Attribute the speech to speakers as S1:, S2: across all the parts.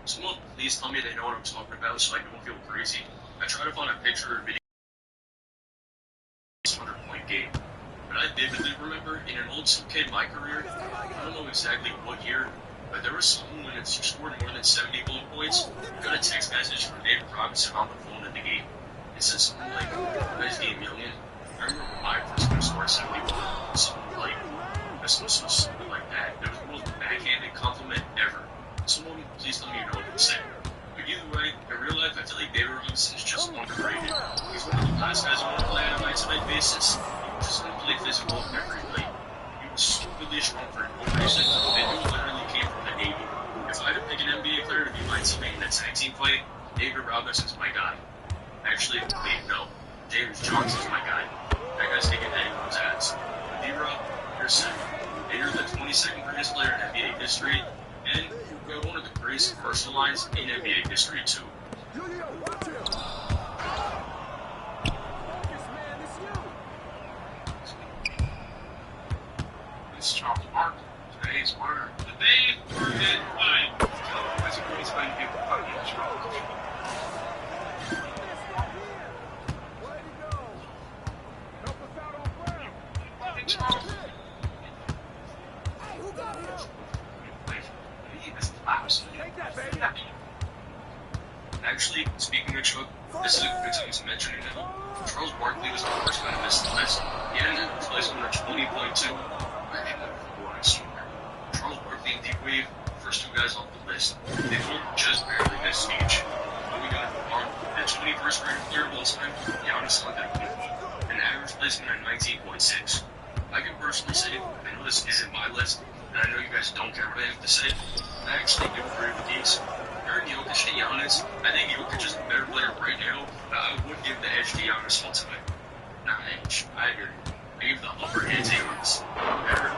S1: Someone please tell me they know what I'm talking about so I don't feel crazy. I tried to find a picture or video of this 100-point game. But I vividly remember in an old 2K in my career, I don't know exactly what year, but there was something when it's scored more than 70 bullet points, I got a text message from David Robinson on the phone in the game. It said something like, "Nice game, youngin." I remember when I first time scored 70 bullet points, something like, this was so stupid like that. It was the most backhanded compliment ever. Someone please tell me you know what I'm saying. But either way, in real life, I feel like David Robinson is just underrated. He's one of the last guys I want to play on a night-to-night basis. He just didn't play physical every night. He was stupidly strong for no reason, and he literally came from the Navy. If I had to pick an NBA player to be my teammate in a tag team fight, David Robinson's my guy. Actually, wait, no. James Johnson's my guy. That guy's taking anyone's ass. But D-Rob, you're set. And you're the 22nd greatest player in NBA history, and you got one of the greatest commercial lines in NBA history, too. It's Charles Martin. Today's word. Today's word is fine. That's a great way to get the fucking Charles. Charles. Who got him? Actually, speaking of Chuck, this is a good time to mention it now. Charles Barkley was the first guy to miss the list. He had an replacement of 20.2. Charles Barkley and D-Wave, first two guys off the list. They both just barely missed each. Moving on, the 21st rated player of all time, Giannis Antetokounmpo, an average placement of 19.6. I can personally say, I know this isn't my list, and I know you guys don't care what I have to say, I actually do agree with these. Comparing Jokic to Giannis, I think Jokic is a better player right now, but I would give the edge to Giannis ultimately. Not edge, I agree. I give the upper hand to Giannis. Better.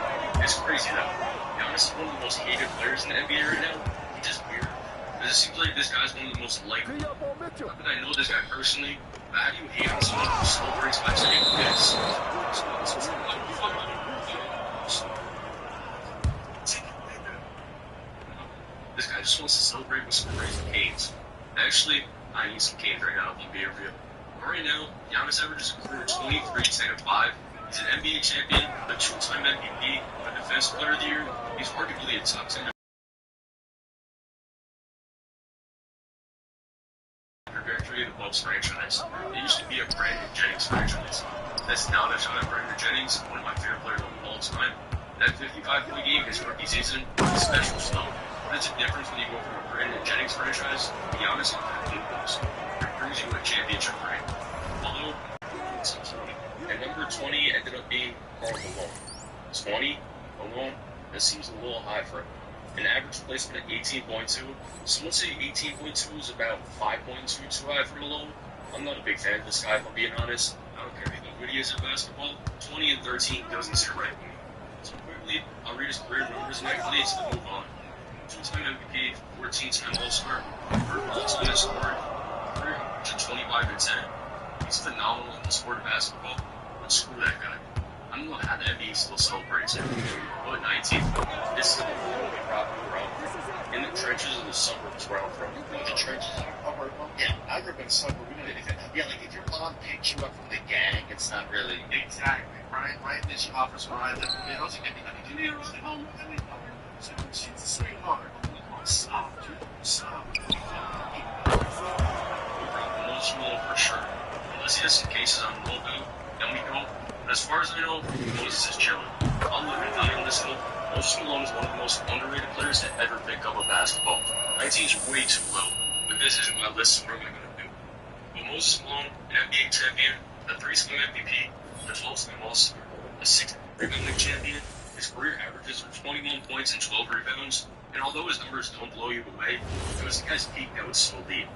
S1: It's crazy though. Giannis is one of the most hated players in the NBA right now. He's just weird. It seems like this guy's one of the most likable. Not that I know this guy personally, but how do you hate on someone who celebrates by saying this? This guy just wants to celebrate with some crazy canes. Actually, I need some canes right now, I'll be real. Right now, Giannis averages a career 23, 10, and 5. He's an NBA champion, a two-time MVP, a defensive player of the year. He's arguably a top 10 trajectory of the Bucks franchise. It used to be a Brandon Jennings franchise. That's now that shot at Brandon Jennings, one of my favorite players of all time. That 55-point game his rookie season is special stuff. But it's a difference when you go from a Brandon Jennings franchise to Giannis Antetokounmpo. It brings you a championship ring. Although, and number 20 ended up being Karl Malone. 20 alone, that seems a little high for him. An average placement at 18.2. Someone say 18.2 is about 5.2 too high for Malone. I'm not a big fan of this guy, if I'm being honest. I don't care how good he is at basketball. 20 and 13 doesn't sit right with me. So quickly, I'll read his career numbers and accolades and move on. Two-time MVP, 14-time All-Star, third all-time scorer, career average of 25 and 10. He's phenomenal in the sport of basketball, but screw that guy. I don't know how the NBA still celebrates him. But 19th, this is the only problem around. In the trenches of the suburbs where I'm from.
S2: The trenches are where yeah, I grew up in a suburb. We don't anything. Yeah, like if your mom picks you up from the gang, it's not really
S1: Exactly.
S2: right. This office where I live. You know, it's like do you know home? She's a sweetheart. Stop, dude. Stop.
S1: Most Malone for sure. Unless he has some cases on the logo, then we don't. But as far as I know, Moses is chilling. I'll live and die on this hill. Moses Malone is one of the most underrated players to ever pick up a basketball. 19 is way too low, but this isn't my list, so what am I going to do? But Moses Malone, an NBA champion, a 3-time MVP, a 12-time All-Star, a 6-time rebounding champion, his career averages are 21 points and 12 rebounds, and although his numbers don't blow you away, it was the guy's peak that was so lead.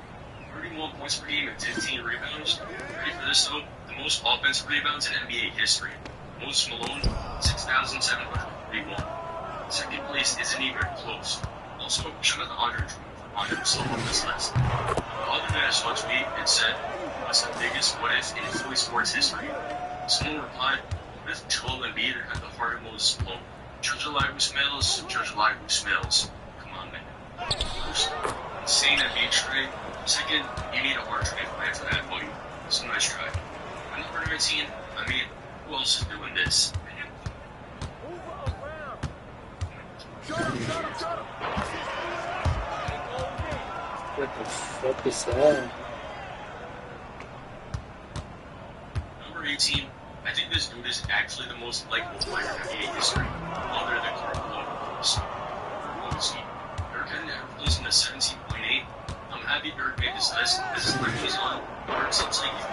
S1: 31 points per game and 15 rebounds. Ready for this though? The most offensive rebounds in NBA history. Moses Malone, 6,741. Second place isn't even close. Also, shout out to Andre Drummond for finding himself on this list. The other day I saw a tweet and said, what's the biggest what if in Philly sports history? Someone replied, what if Joel Embiid had the heart of Moses Malone? Judge a lie who smells, judge a lie who smells. Come on, man. First, insane NBA trade. Second, you need a hard trade plan for that, buddy. So nice try. And number 19, I mean, who else is doing this?
S3: What the fuck is that?
S1: Number 18, I think this dude is actually the most likable player in NBA history, other than Carmelo. What was he? Dirk had never plays in a 17.8. I'm happy Dirk made this list because his time was on. Dirk seems like he's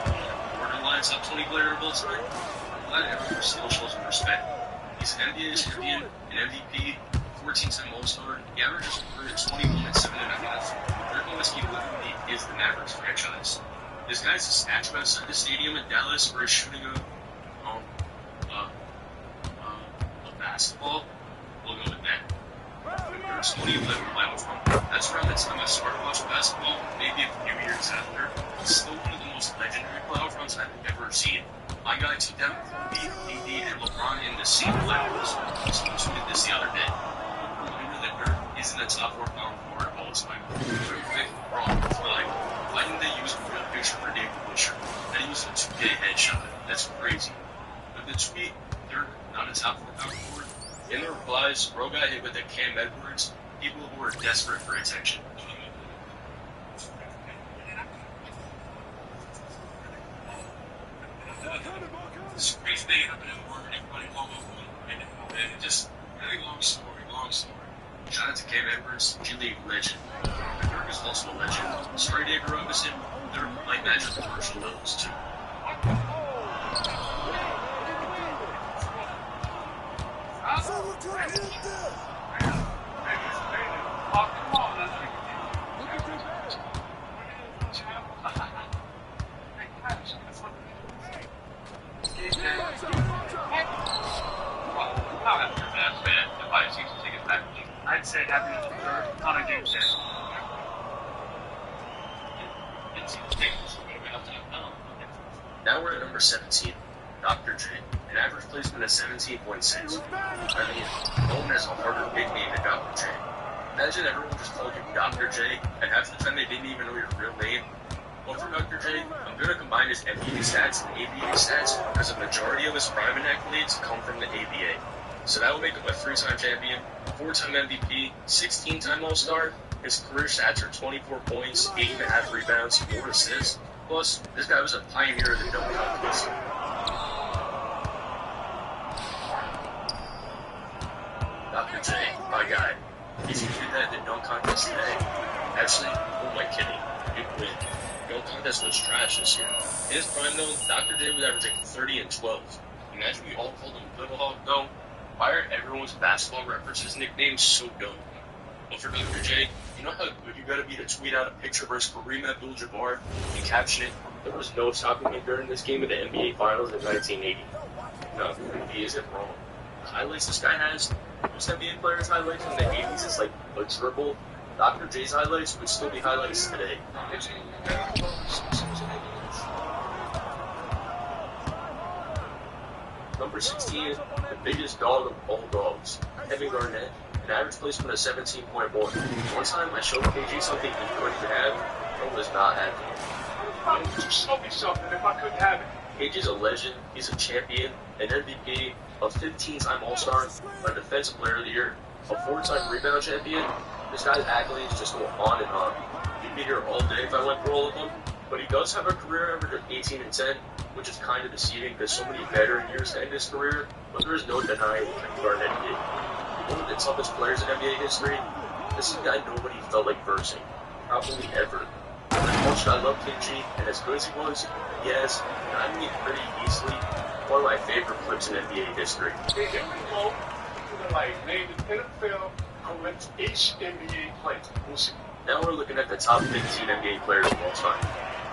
S1: borderline top 20 player of all time. I'm glad everyone still shows him respect. He's an NBA champion, an MVP, 14-time All-Star. He averages 21 and 7.5. Dirk Nowitzki literally is the Mavericks franchise. This guy's a statue outside the stadium in Dallas for shooting a basketball. We'll go with that. Dirk's 2011 playoff run. That's around the time I started watching basketball, maybe a few years after. It's still one of the most legendary playoff runs I've ever seen. My guy took down Kobe, AD, and LeBron in the same playoffs. Someone tweeted this the other day. Reminder that Dirk isn't a top 4 power forward of all time. Wrong. Like, why didn't they use a real picture for David Butcher? Then he was a 2K headshot. That's crazy. But the tweet, Dirk, not a top 4 power forward. In the replies, bro got hit with the Cam Edwards, people who are desperate for attention. This crazy thing happened in work and everybody right now. And just really long story. Shout out to Cam Edwards, G League legend. Dirk is also a legend. Sorry Dave grew up as him, Dirk might match at the commercial levels too.
S2: I'd say happy with on a game set.
S1: Now we're at number 17, Dr. J, an average placement of 17.6. I mean, no one has a harder big name than Dr. J. Imagine everyone just called you Dr. J, and half the time they didn't even know your real name. But for Dr. J, I'm going to combine his NBA stats and ABA stats because a majority of his prime and accolades come from the ABA. So that will make him a 3-time champion, 4-time MVP, 16-time All-Star. His career stats are 24 points, 8.5 rebounds, 4 assists. Plus, this guy was a pioneer of the dunk contest. Dr. J, my guy. If you did that in the dunk contest today, actually, who am I kidding? You'd win. The dunk contest was trash this year. In his prime though, Dr. J was averaging 30 and 12. Imagine we all called him Little Hawk though. Why are everyone's basketball references nicknames so dumb? But for Dr. J, you know how good you gotta be to tweet out a picture versus Kareem Abdul-Jabbar and caption it, "There was no stopping me during this game of the NBA Finals in 1980. No, he isn't wrong. The highlights this guy has, most NBA players' highlights from the 80s is like a dribble. Dr. J's highlights would still be highlights today. Number 16, the biggest dog of all dogs, Kevin Garnett, an average placement of 17.1. One time I showed KG something he couldn't have, and was not happy.
S2: Just show me something if I couldn't have it.
S1: KG's a legend, he's a champion, an MVP, a 15-time All-Star, a Defensive Player of the Year, a 4-time rebound champion. This guy's accolades just go on and on. You'd be here all day if I went through all of them, but he does have a career average of 18 and 10, which is kind of deceiving because so many veteran years to end his career, but there is no denying what Kevin Garnett did. One of the toughest players in NBA history, this is a guy nobody felt like versing, probably ever. As much as I love KG, and as good as he was, yes, I mean pretty easily, one of my favorite clips in NBA history.
S2: Each NBA player.
S1: Now we're looking at the top 15 NBA players of all time.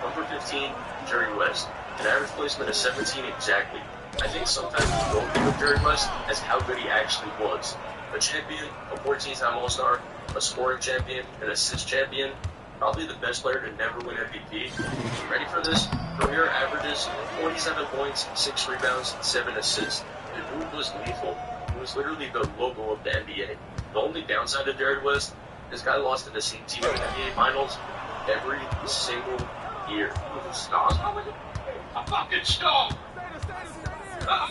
S1: Number 15, Jerry West, an average placement of 17 exactly. I think sometimes we don't think of Jerry West as how good he actually was. A champion, a 14-time All-Star, a scoring champion, an assist champion, probably the best player to never win MVP. Ready for this? Career averages 47 points, 6 rebounds, 7 assists. The dude was lethal. He was literally the logo of the NBA. The only downside of Jerry West This guy lost to the same team in the NBA Finals every single year.
S2: Stars? A fucking star! I'm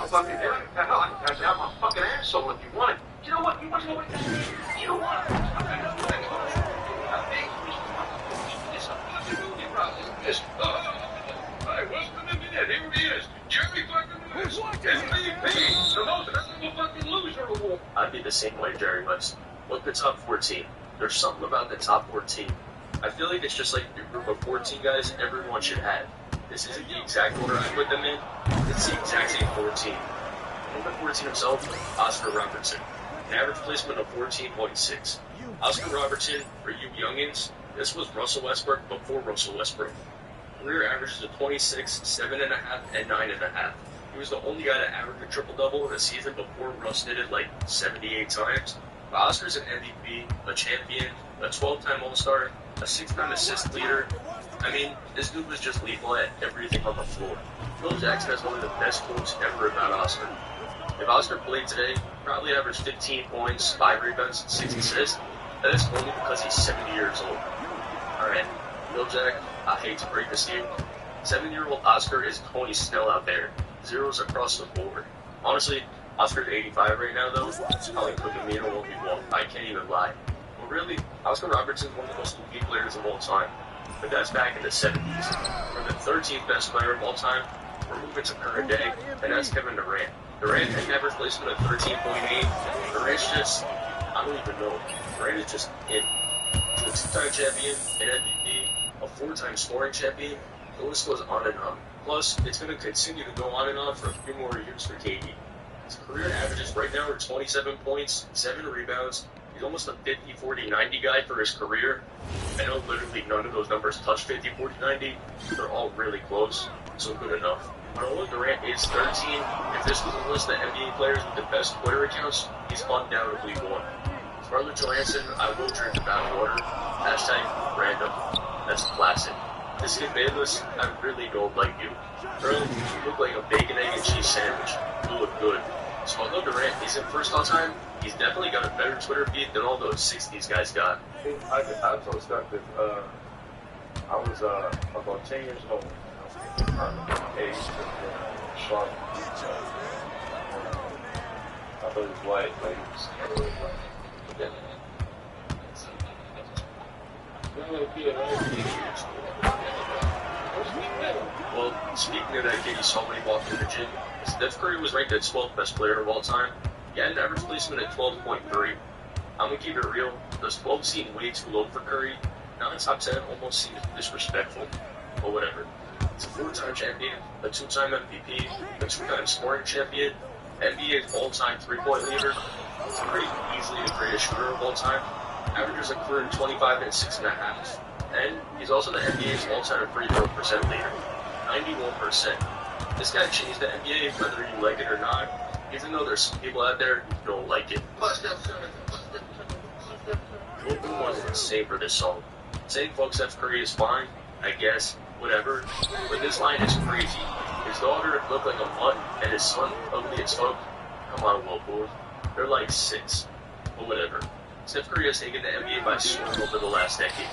S2: fucking there. Hell, I can have my fucking asshole if you want it. You know what? You want to know what? You know what? It's a fucking movie process. Alright, welcome to that. Here he is. Jerry fucking Lewis. MVP. The most valuable fucking loser award.
S1: I'd be the same way Jerry was. Look, the top 14. There's something about the top 14. I feel like it's just like the group of 14 guys everyone should have. This isn't the exact order I put them in. It's the exact same 14. Number 14 himself, Oscar Robertson. An average placement of 14.6. Oscar Robertson, for you youngins, this was Russell Westbrook before Russell Westbrook. Career averages of 26, 7.5, and 9.5. He was the only guy to average a triple-double in a season before Russ did it like 78 times. But Oscar's an MVP, a champion, a 12-time All-Star, a 6-time assist leader. I mean, this dude was just lethal at everything on the floor. Phil Jackson has one of the best quotes ever about Oscar. If Oscar played today, he'd probably average 15 points, 5 rebounds, and 6 assists. That is only because he's 70 years old. Alright, Phil Jack, I hate to break this to you. 7-year-old Oscar is Tony Snell out there. Zeros across the board. Honestly, Oscar's 85 right now, though. It's probably putting me in a won't be wrong. I can't even lie. But really, Oscar Robertson's one of the most elite players of all time. But that's back in the 70s. From the 13th best player of all time, we're moving to current day, and that's Kevin Durant. Durant had an average placement of 13.8. Durant's just, I don't even know. Durant is just in. He's a 2-time champion, an MVP, a 4-time scoring champion. The list goes on and on. Plus, it's going to continue to go on and on for a few more years for KD. His career averages right now are 27 points, 7 rebounds. He's almost a 50, 40, 90 guy for his career. I know literally none of those numbers touch 50, 40, 90. They're all really close, so good enough. But although Durant is 13, if this was a list of NBA players with the best Twitter accounts, he's undoubtedly one. Scarlett Johansson, I will drink the bad water. Hashtag random. That's classic. This kid Bayless, I really don't like you. Girl, you look like a bacon, egg, and cheese sandwich. You look good. So although Durant isn't first all time, he's definitely got a better Twitter feed than all those 60s guys got.
S4: I told Scott that I was about 10 years old. Age sharp. I thought he was white, but he was
S1: Well, speaking of that kid you saw when he walked in the gym, Steph Curry was ranked the 12th best player of all time. He had an average placement at 12.3. I'm gonna keep it real. Those 12 seem way too low for Curry. Now in top 10 almost seems disrespectful. But whatever. He's a 4-time champion, a 2-time MVP, a 2-time scoring champion, NBA's all-time 3-point leader. He's pretty easily the greatest shooter of all time. Averages a career 25 and 6.5. And he's also the NBA's all-time free throw percent leader. 91%. This guy changed the NBA whether you like it or not, even though there's some people out there who don't like it. Who wants to say for this song? Saying folks Steph Curry is fine, I guess, whatever. But this line is crazy. His daughter looked like a mutt, and his son ugly as fuck. Come on, Wilbur. They're like 6. But whatever. Steph Curry has taken the NBA by storm over the last decade.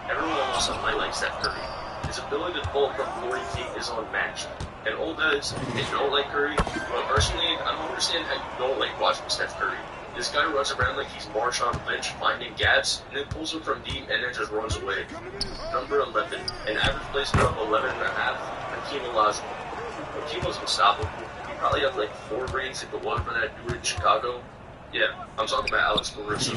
S1: Everyone wants to play like Steph Curry. His ability to pull from 40 feet is unmatched. And old guys, they don't like Curry, but personally, I don't understand how you don't like watching Steph Curry. This guy runs around like he's Marshawn Lynch, finding gaps, and then pulls them from deep and then just runs away. Number 11, an average placement of 11.5, Hakeem Olajuwon. Hakeem was unstoppable. He probably had like 4 rings if it wasn't for that dude in Chicago. Yeah, I'm talking about Alex Caruso.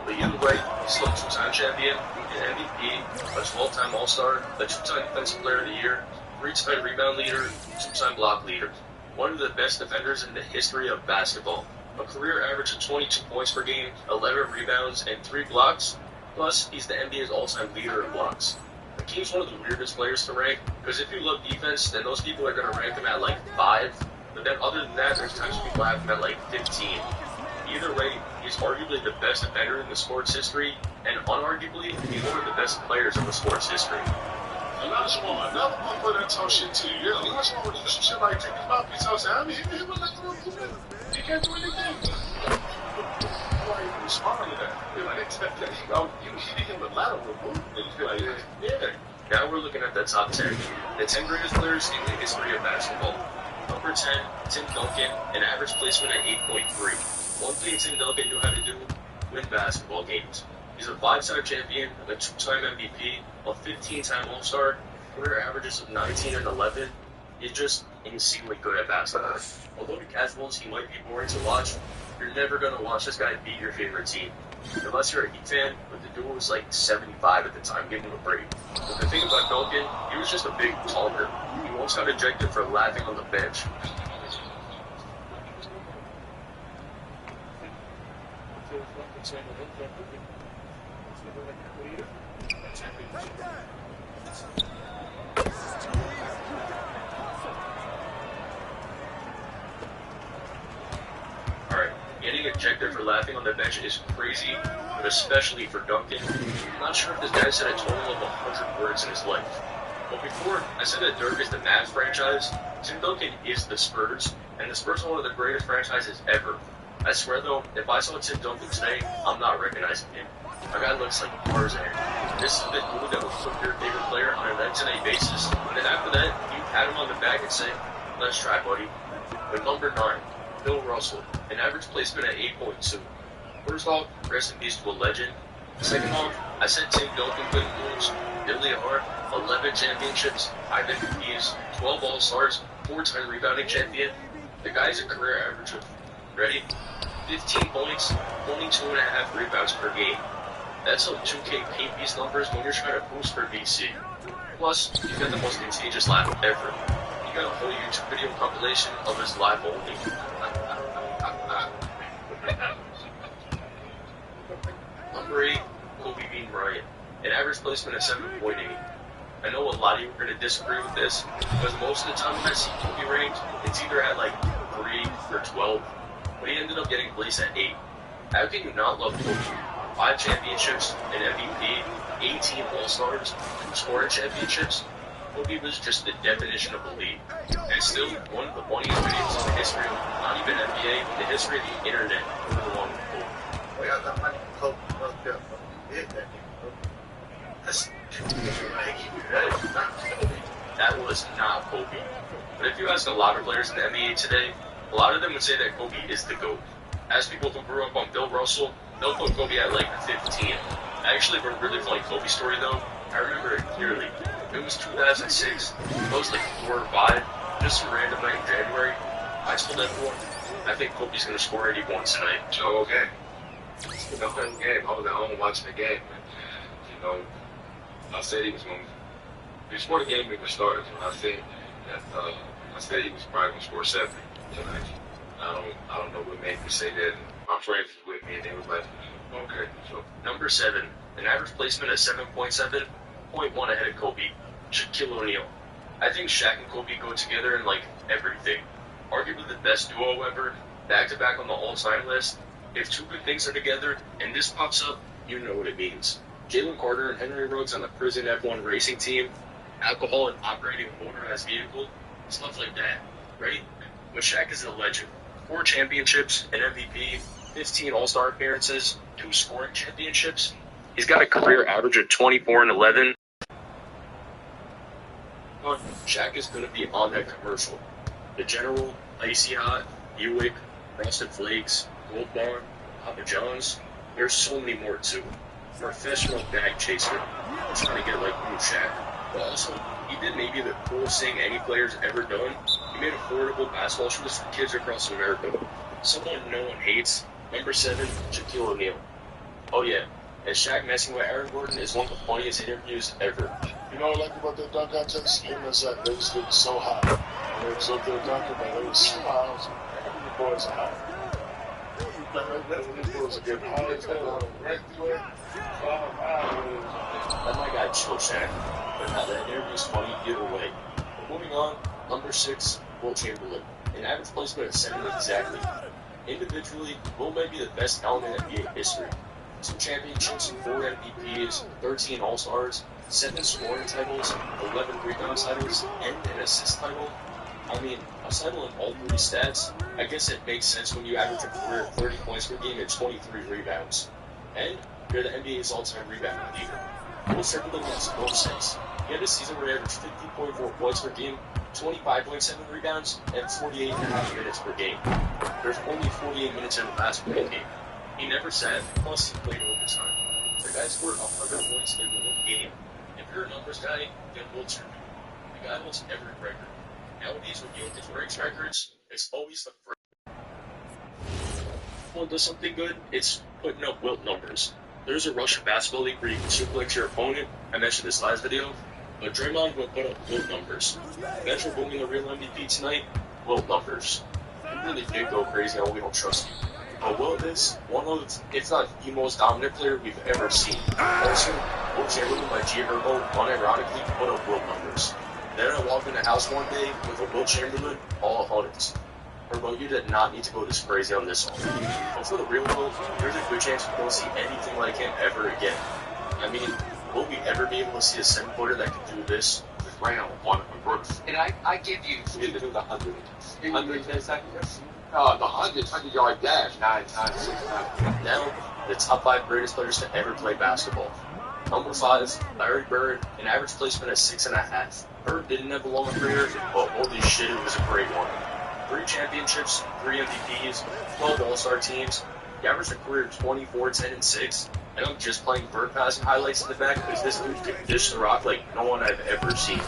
S1: But either way, he's still a 2-time champion, an MVP, a 12-time All-Star, a 2-time Defensive Player of the Year, 3-time rebound leader, 2-time block leader. One of the best defenders in the history of basketball. A career average of 22 points per game, 11 rebounds, and 3 blocks. Plus, he's the NBA's all-time leader in blocks. Hakeem's one of the weirdest players to rank, because if you love defense, then those people are going to rank him at like 5. But then other than that, there's times people have him at like 15. Either way, he's arguably the best defender in the sport's history, and unarguably, he's one of the best players in the sport's history.
S2: Olajuwon, another motherfucker that talk shit to you. Yeah, Olajuwon would do some shit like take his mouthpiece out and say, I mean, he was like, he can't do anything. smiling at that. You're like, you hitting him with lateral movements. You're like, yeah.
S1: Now we're looking at the top 10. The 10 greatest players in the history of basketball. Number 10, Tim Duncan, an average placement at 8.3. One thing Tim Duncan knew how to do, win basketball games. He's a 5-time champion, a 2-time MVP, a 15-time All-Star, career averages of 19 and 11. He's just insanely good at basketball. Although to casuals he might be boring to watch, you're never going to watch this guy beat your favorite team. Unless you're a Heat fan, but the dude was like 75 at the time, give him a break. But the thing about Duncan, he was just a big talker. He once got ejected for laughing on the bench. Alright, getting ejected for laughing on the bench is crazy, but especially for Duncan. I'm not sure if this guy said a total of 100 words in his life. But before I said that Dirk is the Mavs franchise, Tim Duncan is the Spurs, and the Spurs are one of the greatest franchises ever. I swear though, if I saw Tim Duncan today, I'm not recognizing him. My guy looks like Tarzan. This is the dude that would flip your favorite player on a night-to-night basis, and then after that, you pat him on the back and say, "Let's try, buddy." But number 9, Bill Russell, an average placement at 8.2. First off, rest in peace to a legend. Second off, I said Tim Duncan couldn't lose. Billy Hart, 11 championships, 5 MVPs, 12 All-Stars, 4-time rebounding champion. The guy's a career average of, ready? 15 points, 22.5 rebounds per game. That's some 2K paint piece numbers when you're trying to boost for VC. Plus, he's got the most contagious laugh ever. He got a whole YouTube video compilation of his laugh only. Number 8, Kobe Bean Bryant, an average placement of 7.8. I know a lot of you are going to disagree with this, because most of the time when I see Kobe ranked, it's either at like 3 or 12, but he ended up getting placed at 8. How can you not love Kobe? 5 championships, an MVP, 18 All-Stars, 2 scoring championships. Kobe was just the definition of elite, and still one of the funniest videos in the history of not even NBA, in the history of the internet, along with Kobe. That was not Kobe. But if you ask a lot of players in the NBA today, a lot of them would say that Kobe is the GOAT. As people who grew up on Bill Russell, they'll put Kobe at like 15. Actually, a really funny Kobe story though, I remember it clearly. It was 2006, I was like 4 or 5, just a random night in January. I told everyone, I think Kobe's gonna score 81 tonight.
S2: So, okay. You know, the game. I was at home watching the game. You know, I said he was going to, before the game even started, I said that, I said he was probably going to score 70 tonight. I don't know what made me say that. My friends was with me and they was like, okay. So,
S1: Number 7, an average placement of 7.7, 0.1 ahead of Kobe, Shaquille O'Neal. I think Shaq and Kobe go together in like everything. Arguably the best duo ever, back-to-back on the all-time list. If 2 good things are together and this pops up, you know what it means. Jalen Carter and Henry Ruggs on the prison F1 racing team, alcohol and operating a motorized vehicle, stuff like that, right? But Shaq is a legend. 4 championships, an MVP, 15 All-Star appearances, 2 scoring championships. He's got a career average of 24 and 11. Shaq is going to be on that commercial. The General, Icy Hot, Buick, Frosted Flakes, Gold Bar, Papa John's. There's so many more too. Professional bag chaser. I'm trying to get like new Shaq. But also, he did maybe the coolest thing any player's ever done. He made affordable basketball shoes for kids across America. Someone no one hates. Number 7, Shaquille O'Neal. Oh yeah, and Shaq messing with Aaron Gordon is one of the funniest interviews ever.
S5: You know what I like about that dunk contest? Him and Zach, they just looked so hot. They was up there dunking, man. They was so hot. I was like, the boys are hot. The boys are getting hot as hell.
S1: That might got chill Shaq, but now that interview's funny either way. But moving on, number 6, Will Chamberlain. An average placement of 7 exactly. Individually, Will may be the best talent in NBA history. 2 championships, 4 MVPs, 13 All-Stars, 7 scoring titles, 11 rebound titles, and an assist title. I mean, Aside on all three stats, I guess it makes sense when you average a career 30 points per game and 23 rebounds. And you're the NBA's all-time rebound leader. Most everything makes no sense. He had a season where he averaged 50.4 points per game, 25.7 rebounds, and 48.5 minutes per game. There's only 48 minutes in a basketball game. He never sat, plus he played overtime. The guy scored 100 points in one game. If you're a numbers guy, then Wilt's your dude. The guy holds every record. Nowadays, when Jokic breaks records, it's always the first one does something good, it's putting up Wilt numbers. There's a Russian basketball league where you can suplex your opponent. I mentioned this last video, but Draymond will put up Wilt numbers. Metro winning the real MVP tonight, Wilt numbers. You really did go crazy on We Don't Trust You. But Wilt is one of, if not the most dominant player we've ever seen. Also, Wilt Chamberlain by GgNoRaGe unironically put up Wilt numbers. Then I walked in the house one day with a Wilt Chamberlain, all hundreds. Bro, you did not need to go this crazy on this one. But for the real world, there's a good chance we don't see anything like him ever again. I mean, will we ever be able to see a 7-footer that can do this? Right on one roof.
S2: And I give you to do the 100. 110 seconds? Oh, the 100-yard dash 9 times, 6 times.
S1: Now, the top 5 greatest players to ever play basketball. Number 5, Larry Bird, an average placement of 6.5. Bird didn't have a long career, but holy shit, it was a great one. 3 championships, 3 MVPs, 12 All-Star teams. He averaged a career of 24, 10, and 6. And I'm just playing Bird passing highlights in the back because this dude could dish the rock like no one I've ever seen.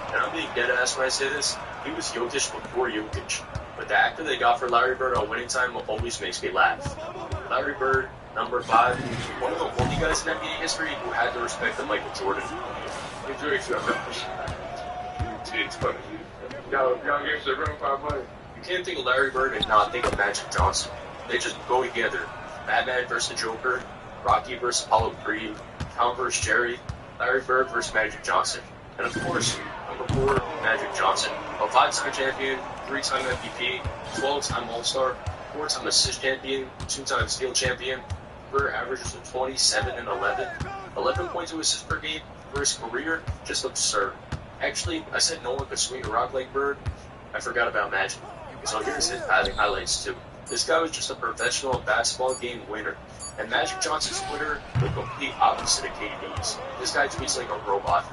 S1: And I'm being dead ass when I say this. He was Jokic before Jokic. But the actor they got for Larry Bird on winning time always makes me laugh. Larry Bird, number 5, one of the only guys in NBA history who had the respect of Michael Jordan.
S2: Y'all games are running 5 money.
S1: You can't think of Larry Bird and not think of Magic Johnson. They just go together. Batman versus the Joker, Rocky versus Apollo Creed, Tom versus Jerry, Larry Bird versus Magic Johnson. And of course, number 4, Magic Johnson. A 5-time champion, 3-time MVP, 12-time All-Star, 4-time assist champion, 2-time steal champion, career averages of 27 and 11. 11.2 assists per game for his career, just absurd. Actually, I said no one could swing a rock like Bird. I forgot about Magic. So here's his passing highlights too. This guy was just a professional basketball game winner. And Magic Johnson's Twitter, the complete opposite of KD's. This guy tweets like a robot.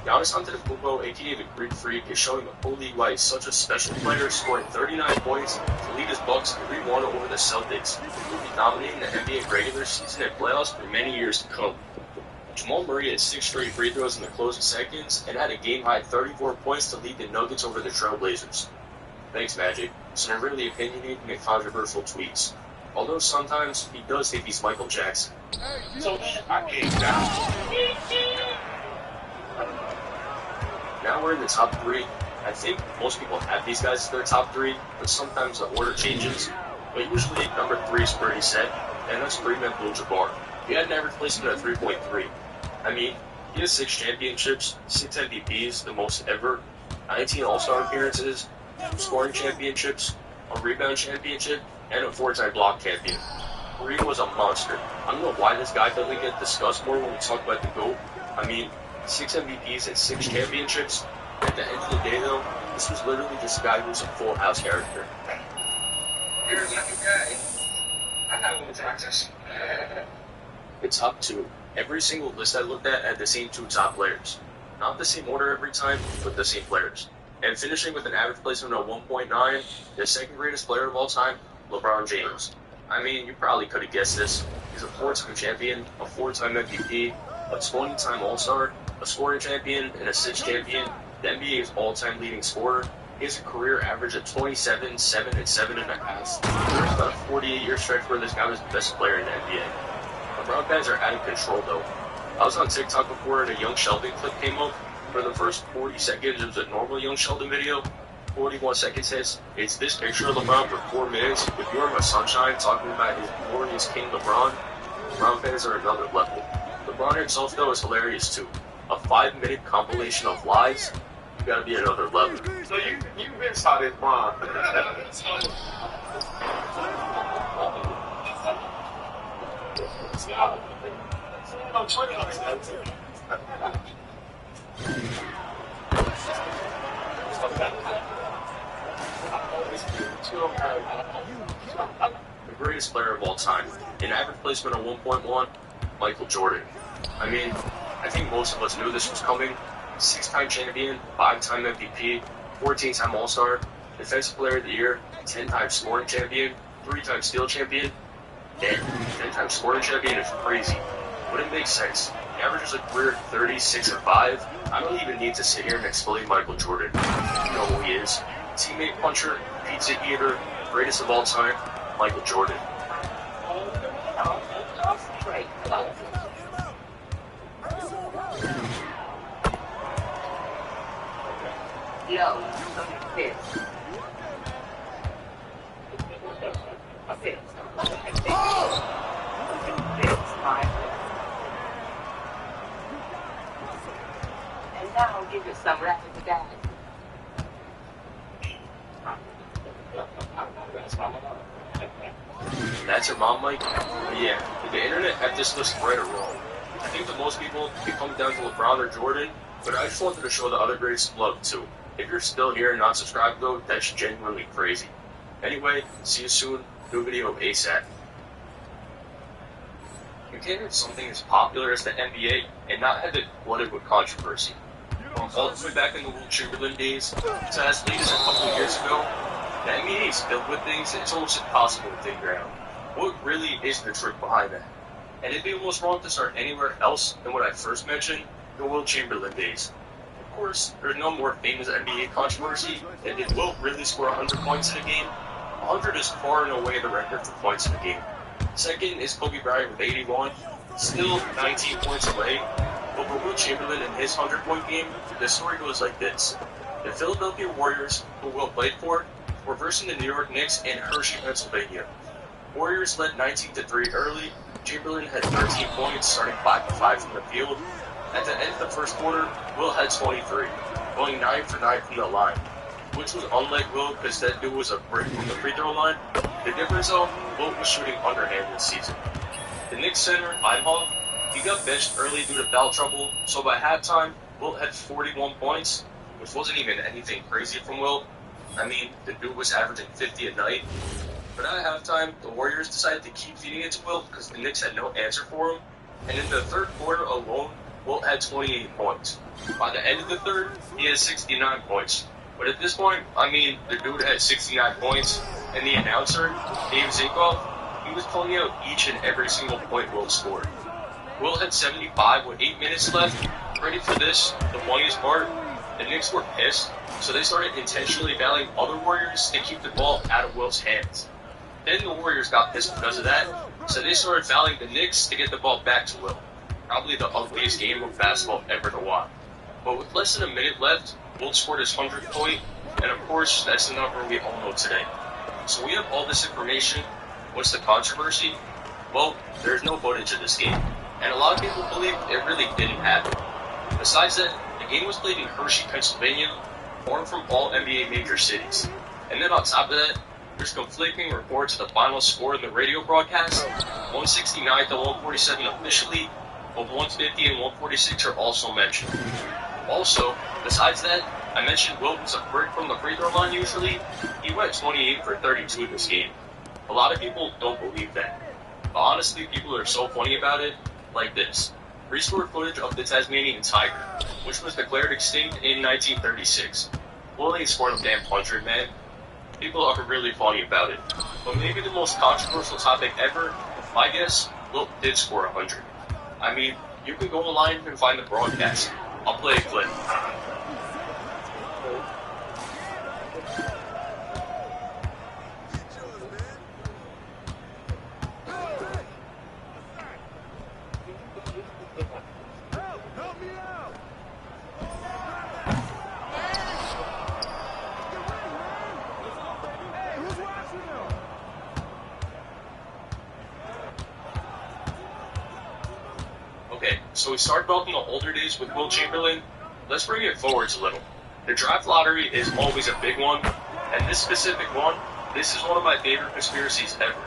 S1: Giannis Antetokounmpo, aka the Greek Freak, is showing the whole league why he's such a special player, scoring 39 points to lead his Bucks 3-1 over the Celtics, who will be dominating the NBA regular season and playoffs for many years to come. Jamal Murray had 6 straight free throws in the closing seconds and had a game-high 34 points to lead the Nuggets over the Trailblazers. Thanks, Magic. Some really opinionated and controversial tweets. Although sometimes he does think he's Michael Jackson.
S2: So I can't die.
S1: Now we're in the top 3. I think most people have these guys as their top 3, but sometimes the order changes. But usually number 3 is pretty set, and that's Kareem Abdul-Jabbar. He had an average placement of 3.3. I mean, he has 6 championships, 6 MVPs, the most ever, 19 All-Star appearances, 2 scoring championships, a rebound championship, and a 4-time block champion. Kareem was a monster. I don't know why this guy doesn't get discussed more when we talk about the GOAT. I mean, 6 MVPs and 6 championships. At the end of the day, though, this was literally just a guy who was a full house character.
S2: You're a lucky guy. I have one practice.
S1: The top 2. Every single list I looked at had the same 2 top players. Not the same order every time, but the same players. And finishing with an average placement of 1.9, the second greatest player of all time, LeBron James. I mean, you probably could have guessed this. He's a 4-time champion, a 4-time MVP, a 20-time All-Star, a scoring champion, and a 6th champion, the NBA's all-time leading scorer. He has a career average of 27, 7, and 7.5. There's about a 48-year stretch where this guy was the best player in the NBA. LeBron fans are out of control, though. I was on TikTok before and a Young Sheldon clip came up. For the first 40 seconds, it was a normal Young Sheldon video. 41 seconds hits. It's this picture of LeBron for 4 minutes. If you're my sunshine talking about his glorious King LeBron, LeBron fans are another level. LeBron himself, though, is hilarious, too. A 5-minute compilation of lies, you gotta be another level.
S2: So you been saw this Bron. I'm 20 on this.
S1: The greatest player of all time. An average placement of 1.1, Michael Jordan. I mean, I think most of us knew this was coming. 6-time champion, 5-time MVP, 14-time All-Star, Defensive Player of the Year, 10-time scoring champion, 3-time steal champion. Damn, 10-time scoring champion is crazy. But it makes sense. He averages a career 36 and 5. I don't even need to sit here and explain Michael Jordan. You know who he is. Teammate puncher, pizza eater, greatest of all time, Michael Jordan.
S6: No, this. And now I'll give you some rapid guys.
S1: That's your mom, Mike? Yeah, did the internet have this list right or wrong? I think that most people can come down to LeBron or Jordan, but I just wanted to show the other greats some love too. If you're still here and not subscribed though, that's genuinely crazy. Anyway, see you soon. New video ASAP. You can't have something as popular as the NBA and not have it flooded with controversy. From all the way back in the Will Chamberlain days to as late as a couple of years ago, the NBA is filled with things that it's almost impossible to figure out. What really is the trick behind that? And it'd be almost wrong to start anywhere else than what I first mentioned, the Will Chamberlain days. Of course, there's no more famous NBA controversy than did Wilt really score 100 points in a game. 100 is far and away the record for points in a game. Second is Kobe Bryant with 81, still 19 points away. But for Wilt Chamberlain in his 100-point game, the story goes like this. The Philadelphia Warriors, who Wilt played for, were versing the New York Knicks in Hershey, Pennsylvania. Warriors led 19-3 early. Chamberlain had 13 points, starting 5-5 from the field. At the end of the first quarter, Wilt had 23, going 9 for 9 from the line, which was unlike Wilt because that dude was a brick from the free throw line. The difference though, Wilt was shooting underhand this season. The Knicks center, Imhoff, he got benched early due to foul trouble, so by halftime, Wilt had 41 points, which wasn't even anything crazy from Wilt. I mean, the dude was averaging 50 a night. But at halftime, the Warriors decided to keep feeding it to Wilt because the Knicks had no answer for him. And in the third quarter alone, Wilt had 28 points. By the end of the third, he had 69 points. But at this point, I mean, the dude had 69 points, and the announcer, Dave Zinkoff, he was calling out each and every single point Wilt scored. Wilt had 75 with 8 minutes left. Ready for this, the funniest part? The Knicks were pissed, so they started intentionally fouling other Warriors to keep the ball out of Wilt's hands. Then the Warriors got pissed because of that, so they started fouling the Knicks to get the ball back to Wilt. Probably the ugliest game of basketball ever to watch. But with less than a minute left, Wilt scored his 100th point, and of course, that's the number we all know today. So we have all this information. What's the controversy? Well, there's no footage of this game, and a lot of people believe it really didn't happen. Besides that, the game was played in Hershey, Pennsylvania, formed from all NBA major cities. And then on top of that, there's conflicting reports of the final score in the radio broadcast. 169 to 147 officially, but 150 and 146 are also mentioned. Also, besides that, I mentioned Wilt was a brick from the free throw line usually. He went 28 for 32 in this game. A lot of people don't believe that. But honestly, people are so funny about it, like this. Restored footage of the Tasmanian tiger, which was declared extinct in 1936. Well, they scored a damn 100, man. People are really funny about it. But maybe the most controversial topic ever, my guess, Wilt did score 100. I mean, you can go online and find the broadcast. I'll play a clip. Okay, so we start talking the older days with Wilt Chamberlain. Let's bring it forwards a little. The draft lottery is always a big one, and this specific one, this is one of my favorite conspiracies ever.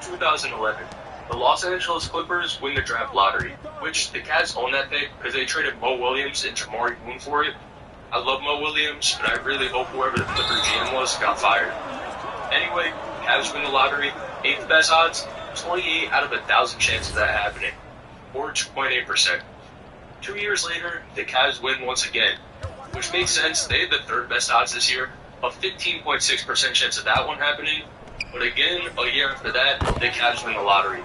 S1: 2011. The Los Angeles Clippers win the draft lottery, which the Cavs own that pick because they traded Mo Williams and Jamari Moon for it. I love Mo Williams, but I really hope whoever the Clipper GM was got fired. Anyway, Cavs win the lottery, 8th best odds, 28 out of 1,000 chances of that happening, or 2.8%. 2 years later, the Cavs win once again, which makes sense. They had the 3rd best odds this year, a 15.6% chance of that one happening. But again, a year after that, the Cavs win the lottery.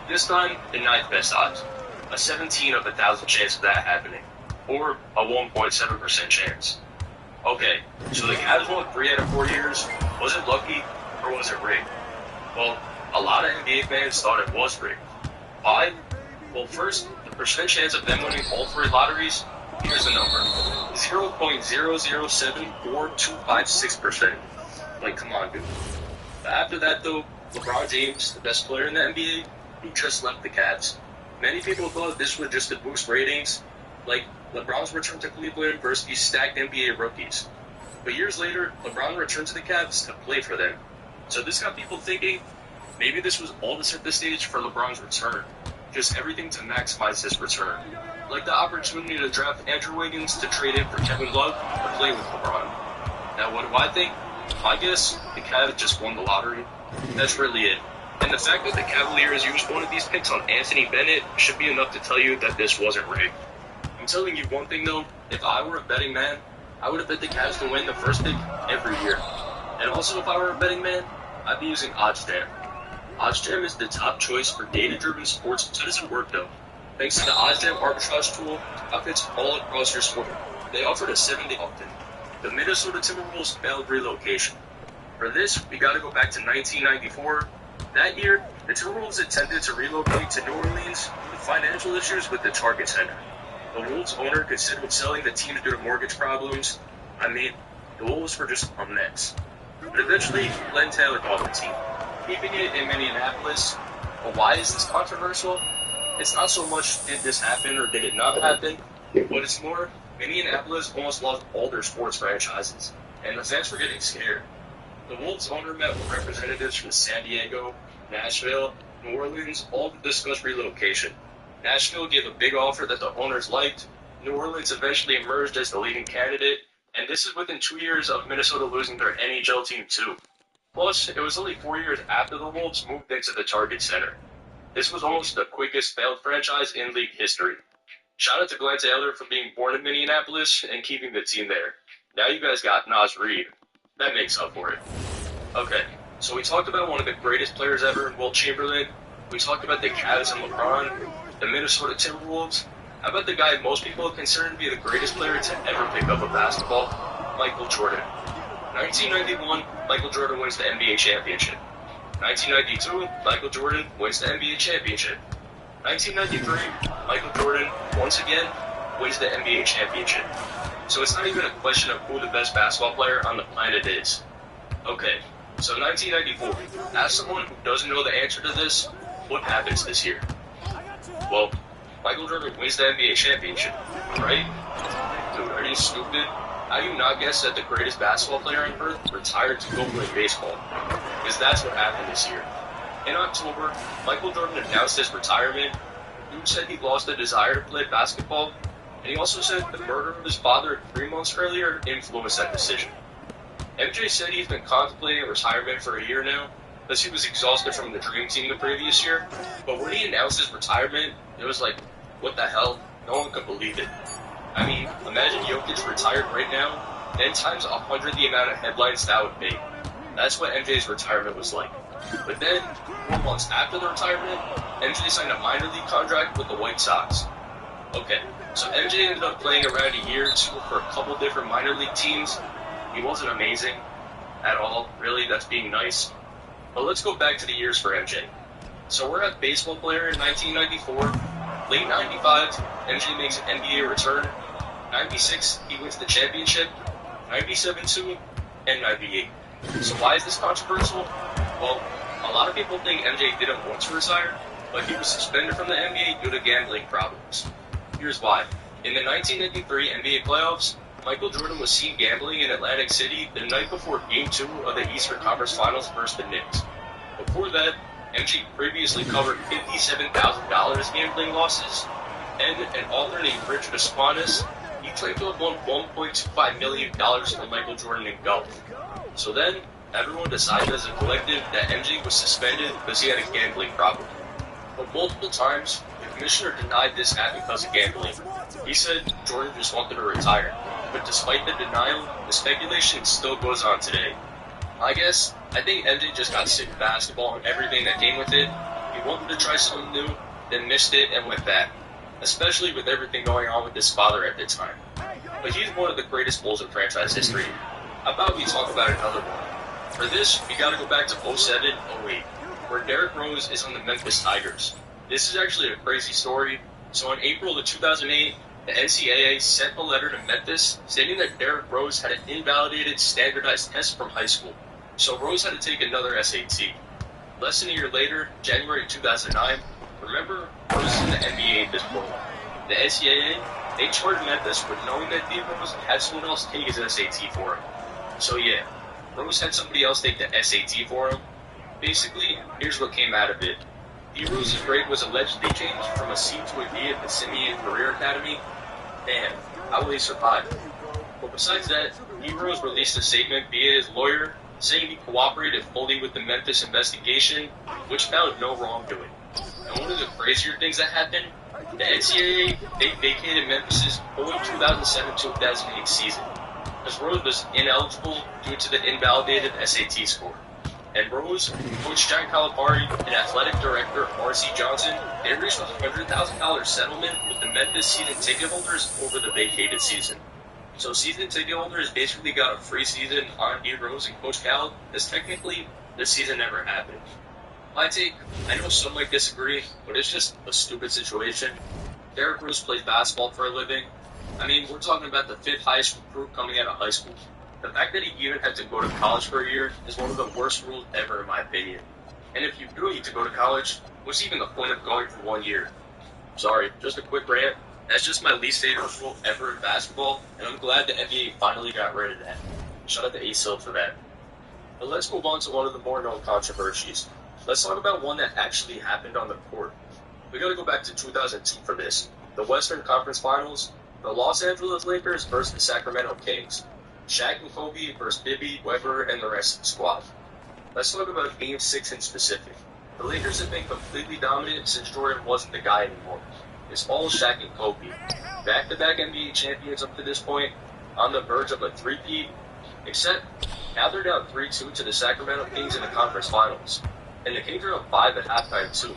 S1: This time, the 9th best odds, a 17 of 1,000 chance of that happening, or a 1.7% chance. Okay, so the Cavs won 3 out of 4 years. Was it lucky, or was it rigged? Well, a lot of NBA fans thought it was rigged. Why? Well, first, the percent chance of them winning all 3 lotteries, here's the number, 0.0074256%. Like, come on, dude. But after that, though, LeBron James, the best player in the NBA, he just left the Cavs. Many people thought this was just to boost ratings, like LeBron's return to Cleveland versus these stacked NBA rookies. But years later, LeBron returned to the Cavs to play for them. So this got people thinking, maybe this was all to set the stage for LeBron's return. Just everything to maximize his return. Like the opportunity to draft Andrew Wiggins to trade in for Kevin Love to play with LeBron. Now what do I think? I guess the Cavs just won the lottery. That's really it. And the fact that the Cavaliers used one of these picks on Anthony Bennett should be enough to tell you that this wasn't rigged. I'm telling you one thing though, if I were a betting man, I would have bet the Cavs to win the first pick every year. And also if I were a betting man, I'd be using OddsJam. OddsJam is the top choice for data-driven sports. So does it work though? Thanks to the OddsJam arbitrage tool, outfits all across your sport. They offered a 7-day opt-in. The Minnesota Timberwolves failed relocation. For this, we gotta go back to 1994. That year, the Timberwolves attempted to relocate to New Orleans with financial issues with the Target Center. The Wolves owner considered selling the team due to mortgage problems. I mean, the Wolves were just a mess. But eventually, Glenn Taylor bought the team, keeping it in Minneapolis. But why is this controversial? It's not so much did this happen or did it not happen, but it's more Minneapolis almost lost all their sports franchises, and the fans were getting scared. The Wolves owner met with representatives from San Diego, Nashville, New Orleans, all to discuss relocation. Nashville gave a big offer that the owners liked. New Orleans eventually emerged as the leading candidate, and this is within 2 years of Minnesota losing their NHL team too. Plus, it was only 4 years after the Wolves moved into the Target Center. This was almost the quickest failed franchise in league history. Shout out to Glenn Taylor for being born in Minneapolis and keeping the team there. Now you guys got Nas Reed. That makes up for it. Okay, so we talked about one of the greatest players ever in Wilt Chamberlain. We talked about the Cavs and LeBron, the Minnesota Timberwolves. How about the guy most people consider to be the greatest player to ever pick up a basketball? Michael Jordan. 1991, Michael Jordan wins the NBA championship. 1992, Michael Jordan wins the NBA championship. 1993, Michael Jordan, once again, wins the NBA championship. So it's not even a question of who the best basketball player on the planet is. Okay, so 1994. As someone who doesn't know the answer to this, what happens this year? Well, Michael Jordan wins the NBA championship, right? Dude, are you stupid? How do you not guess that the greatest basketball player on earth retired to go play baseball? Because that's what happened this year. In October, Michael Jordan announced his retirement. Dude said he lost the desire to play basketball, and he also said the murder of his father 3 months earlier influenced that decision. MJ said he's been contemplating retirement for a year now, because he was exhausted from the Dream Team the previous year, but when he announced his retirement, it was like, what the hell? No one could believe it. I mean, imagine Jokic retired right now, then times 100 the amount of headlines that would make. That's what MJ's retirement was like. But then, 4 months after the retirement, MJ signed a minor league contract with the White Sox. Okay, so MJ ended up playing around a year or two for a couple different minor league teams. He wasn't amazing at all, really, that's being nice. But let's go back to the years for MJ. So we're at baseball player in 1994. Late 95, MJ makes an NBA return. 96, he wins the championship. 97 too, and 98. So why is this controversial? Well, a lot of people think MJ didn't want to retire, but he was suspended from the NBA due to gambling problems. Here's why. In the 1993 NBA playoffs, Michael Jordan was seen gambling in Atlantic City the night before Game 2 of the Eastern Conference Finals versus the Knicks. Before that, MJ previously covered $57,000 gambling losses, and an author named Richard Esquinas, he claimed to have won $1.25 million from Michael Jordan in golf. So then, everyone decided as a collective that MJ was suspended because he had a gambling problem. But multiple times, the commissioner denied this happened because of gambling. He said Jordan just wanted to retire. But despite the denial, the speculation still goes on today. I think MJ just got sick of basketball and everything that came with it. He wanted to try something new, then missed it and went back. Especially with everything going on with his father at the time. But he's one of the greatest Bulls in franchise history. How about we talk about another one? For this, we gotta go back to 07-08, where Derrick Rose is on the Memphis Tigers. This is actually a crazy story. So in April of 2008, the NCAA sent a letter to Memphis stating that Derrick Rose had an invalidated standardized test from high school. So Rose had to take another SAT. Less than a year later, January 2009, remember, Rose is in the NBA at this point. The NCAA, they charged Memphis with knowing that D. Rose had someone else take his SAT for him. So yeah, Rose had somebody else take the SAT for him. Basically, here's what came out of it. D. Rose's grade was allegedly changed from a C to a D at the Simeon Career Academy. Damn, how will he survive? But besides that, D. Rose released a statement via his lawyer saying he cooperated fully with the Memphis investigation, which found no wrongdoing. And one of the crazier things that happened, the NCAA, they vacated Memphis' whole 2007-2008 season, because Rose was ineligible due to the invalidated SAT score. And Rose, Coach John Calipari, and athletic director Marcy Johnson, they reached a $100,000 settlement with the Memphis season ticket holders over the vacated season. So season ticket holders basically got a free season on D. Rose and Coach Cal, because technically, this season never happened. My take, I know some might disagree, but it's just a stupid situation. Derrick Rose plays basketball for a living. I mean, we're talking about the 5th highest recruit coming out of high school. The fact that he even had to go to college for a year is one of the worst rules ever in my opinion. And if you do need to go to college, what's even the point of going for 1 year? Sorry, just a quick rant. That's just my least favorite rule ever in basketball, and I'm glad the NBA finally got rid of that. Shout out to A-Silk for that. But let's move on to one of the more known controversies. Let's talk about one that actually happened on the court. We gotta go back to 2002 for this. The Western Conference Finals, the Los Angeles Lakers versus the Sacramento Kings. Shaq and Kobe versus Bibby, Weber, and the rest of the squad. Let's talk about Game 6 in specific. The Lakers have been completely dominant since Jordan wasn't the guy anymore. It's all Shaq and Kobe. Back-to-back NBA champions up to this point, on the verge of a three-peat, except now they're down 3-2 to the Sacramento Kings in the conference finals. And the Kings are up 5 at halftime too.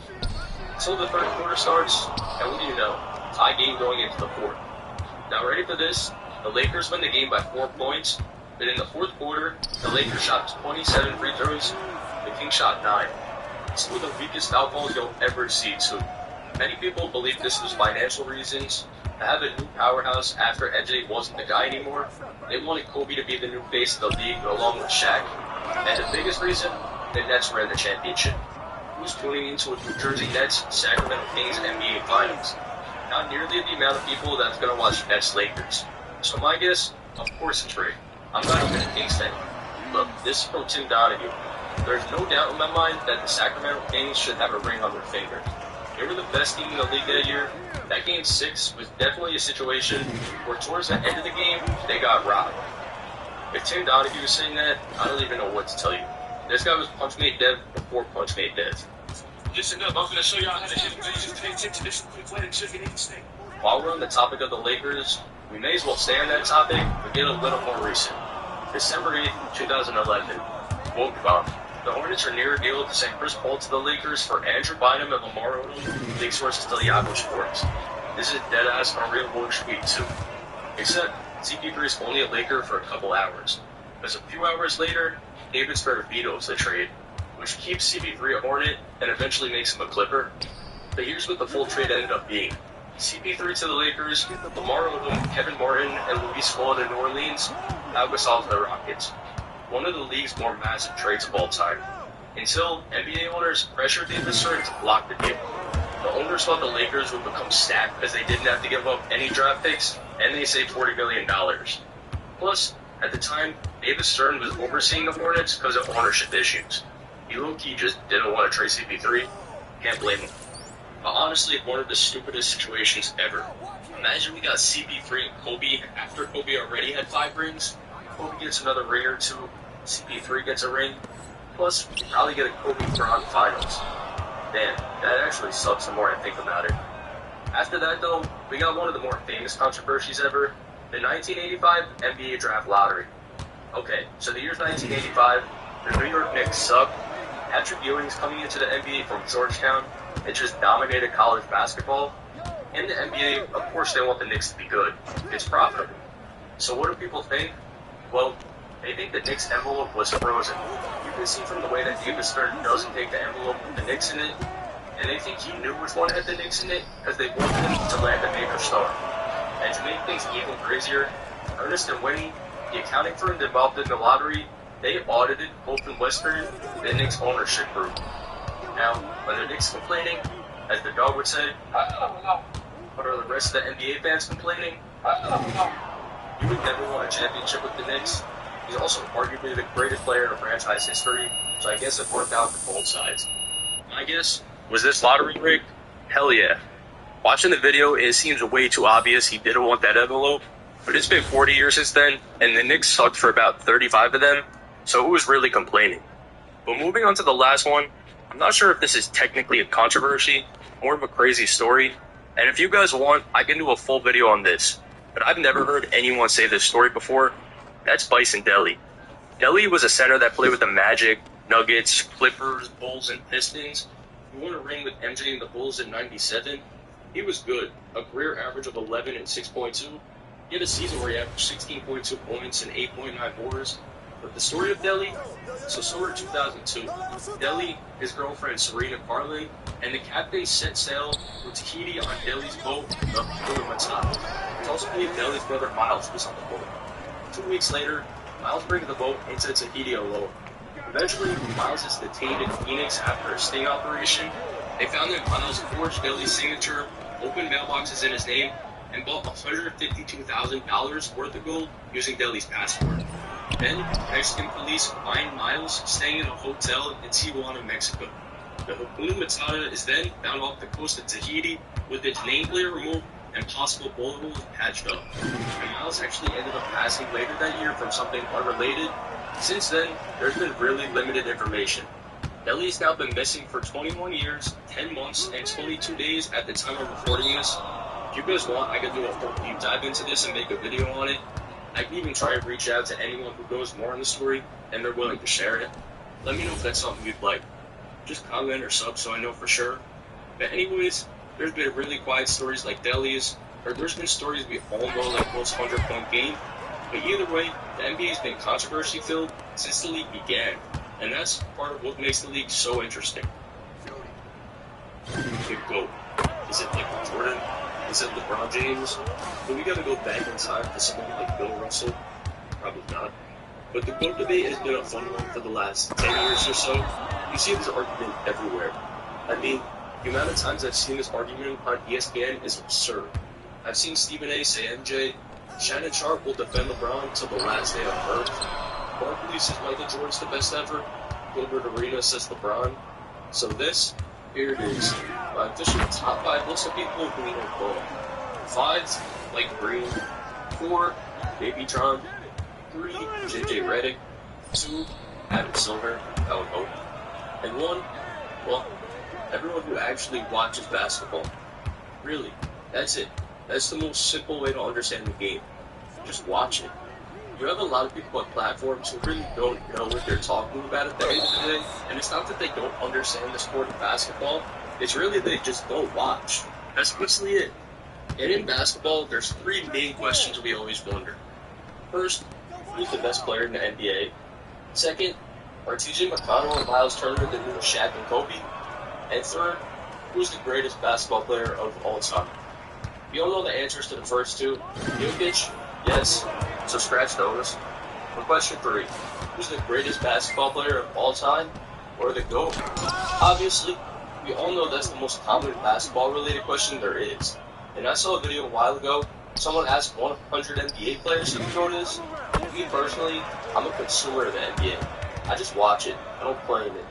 S1: Until the third quarter starts, and what do you know? Tie game going into the fourth. Now ready for this? The Lakers win the game by 4 points, but in the fourth quarter, the Lakers shot 27 free throws, the Kings shot 9. Some of the weakest foul balls you'll ever see too. Many people believe this was financial reasons. To have a new powerhouse after MJ wasn't the guy anymore, they wanted Kobe to be the new face of the league along with Shaq. And the biggest reason, the Nets were in the championship. Who's tuning into a New Jersey Nets, Sacramento Kings NBA Finals? Not nearly the amount of people that's going to watch Nets Lakers. So my guess, of course it's Ray. I'm not even a Kings fan. Look, this is from Tim Donahue. There's no doubt in my mind that the Sacramento Kings should have a ring on their finger. They were the best team in the league that year. That Game 6 was definitely a situation where towards the end of the game, they got robbed. If Tim Donahue is saying that, I don't even know what to tell you. This guy was Punchmate Dev before Punchmate Dev.
S7: Listen up, I'm going to show y'all how to hit lasers. Pay attention to this quick way and chicken anything.
S1: While we're on the topic of the Lakers, we may as well stay on that topic, but get a little more recent. December 8th, 2011. Woke bomb. The Hornets are near a deal to send Chris Paul to the Lakers for Andrew Bynum and Lamar Odom, big sources to Yahoo Sports. This is deadass on real Woj tweet too. Except, CP3 is only a Laker for a couple hours. Because a few hours later, David Stern vetoes the trade, which keeps CP3 a Hornet and eventually makes him a Clipper. But here's what the full trade ended up being. CP3 to the Lakers, Lamar Odom, Kevin Martin, and Luis Scola to New Orleans, Al Gasol to the Rockets. One of the league's more massive trades of all time. Until NBA owners pressured David Stern to block the deal. The owners thought the Lakers would become stacked because they didn't have to give up any draft picks, and they saved $40 million. Plus, at the time, David Stern was overseeing the Hornets because of ownership issues. He low-key just didn't want to trade CP3. Can't blame him. But honestly, one of the stupidest situations ever. Imagine we got CP3 and Kobe after Kobe already had 5 rings. Kobe gets another ring or 2, CP3 gets a ring. Plus, we probably get a Kobe Bryant finals. Damn, that actually sucks the more I think about it. After that, though, we got one of the more famous controversies ever, the 1985 NBA Draft Lottery. Okay, so the year's 1985, the New York Knicks sucked. Patrick Ewing's coming into the NBA from Georgetown. It just dominated college basketball. In the NBA, of course they want the Knicks to be good. It's profitable. So what do people think? Well, they think the Knicks envelope was frozen. You can see from the way that David Stern doesn't take the envelope with the Knicks in it, and they think he knew which one had the Knicks in it because they wanted him to land a major star. And to make things even crazier, Ernest and Winnie, the accounting firm involved in the lottery, they audited Holt and Western, the Knicks ownership group. Now, are the Knicks complaining? As the dog would say, I don't know. But are the rest of the NBA fans complaining? I don't know. You would never want a championship with the Knicks. He's also arguably the greatest player in franchise history, so I guess it worked out for both sides. My guess, was this lottery rigged? Hell yeah. Watching the video, it seems way too obvious he didn't want that envelope, but it's been 40 years since then, and the Knicks sucked for about 35 of them, so who was really complaining? But moving on to the last one, I'm not sure if this is technically a controversy, more of a crazy story, and if you guys want, I can do a full video on this, but I've never heard anyone say this story before. That's Bison Dele. Dele was a center that played with the Magic, Nuggets, Clippers, Bulls, and Pistons. He won a ring with MJ and the Bulls in '97. He was good, a career average of 11 and 6.2. He had a season where he averaged 16.2 points and 8.9 boards. But the story of Dele, so summer 2002, Dele, his girlfriend Serena Carlin, and the captain set sail for Tahiti on Dele's boat, the Matata. It's also believed Dele's brother Miles was on the boat. 2 weeks later, Miles brings the boat into Tahiti alone. Eventually, Miles is detained in Phoenix after a sting operation. They found that Miles forged Dele's signature, opened mailboxes in his name, and bought $152,000 worth of gold using Dele's passport. Then, Mexican police find Miles staying in a hotel in Tijuana, Mexico. The Hakuna Matata is then found off the coast of Tahiti with its nameplate removed and possible bullet holes patched up. And Miles actually ended up passing later that year from something unrelated. Since then, there's been really limited information. Dele has now been missing for 21 years, 10 months, and 22 days at the time of recording this. If you guys want, I can do a full deep dive into this and make a video on it. I can even try to reach out to anyone who knows more on the story, and they're willing to share it. Let me know if that's something you'd like. Just comment or sub so I know for sure. But anyways, there's been really quiet stories like Dele's, or there's been stories we all know like most 100-point game. But either way, the NBA has been controversy-filled since the league began, and that's part of what makes the league so interesting. The GOAT. Is it Michael Jordan? Is it LeBron James? But we gotta go back in time to someone like Bill Russell? Probably not. But the GOAT debate has been a fun one for the last 10 years or so. You see this argument everywhere. I mean, the amount of times I've seen this argument on ESPN is absurd. I've seen Stephen A. say MJ, Shannon Sharp will defend LeBron till the last day on earth. Barkley says Michael Jordan's the best ever. Gilbert Arenas says LeBron. So this, here it is. My official top 5 list of people who know ball. 5, Mike Green. 4, Baby Tron. 3, GgNoRaGe. 2, Adam Silver, that would hope. And 1, well, everyone who actually watches basketball. Really, that's it. That's the most simple way to understand the game. Just watch it. You have a lot of people on platforms who really don't know what they're talking about at the end of the day, and it's not that they don't understand the sport of basketball, it's really they just don't watch. That's mostly it. And in basketball, there's 3 main questions we always wonder. First, who's the best player in the NBA? Second, are TJ McConnell and Miles Turner the new Shaq and Kobe? And third, who's the greatest basketball player of all time? We all know the answers to the first 2. Jokic, yes, so scratch those. For question 3, who's the greatest basketball player of all time, or the GOAT? Obviously, we all know that's the most common basketball-related question there is. And I saw a video a while ago, someone asked 100 NBA players who the GOAT is. Me personally, I'm a consumer of the NBA. I just watch it, I don't play in it.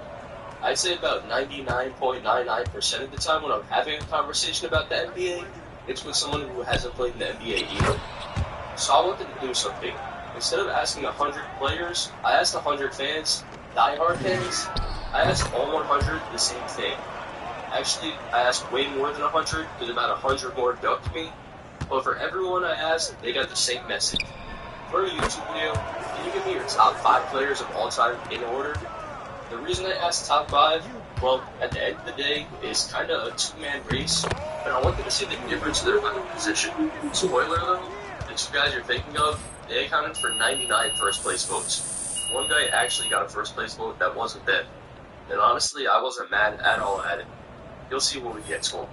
S1: I'd say about 99.99% of the time when I'm having a conversation about the NBA, it's with someone who hasn't played in the NBA either. So I wanted to do something.
S8: Instead of asking 100 players, I asked 100 fans, diehard fans. I asked all 100 the same thing. Actually, I asked way more than 100, because about 100 more ducked me. But for everyone I asked, they got the same message. For a YouTube video, can you give me your top 5 players of all time in order? The reason I asked top 5, well, at the end of the day, is kind of a 2-man race, but I wanted to see the difference in their weapon position. Spoiler though, the 2 guys you're thinking of, they accounted for 99 first place votes. One guy actually got a first place vote that wasn't them. And honestly, I wasn't mad at all at it. You'll see when we get to him.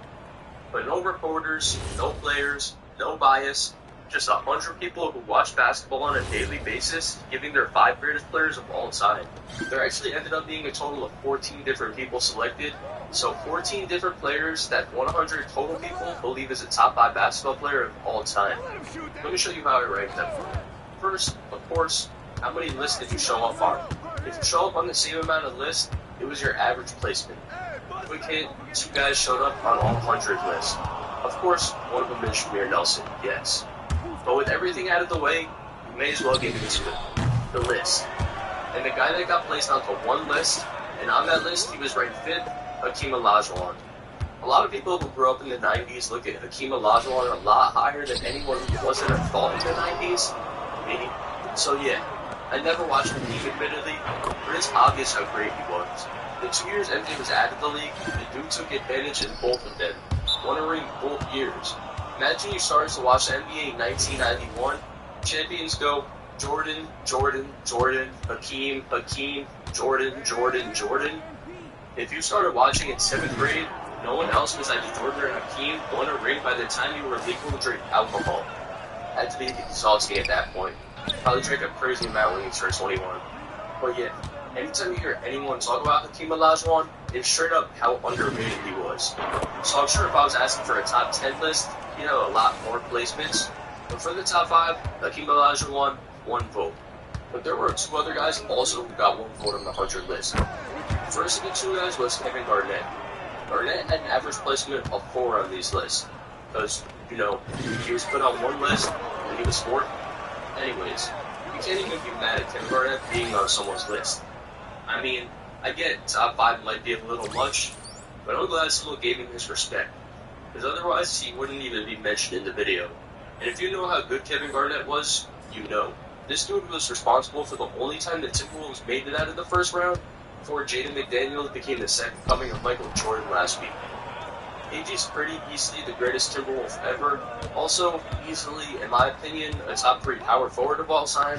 S8: But no reporters, no players, no bias, just 100 people who watch basketball on a daily basis giving their 5 greatest players of all time. There actually ended up being a total of 14 different people selected, so 14 different players that 100 total people believe is a top 5 basketball player of all time. Let me show you how I ranked them. First, of course, how many lists did you show up on? If you show up on the same amount of lists, it was your average placement. Quick hit, 2 guys showed up on all 100 lists. Of course, one of them is Jameer Nelson, yes. But with everything out of the way, you may as well get into it. The list. And the guy that got placed onto one list, and on that list he was ranked 5th, Hakeem Olajuwon. A lot of people who grew up in the 90s look at Hakeem Olajuwon a lot higher than anyone who wasn't a thought in the 90s. Me. So yeah, I never watched him league admittedly, but it's obvious how great he was. The 2 years MJ was out of the league, the dude took advantage in both of them, won a ring both years. Imagine you started to watch the NBA in 1991, champions go Jordan, Jordan, Jordan, Hakeem, Hakeem, Jordan, Jordan, Jordan. If you started watching in 7th grade, no one else besides Jordan or Hakeem won a ring by the time you were legal to drink alcohol. Had to be exhausting at that point. Probably drank a crazy amount when you turned 21. But yeah, anytime you hear anyone talk about Hakeem Olajuwon, it's straight up how underrated he was. So I'm sure if I was asking for a top 10 list, he'd have a lot more placements. But for the top 5, Hakeem Olajuwon, 1 vote. But there were 2 other guys also who got 1 vote on the 100 list. First of the 2 guys was Kevin Garnett. Garnett had an average placement of 4 on these lists. Because, you know, he was put on one list and he was 4th. Anyways, you can't even be mad at Kevin Garnett being on someone's list. I mean, I get top 5 might be a little much, but I'm glad someone gave him his respect. Because otherwise, he wouldn't even be mentioned in the video. And if you know how good Kevin Garnett was, you know. This dude was responsible for the only time the Timberwolves made it out of the first round, before Jaden McDaniels became the second coming of Michael Jordan last week. KG's pretty easily the greatest Timberwolf ever. Also, easily, in my opinion, a top 3 power forward of all time.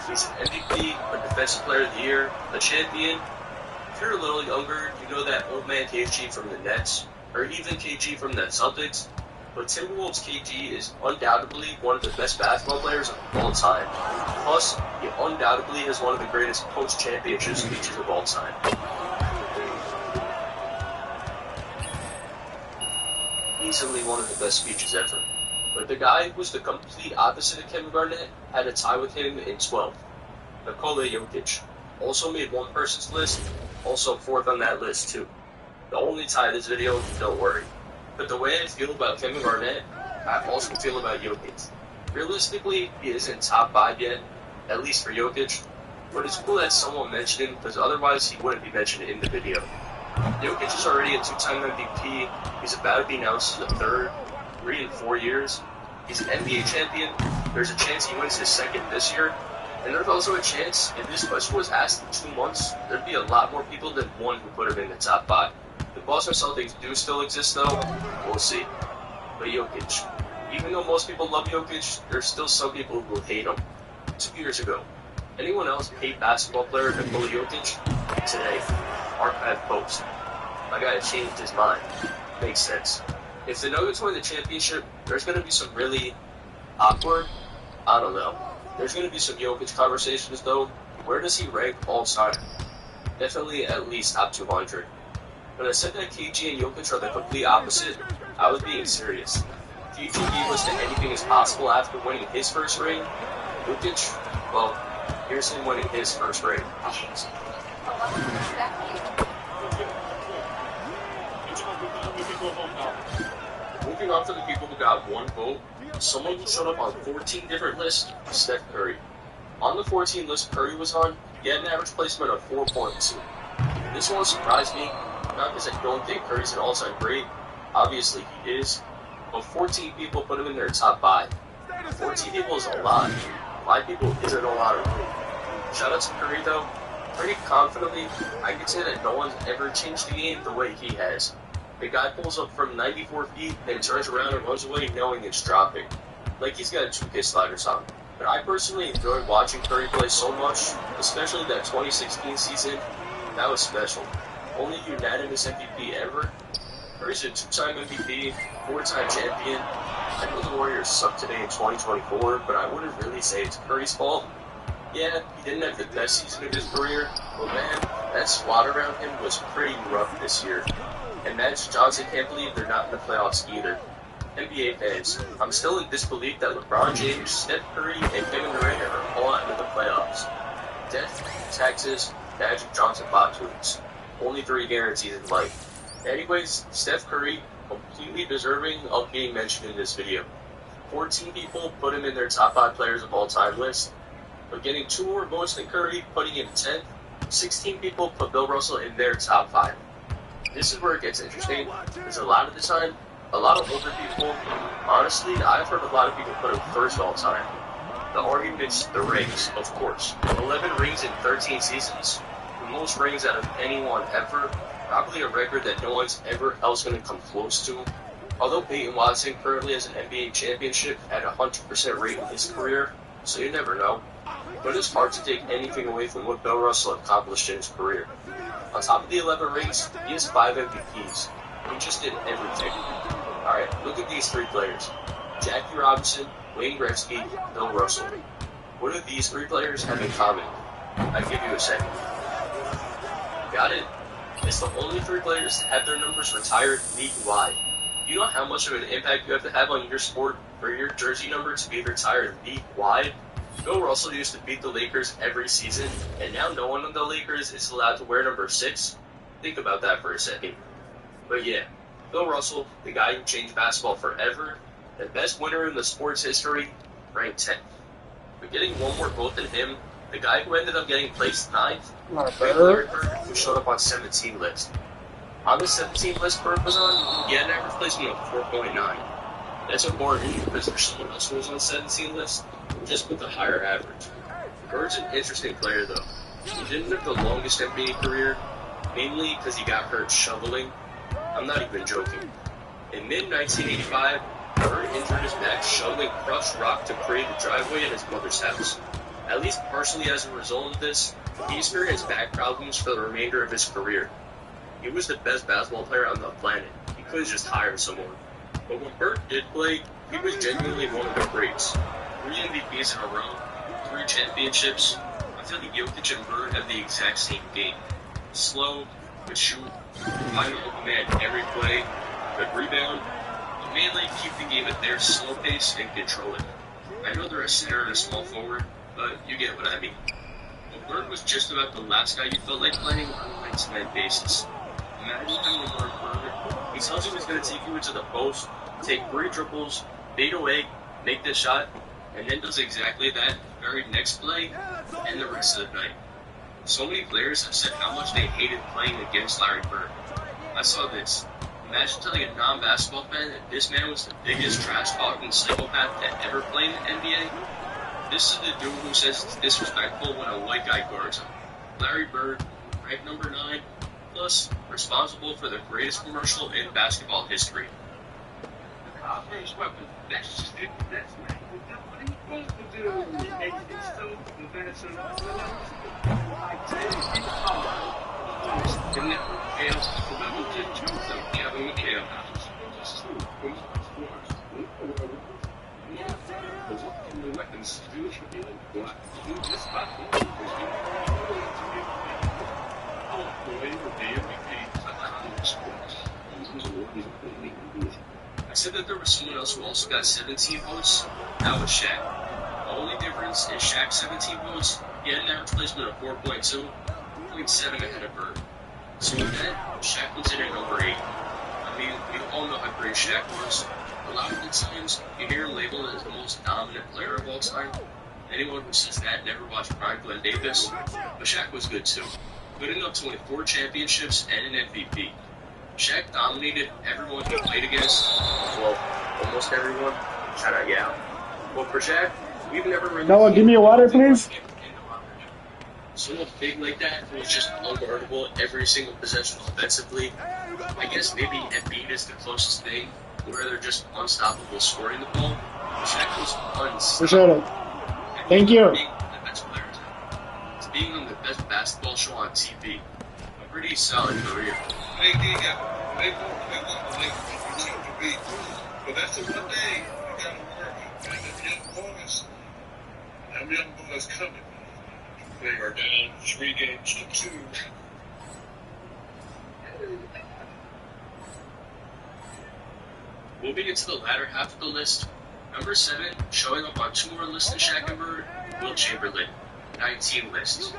S8: He's an MVP, a defensive player of the year, a champion. If you're a little younger, you know that old man KG from the Nets, or even KG from the Celtics. But Timberwolves KG is undoubtedly one of the best basketball players of all time. Plus, he undoubtedly has one of the greatest post-championship speeches of all time. Easily one of the best speeches ever. But the guy who was the complete opposite of Kevin Garnett had a tie with him in 12th. Nikola Jokic. Also made one person's list, also 4th on that list too. The only tie in this video, don't worry. But the way I feel about Kevin Garnett, I also feel about Jokic. Realistically, he isn't top 5 yet, at least for Jokic, but it's cool that someone mentioned him because otherwise he wouldn't be mentioned in the video. Jokic is already a 2-time MVP, he's about to be announced as a 3rd, 3 in 4 years, he's an NBA champion, there's a chance he wins his 2nd this year, and there's also a chance, if this question was asked in 2 months, there'd be a lot more people than one who put him in the top 5. The Boston Celtics do still exist though, we'll see. But Jokic, even though most people love Jokic, there's still some people who hate him. 2 years ago, anyone else hate basketball player Nikola Jokic? Today, archive post. My guy changed his mind. Makes sense. If the Nuggets win the championship, there's going to be some really awkward, I don't know. There's going to be some Jokic conversations though. Where does he rank all time? Definitely at least top 200. When I said that KG and Jokic are the complete opposite, I was being serious. KG gave us that anything is possible after winning his first ring. Jokic, well, here's him winning his first ring. Moving on to the people who got 1 vote, someone who showed up on 14 different lists, Steph Curry. On the 14 list Curry was on, he had an average placement of 4.2. This won't surprise me, not because I don't think Curry's an all-time great. Obviously he is, but 14 people put him in their top 5. 14 people is a lot. 5 people isn't a lot of room. Shout out to Curry though. Pretty confidently, I can say that no one's ever changed the game the way he has. The guy pulls up from 94 feet and turns around and runs away knowing it's dropping. Like he's got a 2K sliders on. But I personally enjoyed watching Curry play so much, especially that 2016 season. That was special. Only unanimous MVP ever. Curry's a 2-time MVP, 4-time champion. I know the Warriors suck today in 2024, but I wouldn't really say it's Curry's fault. Yeah, he didn't have the best season of his career, but man, that squad around him was pretty rough this year. And Magic Johnson can't believe they're not in the playoffs either. NBA fans, I'm still in disbelief that LeBron James, Steph Curry, and Kevin Durant are all out of the playoffs. Death, Texas, Magic Johnson bot tweets. Only 3 guarantees in life. Anyways, Steph Curry, completely deserving of being mentioned in this video. 14 people put him in their top 5 players of all time list, but getting 2 more votes than Curry, putting him 10th. 16 people put Bill Russell in their top 5. This is where it gets interesting, because a lot of the time, a lot of older people, honestly, I've heard a lot of people put him first all time. The argument's the rings, of course. 11 rings in 13 seasons, the most rings out of anyone ever, probably a record that no one's ever else going to come close to. Although Peyton Watson currently has an NBA championship at 100% rate in his career, so you never know. But it's hard to take anything away from what Bill Russell accomplished in his career. On top of the 11 rings, he has 5 MVPs. He just did everything. Alright, look at these 3 players. Jackie Robinson, Wayne Gretzky, Bill Russell. What do these 3 players have in common? I'll give you a second. Got it? It's the only 3 players to have their numbers retired league-wide. You know how much of an impact you have to have on your sport for your jersey number to be retired league-wide? Bill Russell used to beat the Lakers every season, and now no one on the Lakers is allowed to wear number 6? Think about that for a second. But yeah, Bill Russell, the guy who changed basketball forever, the best winner in the sport's history, ranked 10th. But getting one more vote than him, the guy who ended up getting placed 9th, Larry Bird, who showed up on 17 list. On the 17 list Bird was on, he had an average placement of 4.9. That's important because there's someone else who was on 17 list, just with a higher average. Bird's an interesting player though. He didn't have the longest NBA career, mainly because he got hurt shoveling. I'm not even joking. In mid-1985, Bird injured his back shoveling crushed rock to create a driveway at his mother's house. At least partially as a result of this, he experienced back problems for the remainder of his career. He was the best basketball player on the planet. He could have just hired someone. But when Bird did play, he was genuinely one of the greats. 3 MVPs in a row, 3 championships. I feel like Jokic and Bird have the exact same game. Slow, but shoot, find an open man every play, but rebound, but mainly keep the game at their slow pace and control it. I know they're a center and a small forward, but you get what I mean. But Bird was just about the last guy you felt like playing on a night-to-night basis. Imagine having to learn Bird. He tells you he's going to take you into the post, take 3 dribbles, fade away, make the shot, and then does exactly that very next play and the rest of the night. So many players have said how much they hated playing against Larry Bird. I saw this. Imagine telling a non-basketball fan that this man was the biggest trash-talking psychopath that ever played in the NBA. This is the dude who says it's disrespectful when a white guy guards him. Larry Bird, ranked number 9, plus responsible for the greatest commercial in basketball history.
S7: First weapon. That's just it. That's right. What are you supposed to do? Make it so the best I tell you, it never fails to level to do something. Yeah, we care about it. Weapons do what you just
S1: I said that there was someone else who also got 17 votes. That was Shaq. The only difference is Shaq's 17 votes, he had an average placement of 4.2, 0.7 ahead of Bird. So with that, Shaq was in at number 8. I mean, we all know how great Shaq was. A lot of the times, you hear him labeled as the most dominant player of all time. Anyone who says that never watched prime Glenn Davis, but Shaq was good too. Good enough to win 4 championships and an MVP. Shaq dominated everyone he played against. Well, almost everyone. Shout out, yeah. Well, for Shaq, we've never really...
S3: Noah, give me a water, please.
S1: Someone big like that who was just unguardable every single possession offensively. I guess maybe Embiid is the closest thing, where they're just unstoppable scoring the ball. Shaq was unstoppable.
S3: Thank you.
S1: Being one of the best players ever. To being on the best basketball show on TV. A pretty solid career.
S5: They did have, they want to be. But that's the one thing you got to worry about. Them young boys coming. They are down 3 games to 2.
S1: Moving into the latter half of the list, number 7, showing up on 2 more lists than Shaq and Bird, Wilt Chamberlain, 19 lists.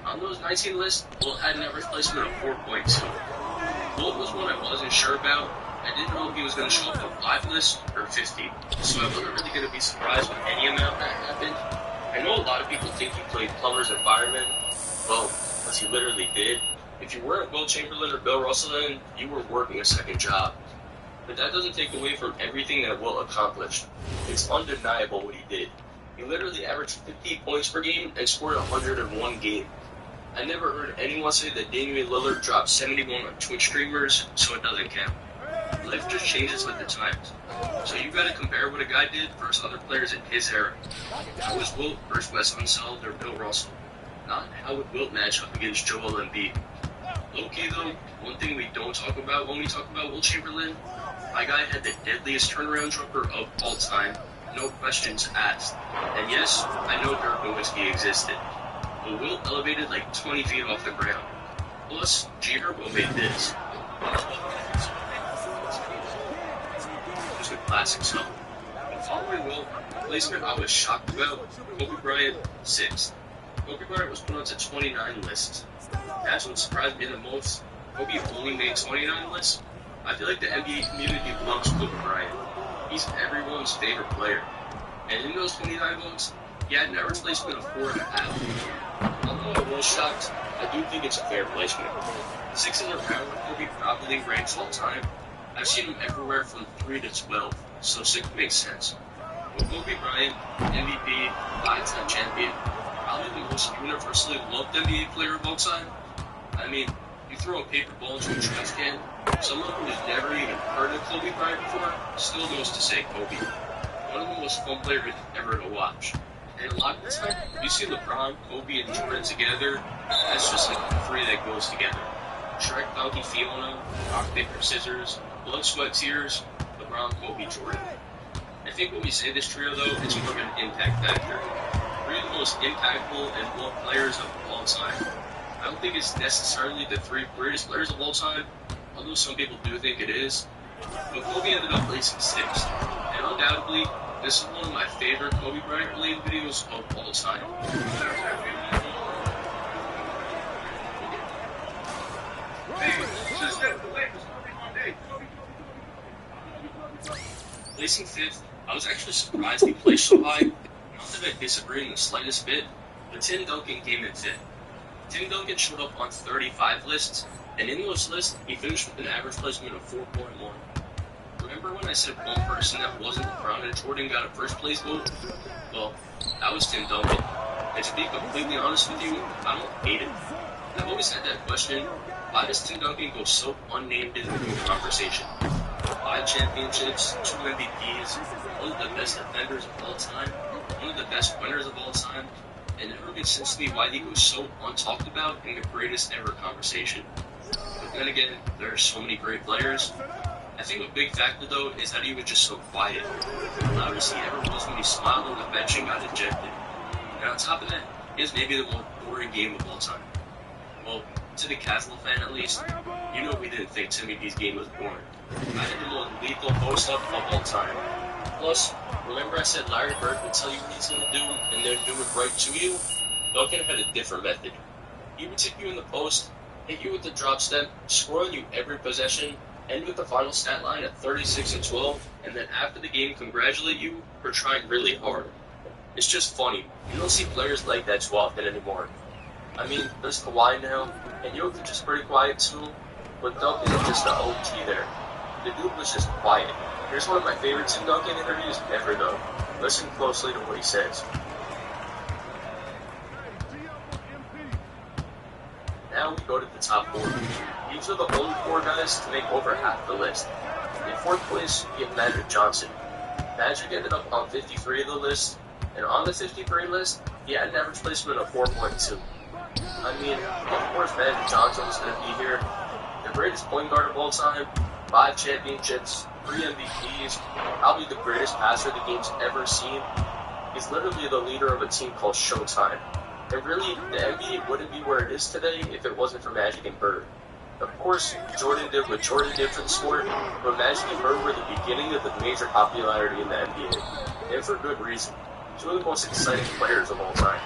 S1: On those 19 lists, Wilt had an average placement of 4.2. Wilt was one I wasn't sure about. I didn't know if he was going to show up on 5 lists or 50, so I wasn't really going to be surprised with any amount that happened. I know a lot of people think he played plumbers and firemen. Well, because he literally did. If you weren't Wilt Chamberlain or Bill Russell then, you were working a second job. But that doesn't take away from everything that Wilt accomplished. It's undeniable what he did. He literally averaged 50 points per game and scored 101 game. I never heard anyone say that Damian Lillard dropped 71 on Twitch streamers, so it doesn't count. Life just changes with the times. So you gotta compare what a guy did versus other players in his era. How was Wilt versus Wes Unseld or Bill Russell? Not how would Wilt match up against Joel Embiid. Low-key though, one thing we don't talk about when we talk about Wilt Chamberlain, my guy had the deadliest turnaround jumper of all time, no questions asked. And yes, I know Dirk Nowitzki existed, but Wilt elevated like 20 feet off the ground. Plus, G-Herbo made this. It was a classic song. And following Wilt, placement I was shocked about, Kobe Bryant, 6th. Kobe Bryant was put onto 29 lists. That's what surprised me the most. Kobe only made 29 lists. I feel like the NBA community loves Kobe Bryant. He's everyone's favorite player. And in those 29 votes, he had an average placement of 4.5. Although I was shocked, I do think it's a fair placement. 6 in a round where Kobe probably ranks all time. I've seen him everywhere from 3 to 12, so 6 makes sense. But Kobe Bryant, MVP, 5-time champion, probably the most universally loved NBA player of all time. I mean, you throw a paper ball into a trash can, someone who has never even heard of Kobe Bryant before still knows to say Kobe. One of the most fun players ever to watch. And a lot of the time, you see LeBron, Kobe, and Jordan together, that's just like the 3 that goes together. Shrek, Donkey, Fiona, rock, paper, scissors, blood, sweat, tears, LeBron, Kobe, Jordan. I think when we say this trio though, it's more of an impact factor. 3 of the most impactful and loved players of all time. I don't think it's necessarily the 3 greatest players of all time, although some people do think it is. But Kobe ended up placing 6th, and undoubtedly, this is one of my favorite Kobe Bryant related videos of all time. Placing 5th, I was actually surprised he placed so high. Not that I disagree in the slightest bit, but Tim Duncan came in 5th. Tim Duncan showed up on 35 lists, and in those lists, he finished with an average placement of 4.1. Remember when I said one person that wasn't LeBron and Jordan got a first place vote? Well, that was Tim Duncan. And to be completely honest with you, I don't hate it. I've always had that question, why does Tim Duncan go so unnamed in the GOAT conversation? 5 championships, 2 MVPs, one of the best defenders of all time, one of the best winners of all time, and never makes sense to me why he goes so untalked about in the greatest ever conversation. But then again, there are so many great players. I think a big factor though is that he was just so quiet, loud as he ever was when he smiled on the bench and got ejected. And on top of that, he has maybe the most boring game of all time. Well, to the casual fan at least, you know we didn't think Timmy D's game was boring. I had the most lethal post-up of all time. Plus, remember I said Larry Bird would tell you what he's going to do and then do it right to you? Duncan had a different method. He would take you in the post, hit you with the drop step, score on you every possession, end with the final stat line at 36 and 12, and then after the game congratulate you for trying really hard.
S8: It's just funny. You don't see players like that too often anymore. I mean, there's Kawhi now, and Jokic is pretty quiet too, but Duncan is just the OT there. The dude was just quiet. Here's one of my favorite Tim Duncan interviews ever though. Listen closely to what he says. Now we go to the top 4. These are the only 4 guys to make over half the list. In 4th place, we have Magic Johnson. Magic ended up on 53 of the list, and on the 53 list, he had an average placement of 4.2. I mean, of course Magic Johnson was going to be here. The greatest point guard of all time, 5 championships, 3 MVPs, probably the greatest passer the game's ever seen. He's literally the leader of a team called Showtime. And really, the NBA wouldn't be where it is today if it wasn't for Magic and Bird. Of course, Jordan did what Jordan did for the sport, but Magic and Bird were the beginning of the major popularity in the NBA. And for good reason. 2 of the most exciting players of all time.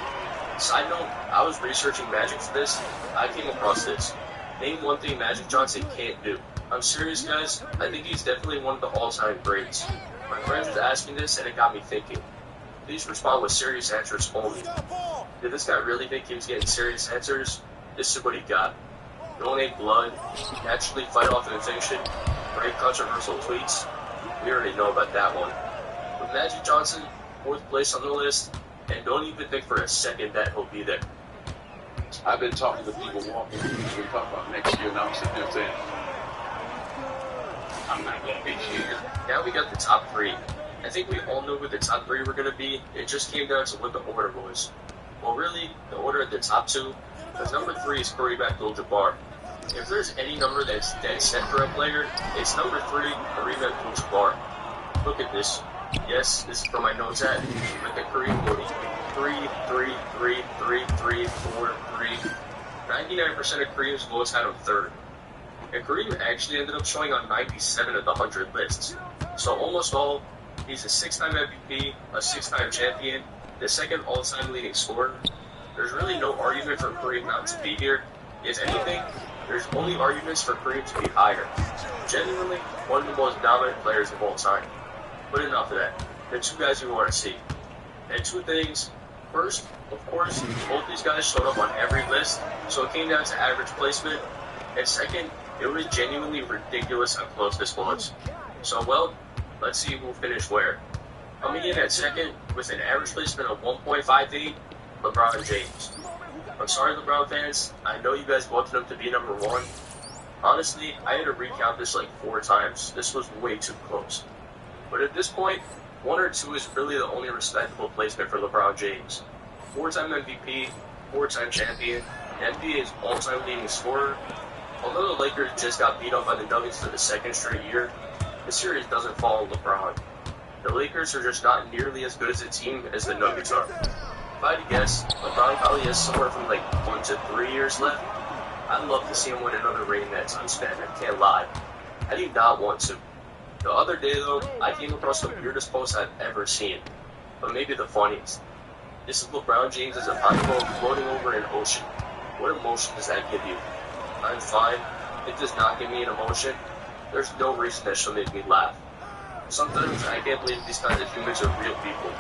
S8: Side note, I was researching Magic for this. I came across this. Name one thing Magic Johnson can't do. I'm serious, guys. I think he's definitely one of the all-time greats. My friend was asking this, and it got me thinking. Please respond with serious answers only. Did this guy really think he was getting serious answers? This is what he got. Donate blood, naturally fight off an infection, write controversial tweets. We already know about that one. With Magic Johnson, 4th place on the list, and don't even think for a second that he'll be there.
S9: I've been talking to people walking. We talk about next year, and I'm sitting there saying, I'm not going to be here.
S8: Now we got the top 3. I think we all know who the top 3 were going to be. It just came down to what the order was. Well, really, the order of the top 2, because number 3 is Kareem Abdul-Jabbar. If there's any number that's dead set for a player, it's number 3, Kareem Abdul-Jabbar. Look at this. Yes, this is from my notes at, but the Kareem booty. 3, 3, 3, 3, 3, 4, 3. 99% of Kareem's votes had him 3rd. And Kareem actually ended up showing on 97 of the 100 lists. So almost all, he's a 6-time MVP, a 6-time champion, the 2nd all-time leading scorer. There's really no argument for Kareem not to be here. If anything, there's only arguments for Kareem to be higher. Genuinely, one of the most dominant players of all time. But enough of that. The 2 guys we want to see. And 2 things. First, of course, both these guys showed up on every list, so it came down to average placement. And second, it was genuinely ridiculous how close this was. So, well, let's see who finished where. Coming in at 2nd with an average placement of 1.58, LeBron James. I'm sorry, LeBron fans. I know you guys wanted him to be number 1. Honestly, I had to recount this like 4 times. This was way too close. But at this point, 1 or 2 is really the only respectable placement for LeBron James. 4-time MVP, 4-time champion, NBA's all-time leading scorer. Although the Lakers just got beat up by the Nuggets for the 2nd straight year, the series doesn't fall on LeBron. The Lakers are just not nearly as good as a team as the Nuggets are. If I had to guess, LeBron probably has somewhere from like 1 to 3 years left. I'd love to see him win another ring in that time span, I can't lie. I do not want to. The other day though, I came across the weirdest post I've ever seen, but maybe the funniest. This is LeBron James as a pine boat floating over an ocean. What emotion does that give you? I'm fine. It does not give me an emotion. There's no reason that should make me laugh. Sometimes I can't believe these kinds of humans are real people.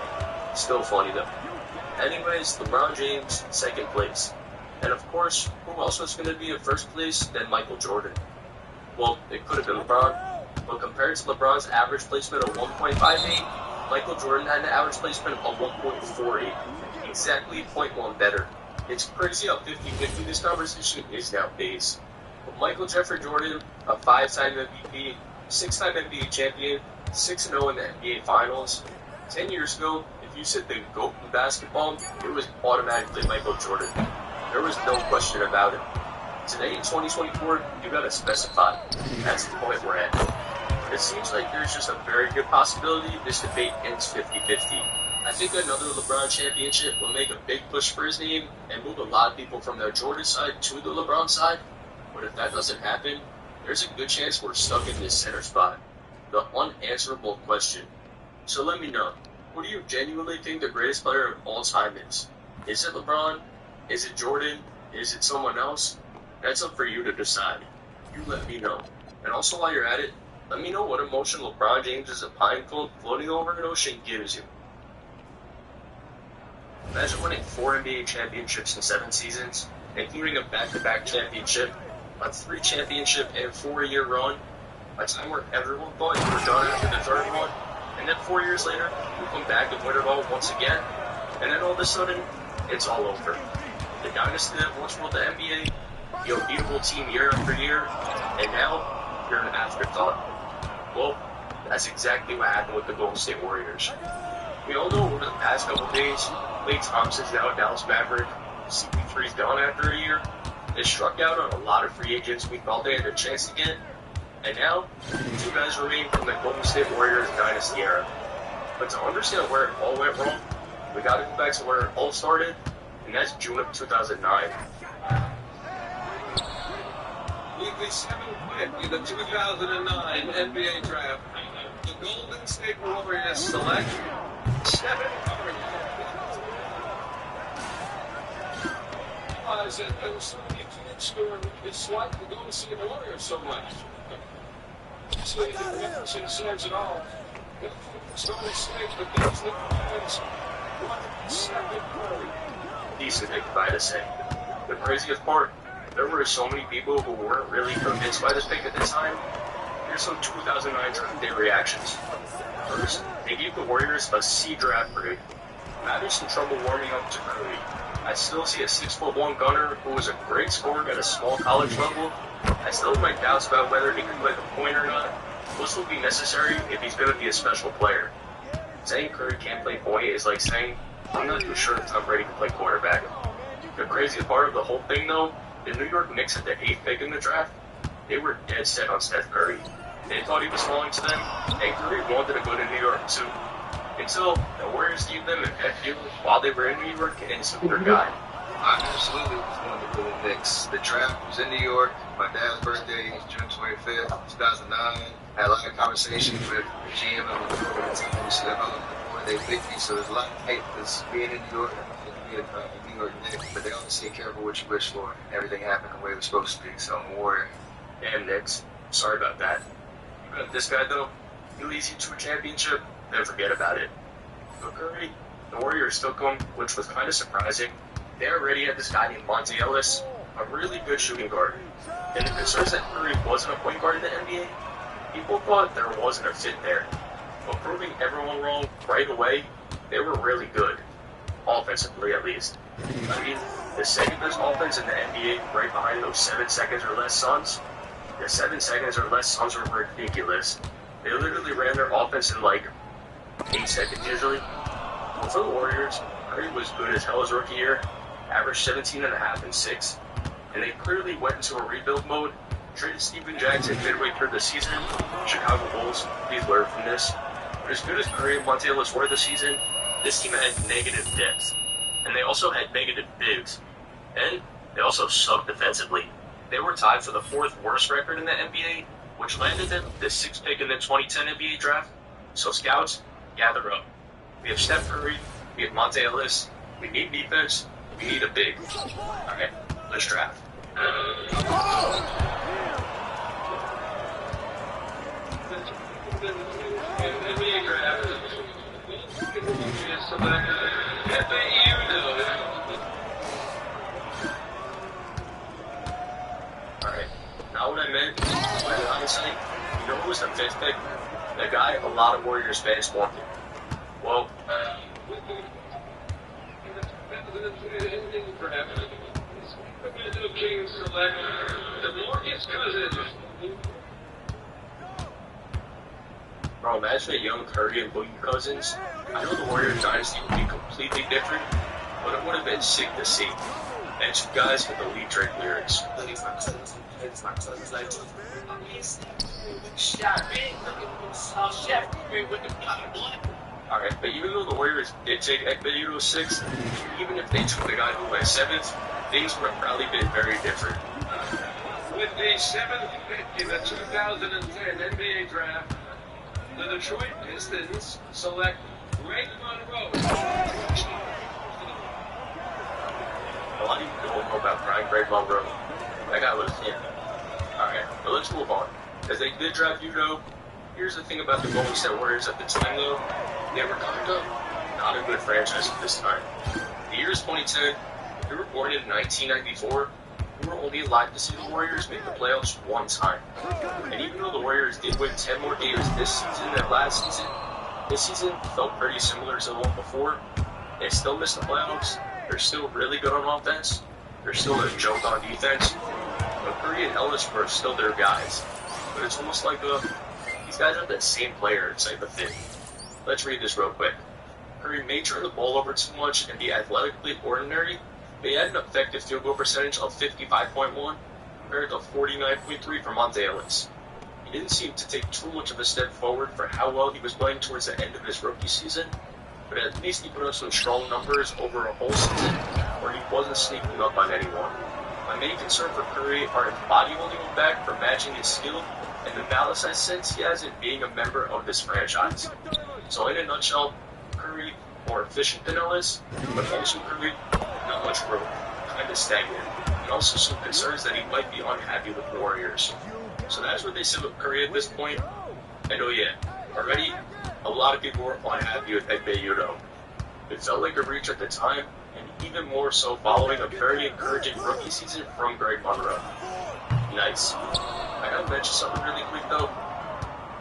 S8: Still funny though. Anyways, LeBron James, 2nd place. And of course, who else was going to be in 1st place than Michael Jordan? Well, it could have been LeBron, but compared to LeBron's average placement of 1.58, Michael Jordan had an average placement of 1.48. Exactly 0.1 better. It's crazy how 50-50 this conversation is nowadays. But Michael Jeffrey Jordan, a 5-time MVP, 6-time NBA champion, 6-0 in the NBA Finals. 10 years ago, if you said the GOAT in basketball, it was automatically Michael Jordan. There was no question about it. Today in 2024, you gotta specify. That's the point we're at. It seems like there's just a very good possibility this debate ends 50-50. I think another LeBron championship will make a big push for his name and move a lot of people from the Jordan side to the LeBron side. But if that doesn't happen, there's a good chance we're stuck in this center spot. The unanswerable question. So let me know, who do you genuinely think the greatest player of all time is? Is it LeBron? Is it Jordan? Is it someone else? That's up for you to decide. You let me know. And also while you're at it, let me know what emotion LeBron James as a pine cone floating over an ocean gives you. Imagine winning 4 NBA championships in 7 seasons, including a back-to-back championship, a 3-championship and 4-year run, a time where everyone thought you were done after the third one, and then 4 years later, you come back and win it all once again, and then all of a sudden, it's all over. The dynasty that once ruled the NBA, the unbeatable team year after year, and now, you're an afterthought. Well, that's exactly what happened with the Golden State Warriors. We all know over the past couple days, Klay Thompson's now a Dallas Maverick, CP3's gone after a year, they struck out on a lot of free agents we thought they had a chance to get, and now, 2 guys remain from the Golden State Warriors dynasty era. But to understand where it all went wrong, we gotta go back to where it all started, and that's June of 2009.
S9: With the 7th pick in the 2009 NBA draft, the Golden State Warriors select Stephen Curry. I said there was so many kids who dislike the Golden State Warriors so much. So you can reference says it all. Starting stage, but there's no fans. Stephen Curry.
S8: Decent thing to say. The craziest part, there were so many people who weren't really convinced by this pick at the time. Here's some 2009 draft day reactions. First, they gave the Warriors a C draft grade. I'm having some trouble warming up to Curry. I still see a 6'1" gunner who was a great scorer at a small college level. I still have my doubts about whether he can play the point or not. This will be necessary if he's going to be a special player. Saying Curry can't play point is like saying, I'm not too sure if Tom Brady can play quarterback. The craziest part of the whole thing though, the New York Knicks at the 8th pick in the draft, they were dead set on Steph Curry. They thought he was falling to them, and Curry wanted to go to New York too. Until the Warriors gave them an FU while they were in New York and took their guy.
S2: I absolutely was going to go to the Knicks. The draft was in New York. My dad's birthday is June 25th, 2009. Had a lot of conversations with the GM and the board at the time. We said, they picked me, so there's a lot of hate because being in New York, being a New York Knicks, but they always say careful what you wish for. Everything happened the way it was supposed to be, so I'm a Warrior.
S8: Damn Knicks, sorry about that. This guy though, he leads you to a championship, then forget about it. But Curry, the Warriors took him, which was kind of surprising. They already had this guy named Monte Ellis, a really good shooting guard. And the concerns that Curry wasn't a point guard in the NBA, people thought there wasn't a fit there. But proving everyone wrong right away, they were really good. Offensively, at least. I mean, the second best offense in the NBA, right behind those 7 seconds or less Suns, the 7 seconds or less Suns were ridiculous. They literally ran their offense in like 8 seconds usually. But for the Warriors, Curry was good as hell his rookie year, averaged 17.5 and 6, and they clearly went into a rebuild mode. Traded Steven Jackson midway through the season. Chicago Bulls, please learn from this. But as good as Curry and Monte Ellis were this season, this team had negative depth. And they also had negative bigs. And they also sucked defensively. They were tied for the 4th worst record in the NBA, which landed them the 6th pick in the 2010 NBA draft. So scouts, gather up. We have Steph Curry, we have Monte Ellis, we need defense, we need a big. Alright, let's draft.
S9: NBA draft.
S8: Alright, now what I meant, by hindsight, you know who was the 5th pick? The guy a lot of Warriors fans wanted. Well, bro, imagine a young Curry and Boogie Cousins. I know the Warriors dynasty would be completely different, but it would have been sick to see. And 2 guys with elite Drake lyrics. Alright, but even though the Warriors did take Ekpedu 6, even if they took the guy who went 7th, things would have probably been very different.
S9: With the 7th pick in the 2010 NBA draft, the Detroit Pistons select Greg Monroe.
S8: A lot of you don't know about Brian Greg Monroe. That guy was him. Alright, but let's move on. As they did draft Udo, here's the thing about the Golden State Warriors at the time though, they were kind of not a good franchise at this time. The year is 2010. If you were born in 1994, you were only alive to see the Warriors make the playoffs one time. And even though the Warriors did win 10 more games this season than last season, this season felt pretty similar to the one before. They still missed the playoffs. They're still really good on offense. They're still a joke on defense. But Curry and Ellis were still their guys. But it's almost like these guys are the same player type of thing. Let's read this real quick. Curry may turn the ball over too much and be athletically ordinary, but he had an effective field goal percentage of 55.1 compared to 49.3 for Monte Ellis. He didn't seem to take too much of a step forward for how well he was playing towards the end of his rookie season, but at least he put up some strong numbers over a whole season where he wasn't sneaking up on anyone. My main concern for Curry are his body holding him back from matching his skill and the malice I sense he has in being a member of this franchise. So in a nutshell, Curry more efficient than Ellis, but also Curry not much growth, kind of stagnant, and also some concerns that he might be unhappy with the Warriors. So that's what they said with Curry at this point. And oh yeah, already a lot of people were unhappy with Ekpe Udoh. It felt like a reach at the time, and even more so following a very encouraging rookie season from Greg Monroe. Nice. I gotta mention something really quick though.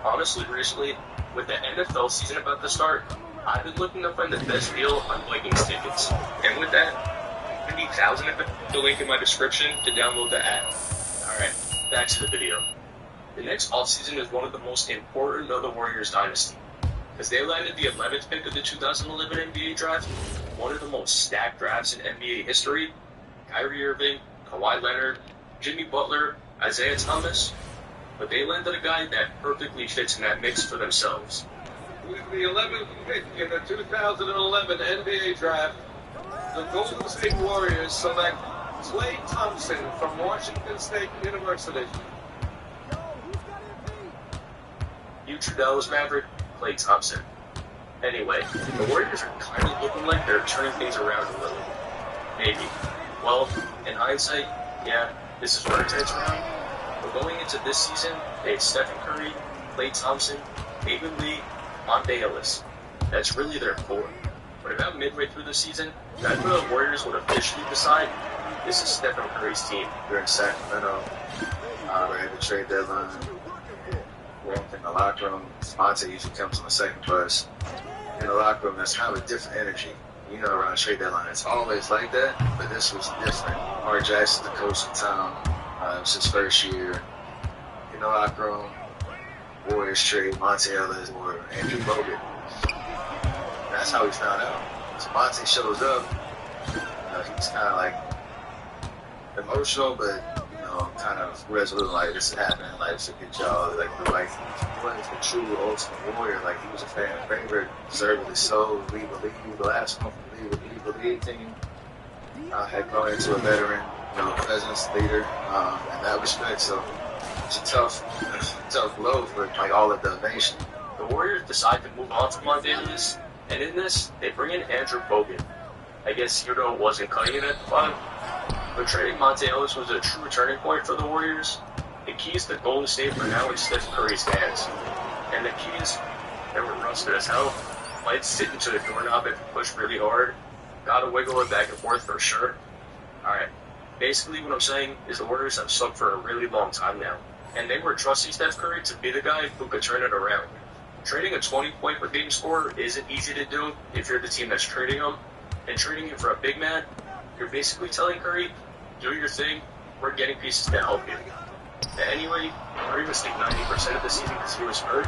S8: Honestly, recently, with the NFL season about to start, I've been looking to find the best deal on Vikings tickets. And with that, 50,000 of the link in my description to download the app. Alright, back to the video. The next offseason is one of the most important of the Warriors dynasty, because they landed the 11th pick of the 2011 NBA draft, one of the most stacked drafts in NBA history. Kyrie Irving, Kawhi Leonard, Jimmy Butler, Isaiah Thomas, but they landed a guy that perfectly fits in that mix for themselves.
S9: With the 11th pick in the 2011 NBA draft, the Golden State Warriors select Klay Thompson from Washington State University.
S8: Future Dallas Maverick, Klay Thompson. Anyway, the Warriors are kind of looking like they're turning things around a little. Maybe. Well, in hindsight, yeah, this is where it turns around. But going into this season, they had Stephen Curry, Klay Thompson, David Lee, Monte Ellis. That's really their core. But about midway through the season, that's where the Warriors would officially decide this is Stephen Curry's team.
S10: We're in Sacramento. We're at the trade deadline. Walk in the locker room. Monte usually comes on the second bus. In the locker room, that's kind of a different energy. You know, around trade deadline, it's always like that, but this was different. Art Jackson's the coach of town. It was his first year. In the locker room, Warriors trade Monte Ellis or Andrew Bogut. That's how we found out. So Monte shows up. He's kind of like emotional, but kind of resolute. Like, this is happening. Like, it's a good job. Like, he wasn't a true ultimate warrior. Like, he was a fan favorite, deservedly so. We believe the last one for the believe team had grown into a veteran, presence, leader, in that respect. So it's a tough blow for like all of the nation.
S8: The Warriors decide to move on from Monte Ellis, and in this, they bring in Andrew Bogut. I guess Udoh wasn't cutting it at the time, but trading Monte Ellis was a true turning point for the Warriors. The keys to Golden State were now in Steph Curry's hands, and the keys, they were rusted as hell. Might sit into the doorknob if you push really hard. Gotta wiggle it back and forth for sure. Alright, basically what I'm saying is the Warriors have sucked for a really long time now, and they were trusting Steph Curry to be the guy who could turn it around. Trading a 20-point per game scorer isn't easy to do if you're the team that's trading him, and trading him for a big man, you're basically telling Curry, do your thing, we're getting pieces to help you. But anyway, Curry missed like 90% of the season because he was hurt.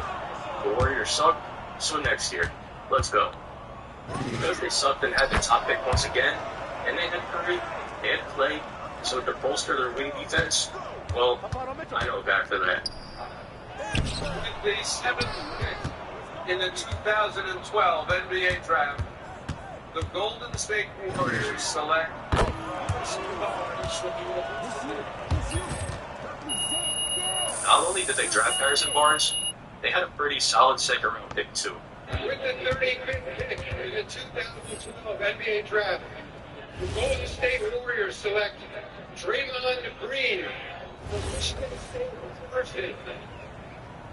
S8: The Warriors suck, so next year, let's go. Because they sucked and had the top pick once again, and they had Curry, they had Klay, so to bolster their wing defense, well, I know a guy for that.
S9: With the 7th pick in the 2012 NBA draft, the Golden State Warriors select
S8: Not only did they draft Harrison Barnes, they had a pretty solid second-round pick too.
S9: With the 35th pick in the 2012 NBA draft, the Golden State Warriors select Draymond Green from Michigan State University.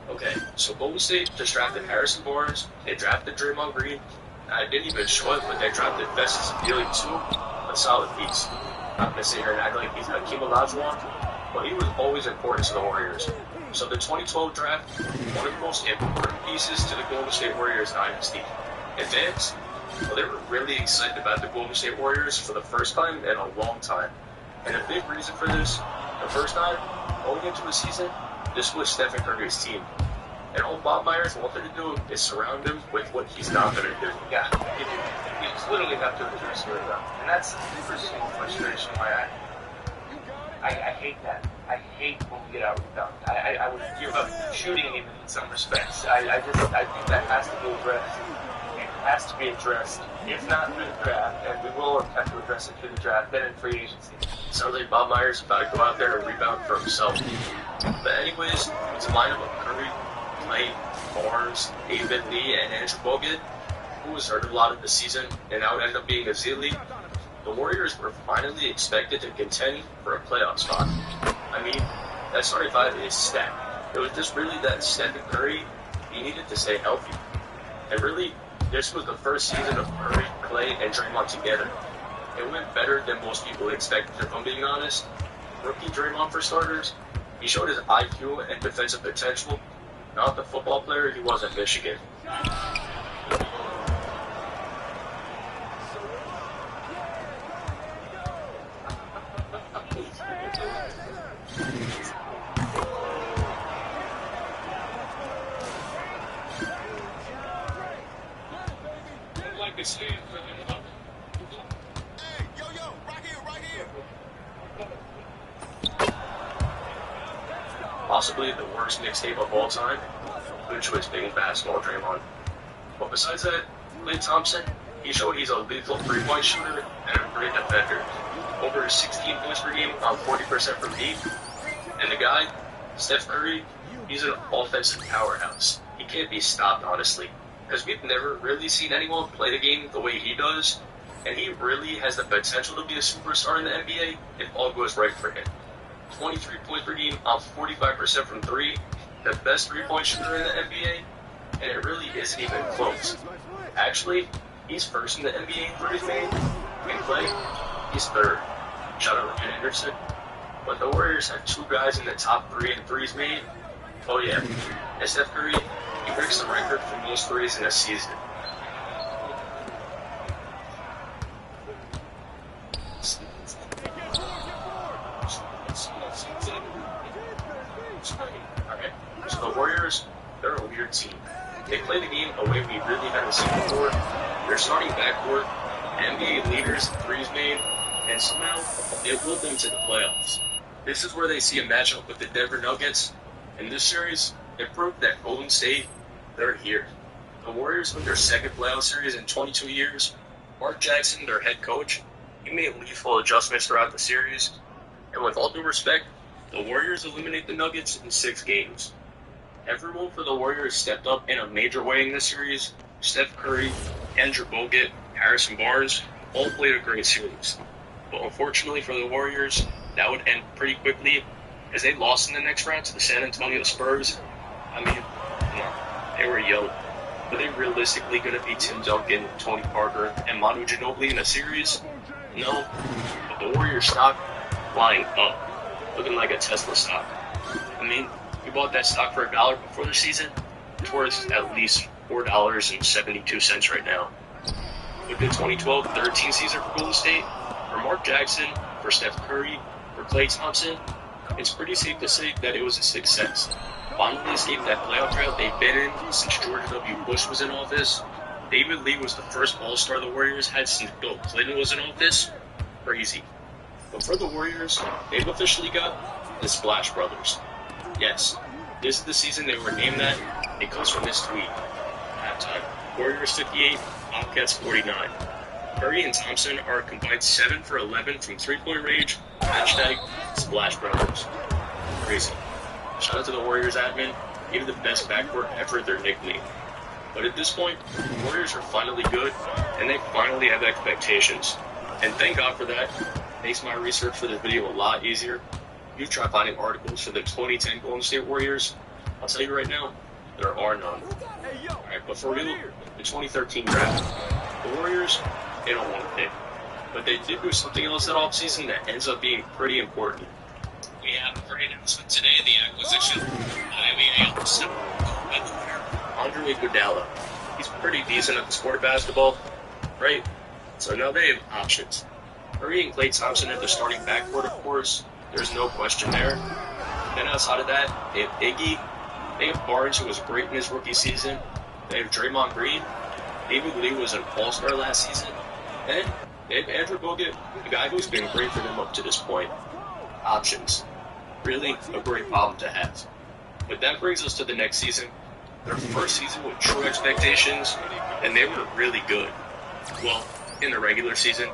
S8: Okay, so Golden State just drafted Harrison Barnes, they drafted Draymond Green, I didn't even show it, but they drafted Festus Ezeli too, a solid piece. Not gonna sit here and act like he's Hakeem Olajuwon, but he was always important to the Warriors. So the 2012 draft, one of the most important pieces to the Golden State Warriors dynasty. And fans, well, they were really excited about the Golden State Warriors for the first time in a long time. And a big reason for this, the first time, going into the season, this was Stephen Curry's team. And all Bob Myers wanted to do is surround him with what he's not going to do.
S11: Yeah, you just literally have to address it. And that's the personal frustration. I hate that. I hate when we get out rebounded. I would give up shooting even in some respects. I think that has to be addressed. It has to be addressed, if not through the draft, and we will have to address it through the draft, then in free agency.
S8: Sounds like Bob Myers is about to go out there and rebound for himself. But anyways, it's a lineup of Curry, Clay, Barnes, David Lee, and Andrew Bogut, who was hurt a lot of the season, and now would end up being Ezeli. The Warriors were finally expected to contend for a playoff spot. I mean, that starting five is stacked. It was just really that Stephen Curry, he needed to stay healthy. And really, this was the first season of Curry, Clay, and Draymond together. It went better than most people expected, if I'm being honest. Rookie Draymond, for starters, he showed his IQ and defensive potential, not the football player he was at Michigan.
S9: Like a stand for them up.
S12: Hey, yo, right here.
S8: Possibly the worst mixtape of all time, which was Big Basketball Draymond. But besides that, Klay Thompson, he showed he's a lethal three-point shooter and a great defender. Over 16 points per game on 40% from deep. And the guy, Steph Curry, he's an offensive powerhouse. He can't be stopped, honestly, because we've never really seen anyone play the game the way he does, and he really has the potential to be a superstar in the NBA if all goes right for him. 23 points per game on 45% from three, the best three-point shooter in the NBA, and it really isn't even close. Actually, he's first in the NBA in threes made, and Clay, he's third. Shout out to Anderson. But the Warriors have two guys in the top three in threes made. Oh yeah, and Steph Curry, he breaks the record for most threes in a season. Alright, so the Warriors, they're a weird team. They play the game a way we really haven't seen before. They're starting backcourt, NBA leaders, threes made, and somehow it willed them to the playoffs. This is where they see a matchup with the Denver Nuggets. In this series, it proved that Golden State, they're here. The Warriors won their second playoff series in 22 years. Mark Jackson, their head coach, he made lethal adjustments throughout the series. And with all due respect, the Warriors eliminate the Nuggets in 6 games. Everyone for the Warriors stepped up in a major way in this series. Steph Curry, Andrew Bogut, Harrison Barnes all played a great series. But unfortunately for the Warriors, that would end pretty quickly as they lost in the next round to the San Antonio Spurs. I mean, they were young. Were they realistically going to beat Tim Duncan, Tony Parker, and Manu Ginobili in a series? No. But the Warriors stock flying up, looking like a Tesla stock. I mean, we bought that stock for $1 before the season. It's worth at least $4.72 right now. With the 2012-13 season for Golden State, for Mark Jackson, for Steph Curry, for Klay Thompson, it's pretty safe to say that it was a success. Finally escaped that playoff drought they've been in since George W. Bush was in office. David Lee was the first All-Star the Warriors had since Bill Clinton was in office. Crazy. But for the Warriors, they've officially got the Splash Brothers. Yes, this is the season they were named that. It comes from this tweet. Halftime, Warriors 58, Bobcats 49. Curry and Thompson are a combined 7 for 11 from three-point range. Hashtag Splash Brothers. Crazy. Shout out to the Warriors admin. Even the best backcourt ever their nickname. But at this point, the Warriors are finally good, and they finally have expectations. And thank God for that. Makes my research for this video a lot easier. You try finding articles for the 2010 Golden State Warriors. I'll tell you right now, there are none. Alright, but for real, the 2013 draft.
S1: The Warriors, they don't want to pick. But they did do something else that offseason that ends up being pretty important. We have a great announcement today, the acquisition of NBA All-Star Andre Iguodala. He's pretty decent at the sport of basketball, right? So now they have options. Curry and Klay Thompson at the starting backcourt, of course. There's no question there. Then outside of that, they have Iggy. They have Barnes, who was great in his rookie season. They have Draymond Green. David Lee was an all-star last season. And they have Andrew Bogut, the guy who's been great for them up to this point. Options. Really a great problem to have. But that brings us to the next season. Their first season with true expectations, and they were really good. Well, in the regular season,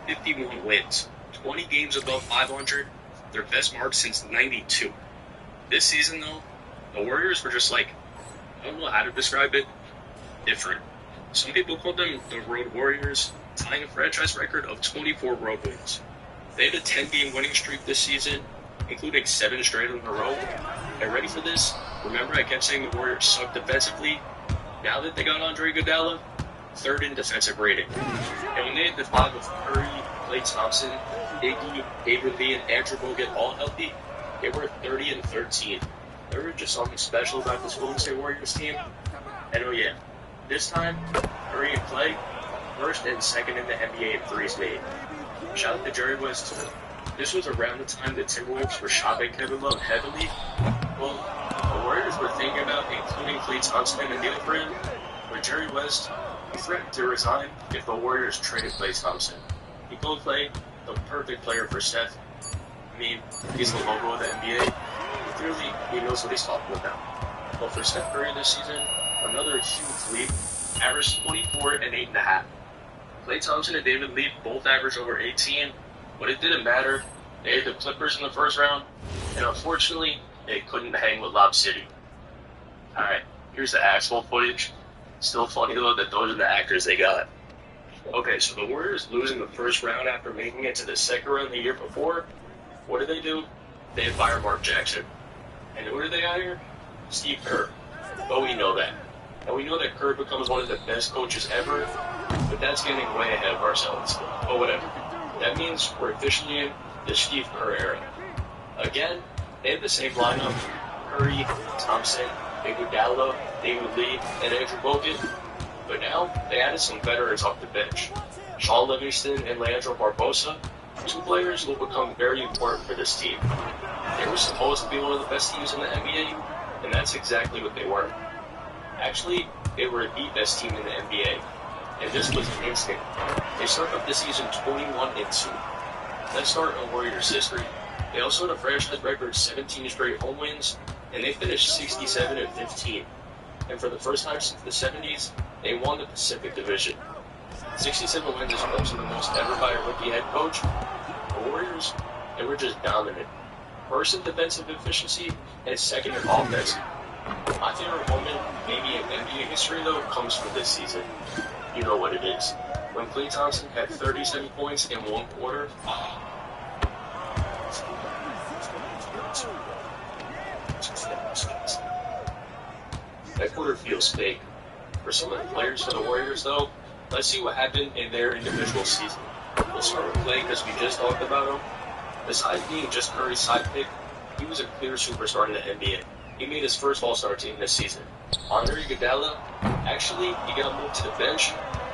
S1: 51 wins, 20 games above 500, their best mark since 92. This season, though, the Warriors were just like, I don't know how to describe it, different. Some people called them the Road Warriors, tying a franchise record of 24 road wins. They had a 10-game winning streak this season, including 7 straight in a row. And ready for this? Remember I kept saying the Warriors suck defensively? Now that they got Andre Iguodala, 3rd in defensive rating. And when they had the 5 of Curry, Klay Thompson, Iggy, David Lee, and Andrew Bogut all healthy, they were 30 and 13. There was just something special about this Golden State Warriors team. And oh yeah, this time, Curry and Klay, 1st and 2nd in the NBA in threes made. Shout out to Jerry West too. This was around the time the Timberwolves were shopping Kevin Love heavily. Well, the Warriors were thinking about including Klay Thompson in the deal for him, but Jerry West, he threatened to resign if the Warriors traded Klay Thompson. He called Klay the perfect player for Steph. I mean, he's the logo of the NBA. Clearly, he knows what he's talking about. But for Steph Curry this season, another huge leap, averaged 24 and 8.5. Klay Thompson and David Lee both averaged over 18, but it didn't matter. They had the Clippers in the first round, and unfortunately, they couldn't hang with Lob City. Alright, here's the actual footage. Still funny though that those are the actors they got. Okay, so the Warriors losing the first round after making it to the second round the year before. What did they do? They fired Mark Jackson. And who did they hire? Steve Kerr. But we know that. And we know that Kerr becomes one of the best coaches ever, but that's getting way ahead of ourselves. But whatever. That means we're officially in the Steve Kerr era. Again, they have the same lineup. Curry, Thompson, Iguodala, David Lee, and Andrew Bogut. But now, they added some veterans off the bench. Sean Livingston and Leandro Barbosa, 2 players who will become very important for this team. They were supposed to be one of the best teams in the NBA, and that's exactly what they were. Actually, they were the best team in the NBA, and this was instant. They started off the season 21-2. Let's start in Warriors history. They also had a franchise record 17 straight home wins, and they finished 67-15. And for the first time since the 70s, they won the Pacific Division. 67 wins is also the most ever by a rookie head coach. The Warriors, they were just dominant. 1st in defensive efficiency and 2nd in offense. My favorite moment, maybe in NBA history though, comes from this season. You know what it is. When Klay Thompson had 37 points in 1 quarter. That quarter feels fake. For some of the players for the Warriors though, let's see what happened in their individual season. We'll start with Klay because we just talked about him. Besides being just Curry's sidekick, he was a clear superstar in the NBA. He made his first All-Star team this season. Andre Iguodala, actually, he got moved to the bench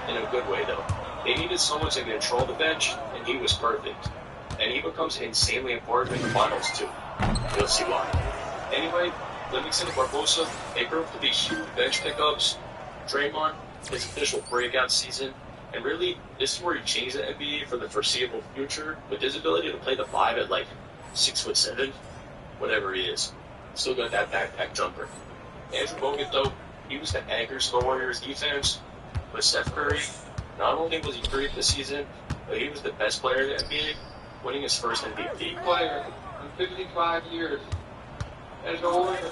S1: in a good way though. They needed someone to control the bench, and he was perfect. And he becomes insanely important in the finals too. You'll see why. Anyway, Livingston and Barbosa, they proved to be huge bench pickups. Draymond, his official breakout season. And really, this is where he changed the NBA for the foreseeable future, with his ability to play the 5 at like 6'7", whatever he is. Still got that backpack jumper. Andrew Bogut though, he was the anchor to the Warriors defense. But Steph Curry, not only was he great this season, but he was the best player in the NBA, winning his first MVP.
S9: Player in 55 years as a Warrior.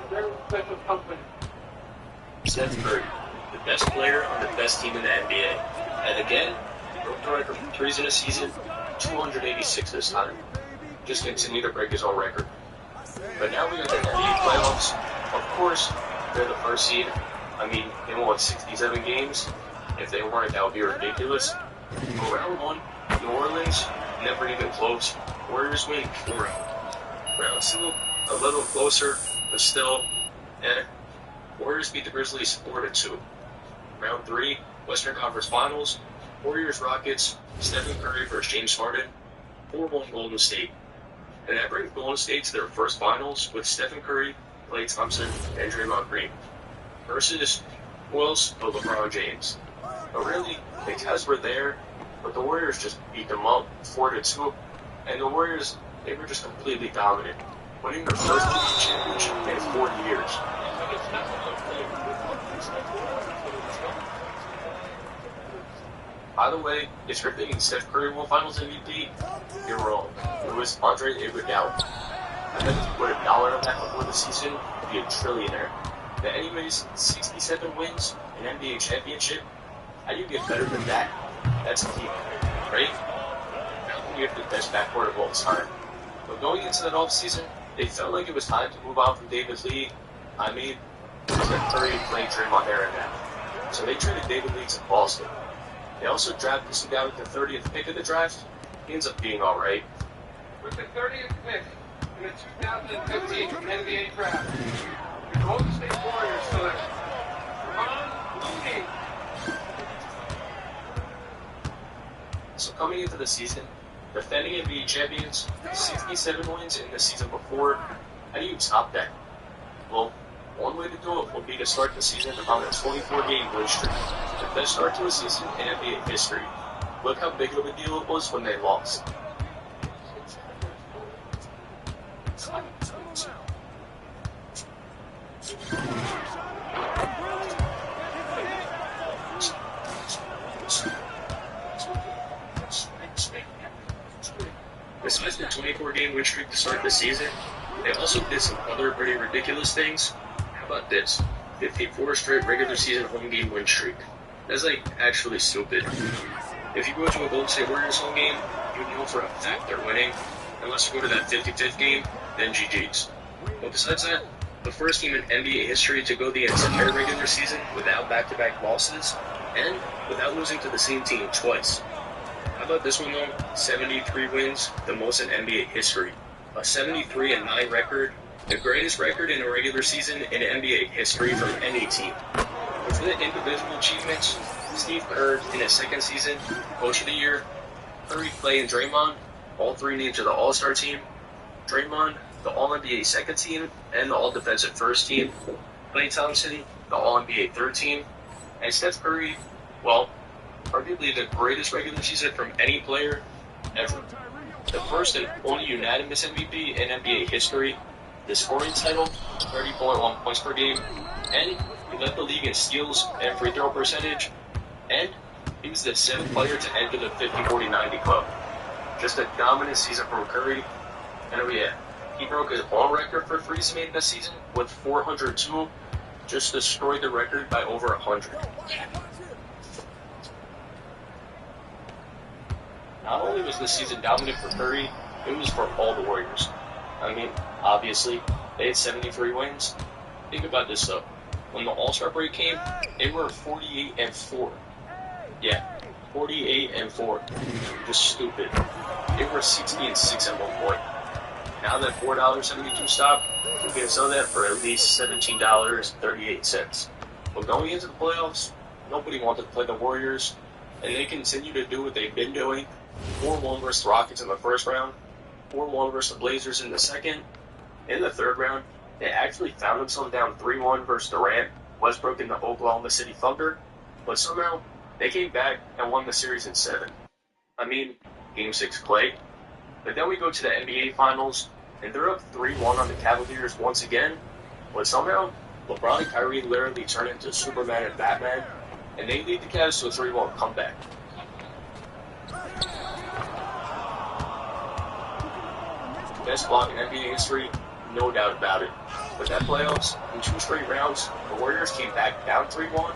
S9: Very special company.
S1: Steph Curry, the best player on the best team in the NBA. And again, broke the record for threes in a season, 286 this time. Just continue to break his own record.
S8: But now we got the NBA playoffs. Of course, they're the first seed. I mean, they won 67 games. If they weren't, that would be ridiculous. But round one, New Orleans, never even close. Warriors win 4-0. Round two, a little closer, but still, Warriors beat the Grizzlies 4-2. Round three, Western Conference Finals, Warriors Rockets, Stephen Curry versus James Harden, 4-1 Golden State. And that brings Golden State to their first finals with Stephen Curry, Klay Thompson, and Draymond Green versus who else? But LeBron James. But really, the Cavs were there, but the Warriors just beat them up 4-2. And the Warriors, they were just completely dominant, winning their first league championship in 4 years. By the way, if you're thinking Steph Curry won Finals MVP, you're wrong. It was Andre Iguodala. I bet if you put $1 on that before the season, you'd be a trillionaire. But anyways, 67 wins, an NBA championship. How do you get better than that? That's a team, right? Now we have the best backcourt of all time. But going into that offseason, they felt like it was time to move on from David Lee. I mean, it was like Curry, Klay, Draymond era now. So they traded David Lee to Boston. They also drafted some guy with the 30th pick of the draft. He ends up being alright.
S9: With the 30th pick in the 2015 NBA draft, the Golden State Warriors select Ron Looney.
S8: So coming into the season, defending NBA champions, 67 wins in the season before. How do you top that? Well, one way to do it would be to start the season on a 24-game win streak. The best start to a season in NBA history. Look how big of a deal it was when they lost. Besides the 24-game win streak to start the season, they also did some other pretty ridiculous things. How about this? 54 straight regular season home game win streak. That's like actually stupid. If you go to a Golden State Warriors home game, you know for a fact they're winning. Unless you go to that 55th game, then GG's. But besides that, the first team in NBA history to go the entire regular season without back-to-back losses, and without losing to the same team twice. How about this one though? 73 wins, the most in NBA history. A 73-9 record, the greatest record in a regular season in NBA history from any team. But for the individual achievements, Steve Kerr in his second season, Coach of the Year, Curry, Klay, and Draymond, all three named to the All-Star team. Draymond, the All-NBA second team, and the All-Defensive first team. Klay Thompson, the All-NBA third team. And Steph Curry, well, arguably the greatest regular season from any player ever. The first and only unanimous MVP in NBA history. The scoring title, 30.1 points per game. And he led the league in steals and free throw percentage. And he was the 7th player to enter the 50-40-90 club. Just a dominant season from Curry. And oh yeah, he broke his own record for threes made this season with 402. Just destroyed the record by over 100. Not only was this season dominant for Curry, it was for all the Warriors. I mean, obviously, they had 73 wins. Think about this though. When the All-Star break came, they were 48-4. Yeah, 48-4. Just stupid. They were 60-6 at one point. Now that $4.72 stock, you can sell that for at least $17.38. But going into the playoffs, nobody wanted to play the Warriors, and they continue to do what they've been doing. 4-1 versus the Rockets in the first round, 4-1 versus the Blazers in the second. In the third round, they actually found themselves down 3-1 versus Durant, Westbrook, and the Oklahoma City Thunder, but somehow they came back and won the series in 7. I mean, Game 6 Klay. But then we go to the NBA Finals, and they're up 3-1 on the Cavaliers once again, but somehow LeBron and Kyrie literally turn into Superman and Batman, and they lead the Cavs to a 3-1 comeback. Best block in NBA history, no doubt about it. But that playoffs, in 2 straight rounds, the Warriors came back down 3-1,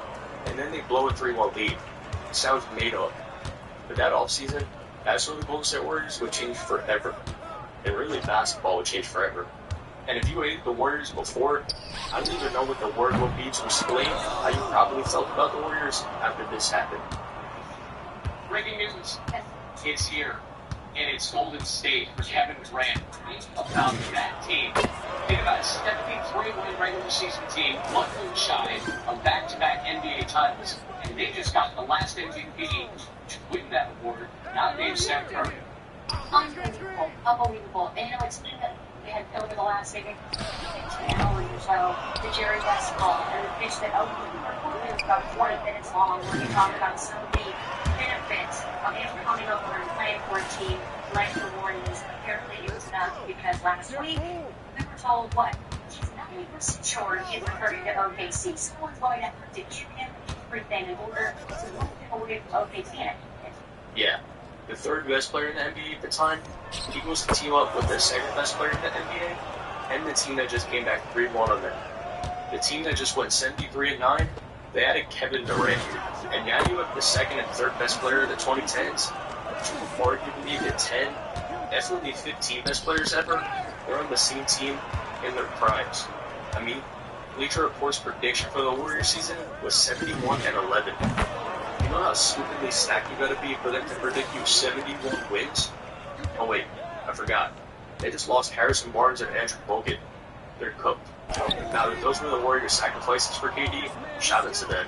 S8: and then they blow a 3-1 lead. It sounds made up. But that offseason, that's when the Golden State Warriors would change forever. And really, basketball would change forever. And if you hated the Warriors before, I don't even know what the word would be to explain how you probably felt about the Warriors after this happened.
S7: Breaking news. It's here. And it's Golden State for Kevin Durant. About that team. Think about a 73-win regular season team, one move shy of back-to-back NBA titles, and they just got the last MVP to win that award, not named Steph Curry.
S6: Unbelievable. Unbelievable. And you know, it's been that we had over the last maybe 10 hours or so, the Jerry West call, and the pitch that was about 40 minutes long, where he talked about some of the benefits of him coming over and playing for a team like the Warriors. Apparently it was enough because last week we were told what? He's 90% sure he's returning to OKC. Someone's going to have to give him everything in order to move him away from OKC.
S8: Yeah, the third best player in the NBA at the time, he was to team up with the second best player in the NBA, and the team that just came back 3-1 on them. The team that just went 73-9, they added Kevin Durant, and now you have the second and third best player of the 2010s, arguably the 10, definitely 15 best players ever. They're on the same team in their primes. I mean, Bleacher Report's prediction for the Warriors season was 71-11. You know how stupidly stacked you gotta be for them to predict you 71 wins? Oh wait, I forgot. They just lost Harrison Barnes and Andrew Bogut. They're cooked. Now that those were the Warriors' sacrifices for KD, shout out to them.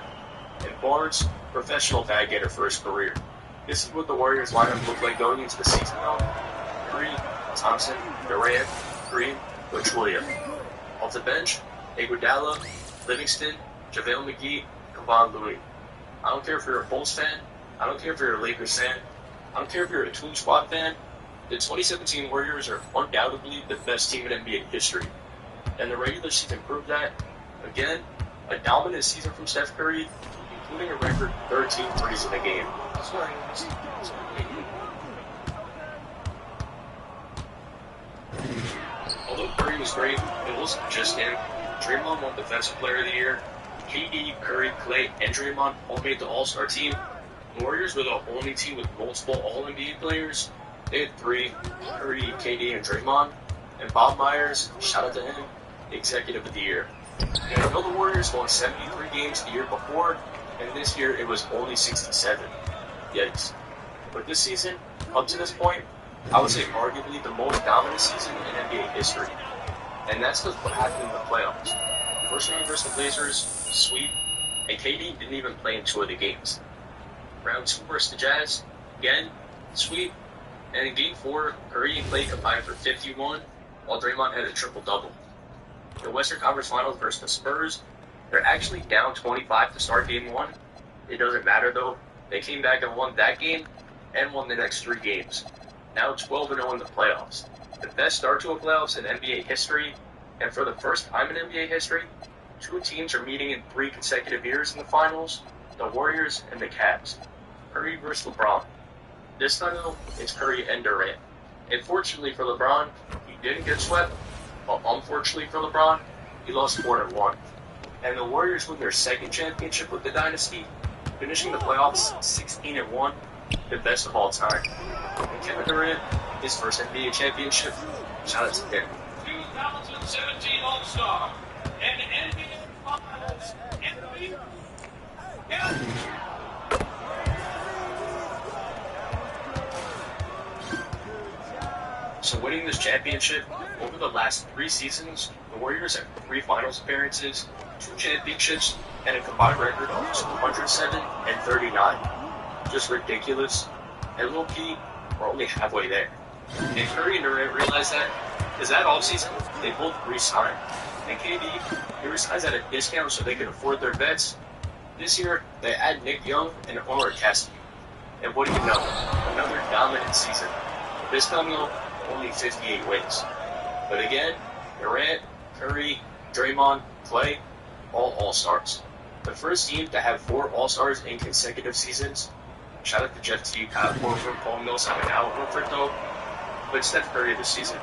S8: And Barnes, professional bag getter for his career. This is what the Warriors lineup looked like going into the season now. Curry, Thompson, Durant, Green, Pachulia. Off the bench, Iguodala, Livingston, JaVale McGee, Kevon Looney. I don't care if you're a Bulls fan. I don't care if you're a Lakers fan. I don't care if you're a Toon Squad fan. The 2017 Warriors are undoubtedly the best team in NBA history. And the regular season proved that. Again, a dominant season from Steph Curry, including a record 13 threes in a game. Although Curry was great, it wasn't just him. Draymond won Defensive Player of the Year. KD, Curry, Klay, and Draymond all made the All-Star team. The Warriors were the only team with multiple All-NBA players. They had 3, Curry, KD, and Draymond. And Bob Myers, shout out to him, Executive of the Year. And I know the Warriors won 73 games the year before, and this year it was only 67. Yikes. But this season, up to this point, I would say arguably the most dominant season in NBA history. And that's because what happened in the playoffs. First round versus the Blazers, sweep, and KD didn't even play in 2 of the games. Round 2 versus the Jazz, again, sweep, and in Game 4, Curry and Klay combined for 51, while Draymond had a triple-double. The Western Conference Finals versus the Spurs, they're actually down 25 to start Game 1. It doesn't matter though, they came back and won that game, and won the next 3 games. Now 12-0 in the playoffs. The best start to a playoffs in NBA history, and for the first time in NBA history, 2 teams are meeting in 3 consecutive years in the finals, the Warriors and the Cavs. Curry versus LeBron. This time though, it's Curry and Durant. And fortunately for LeBron, he didn't get swept, but unfortunately for LeBron, he lost 4-1. And the Warriors win their second championship with the dynasty, finishing the playoffs 16-1, the best of all time. And Kevin Durant, his first NBA championship, shout out to him.
S7: 2017 All-Star and NBA Finals MVP.
S8: So winning this championship, over the last 3 seasons, the Warriors have 3 finals appearances, 2 championships, and a combined record of 207 and 39. Just ridiculous. And low-key, we're only halfway there. And Curry and Durant realized that, because that offseason, they both re-signed. And KD, he resigns at a discount so they could afford their vets. This year, they add Nick Young and Omar Cassidy. And what do you know? Another dominant season. This time, though, only 58 wins. But again, Durant, Curry, Draymond, Klay, all All-Stars. The first team to have 4 All-Stars in consecutive seasons. Shout out to Jeff T, Kyle Korver, Paul Millsap, and Al Horford, though. But Steph Curry this season.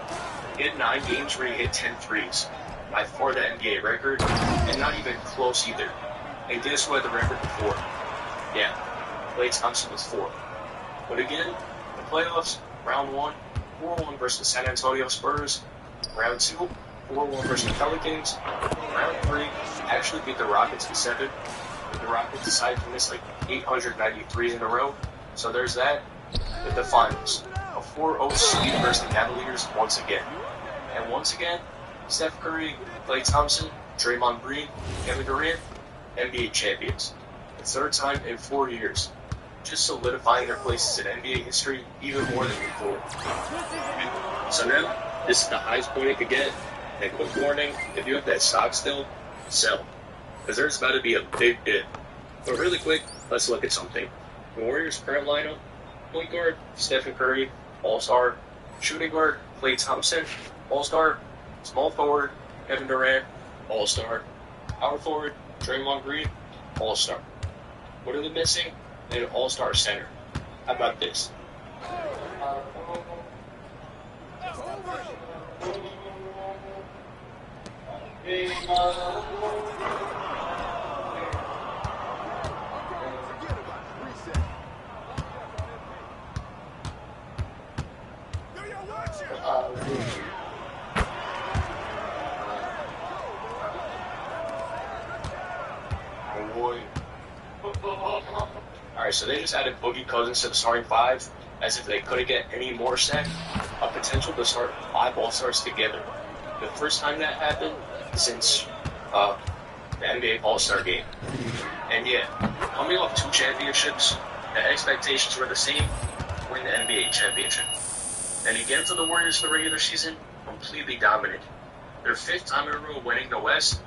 S8: He had 9 games where he hit 10 threes. By far the NBA record, and not even close either. And guess who had the record before? Yeah, Klay Thompson was 4. But again, the playoffs, round 1, 4-1 versus the San Antonio Spurs. Round 2, 4-1 versus the Pelicans. Round 3 actually beat the Rockets in 7. But the Rockets decided to miss like 893 in a row. So there's that. With the finals, a 4-0 sweep versus the Cavaliers once again. And once again, Steph Curry, Klay Thompson, Draymond Green, Kevin Durant, NBA champions. The third time in 4 years. Just solidifying their places in NBA history even more than before. So now, this is the highest point it could get. And quick warning, if you have that stock still, sell. Because there's about to be a big dip. But really quick, let's look at something. The Warriors' current lineup: point guard, Stephen Curry, All-Star. Shooting guard, Klay Thompson, All-Star. Small forward, Kevin Durant, All-Star. Power forward, Draymond Green, All-Star. What are they missing? An All-Star center. How about this? Alright, so they just added Boogie Cousins to the starting 5, as if they couldn't get any more set. A potential to start 5 All-Stars together. The first time that happened since the NBA All-Star game. And yeah, coming off 2 championships, the expectations were the same: win the NBA championship. And again for the Warriors for the regular season, completely dominant. Their 5th time in a row winning the West,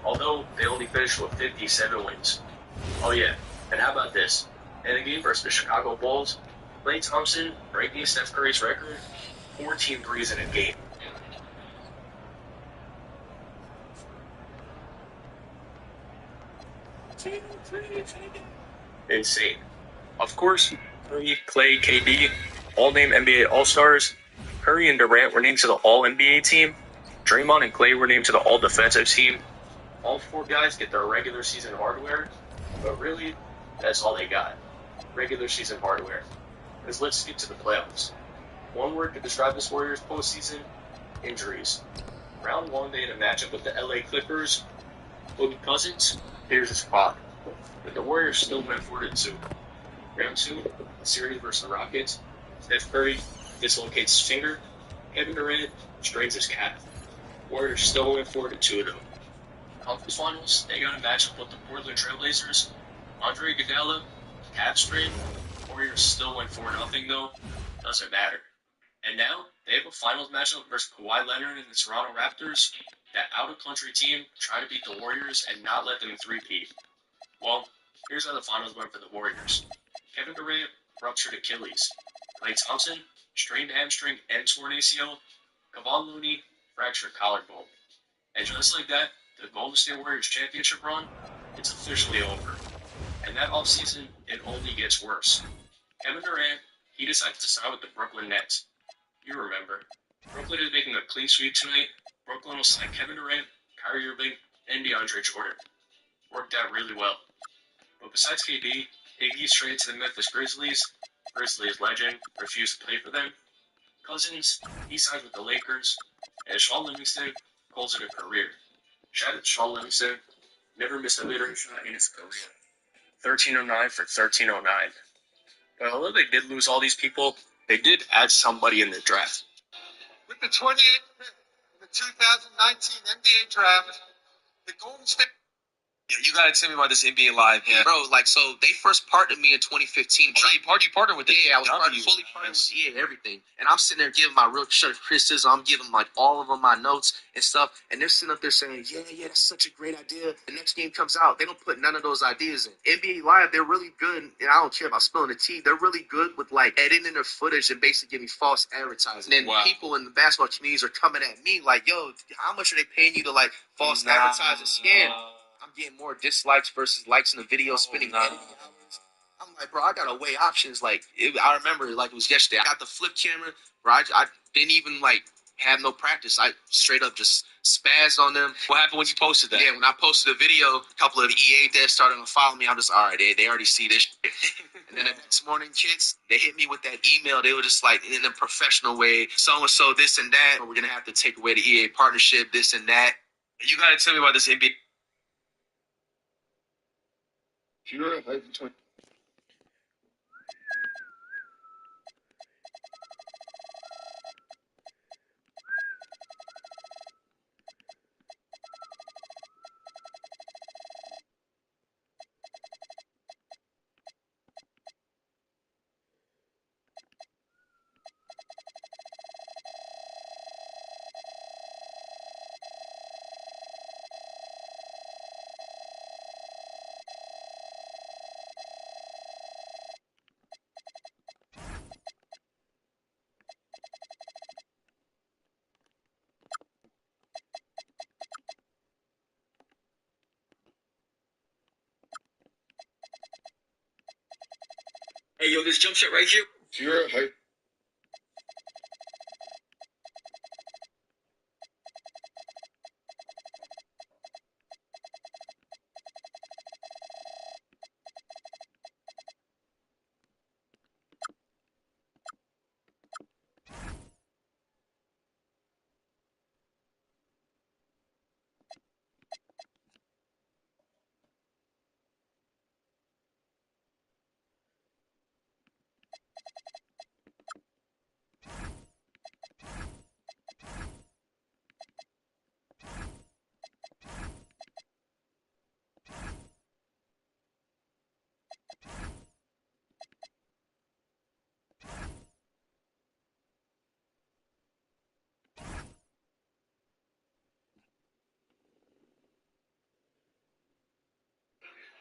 S8: although they only finished with 57 wins. Oh yeah, and how about this? In a game versus the Chicago Bulls, Klay Thompson breaking Steph Curry's record, 14 threes in a game. Insane. Of course, Curry, Klay, KD, all named NBA All-Stars. Curry and Durant were named to the All-NBA team. Draymond and Klay were named to the All-Defensive team. All 4 guys get their regular season hardware, but really, that's all they got. Regular season hardware. Because let's skip to the playoffs. One word to describe this Warriors postseason: injuries. Round 1, they had a matchup with the LA Clippers. Boogie Cousins, here's his spot. But the Warriors still went 4-2. Round 2, a series versus the Rockets. Steph Curry dislocates his finger. Kevin Durant strains his calf. Warriors still went 4-2 though. Conference Finals, they got a matchup with the Portland Trailblazers. Andre Iguodala, calf strain. Warriors still went 4-0 though. Doesn't matter. And now, they have a finals matchup versus Kawhi Leonard and the Toronto Raptors. That out-of-country team tried to beat the Warriors and not let them three-peat. Well, here's how the finals went for the Warriors. Kevin Durant ruptured Achilles. Klay Thompson, strained hamstring and torn ACL. Kevon Looney, fractured collarbone. And just like that, the Golden State Warriors championship run, it's officially over. And that offseason, it only gets worse. Kevin Durant, he decided to sign with the Brooklyn Nets. You remember. Brooklyn is making a clean sweep tonight. Brooklyn will sign Kevin Durant, Kyrie Irving, and DeAndre Jordan. Worked out really well. But besides KD, Iggy's traded to the Memphis Grizzlies. Grizzlies legend refused to play for them. Cousins, he signed with the Lakers. And Shaun Livingston calls it a career. Shout out to Shaun Livingston. Never missed a mid-range shot in his career. 1309 for 1309. But although they did lose all these people, they did add somebody in the draft.
S12: With the 28th pick in the 2019 NBA draft, the Golden State.
S13: Yeah, you gotta tell me about this NBA Live, bro. Like, so they first partnered me in 2015.
S11: Oh, you partnered with it?
S13: Yeah, I was fully partnered with EA, everything. And I'm sitting there giving my real criticism. I'm giving like all of them my notes and stuff. And they're sitting up there saying, yeah, that's such a great idea. The next game comes out, they don't put none of those ideas in. NBA Live, they're really good, and I don't care about spilling the tea. They're really good with like editing their footage and basically giving false advertising. And then people in the basketball communities are coming at me like, yo, how much are they paying you to like false advertise and scam? I'm getting more dislikes versus likes in the video, spending editing hours. I'm like, bro, I gotta weigh options. Like, I remember, like, it was yesterday. I got the flip camera, bro. I didn't even, like, have no practice. I straight up just spazzed on them.
S11: What happened when you posted that?
S13: Yeah, when I posted the video, a couple of the EA devs started to follow me. I'm just, all right, they already see this shit. And then the next morning, kids, they hit me with that email. They were just like, in a professional way, so-and-so, this and that. We're going to have to take away the EA partnership, this and that. You got to tell me about this NBA.
S9: Sure, I can.
S1: Hey, yo, this jump shot right here.
S9: Sure, I.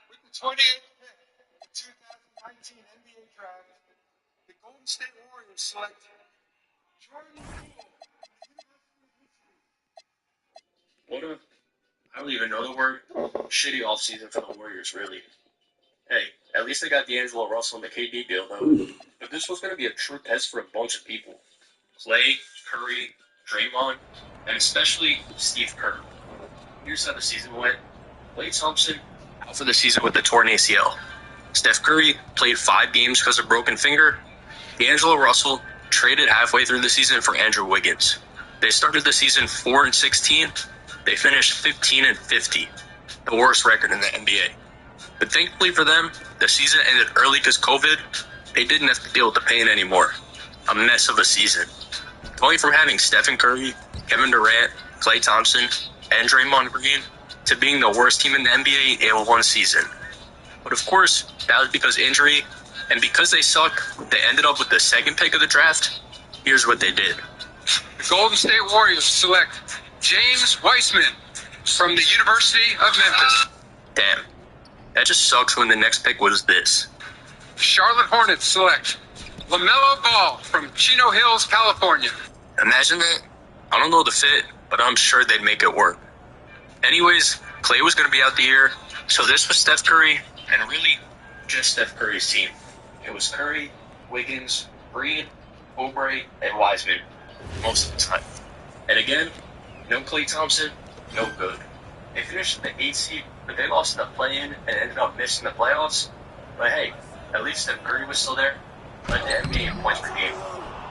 S12: With the 28th pick in the 2019 NBA Draft, the Golden State Warriors select Jordan Poole.
S1: What a, I don't even know the word. Shitty offseason for the Warriors, really. Hey, at least they got D'Angelo Russell and the KD deal, though. But this was going to be a true test for a bunch of people. Clay, Curry, Draymond, and especially Steve Kerr. Here's how the season went. Klay Thompson out for the season with the torn ACL. Steph Curry played 5 games because of broken finger. D'Angelo Russell traded halfway through the season for Andrew Wiggins. They started the season 4-16. They finished 15-50, the worst record in the NBA. But thankfully for them, the season ended early because COVID. They didn't have to deal with the pain anymore. A mess of a season. Going from having Stephen Curry, Kevin Durant, Klay Thompson, and Draymond Green to being the worst team in the NBA in one season. But of course, that was because injury, and because they suck, they ended up with the second pick of the draft. Here's what they did.
S12: The Golden State Warriors select James Weissman from the University of Memphis.
S1: Damn. That just sucks when the next pick was this.
S12: Charlotte Hornets select LaMelo Ball from Chino Hills, California.
S1: Imagine that. I don't know the fit, but I'm sure they'd make it work. Anyways, Klay was going to be out the year, so this was Steph Curry, and really, just Steph Curry's team. It was Curry, Wiggins, Green, Oubre, and Wiseman, most of the time. And again, no Klay Thompson, no good. They finished in the 8th seed, but they lost in the play-in and ended up missing the playoffs. But hey, at least Steph Curry was still there, led the NBA in points per game,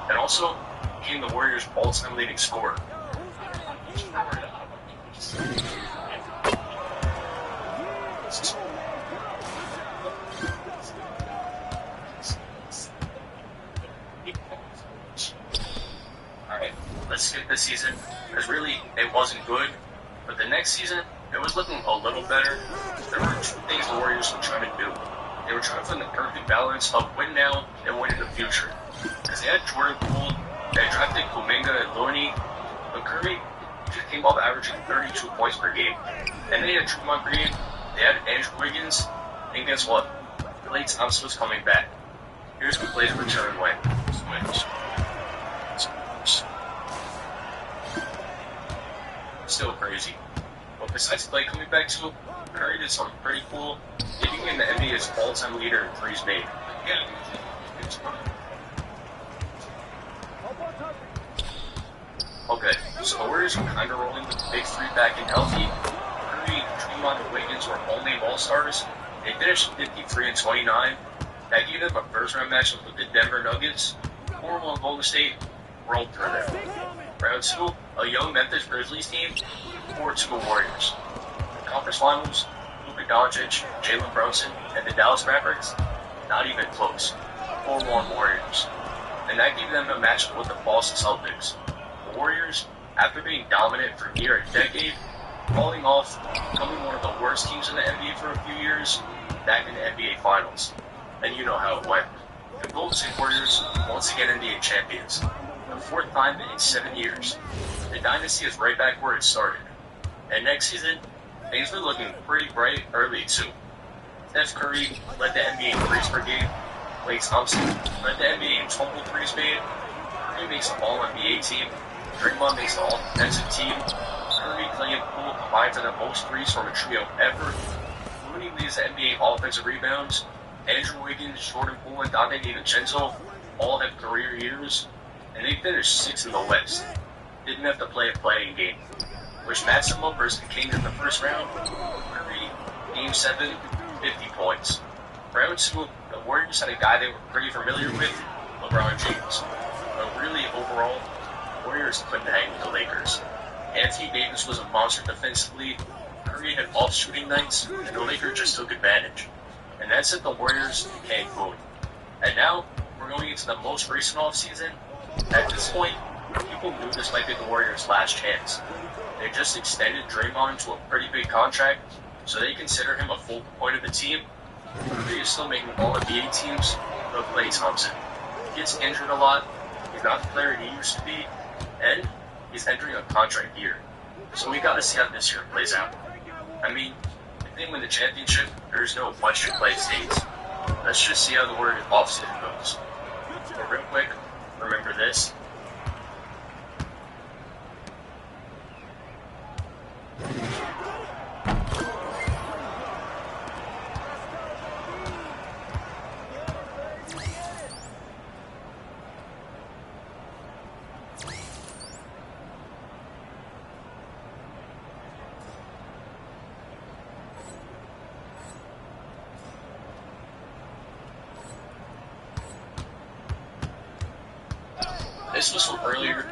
S1: and also became the Warriors' all-time leading scorer. Alright, let's skip this season, because really, it wasn't good. But the next season, it was looking a little better. There were 2 things the Warriors were trying to do. They were trying to find the perfect balance of win now and win in the future. Because they had Jordan Poole, they had drafted Kuminga and Looney, but Curry just came off averaging 32 points per game. And they had Draymond Green, they had Andrew Wiggins, and guess what? Klay Thompson was coming back. Here's what Klay's return went. Still crazy. But besides Klay coming back too, Curry did something pretty cool, getting in the NBA's all-time leader in threes made. Yeah. Okay, so the Warriors were kind of rolling with the big 3 back and healthy. Curry, Draymond, and Wiggins were only all-stars. They finished 53-29,
S8: That gave them a first-round matchup with the Denver Nuggets. 4-1 Golden State rolled through them. Round 2, a young Memphis Grizzlies team, 4-2 Warriors. The conference finals, Luka Doncic, Jalen Brunson, and the Dallas Mavericks, not even close. 4-1 Warriors. And that gave them a matchup with the Boston Celtics. The Warriors, after being dominant for near a decade, falling off, becoming one of the worst teams in the NBA for a few years, back in the NBA Finals. And you know how it went. The Golden State Warriors, once again NBA champions. The 4th time in 7 years. The dynasty is right back where it started. And next season, things were looking pretty bright early too. Steph Curry led the NBA in threes per game. Klay Thompson led the NBA in total threes made. Curry makes an All-NBA team. Draymond makes an All-Defensive team. Curry, Klay, and Poole combined for the most threes from a trio ever. Looney leads the NBA offensive rebounds. Andrew Wiggins, Jordan Poole, and Dante DiVincenzo all have career years, and they finished 6th in the West. Didn't have to play a playing game, which matched them up versus the Kings in the first round. Curry, Game 7, 50 points. Round 2, the Warriors had a guy they were pretty familiar with, LeBron James. But really, overall, the Warriors couldn't hang with the Lakers. Anthony Davis was a monster defensively. Curry had off shooting nights, and the Lakers just took advantage. And that sent the Warriors to Cancun. And now, we're going into the most recent offseason. At this point, people knew this might be the Warriors' last chance. They just extended Draymond to a pretty big contract, so they consider him a focal point of the team. Curry is still making all NBA teams, but Klay Thompson gets injured a lot. He's not the player he used to be, and he's entering a contract year. So we gotta see how this year plays out. I mean, if they win the championship, there's no question Klay stays. Let's just see how the Warriors offseason goes. But real quick, remember this. This was from earlier,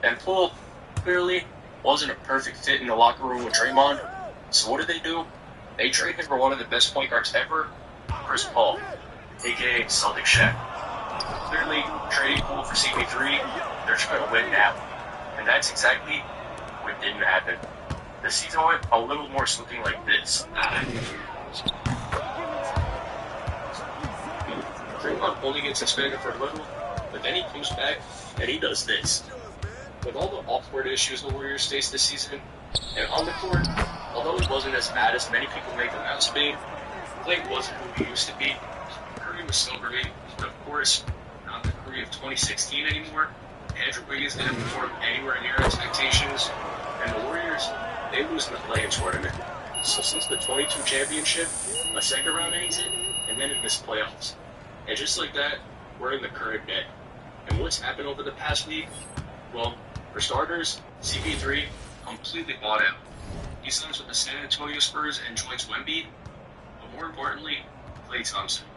S8: and Poole clearly wasn't a perfect fit in the locker room with Draymond. So what did they do? They traded him for one of the best point guards ever, Chris Paul, aka Celtic Shaq. Clearly, trading Poole for CP3, they're trying to win now. And that's exactly what didn't happen. The season went a little more something like this. Draymond only gets suspended for a little, but then he comes back and he does this. With all the awkward issues the Warriors faced this season, and on the court, although it wasn't as bad as many people make them out to be, Klay wasn't who he used to be. Curry was still great, but of course, not the Curry of 2016 anymore. Andrew Wiggins didn't perform anywhere near expectations, and the Warriors, they lose in the play-in tournament. So since the 22 championship, a second round exit, and then it missed playoffs. And just like that, we're in the current day. And what's happened over the past week? Well, for starters, CP3 completely bought out. He signs with the San Antonio Spurs and joins Wemby. But more importantly, Klay Thompson.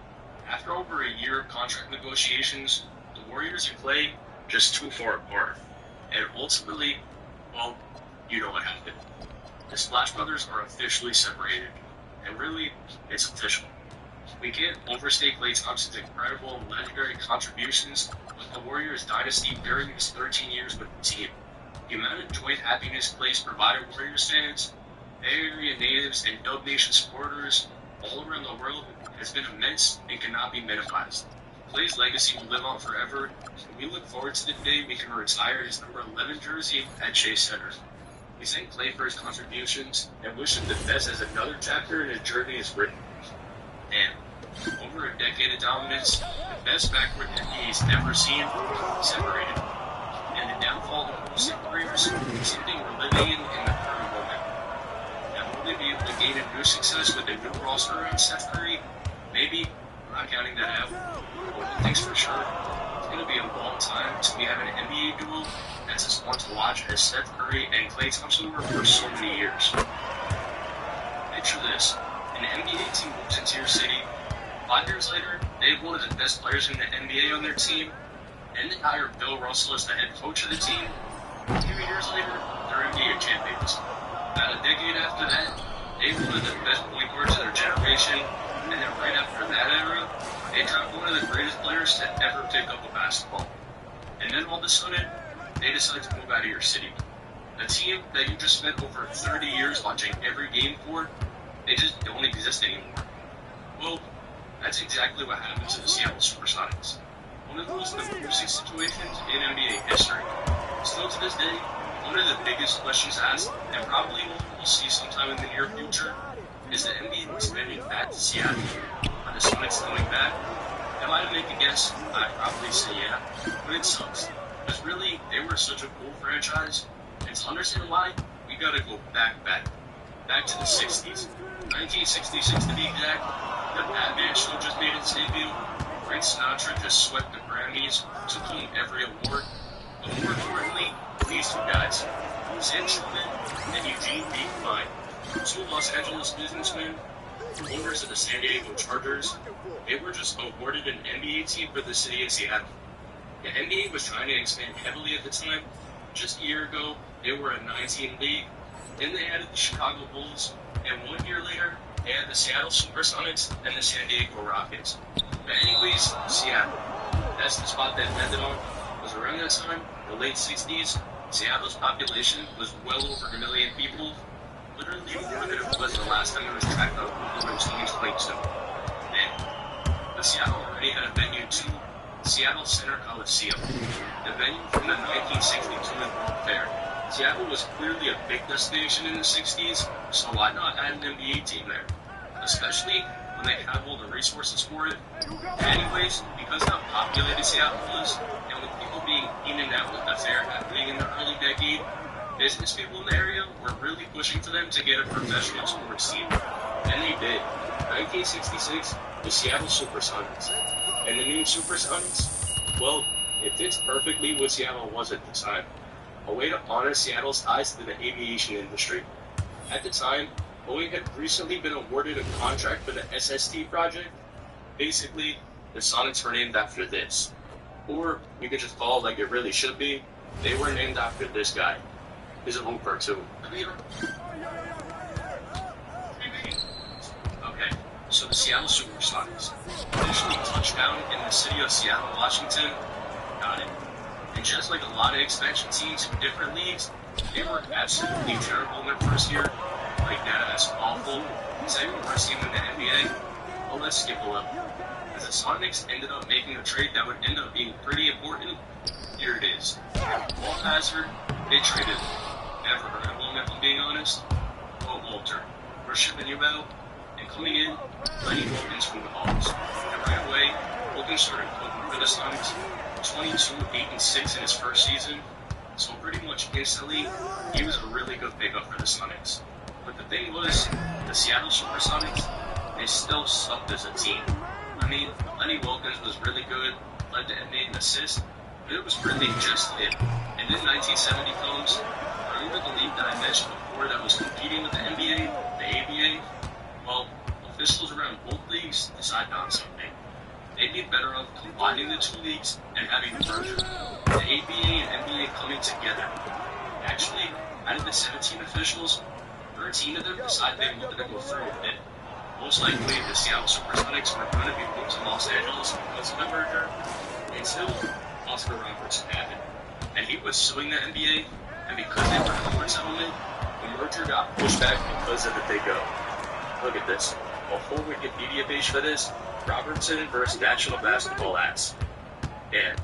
S8: After over a year of contract negotiations, the Warriors and Klay just too far apart. And ultimately, well, you know what happened. The Splash Brothers are officially separated. And really, it's official. We can't overstate Klay Thompson's incredible and legendary contributions with the Warriors dynasty during his 13 years with the team. The amount of joint happiness Klay's provided Warriors fans, Bay Area natives, and Dub Nation supporters all around the world has been immense and cannot be minimized. Klay's legacy will live on forever, and we look forward to the day we can retire his number 11 jersey at Chase Center. We thank Klay for his contributions and wish him the best as another chapter in his journey is written. And over a decade of dominance, the best backward NBA's ever seen, separated. And the downfall of most careers is something we're living in the current moment. Now, will they be able to gain a new success with a new roster around Steph Curry? Maybe. I'm not counting that out. But one thing's for sure, it's going to be a long time till we have an NBA duel that's as fun to watch as Steph Curry and Klay Thompson were for so many years. Picture this. An NBA team moves into your city. 5 years later,
S1: They had one of the best players in the NBA on their team, and they hired Bill Russell as the head coach of the team. A few years later, they're NBA champions. About a decade after that, they were one of the best point guards of their generation, and then right after that era, they dropped one of the greatest players to ever pick up a basketball. And then all of a sudden, they decided to move out of your city. A team that you just spent over 30 years watching every game for, they just don't exist anymore. Well, that's exactly what happened to the Seattle Supersonics. One of the most embarrassing situations in NBA history. Still to this day, one of the biggest questions asked, and probably one we'll see sometime in the near future, is the NBA expanding back to Seattle? Are the Sonics coming back? If I had to make a guess, I'd probably say yeah, but it sucks. Because really, they were such a cool franchise, and to understand why, we gotta go back to the 60s. 1966 to be exact, the Batman show just made its debut. Frank Sinatra just swept the Grammys, took home every award. But more importantly, these two guys, Sam Truman and Eugene B. Klein, two Los Angeles businessmen, owners of the San Diego Chargers, they were just awarded an NBA team for the city of Seattle. The NBA was trying to expand heavily at the time. Just a year ago, they were a 9-team league. Then they added the Chicago Bulls, and 1 year later, they had the Seattle Supersonics and the San Diego Rockets. But anyways, Seattle. That's the spot that landed on. Was around that time, the late 60s, Seattle's population was well over 1 million people. Literally more than it was the last time it was tracked on Google in 2022. But Seattle already had a venue too, Seattle Center Coliseum, the venue from the 1962 World Fair. Seattle was clearly a big destination in the 60s, so why not add an NBA team there? Especially when they have all the resources for it. Anyways, because how populated Seattle was, and with people being in and out with the fair happening in the early decade, business people in the area were really pushing for them to get a professional sports team. And they did. 1966, the Seattle Supersonics. And the name Supersonics? Well, it fits perfectly what Seattle was at the time. A way to honor Seattle's ties to the aviation industry. At the time, Boeing had recently been awarded a contract for the SST project. Basically, the Sonics were named after this. Or, you could just call it like it really should be, they were named after this guy. He's a hooper too. Okay, so the Seattle Supersonics initially touched down in the city of Seattle, Washington. Got it. And just like a lot of expansion teams in different leagues, they were absolutely terrible in their first year. Like that's awful. Second worst team in the NBA. Well, let's skip a level. As the Sonics ended up making a trade that would end up being pretty important, here it is. Walt Hazard, they traded him. Never heard of him, if I'm being honest. Oh, Walter, we're shipping you out. And coming in, Lenny Wilkins from the Hawks. And right away, Wilkins started cooking for the Sonics. 22, 8, and 6 in his first season. So pretty much instantly, he was a really good pickup for the Sonics. But the thing was, the Seattle Supersonics, they still sucked as a team. I mean, Lenny Wilkins was really good, led the NBA in assists, but it was really just him. And then 1970 comes. Remember the league that I mentioned before that was competing with the NBA, the ABA? Well, officials around both leagues decided on something. They'd be better off combining the two leagues and having a merger. The ABA and NBA coming together. Actually, out of the 17 officials, 13 of them decided they wanted to go through with it. Most likely, the Seattle Supersonics were going to be moved to Los Angeles because of the merger, until Oscar Robertson happened. And he was suing the NBA, and because they were in a court settlement, the merger got pushed back because of the Big O. Look at this. A whole Wikipedia page for this. Robertson versus National Basketball Acts. Yeah.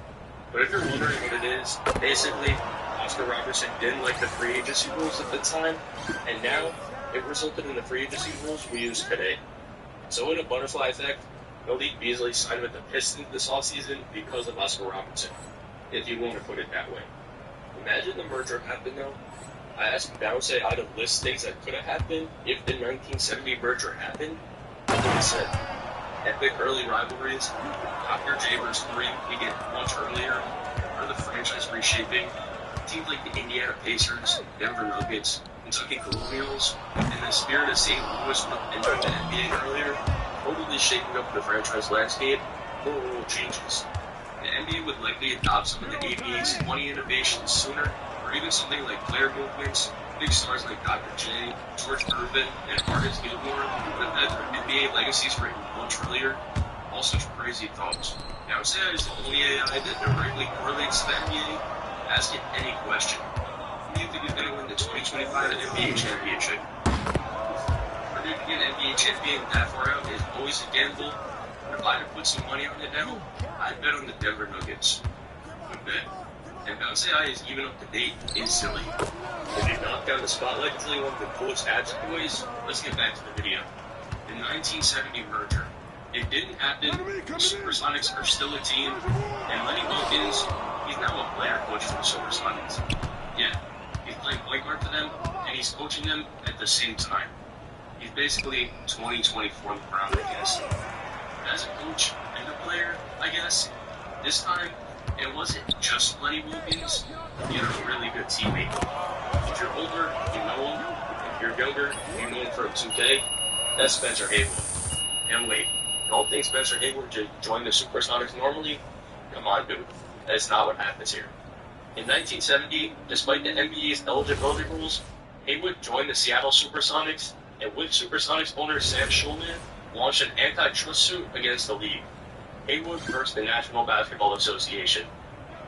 S1: But if you're wondering what it is, basically, Oscar Robertson didn't like the free agency rules at the time, and now it resulted in the free agency rules we use today. So in a butterfly effect, Malik Beasley signed with the Pistons this offseason because of Oscar Robertson, if you want to put it that way. Imagine the merger happened though. I asked Bounce how to list things that could have happened if the 1970 merger happened. He said, epic early rivalries, Dr. J versus Kareem begin much earlier, or the franchise reshaping, teams like the Indiana Pacers, Denver Nuggets, Kentucky Colonials, and the spirit of St. Louis entering the NBA earlier, totally shaking up the franchise landscape, or rule changes. The NBA would likely adopt some of the ABA's 20 innovations sooner, or even something like player movements. Big stars like Dr. J, George Irvin, and Artist Gilmore would have had their NBA legacies written much earlier. All such crazy thoughts. Now, say is the only AI that directly correlates to the NBA. Ask it any question. Who do you think is going to win the 2025 NBA championship? Predicting an NBA champion that far out is always a gamble. But if I had to put some money on it now, I'd bet on the Denver Nuggets. Good bet. And Bounce AI is even up to date instantly. If you knock down the spotlight until you one of the coolest ads boys, let's get back to the video. The 1970 merger. It didn't happen. The Supersonics are still a team, and Lenny Wilkins, he's now a player coach for the Supersonics. Yeah, he's playing point guard for them, and he's coaching them at the same time. He's basically 2024 LeBron, I guess. As a coach and a player, I guess, this time, it wasn't just Lenny Wilkins. He had a really good teammate. If you're older, you know him. If you're younger, you know him from 2K. That's Spencer Haywood. And wait, don't think Spencer Haywood should join the Supersonics normally? Come on, dude. That's not what happens here. In 1970, despite the NBA's eligibility rules, Haywood joined the Seattle Supersonics, and with Supersonics owner Sam Schulman, launched an antitrust suit against the league. Haywood versus the National Basketball Association.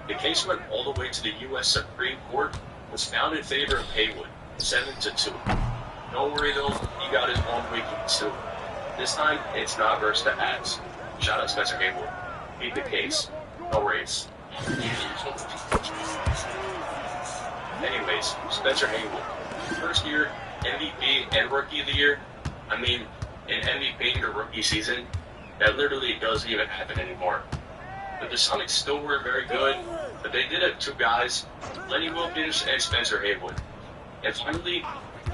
S1: The case went all the way to the U.S. Supreme Court, was found in favor of Haywood, 7-2. Don't worry though, he got his own weekend too. This time, it's not versus the ads. Shout out Spencer Haywood. Beat the case. No race. Anyways, Spencer Haywood. First year, MVP and Rookie of the Year. I mean, an MVP in your rookie season, that literally doesn't even happen anymore. But the Sonics still were very good, but they did have two guys, Lenny Wilkins and Spencer Haywood. And finally,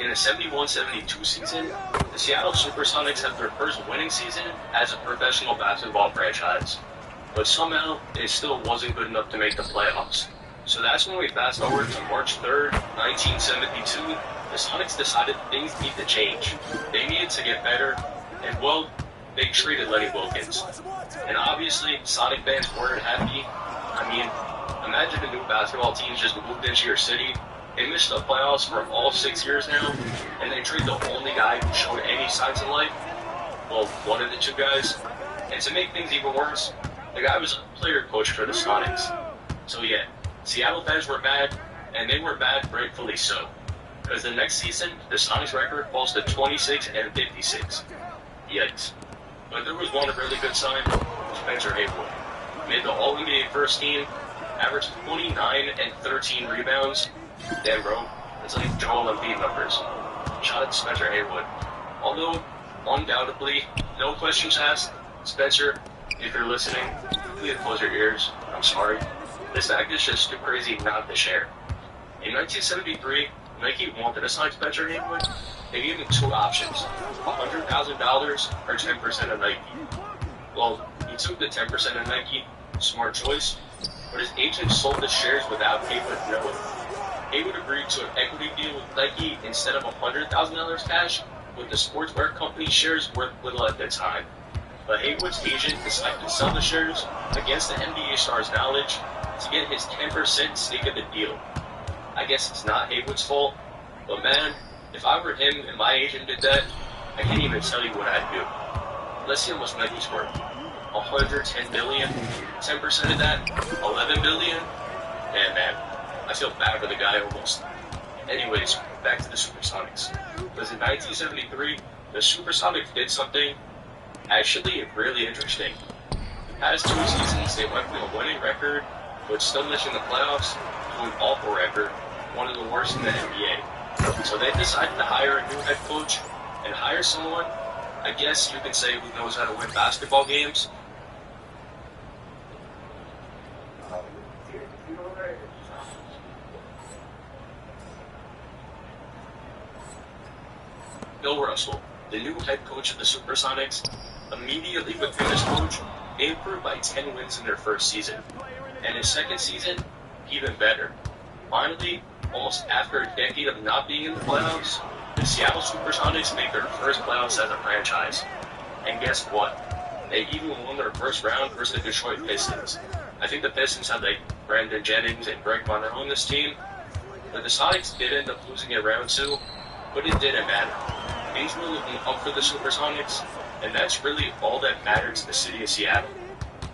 S1: in the 71-72 season, the Seattle Supersonics had their first winning season as a professional basketball franchise. But somehow, it still wasn't good enough to make the playoffs. So that's when we fast forward to March 3rd, 1972, the Sonics decided things need to change. They needed to get better, and well, they traded Lenny Wilkins. And obviously, Sonic fans weren't happy. I mean, imagine a new basketball team just moved into your city. They missed the playoffs for all 6 years now, and they trade the only guy who showed any signs of life. Well, one of the two guys. And to make things even worse, the guy was a player coach for the Sonics. So yeah, Seattle fans were mad, and they were mad rightfully so. Because the next season, the Sonics record falls to 26-56. Yikes. But there was one really good sign, Spencer Haywood. Made the All-NBA first team, averaged 29 and 13 rebounds. Damn, bro, it's like Joel Embiid numbers. Shout out to Spencer Haywood. Although, undoubtedly, no questions asked, Spencer, if you're listening, please close your ears. I'm sorry. This act is just too crazy not to share. In 1973, Nike wanted to sign Spencer Haywood. They gave him two options, $100,000 or 10% of Nike. Well, he took the 10% of Nike, smart choice, but his agent sold the shares without Haywood knowing. Haywood agreed to an equity deal with Nike instead of $100,000 cash, with the sportswear company's shares worth little at the time. But Haywood's agent decided to sell the shares against the NBA star's knowledge to get his 10% stake of the deal. I guess it's not Haywood's fault, but man, if I were him and my agent did that, I can't even tell you what I'd do. Let's see how much Nike's worth. 110 billion, 10% of that, 11 billion. Man, I feel bad for the guy almost. Anyways, back to the Supersonics. Because in 1973, the Supersonics did something actually really interesting. The past 2 seasons, they went from a winning record, but still missing the playoffs, to an awful record, one of the worst in the NBA. So they decided to hire a new head coach and hire someone, I guess you could say, who knows how to win basketball games. Bill Russell, the new head coach of the Supersonics. Immediately within his coach, they improved by 10 wins in their first season. And his second season, even better. Finally, almost after a decade of not being in the playoffs, the Seattle Supersonics make their first playoffs as a franchise. And guess what?
S8: They even won their first round versus the Detroit Pistons. I think the Pistons had like Brandon Jennings and Greg Monroe on this team, but the Sonics did end up losing in round 2, but it didn't matter. Things were looking up for the Supersonics, and that's really all that mattered to the city of Seattle.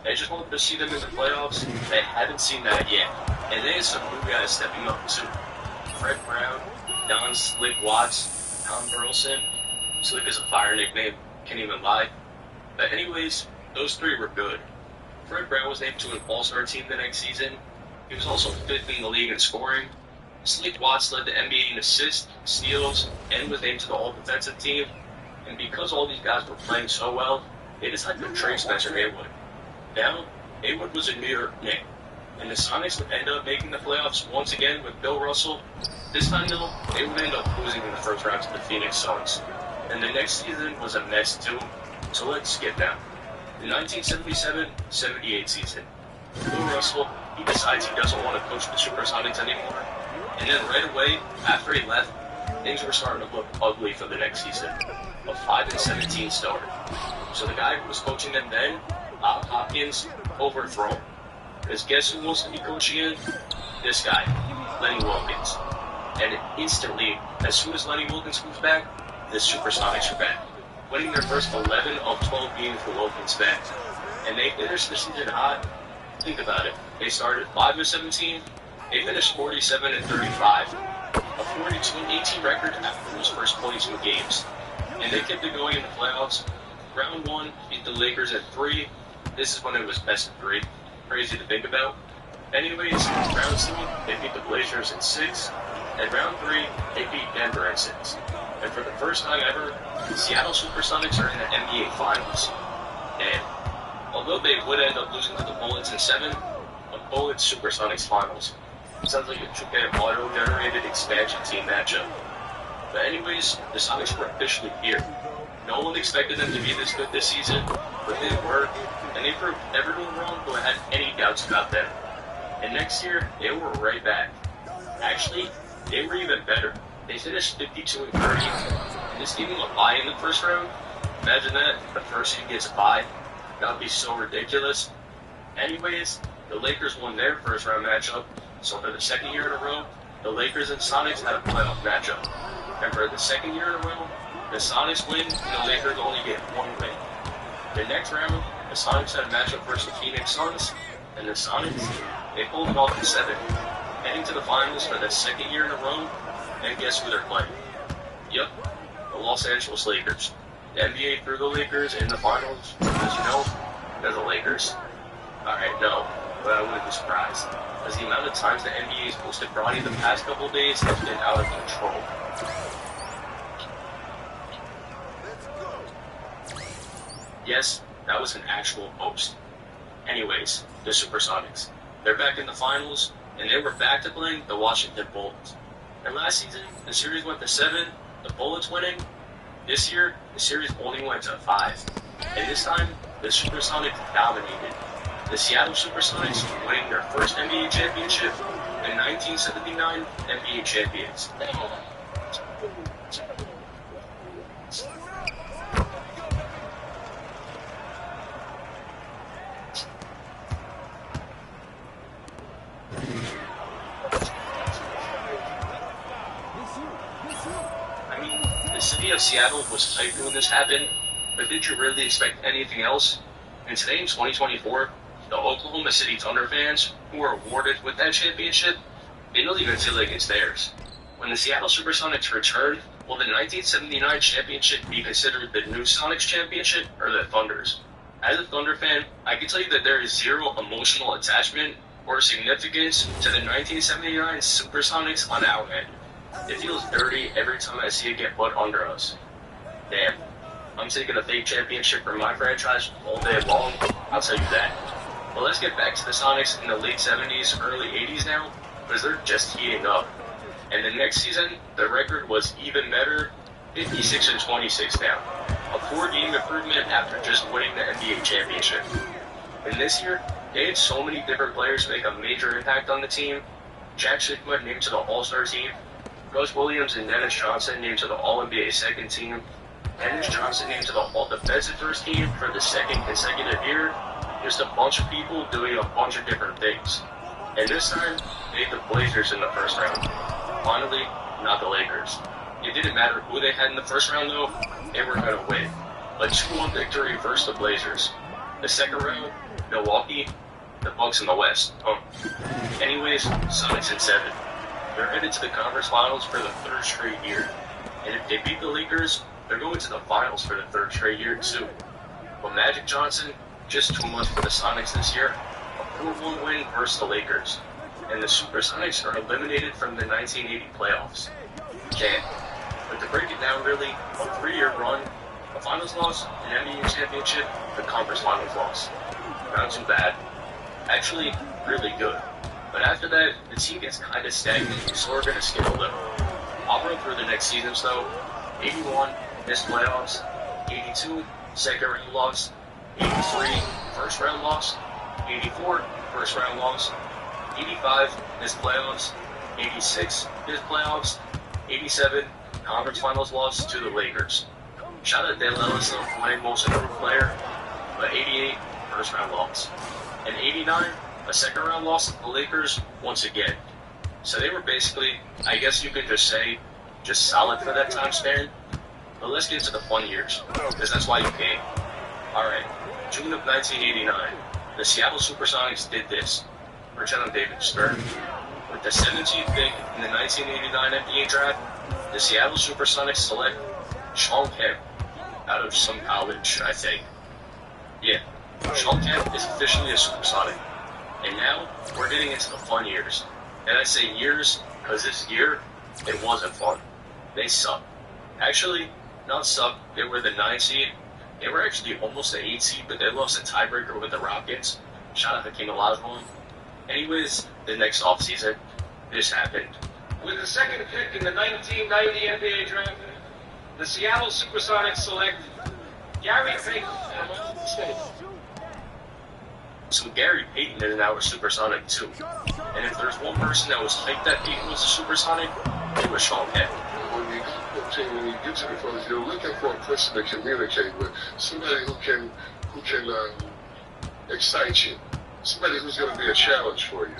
S8: They just wanted to see them in the playoffs. They haven't seen that yet, and they had some new guys stepping up too. Fred Brown, Don Slick Watts, Tom Burleson. Slick is a fire nickname, can't even lie. But anyways, those 3 were good. Fred Brown was named to an all-star team the next season. He was also 5th in the league in scoring. Slick Watts led the NBA in assists, steals, and was named to the all-defensive team. And because all these guys were playing so well, they decided to trade Spencer Haywood. Now, Haywood was a New York Knick, and the Sonics would end up making the playoffs once again with Bill Russell. This time, though, they would end up losing in the first round to the Phoenix Suns. And the next season was a mess too, so let's skip down. The 1977-78 season, Bill Russell, he decides he doesn't want to coach the Supersonics anymore. And then right away, after he left, things were starting to look ugly for the next season. A 5-17 start. So the guy who was coaching them then, Bob Hopkins, overthrown. Because guess who wants to be coaching in? This guy, Lenny Wilkens. And instantly, as soon as Lenny Wilkens comes back, the Supersonics are back, winning their first 11 of 12 games with Wilkens back. And they finished the season hot. Think about it. They started 5-17. They finished 47-35. A 42-18 record after those first 22 games. And they kept it going in the playoffs. Round 1 beat the Lakers at 3. This is when it was best of 3. Crazy to think about. Anyways, round 2, they beat the Blazers in 6. And round 3, they beat Denver in 6. And for the first time ever, the Seattle Supersonics are in the NBA Finals. And although they would end up losing to the Bullets in 7, the Bullets Supersonics Finals. It sounds like a 2K auto-generated expansion team matchup. But anyways, the Sonics were officially here. No one expected them to be this good this season, but they were, and they proved everyone wrong who had any doubts about them. And next year, they were right back. Actually, they were even better. They finished 52-30, and this gave them a bye in the first round. Imagine that, the first seed gets a bye. That would be so ridiculous. Anyways, the Lakers won their first round matchup, so for the second year in a row, the Lakers and Sonics had a playoff matchup. And for the second year in a row, the Sonics win, and the Lakers only get 1 win. The next round, the Sonics had a matchup versus the Phoenix Suns, and the Sonics, they pulled it off in 7, heading to the finals for the second year in a row. And guess who they're playing? Yep, the Los Angeles Lakers. The NBA threw the Lakers in the finals, because you know, they're the Lakers. Alright, no, but I wouldn't be surprised, because the amount of times the NBA has hosted Bronny the past couple days has been out of control. Yes, that was an actual host. Anyways, the Supersonics. They're back in the finals, and they were back to playing the Washington Bullets. And last season, the series went to 7, the Bullets winning. This year, the series only went to 5. And this time, the Supersonics dominated. The Seattle Supersonics winning their first NBA championship, the 1979 NBA champions. The city of Seattle was hyped when this happened, but did you really expect anything else? And today in 2024, the Oklahoma City Thunder fans, who were awarded with that championship, they don't even feel like it's theirs. When the Seattle Supersonics returned, will the 1979 championship be considered the new Sonics championship or the Thunder's? As a Thunder fan, I can tell you that there is zero emotional attachment or significance to the 1979 Supersonics on our end. It feels dirty every time I see it get put under us. Damn, I'm taking a fake championship for my franchise all day long, I'll tell you that. But let's get back to the Sonics in the late 70s, early 80s now, because they're just heating up. And the next season, the record was even better, 56-26 now. A 4-game improvement after just winning the NBA championship. And this year, they had so many different players make a major impact on the team. Jack Sigma named to the All-Star team. Gus Williams and Dennis Johnson named to the All-NBA second team. Dennis Johnson named to the All-Defensive First Team for the second consecutive year. Just a bunch of people doing a bunch of different things. And this time, they had the Blazers in the first round. Finally, not the Lakers. It didn't matter who they had in the first round, though, they were going to win. A 2-1 victory versus the Blazers. The second round, Milwaukee, the Bucks in the West. Anyways, Sonics in 7. They're headed to the conference finals for the third straight year. And if they beat the Lakers, they're going to the finals for the third straight year, too. But Magic Johnson, just too much for the Sonics this year. A 4-1 win versus the Lakers. And the Supersonics are eliminated from the 1980 playoffs. Damn. But to break it down really, a 3-year run, a finals loss, an NBA championship, the conference finals loss. Not too bad. Actually, really good. But after that, the team gets kind of stagnant, so we're going to skip a little. I'll run through the next seasons though. 81, missed playoffs. 82, second round loss. 83, first round loss. 84, first round loss. 85, missed playoffs. 86, missed playoffs. 87, conference finals loss to the Lakers. Shout out Dan Ellison for winning most improved player. But 88, first round loss. And 89, a second round loss to the Lakers once again. So they were basically, I guess you could just say, just solid for that time span. But let's get to the fun years, because that's why you came. Alright, June of 1989, the Seattle Supersonics did this. Pretend I'm David Stern. With the 17th pick in the 1989 NBA draft, the Seattle Supersonics select Shawn Kemp out of some college, I think. Yeah, Shawn Kemp is officially a Supersonic. And now, we're getting into the fun years. And I say years, because this year, it wasn't fun. They sucked. Actually, not sucked, they were the 9 seed. They were actually almost the 8 seed, but they lost a tiebreaker with the Rockets. Shout out to King Olajuwon. Anyways, the next offseason, this happened.
S9: With the second pick in the 1990 NBA draft, the Seattle Supersonics select Gary Payton from Oklahoma State.
S8: So Gary Payton is now a Supersonic too. And if there's one person that was hyped that Payton was a Supersonic, it was Shawn Kemp.
S5: When you get to the finals, you're looking for a person to communicate with, somebody who can excite you, somebody who's going to be a challenge for you.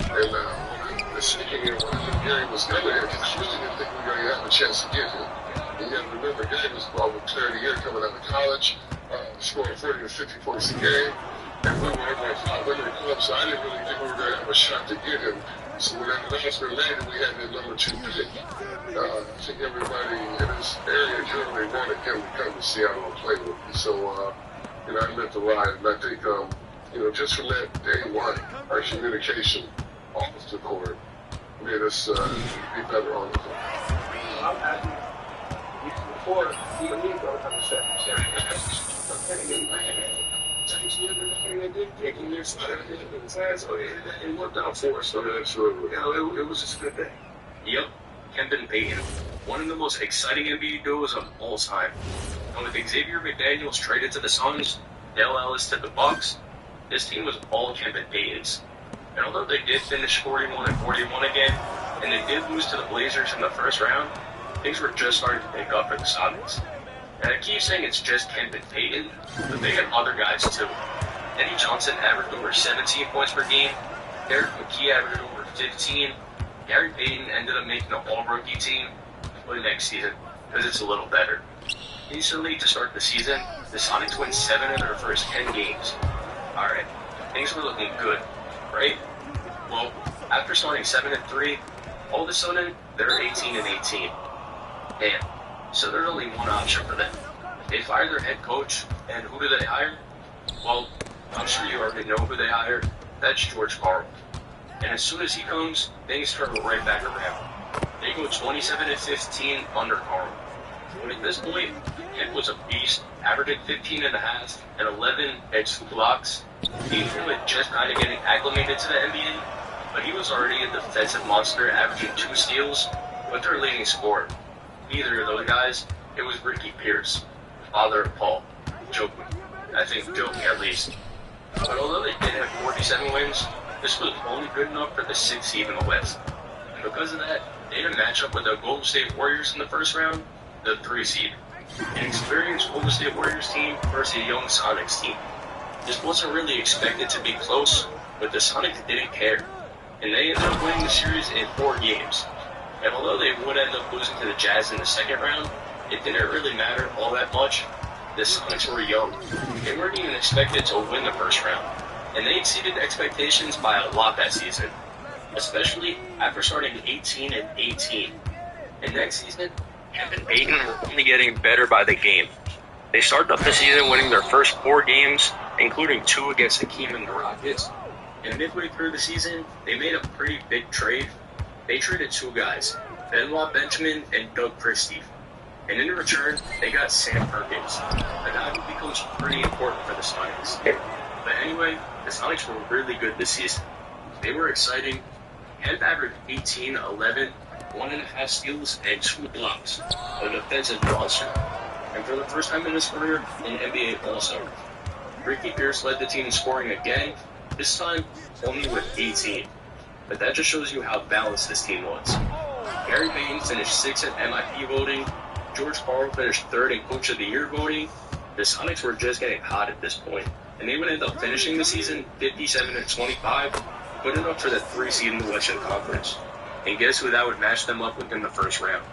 S5: And the second year when Gary was coming here, because we didn't think we were going to have a chance to get him. And you got to remember, Gary was probably player of the year coming out of college, scoring 40 to 50 points a game. And we were able to 500 clubs, so I didn't really think we were going to have a shot to get him. So when that announcement landed, we had the number 2 pick. I think everybody in this area generally wanted him to come to Seattle and play with me. So, I meant to lie. And I think, just from that day one, our communication off the court made us be better on the court.
S9: Before you and me go on the second it worked out for us. So it was just a good day.
S8: Yep, Kemp and Payton, one of the most exciting NBA duos of all time. And with Xavier McDaniels traded to the Suns, Dale Ellis to the Bucks, this team was all Kemp and Payton's. And although they did finish 41 and 41 again, and they did lose to the Blazers in the first round, things were just starting to pick up for the Sonics. And I keep saying it's just Kemp and Payton, but they had other guys too. Eddie Johnson averaged over 17 points per game. Derek McKee averaged over 15. Gary Payton ended up making an all-rookie team for the next season, because it's a little better. Instantly, to start the season, the Sonics win 7 of their first 10 games. Alright, things were looking good, right? Well, after starting 7-3, all of a sudden, they're 18-18. Damn. So there's only one option for them. They fire their head coach, and who do they hire? Well, I'm sure you already know who they hired. That's George Karl. And as soon as he comes, things turn right back around. They go 27-15 under Karl. But at this point, Kemp was a beast, averaging 15.5 and 11 and 2 blocks. He was just kind of getting acclimated to the NBA, but he was already a defensive monster, averaging 2 steals with their leading scorer. Neither of those guys, it was Ricky Pierce, father of Paul. Joking. I think joking at least. But although they did have 47 wins, this was only good enough for the 6th seed in the West. And because of that, they had a matchup with the Golden State Warriors in the first round, the 3 seed. An experienced Golden State Warriors team versus a young Sonics team. This wasn't really expected to be close, but the Sonics didn't care, and they ended up winning the series in 4 games. And although they would end up losing to the Jazz in the second round, it didn't really matter all that much. The Sonics were young. They weren't even expected to win the first round, and they exceeded expectations by a lot that season, especially after starting 18-18. And next season, Kevin Payton were only getting better by the game. They started off the season winning their first 4 games, including 2 against Hakeem and the Rockets. And midway through the season, they made a pretty big trade. They traded 2 guys, Benoit Benjamin and Doug Christie. And in return, they got Sam Perkins, a guy who becomes pretty important for the Sonics. But anyway, the Sonics were really good this season. They were exciting. Kemp averaged 18, 11, 1.5 steals, and 2 blocks, a defensive monster. And for the first time in his career, an NBA All-Star. Ricky Pierce led the team in scoring again, this time only with 18. But that just shows you how balanced this team was. Gary Payton finished 6th in MIP voting. George Karl finished 3rd in Coach of the Year voting. The Sonics were just getting hot at this point, and they would end up finishing the season 57-25, good enough for the 3 seed in the Western Conference. And guess who that would match them up with in the first round?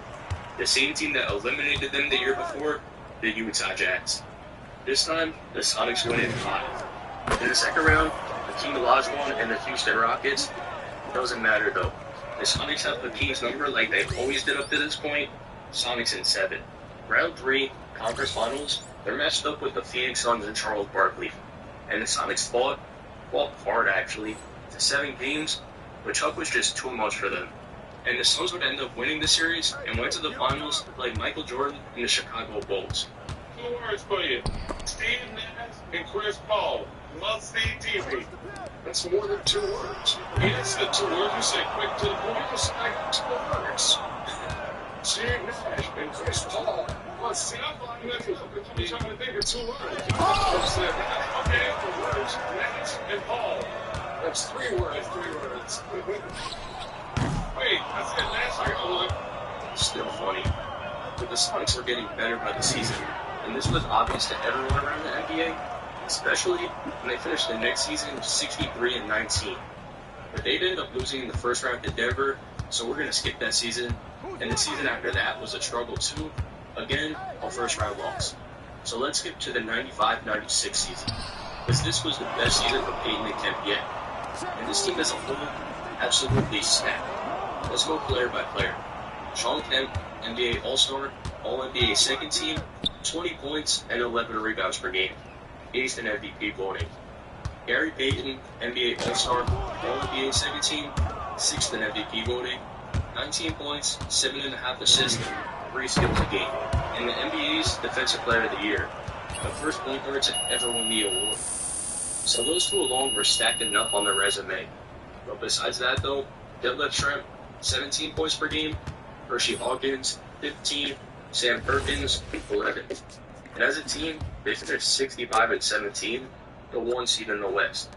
S8: The same team that eliminated them the year before, the Utah Jazz. This time, the Sonics went in hot. In the second round, Hakeem Olajuwon and the Houston Rockets. Doesn't matter though. The Sonics have Hakeem's number like they always did up to this point. Sonics in 7. Round 3, Conference Finals, they're matched up with the Phoenix Suns and Charles Barkley. And the Sonics fought hard actually, to 7 games, but Chuck was just too much for them. And the Suns would end up winning the series and went to the finals like Michael Jordan and the Chicago Bulls.
S9: 2 words for you. Steve Nash and Chris Paul. Must-see TV. That's more than 2 words. He didn't say 2 words. You said quick to the point. You just like 2 words. Steve Nash and Chris Paul. Must-see. I'm trying to think of 2 words. I said, okay, the words. Nash and Paul. That's 3 words. 3 words. Wait, I said Nash. I got 1.
S8: Still funny. But the Sonics were getting better by the season, and this was obvious to everyone around the NBA, especially when they finished the next season 63-19. But they ended up losing in the first round to Denver, so we're going to skip that season. And the season after that was a struggle too. Again, a first round loss. So let's skip to the 95-96 season, because this was the best season for Payton and Kemp yet. And this team as a whole absolutely snapped. Let's go player by player. Shawn Kemp, NBA All-Star, All-NBA second team, 20 points and 11 rebounds per game, 8th in MVP voting. Gary Payton, NBA All-Star, All-NBA second team, 6th in MVP voting, 19 points, 7.5 assists, 3 steals a game, and the NBA's Defensive Player of the Year, the first point guard to ever win the award. So those 2 alone were stacked enough on their resume. But besides that though, Detlef Schrempf, 17 points per game, Hershey Hawkins, 15, Sam Perkins, 11. And as a team, they finished 65-17, the 1 seed in the West.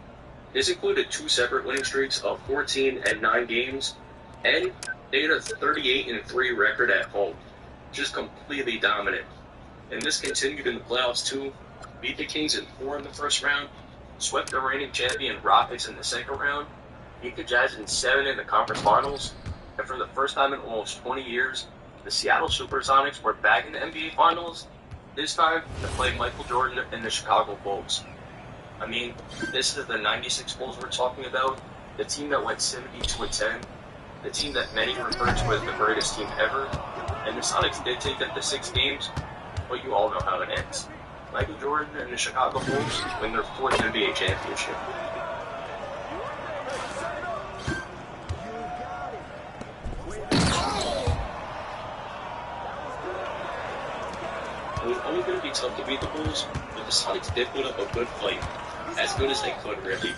S8: This included 2 separate winning streaks of 14 and 9 games, and they had a 38-3 record at home, just completely dominant. And this continued in the playoffs too. Beat the Kings in 4 in the first round, swept the reigning champion Rockets in the second round, beat the Jazz in 7 in the conference finals, and for the first time in almost 20 years, the Seattle Supersonics were back in the NBA Finals, this time to play Michael Jordan and the Chicago Bulls. I mean, this is the 96 Bulls we're talking about, the team that went 72-10, the team that many refer to as the greatest team ever, and the Sonics did take them to 6 games, but you all know how it ends. Michael Jordan and the Chicago Bulls win their 4th NBA championship. It was only going to be tough to beat the Bulls, but the Sonics did put up a good fight, as good as they could really.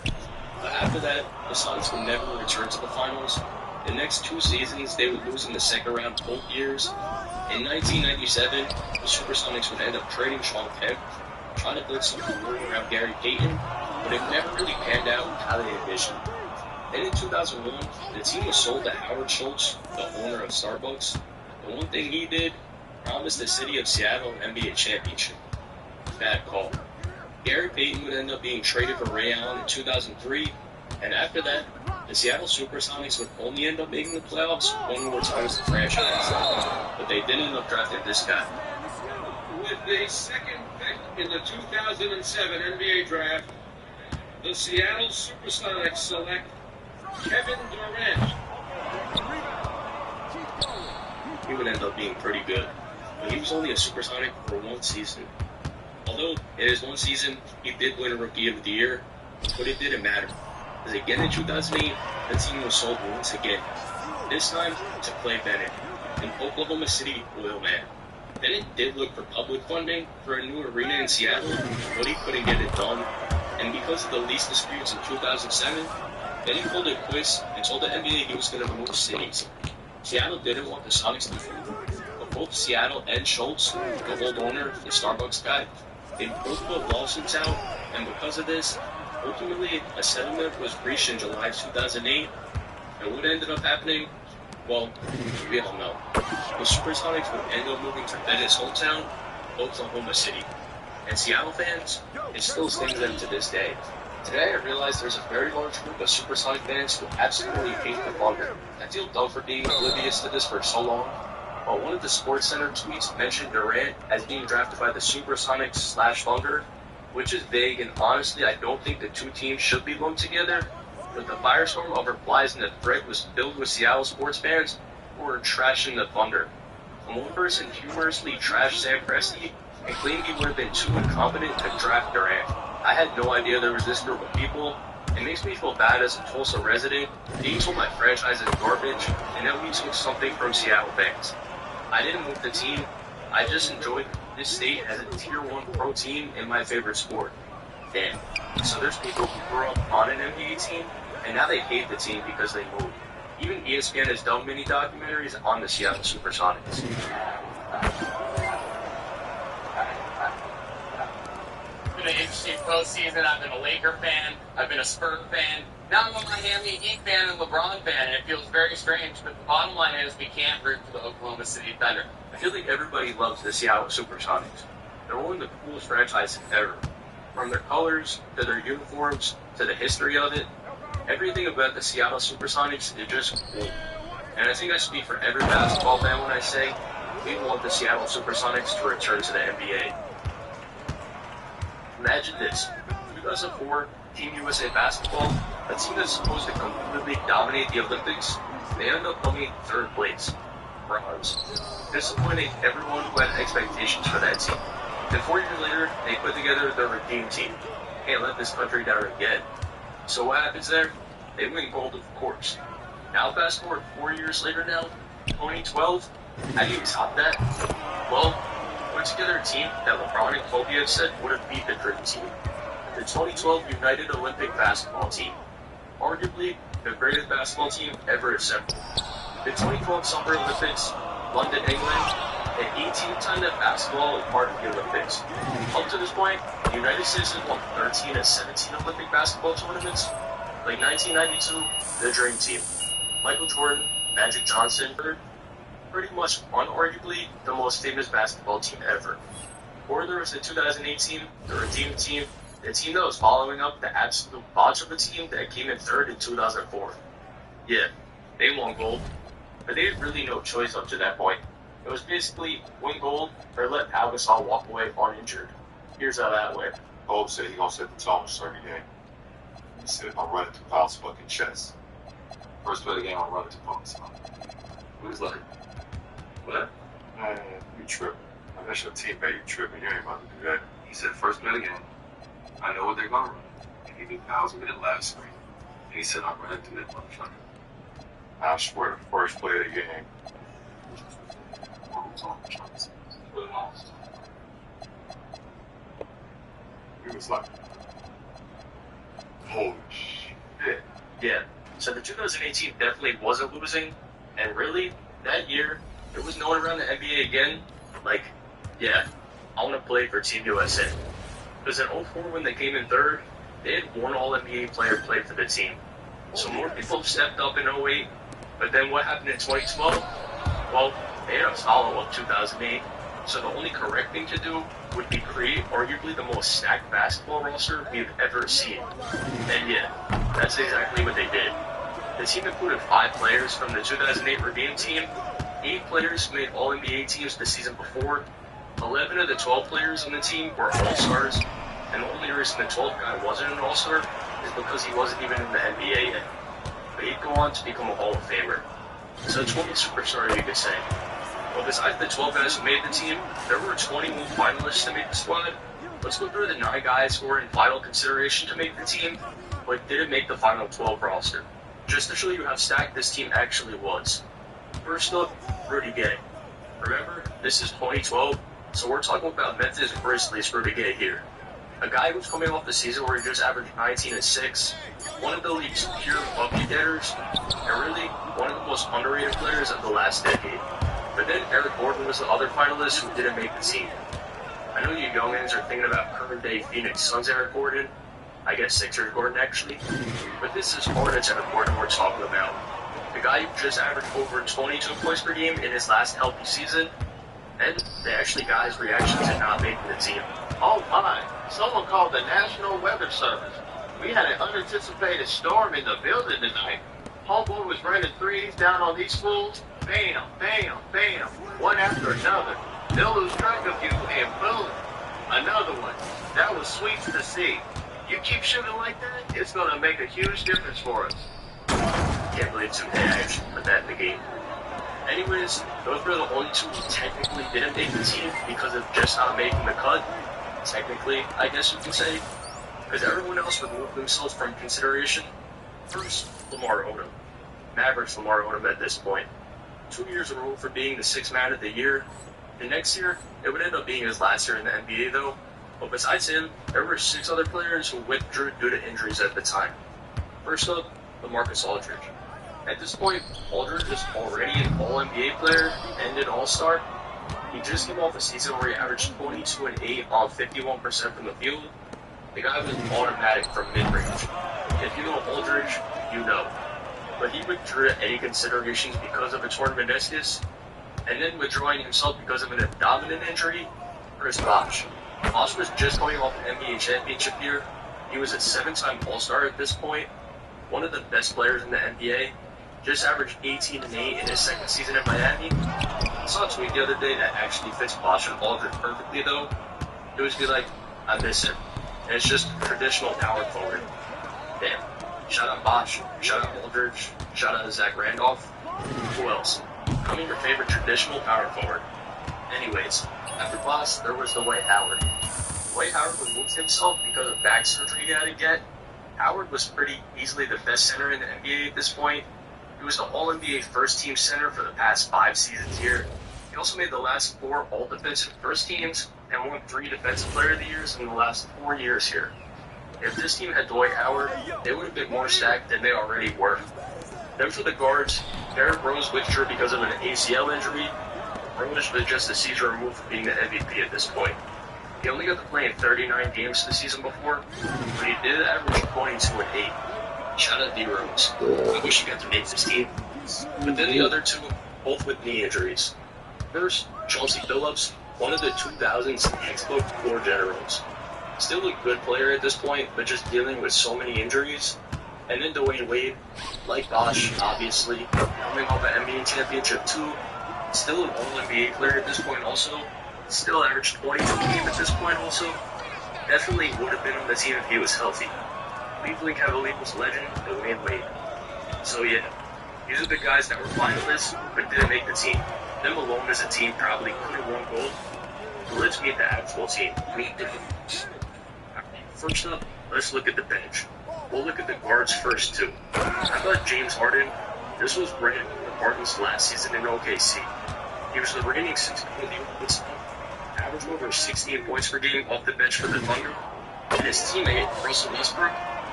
S8: But after that, the Sonics would never return to the finals. The next 2 seasons, they would lose in the second round both years. In 1997, the Supersonics would end up trading Shawn Kemp, trying to build something more around Gary Payton, but it never really panned out how they envisioned. Then in 2001, the team was sold to Howard Schultz, the owner of Starbucks. The one thing he did promised the city of Seattle an NBA championship. Bad call. Gary Payton would end up being traded for Ray Allen in 2003, and after that, the Seattle Supersonics would only end up making the playoffs one more time as a franchise. But they did end up drafting this guy.
S9: With the second pick in the 2007 NBA draft, the Seattle Supersonics select Kevin Durant.
S8: He would end up being pretty good, but he was only a Supersonic for one season. Although in his one season, he did win Rookie of the Year, but it didn't matter. Because again in 2008, the team was sold once again. This time to Clay Bennett, an Oklahoma City oil man. Bennett did look for public funding for a new arena in Seattle, but he couldn't get it done. And because of the lease disputes in 2007, Bennett called it quits and told the NBA he was going to move cities. Seattle didn't want the Sonics to move, but both Seattle and Schultz, the old owner, the Starbucks guy, they both put lawsuits out, and because of this, ultimately a settlement was reached in July 2008. And what ended up happening? Well, we all know. The Supersonics would end up moving to Bennett's hometown, Oklahoma City. And Seattle fans, it still stings them to this day. Today I realize there's a very large group of Supersonic fans who absolutely hate the Thunder. I feel dumb for being oblivious to this for so long, but one of the SportsCenter tweets mentioned Durant as being drafted by the Supersonics/Thunder, which is vague, and honestly I don't think the two teams should be lumped together, but the firestorm of replies in the thread was filled with Seattle sports fans who were trashing the Thunder. And one person humorously trashed Sam Presti and claimed he would have been too incompetent to draft Durant. I had no idea there was this group of people. It makes me feel bad as a Tulsa resident, being told my franchise is garbage, and that we took something from Seattle fans. I didn't move the team, I just enjoyed this state as a Tier 1 pro team in my favorite sport. Damn. So there's people who grew up on an NBA team, and now they hate the team because they moved. Even ESPN has done mini documentaries on the Seattle Supersonics.
S7: It's been an interesting postseason. I've been a Laker fan. I've been a Spurs fan. Now I'm a Miami Heat fan and LeBron fan, and it feels very strange. But the bottom line is we can't root for the Oklahoma City Thunder.
S8: I feel like everybody loves the Seattle Supersonics. They're one of the coolest franchises ever. From their colors, to their uniforms, to the history of it, everything about the Seattle Supersonics is just cool. And I think I speak for every basketball fan when I say we want the Seattle Supersonics to return to the NBA. Imagine this, 2004, Team USA basketball, a team that's supposed to completely dominate the Olympics, they end up coming in third place, bronze. Disappointing everyone who had expectations for that team. Then 4 years later, they put together their redeem team. Can't let this country down again. So what happens there? They win gold, of course. Now fast forward 4 years later now, 2012, how do you top that? Well, put together a team that LeBron and Kobe have said would have beat the dream team. The 2012 United Olympic basketball team. Arguably, the greatest basketball team ever assembled. The 2012 Summer Olympics, London, England, the 18th time that basketball is part of the Olympics. Up to this point, the United States has won 13 of 17 Olympic basketball tournaments. Like 1992, the Dream Team. Michael Jordan, Magic Johnson, pretty much unarguably the most famous basketball team ever. Or there was the 2018, the Redeem Team, the team that was following up the absolute botch of a team that came in third in 2004. Yeah, they won gold, but they had really no choice up to that point. It was basically win gold or let Pau Gasol walk away uninjured. Here's how that went.
S2: Bob said he gonna set the tone for every game. He said, I'm running through Powell's fucking chest. First play of the game, I'm running through Powell's mouth. He was like, what? Man, you tripping. That's your teammate, you tripping. You ain't about to do that. He said, first play of the game, I know what they're gonna run. And he knew Powell's gonna hit last screen. And he said, I'm running through that motherfucker. I swear, first play of the game. He was like, holy shit.
S8: Yeah, so the 2018 definitely wasn't losing, and really, that year, there was no one around the NBA again, like, yeah, I want to play for Team USA. Because in 04, when they came in third, they had one All-NBA player play for the team. So more people stepped up in 08, but then what happened in 2012? Well, they had a follow-up 2008, So the only correct thing to do would be create arguably the most stacked basketball roster we've ever seen. And yeah, that's exactly what they did. The team included 5 players from the 2008 Redeem team, 8 players who made All-NBA teams the season before, 11 of the 12 players on the team were All-Stars, and the only reason the 12th guy wasn't an All-Star is because he wasn't even in the NBA yet. But he'd go on to become a Hall of Famer. So 20 superstar, you could say. Well, besides the 12 guys who made the team, there were 21 finalists to make the squad. Let's go through the 9 guys who were in final consideration to make the team, but didn't make the final 12 roster. Just to show you how stacked this team actually was. First up, Rudy Gay. Remember, this is 2012, so we're talking about Memphis Grizzlies Rudy Gay here. A guy who's coming off the season where he just averaged 19 and 6, one of the league's pure bucket getters, and really one of the most underrated players of the last decade. But then Eric Gordon was the other finalist who didn't make the team. I know you youngins are thinking about current day Phoenix Suns Eric Gordon, I guess Sixers Gordon actually, but this is Hornets Eric Gordon we're talking about. The guy who just averaged over 22 points per game in his last healthy season, and they actually got his reaction to not making the team.
S14: Oh my, someone called the National Weather Service. We had an unanticipated storm in the building tonight. Homeboy was raining threes down on these fools. Bam, bam, bam, one after another. They'll lose track of you and boom, another one. That was sweet to see. You keep shooting like that, it's going to make a huge difference for us.
S8: Can't believe 2K actually put that in the game. Anyways, those were the only 2 who technically didn't make the team because of just not making the cut. Technically, I guess you can say. Because everyone else removed themselves from consideration. First, Lamar Odom. Mavericks Lamar Odom at this point. 2 years removed for being the 6th man of the year. The next year, it would end up being his last year in the NBA though. But besides him, there were 6 other players who withdrew due to injuries at the time. First up, LaMarcus Aldridge. At this point, Aldridge is already an All-NBA player and an All-Star. He just came off a season where he averaged 22 and 8 on 51% from the field. The guy was automatic from mid-range. If you know Aldridge, you know. But he withdrew any considerations because of a torn meniscus, and then withdrawing himself because of an abdominal injury, Chris Bosh. Bosh was just coming off an NBA championship year. He was a 7-time All-Star at this point, one of the best players in the NBA, just averaged 18 and 8 in his 2nd season in Miami. I saw a tweet the other day that actually fits Bosh and Aldridge perfectly though. It was be like, I miss him. And it's just traditional power forward. Damn. Shout out Bosh, shout out Aldridge, shout out Zach Randolph. Who else? I mean your favorite traditional power forward. Anyways, after Bosh, there was Dwight Howard. Dwight Howard removed himself because of back surgery he had to get. Howard was pretty easily the best center in the NBA at this point. He was the All-NBA first-team center for the past 5 seasons here. He also made the last 4 All-Defensive first teams and won 3 Defensive Player of the Years in the last 4 years here. If this team had Dwight Howard, they would have been more stacked than they already were. Then for the guards, Derrick Rose withdrew because of an ACL injury. Rose was just a season removed from being the MVP at this point. He only got to play in 39 games the season before, but he did average 22 and 8. Shout out D Rose. I wish he got to make this team. But then the other 2, both with knee injuries. First, Chauncey Billups, one of the 2000s textbook floor generals. Still a good player at this point, but just dealing with so many injuries. And then Dwayne Wade, like Bosh, obviously, coming off an NBA championship too. Still an All-NBA player at this point also. Still averaged 22 games at this point also. Definitely would have been on the team if he was healthy. Cleveland Cavaliers legend, Dwayne Wade. So yeah, these are the guys that were finalists, but didn't make the team. Them alone as a team probably could have won gold. But let's meet the actual team. First up, let's look at the bench. We'll look at the guards first too. How about James Harden? This was Brandon Harden's last season in OKC. He was the reigning 6th man in the averaged over 16 points per game off the bench for the Thunder. And his teammate, Russell Westbrook,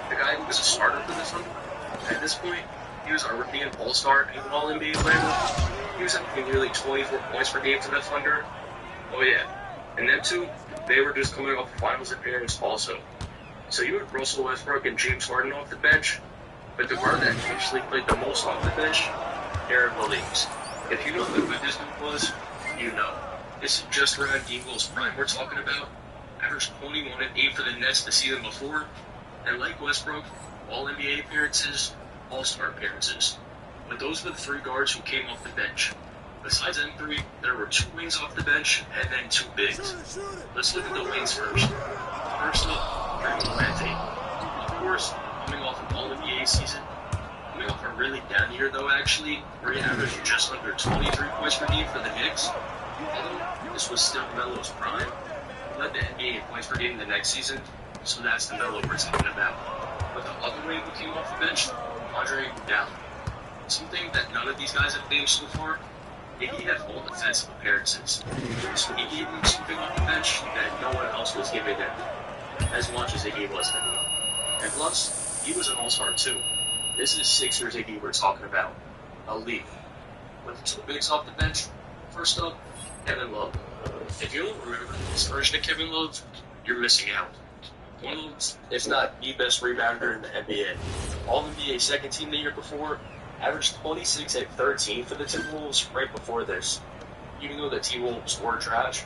S8: the guy who was a starter for the Thunder, at this point, he was already an All-Star and an All-NBA player. He was averaging nearly 24 points per game for the Thunder. Oh yeah, and them 2, they were just coming off a finals appearance also. So you had Russell Westbrook and James Harden off the bench, but the guard that actually played the most off the bench, Aaron Williams. If you know who this dude was, you know.
S1: This is just around D'Angolo's prime we're talking about. Averaged 21 and 8 for the Nets the season before. And like Westbrook, all NBA appearances, all-star appearances. But those were the 3 guards who came off the bench. Besides them 3, there were 2 wings off the bench and then 2 bigs. Let's look at the wings first. First up, Carmelo Anthony. Of course, coming off an All-NBA season. Coming off a really down year though actually, where he averaged just under 23 points per game for the Knicks. Although this was still Melo's prime, he led the NBA in points per game the next season, so that's the Melo we're talking about. But the other wing who came off the bench, Andre Iguodala. Something that none of these guys have named so far, Iggy had all defensive appearances. So Iggy had been scooping off the bench that no one else was giving him, as much as Iggy was him. And plus, he was an all-star too. This is Sixers Iggy we're talking about. Elite. With 2 bigs off the bench, first up, Kevin Love. If you don't remember this version of Kevin Love, you're missing out. One of them, if not the best rebounder in the NBA. All-NBA second team the year before, averaged 26 at 13 for the Timberwolves right before this. Even though the T-Wolves were trash.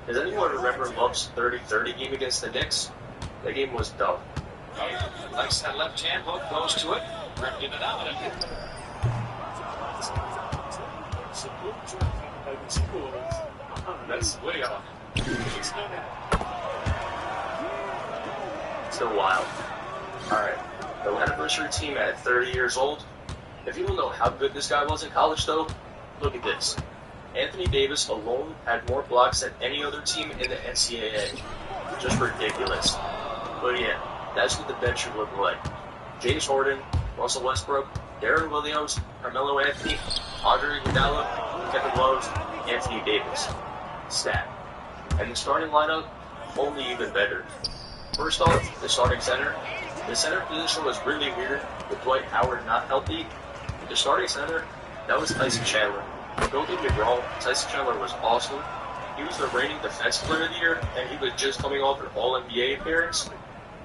S1: Does anyone remember Love's 30-30 game against the Knicks? That game was dumb.
S9: Oh, yeah. Likes that left hand hook, goes to it, ripped it out.
S1: That's way off. Still wild. Alright, the anniversary team at 30 years old. If you don't know how good this guy was in college though, look at this. Anthony Davis alone had more blocks than any other team in the NCAA. Just ridiculous. But yeah, that's what the bench should look like. James Harden, Russell Westbrook, Darren Williams, Carmelo Anthony, Andre Iguodala, Kevin Love, Anthony Davis. Stat. And the starting lineup, only even better. First off, the starting center. The center position was really weird, with Dwight Howard not healthy. The starting center, that was Tyson Chandler. Don't get me wrong, Tyson Chandler was awesome. He was the reigning defensive player of the year, and he was just coming off an All-NBA appearance.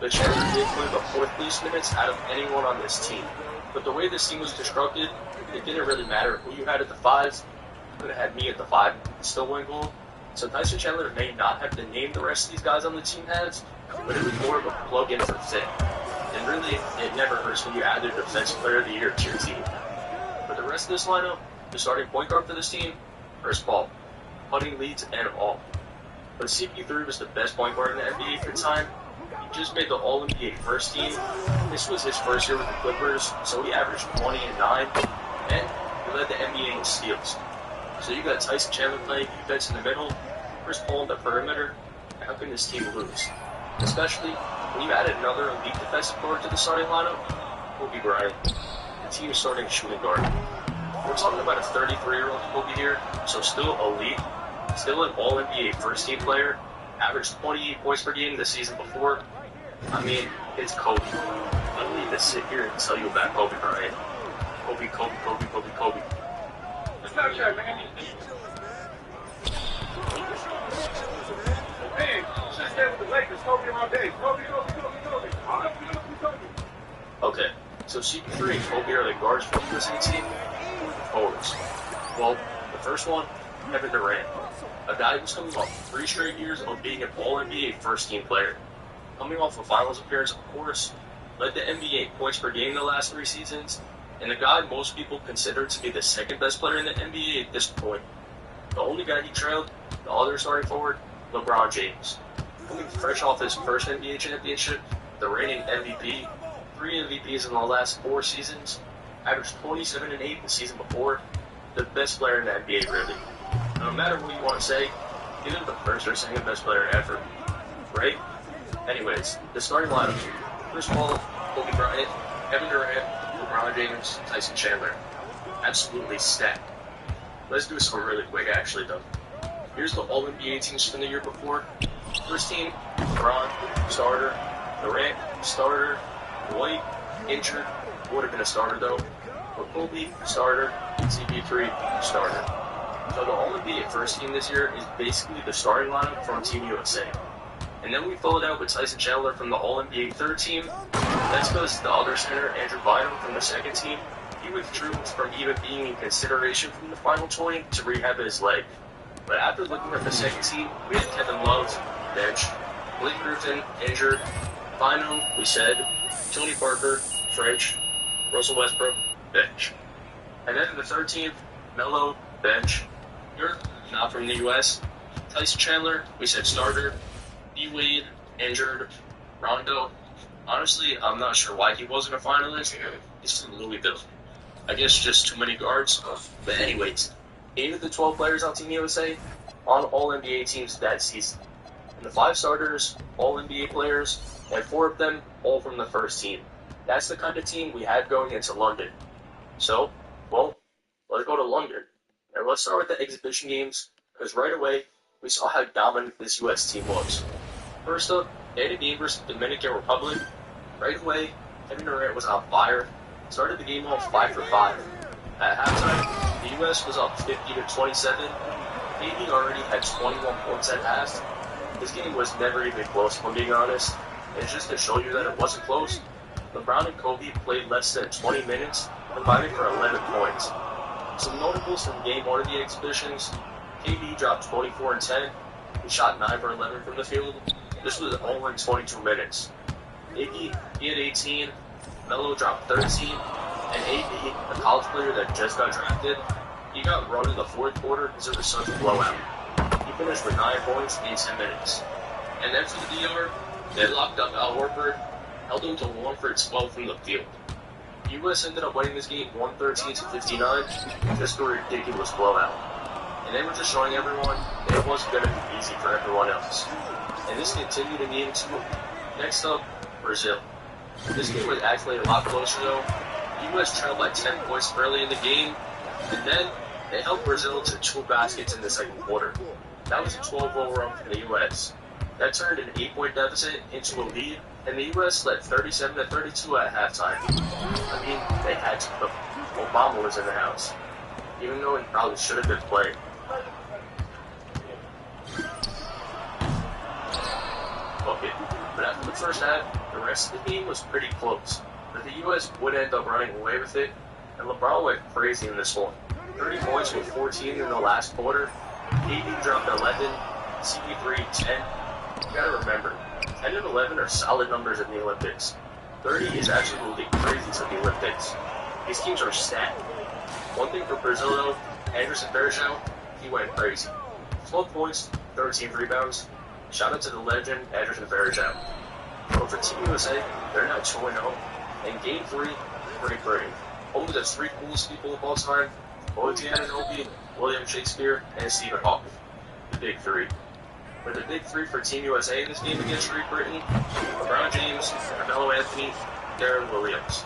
S1: But Chandler did play the 4th least minutes out of anyone on this team. But the way this team was constructed, it didn't really matter who you had at the 5s. You could have had me at the 5 and still win goal. So Tyson Chandler may not have the name the rest of these guys on the team has, but it was more of a plug-in for fit. And really, it never hurts when you add a defensive player of the year to your team. For the rest of this lineup, the starting point guard for this team, Chris Paul. Putting leads and all. But CP3 was the best point guard in the NBA for the time. He just made the All-NBA first team. This was his first year with the Clippers, so he averaged 20 and 9, and he led the NBA in steals. So you got Tyson Chandler playing defense in the middle, Chris Paul in the perimeter. How can this team lose? Especially when you add another elite defensive guard to the starting lineup, Kobe Bryant, the team's starting shooting guard. We're talking about a 33-year-old Kobe here, so still elite, still an All-NBA first-team player, averaged 28 points per game the season before. I mean, it's Kobe. I don't need to sit here and tell you about Kobe Bryant. Kobe, Kobe, Kobe, Kobe, Kobe.
S9: Snapchat, man. Hey, just stay with the Lakers. Kobe all day. Kobe, Kobe, Kobe, Kobe. Kobe.
S1: Okay, so CP3 and Kobe are the guards for this team. Forwards. Well, the first one, Kevin Durant. A guy who's coming off 3 straight years of being an All-NBA first-team player. Coming off a finals appearance, of course, led the NBA points per game the last 3 seasons, and a guy most people consider to be the second best player in the NBA at this point. The only guy he trailed, the other starting forward, LeBron James. Coming fresh off his first NBA championship, the reigning MVP, 3 MVPs in the last 4 seasons, averaged 27 and 8 the season before, the best player in the NBA really. No matter what you want to say, he's the first or second best player ever, right? Anyways, the starting lineup, Chris Paul, Kobe Bryant, Kevin Durant, LeBron James, Tyson Chandler. Absolutely stacked. Let's do some really quick actually though. Here's the All-NBA teams from the year before. First team, LeBron, starter, Durant, starter, White, injured, would have been a starter though. But Kobe, starter, CP3, starter. So the All-NBA first team this year is basically the starting lineup from Team USA. And then we followed out with Tyson Chandler from the All-NBA third team. That's because the other center, Andrew Bynum, from the second team, he withdrew from even being in consideration from the final 20 to rehab his leg.
S8: But after looking at the second team, we had Kevin Love, bench, Blake Griffin, injured. Finally, we said Tony Parker, French, Russell Westbrook, bench. And then the third team, Melo, bench. Dirk, not from the U.S. Tyson Chandler, we said starter. D. Wade, injured. Rondo, honestly, I'm not sure why he wasn't a finalist. He's from Louisville. I guess just too many guards. But anyways, 8 of the 12 players on Team USA on all NBA teams that season. And the 5 starters, all NBA players, and 4 of them all from the first team. That's the kind of team we had going into London. So, well, let's go to London. And let's start with the exhibition games, because right away, we saw how dominant this US team was. First up, they had a game versus the Dominican Republic. Right away, Kevin Durant was on fire. Started the game off 5 for 5. At halftime, the US was up 50-27. KD already had 21 points at half. This game was never even close, if I'm being honest. And just to show you that it wasn't close, LeBron and Kobe played less than 20 minutes, combining for 11 points. Some notables from Game 1 of the exhibitions: KD dropped 24 and 10. He shot 9 for 11 from the field. This was all in 22 minutes. Iggy, he had 18. Melo dropped 13. And AD, a college player that just got drafted, he got run in the fourth quarter because it was such a blowout. He finished with 9 points in 10 minutes. And then for the DR, they locked up Al Horford, held him to 1 for 12 from the field. The U.S. ended up winning this game 113-59, just a ridiculous blowout. And they were just showing everyone that it wasn't going to be easy for everyone else. And this continued in Game 2. Next up, Brazil. This game was actually a lot closer though. The U.S. trailed by 10 points early in the game, and then they held Brazil to 2 baskets in the second quarter. That was a 12-0 run for the U.S. That turned an 8-point deficit into a lead, and the U.S. led 37-32 at halftime. I mean, they had to. Obama was in the house, even though he probably should have been playing. Okay, but after the first half, the rest of the game was pretty close. But the U.S. would end up running away with it, and LeBron went crazy in this one. 30 points with 14 in the last quarter. AD dropped 11, CP3 10. You gotta remember, 10 and 11 are solid numbers in the Olympics. 30 is absolutely crazy for the Olympics. These teams are stacked. One thing for Brazil though, Anderson Varejão, he went crazy. 12 points, 13 rebounds. Shout out to the legend, Anderson Varejão. But for Team USA, they're now 2-0. And Game 3, pretty great. Home to the 3 coolest people of all time: OG Anunoby, William Shakespeare, and Stephen Hawking. The Big 3. But the Big 3 for Team USA in this game against Great Britain: LeBron James, Carmelo Anthony, Darren Williams.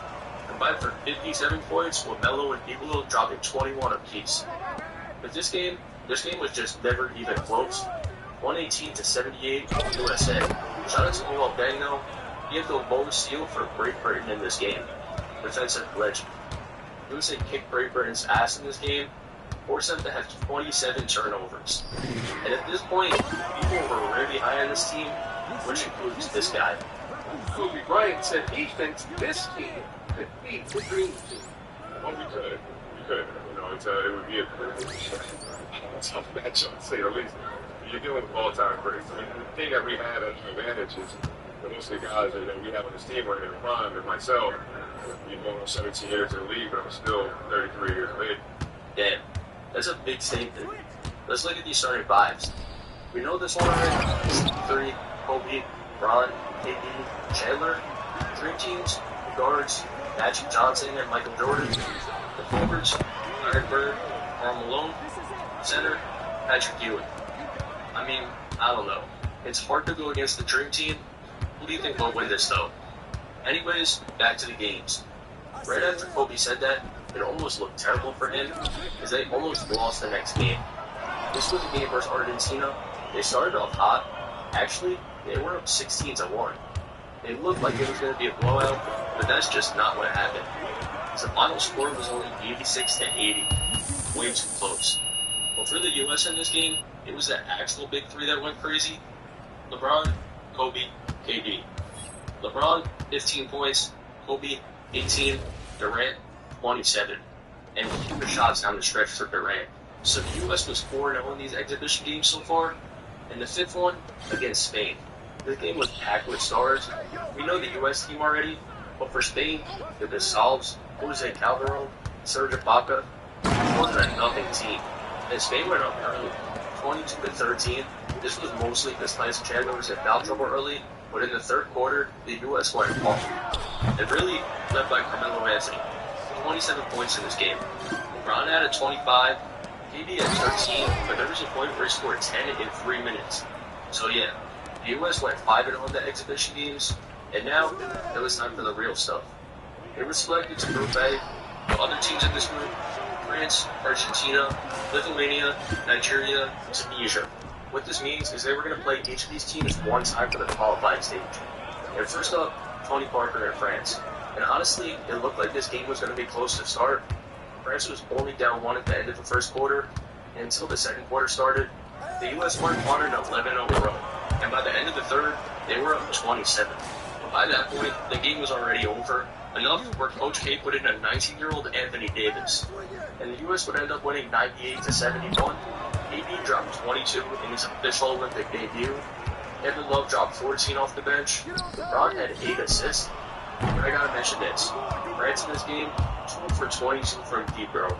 S8: Combined for 57 points, with Melo and Iglo dropping 21 apiece. But this game was just never even close. 118-78 USA. Shout out to Noel Daniel. He had the lowest steal for Great Britain in this game. Defensive legend. USA kicked Great Britain's ass in this game, forced them to have 27 turnovers. And at this point, people were really high on this team, which includes this guy.
S9: Kobe Bryant said he thinks this team could beat the Dream Team.
S2: Well, we could. You know, it would be a tough matchup, to say the least. You're dealing with all-time greats. I mean, the thing that we had as an advantage is that most of the guys that we have on this team are in their prime, and myself, you're going on 17 years in the league, but I'm still 33 years of age.
S8: Damn, that's a big statement. Let's look at these starting 5s. We know this one already. 3, Kobe, Ron, KD, Chandler. Dream teams, the guards, Magic Johnson and Michael Jordan. The forwards, Larry Bird, Karl Malone. Center, Patrick Ewing. I mean, I don't know. It's hard to go against the Dream Team. Who do you think will win this, though? Anyways, back to the games. Right after Kobe said that, it almost looked terrible for him, because they almost lost the next game. This was a game versus Argentina. They started off hot. Actually, they were up 16-1. It looked like it was going to be a blowout, but that's just not what happened. The final score was only 86-80. Way too close. But for the U.S. in this game, it was that actual Big 3 that went crazy. LeBron, Kobe, KD. LeBron, 15 points. Kobe, 18. Durant, 27. And huge shots down the stretch for Durant. So the U.S. was 4-0 in these exhibition games so far, and the fifth one against Spain. This game was packed with stars. We know the U.S. team already, but for Spain, the Gasals, Jose Calderon, Serge Ibaka, it wasn't a nothing team. And Spain went up early, 22-13. This was mostly because Tyson Chandler was in foul trouble early, but in the third quarter, the U.S. went off. It really led by Carmelo Anthony, 27 points in this game. LeBron had 25, KD had 13, but there was a point where he scored 10 in 3 minutes. So yeah, the U.S. went 5-0 in the exhibition games, and now it was time for the real stuff. They were selected to Group A. The other teams in this group: France, Argentina, Lithuania, Nigeria, Tunisia. What this means is they were going to play each of these teams one time for the qualifying stage. And first up, Tony Parker and France. And honestly, it looked like this game was going to be close to start. France was only down 1 at the end of the first quarter, and until the second quarter started, the U.S. went on an 11-0 run. And by the end of the third, they were up 27. But by that point, the game was already over, enough where Coach K put in a 19-year-old Anthony Davis. And the U.S. would end up winning 98-71. KD dropped 22 in his official Olympic debut. Kevin Love dropped 14 off the bench. LeBron had 8 assists. But I gotta mention this. France in this game, 2 for 22 from deep, bro.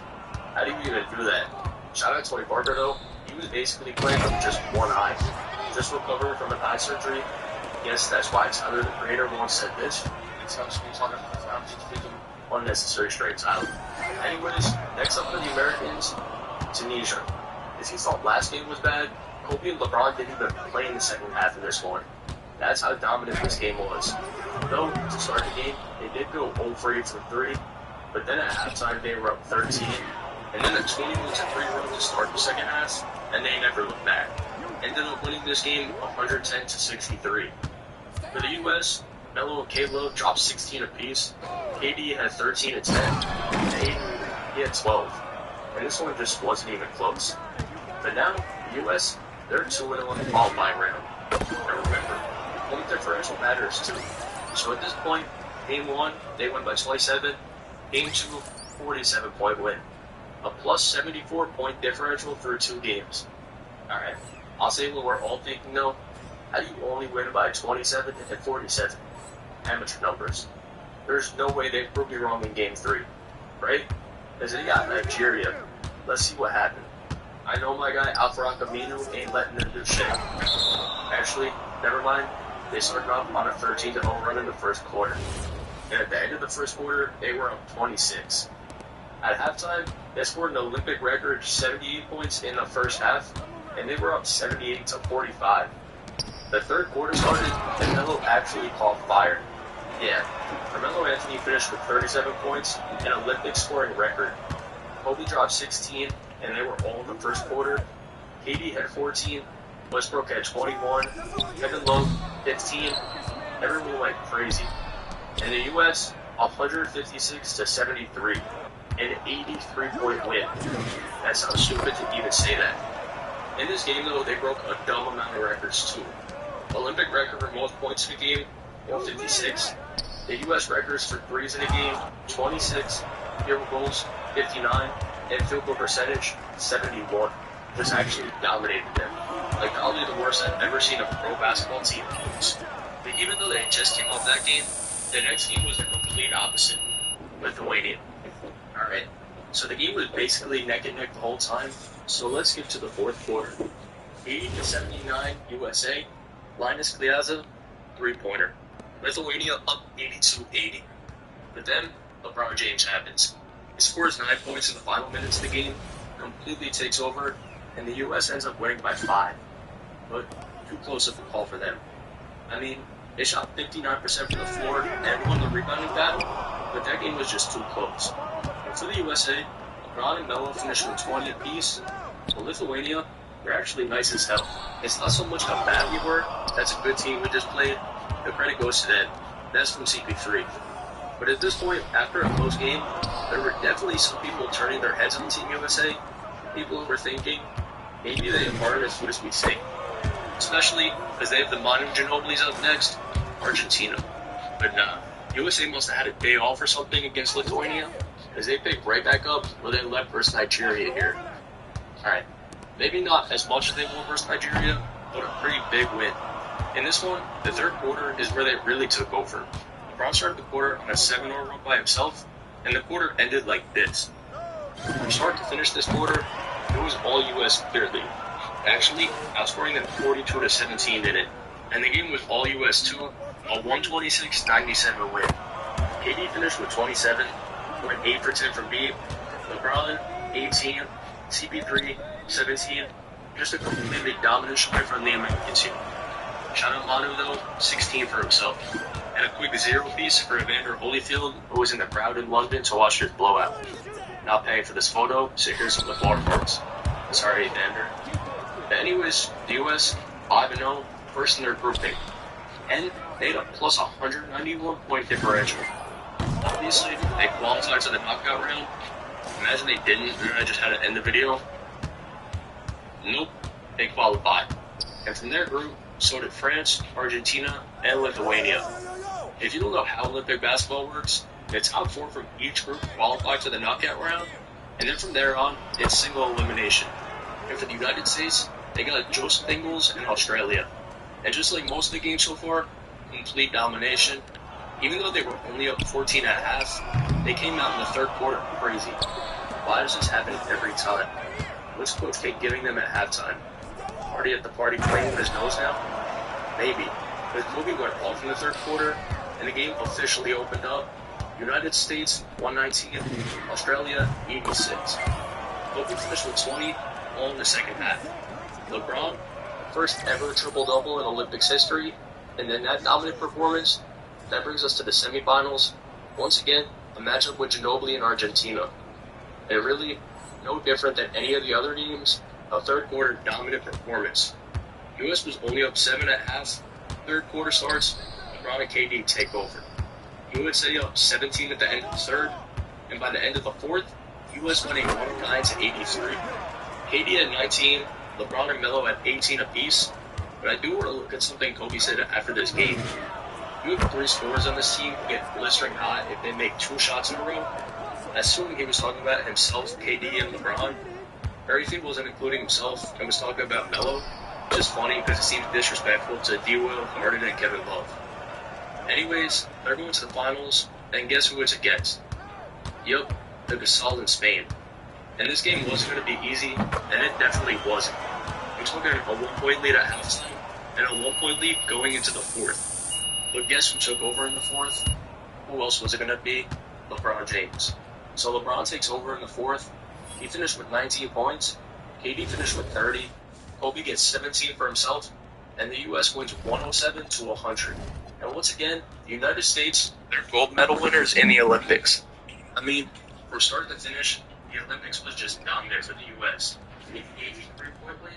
S8: How do you even do that? Shout out to Tony Parker, though. He was basically playing with just one eye. Just recovering from an eye surgery. Yes, that's why Tyler, the creator, once said this. It's how she's talking about speaking unnecessary straight Tyler. Anyways, next up for the Americans, Tunisia. As you thought last game was bad, Kobe and LeBron didn't even play in the second half of this one. That's how dominant this game was. Though, to start the game, they did go 0 for 8 from 3, but then at halftime they were up 13, and then a 21-3 run to start the second half, and they never looked back. Ended up winning this game 110-63. For the U.S., Melo and Caleb dropped 16 apiece. KD had 13 and 10, and Aiden, he had 12. And this one just wasn't even close. But now, the U.S., they're 2-0 in the qualifying round. And remember, point differential matters too. So at this point, Game 1, they win by 27. Game 2, 47-point win. A plus 74-point differential through 2 games. Alright, I'll say what we're all thinking though. How do you only win by 27 and 47? Amateur numbers. There's no way they proved me wrong in Game 3, right? Because they got Nigeria. Let's see what happened. I know my guy Alfarak Aminu ain't letting them do shit. Actually, never mind. They started off on a 13-0 run in the first quarter. And at the end of the first quarter, they were up 26. At halftime, they scored an Olympic record 78 points in the first half, and they were up 78-45. The third quarter started, and Melo actually caught fire. Yeah, Carmelo Anthony finished with 37 points, an Olympic scoring record. Kobe dropped 16, and they were all in the first quarter. KD had 14, Westbrook had 21, Kevin Love 15. Everyone went crazy. And the U.S. 156-73, an 83-point win. That sounds stupid to even say that. In this game, though, they broke a dumb amount of records too. Olympic record for most points in a game, 156. The U.S. records for threes in a game, 26. Field goals, 59. And field goal percentage, 71. Just actually dominated them. Like probably the worst I've ever seen a pro basketball team lose. But even though they just came off that game, the next game was the complete opposite. Lithuania. Alright, so the game was basically neck and neck the whole time. So let's get to the fourth quarter. 80-79 USA. Linus Kliaza, 3-pointer. Lithuania up 82-80. But then, LeBron James happens. He scores 9 points in the final minutes of the game, completely takes over, and the U.S. ends up winning by 5. But too close of a call for them. I mean, they shot 59% from the floor and won the rebounding battle, but that game was just too close. And for the USA, LeBron and Melo finished with 20 apiece, but Lithuania, they're actually nice as hell. It's not so much how bad we were, that's a good team we just played. The credit goes to them. That's from CP3. But at this point, after a close game, there were definitely some people turning their heads on Team USA. People who were thinking, maybe they aren't as good as we think. Especially because they have the Manu Ginobili's up next, Argentina. But nah, USA must have had a day off or something against Lithuania, because they picked right back up where they left versus Nigeria here. Alright, maybe not as much as they won versus Nigeria, but a pretty big win. In this one, the third quarter is where they really took over. LeBron started the quarter on a 7-0 run by himself, and the quarter ended like this. From start to finish this quarter, it was all US clearly. Actually, outscoring them 42-17 in it, and the game was all US too, a 126-97 win. KD finished with 27, went 8 for 10 from deep. LeBron, 18, CP3, 17, just a completely dominant showing from the Americans here. Shout out Manu though, 16 for himself. And a quick 0 piece for Evander Holyfield, who was in the crowd in London to watch his blowout. Not paying for this photo, so here's some of the watermarks. Sorry, Evander. But anyways, the US, 5-0, first in their grouping. And they had a plus 191 point differential. Obviously, they qualified to the knockout round. Imagine they didn't, and I just had to end the video. Nope, they qualified. And from their group, so did France, Argentina, and Lithuania. If you don't know how Olympic basketball works, the top 4 from each group qualify to the knockout round, and then from there on, it's single elimination. And for the United States, they got Joseph Ingles and Australia. And just like most of the games so far, complete domination. Even though they were only up 14 at half, they came out in the third quarter crazy. Why does this happen every time? What's Coach K giving them at halftime? Party at the party playing with his nose now? Maybe. But Kobe went off in the third quarter, and the game officially opened up. United States 119, Australia 86. Kobe finished with 20, all in the second half. LeBron, first ever triple-double in Olympics history, and then that dominant performance, that brings us to the semifinals. Once again, a matchup with Ginobili and Argentina. And really, no different than any of the other teams, a third quarter dominant performance. US was only up 7 at half. Third quarter starts, LeBron and KD take over. USA up 17 at the end of the third, and by the end of the fourth, US winning 109-83. KD at 19, LeBron and Melo at 18 apiece. But I do want to look at something Kobe said after this game. You have 3 scorers on this team who get blistering hot if they make 2 shots in a row. Assuming he was talking about himself, KD, and LeBron. Everything wasn't including himself and was talking about Melo. Which is funny because it seems disrespectful to D-Will, Harden, and Kevin Love. Anyways, they're going to the finals, and guess who it's against? Yup, the Gasol in Spain. And this game wasn't going to be easy, and it definitely wasn't. We're talking a 1-point lead at halftime, and a 1-point lead going into the fourth. But guess who took over in the fourth? Who else was it going to be? LeBron James. So LeBron takes over in the fourth. He finished with 19 points. KD finished with 30. Kobe gets 17 for himself. And the U.S. wins 107-100. And once again, the United States, they're gold medal winners in the Olympics. I mean, from start to finish, the Olympics was just dominant for the U.S. An 83-point lead.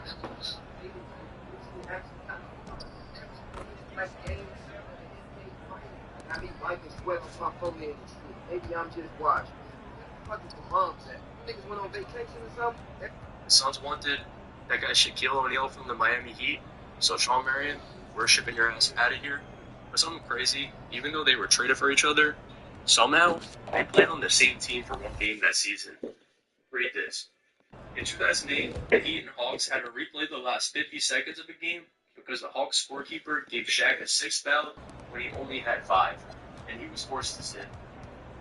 S15: I mean, Mike is sweat on my phone in the street. Maybe I'm just watching. Where the fuck is the moms at? Niggas went on vacation or something?
S8: The Suns wanted that guy Shaquille O'Neal from the Miami Heat, so Sean Marion, we're shipping your ass out of here. But something crazy, even though they were traded for each other, somehow they played on the same team for one game that season. Read this. In 2008, the Heat and Hawks had to replay the last 50 seconds of the game because the Hawks scorekeeper gave Shaq a sixth foul when he only had 5, and he was forced to sit.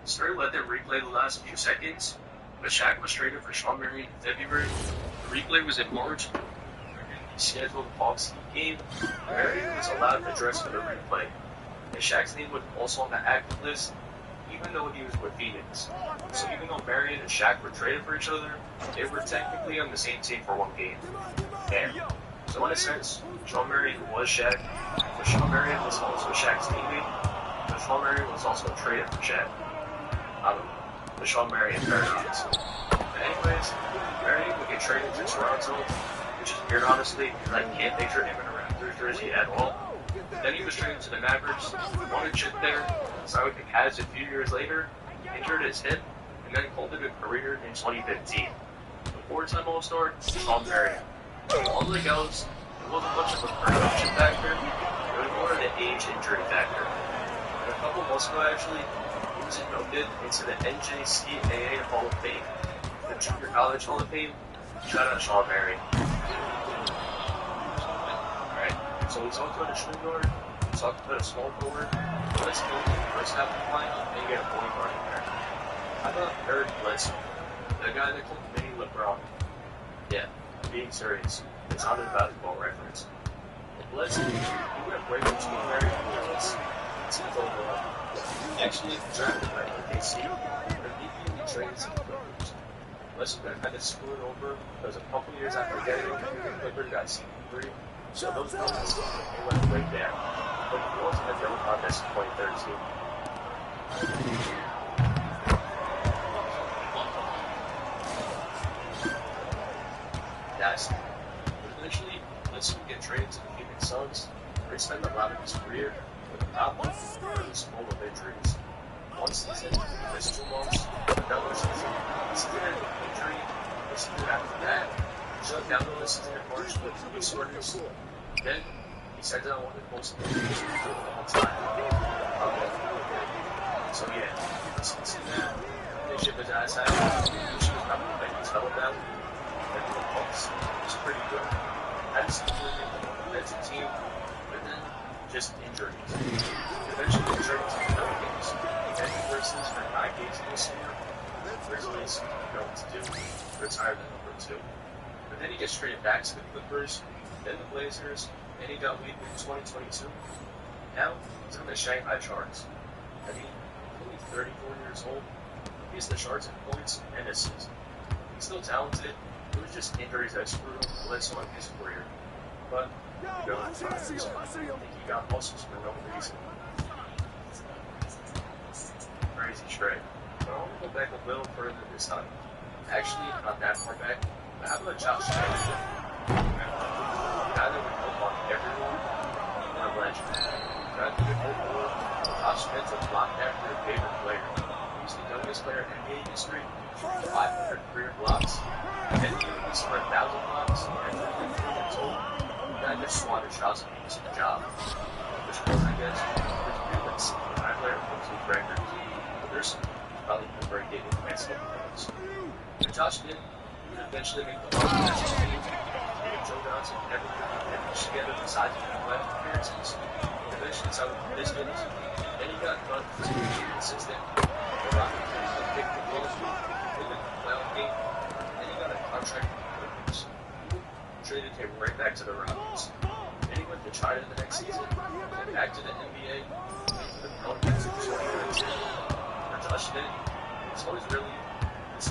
S8: Stern let them replay the last few seconds, but Shaq was traded for Sean Marion in February. The replay was in March. The scheduled Hawks Heat game, Marion was allowed to dress for the replay, and Shaq's name was also on the active list, even though he was with Phoenix. So even though Marion and Shaq were traded for each other, they were technically on the same team for one game. Damn. So in a sense, Sean Marion was Shaq, but Sean Marion was also Shaq's teammate, but Sean Marion was also traded for Shaq. I don't know. The Sean Marion paradox. But anyways, Marion would get traded to Toronto, which is weird honestly, because I can't picture him in a Raptors jersey at all. Then he was traded to the Mavericks, won a chip there, signed with the Cavs a few years later, injured his hip, and then called it a career in 2015. The four-time All-Star, Sean Marion. All the goes, it wasn't much of a production factor, it was more of an age injury factor. And a couple months ago actually, he was inducted into the NJCAA Hall of Fame, the Junior College Hall of Fame. Shout out Sean Marion. Alright, so we talked about a shooting guard, we talked about a small forward. Let's go to the first half of the lineup and get a point guard in there. How about Eric Bledsoe, the guy that called Mini LeBron? Yeah, being serious. It's not a basketball reference. Bledsoe, he went right between Marion and Willis. It's overall. Actually, drafted by OKC, but immediately traded to the Clippers. Bledsoe got kind of screwed over because a couple years after getting him, the Clippers got CP3, so those numbers went right there. But he wasn't a dunk contest in 2013. That's eventually, Bledsoe would get traded to the Phoenix Suns, where he spent a lot of his career with the problem he was full of injuries. One season, he missed 2 months, another season, he had an injury, the season after that, he shut down the season in March with 3 starters. Then, he sent down one of the most injuries for a long time. So yeah, since that, they shipped his ass out, which was not the thing to tell about. And the Bucks was pretty good. That's a defensive team, but then just injuries. Eventually, they traded to the Pelicans, and the Grizzlies for 9 games this year. The Grizzlies know what to do, retire the number 2. But then he gets traded back to the Clippers, then the Blazers, and he got weak in 2022. Now, he's on the Shanghai Sharks. I mean, only 34 years old, he's the Sharks in points and assists. He's still talented, it was just injuries that screwed him Bledsoe in his career. But, you know, I think he got muscles for no reason. Crazy straight. But I want to go back a little further this time. Actually, not that far back, but how about Josh Smith? A guy that would help on everyone, even a legend. Drafted in 04, Josh Smith was blocked after a favorite player. He's the youngest player in NBA history, 500 career blocks, and he only scored 1,000 blocks at 34 years old. The guy just swatted shots and he was in the job. Which was, I guess, there's people that see the high player books with records, but there's some probably can break it in the next couple minutes. But Josh did, he would eventually make the all-defensive team. Joe Johnson never really pushed together besides the playoff appearances. Eventually signed with the Pistons. Then he got cut for being consistent. The Rockets picked the ball in the playoff game. Then he got a contract with the Clippers. Traded him right back to the Rockets. Then he went to China the next season. Then back to the NBA. The Pelicans in 2019. For Josh Smith, it's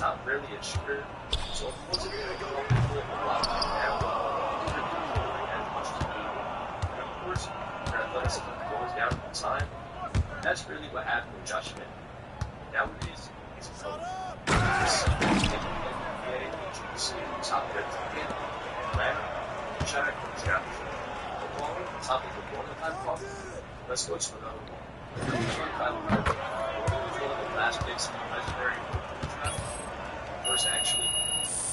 S8: not really a shooter. So if he wasn't going to go up and pull a lot now, he would really as much as he needed. And of course, their athleticism goes down with time. That's really what happened with Josh Smith. Nowadays, he's a coach. He's in the NBA, HBC, top 15 in Atlanta. top of the one-time block, let's go to another one. Kyle Murray was one of the last picks in the legendary draft. First, actually.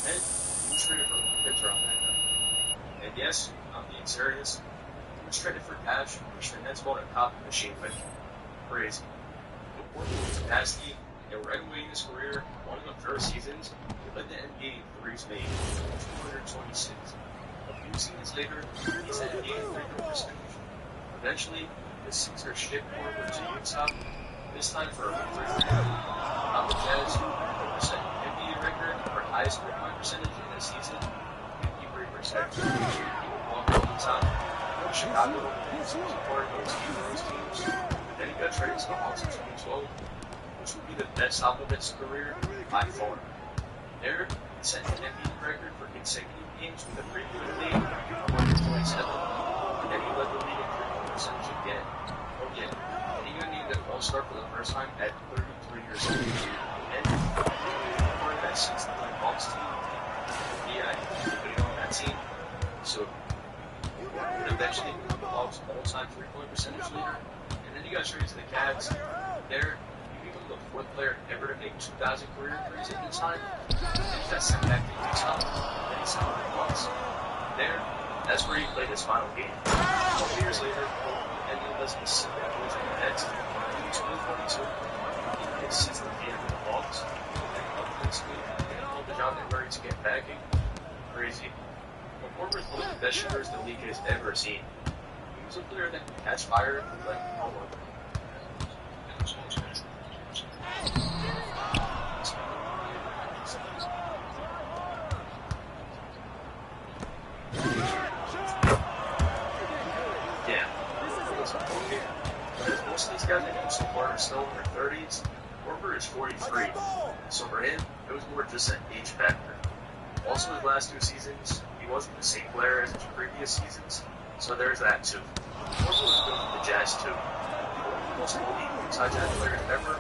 S8: And he was traded for a pitcher on that night. And yes, I'm being serious. He was traded for cash, which the Nets bought a copy machine with. Crazy. But Portland was nasty, and right away in his career, one of the first seasons, he led the NBA in threes made, 226. A few seasons later, he's at an 83 percentage. Eventually, the Sixers shipped Portland to Utah, this time for a refrigerator. On the Jazz, they set an NBA record for highest three-point percentage in a season, 53%. He would walk all the time. Chicago was part of those teams, but then he got traded to the Hawks in 2012, which would be the best top of his career by far. There, he set an NBA record for consecutive games with a three-point lead of 127, and then he led the league in three-point percentage again. Oh yeah, and he got named an All-Star for the first time at 33 years old. And part of that 69 Hawks team, yeah, he put on that team, so and eventually become the Hawks' all-time three-point percentage leader. And then he got traded to the Cavs. There, he became the fourth player ever to make 2,000 career threes at the time. And he got sent back to Utah. Then he signed with the Bucks. There, that's where he played his final game. 12 years later, and he was specific with the Nets. In 2022, he consistently came with the Hawks. And obviously, he told DeJounte Murray to get backing. Crazy. Porter was one of the best shooters the league has ever seen. He was a player that could catch fire like no one. Yeah, it's okay. But as most of these guys I know so far are still in their 30s, Porter is 43. So for him, it was more just an age factor. Also, his last two seasons, he wasn't the same player as his previous seasons, so there's that too. Porter was good with the Jazz too. One of the most elite inside Jazz players ever,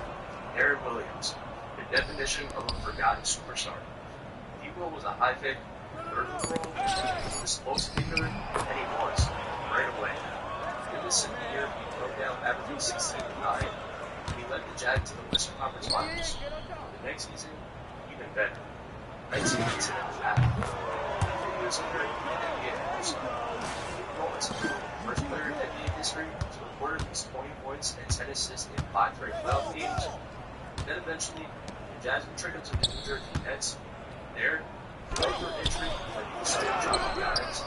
S8: Aaron Williams, the definition of a forgotten superstar. Debo was a high pick, third overall, he was supposed to be good, and he was, right away. In the second year, he broke down averaging 16 and 9, and he led the Jazz to the Western Conference Finals. The next season, even better. 19 minutes and a half. 3 years later, NBA All-Star. First player in NBA history to record at least 20 points and 10 assists in 5 straight playoff games. Then eventually, the Jazz were traded to the New Jersey Nets. There, without their injury, he decided to drop the guys.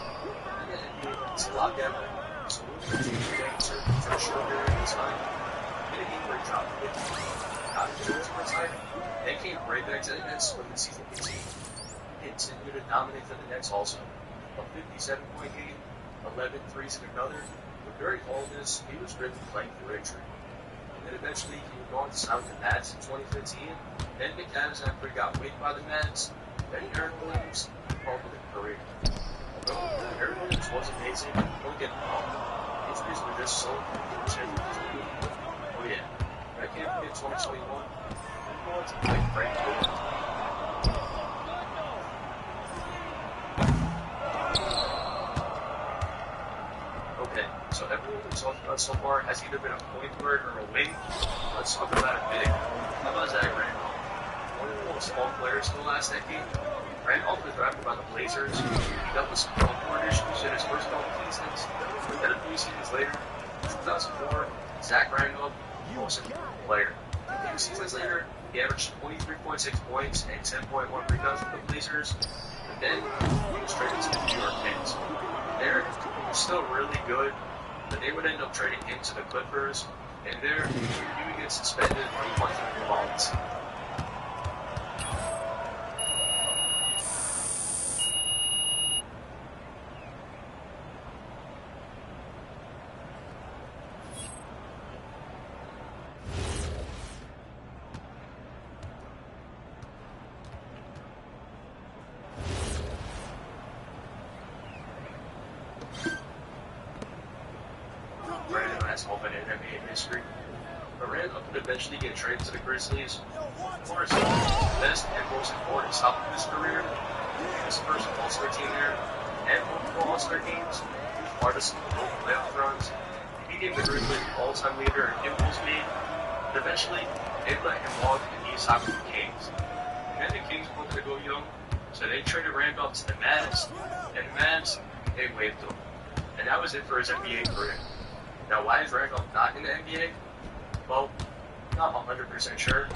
S8: And the NBA went into lockout, so he was getting certain for a short period of time. Did a game where he dropped 50. Got his Jones retired, then came right back to the Nets when the season continued. He continued to dominate for the Nets also. A 57-point game, 11 threes in another. But during all this, he was really playing through injury. And then eventually, he would go on to sign with the Mavs in 2015. Then the Cavs after he got waived by the Mavs. Then Aaron Williams called with a career. Although Aaron Williams was amazing, don't get me wrong. Injuries were just so important. Oh yeah. I can't forget 2021. I'm going to play Frank Vogel. Okay, so everyone we've talked about so far has either been a point guard or a wing. Let's talk about a big. How about Zach Randolph? One of the most fun players in the last decade. Randolph was drafted by the Blazers. He dealt with some front-court issues in his first couple seasons. But then a few seasons later, in 2004, Zach Randolph, most important player. A few seasons later, he averaged 23.6 points and 10.1 rebounds with the Blazers. And then he was traded to the New York Knicks. There, he was still really good, but they would end up trading him to the Clippers. And there, he would get suspended for a bunch of fouls. Open in NBA history. Randolph would eventually get traded to the Grizzlies. Of course, the best and most important stop of his career. His first All-Star team there, and multiple All-Star games. He was part of some local playoff runs. He became the Grizzlies' all-time leader in impulse speed, but eventually they let him walk and he signed with the Kings. And then the Kings wanted to go young, so they traded Randolph to the Mavs, and the Mavs, they waived him. And that was it for his NBA career. Now, why is Randolph not in the NBA? Well, not 100% sure,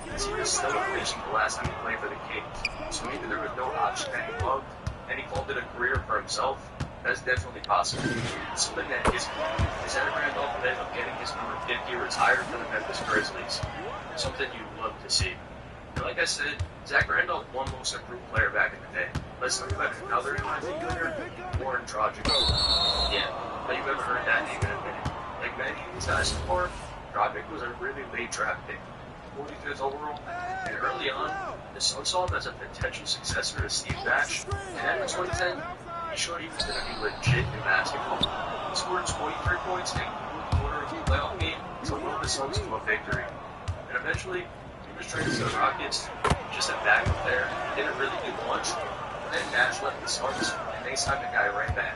S8: because he was still a free agent the last time he played for the Kings. So maybe there was no option that he loved, and he called it a career for himself. That's definitely possible. Something that is that Randolph ended up getting his number 50 retired from the Memphis Grizzlies. Something you'd love to see. And like I said, Zach Randolph won Most Improved Player back in the day. Let's talk about another MIP winner, GgNoRaGe. Yeah, but you've ever heard that name in a minute. Like many of these guys before, Dragic was a really late draft pick, 45th overall, and early on, the Suns saw him as a potential successor to Steve Nash, and then in 2010, he showed he was going to be legit in basketball. He scored 23 points in the fourth quarter of the playoff game to lead the Suns to a victory. And eventually, he was traded to the Rockets, just a backup there, didn't really do much. Then Nash left the Suns, and they signed the guy right back.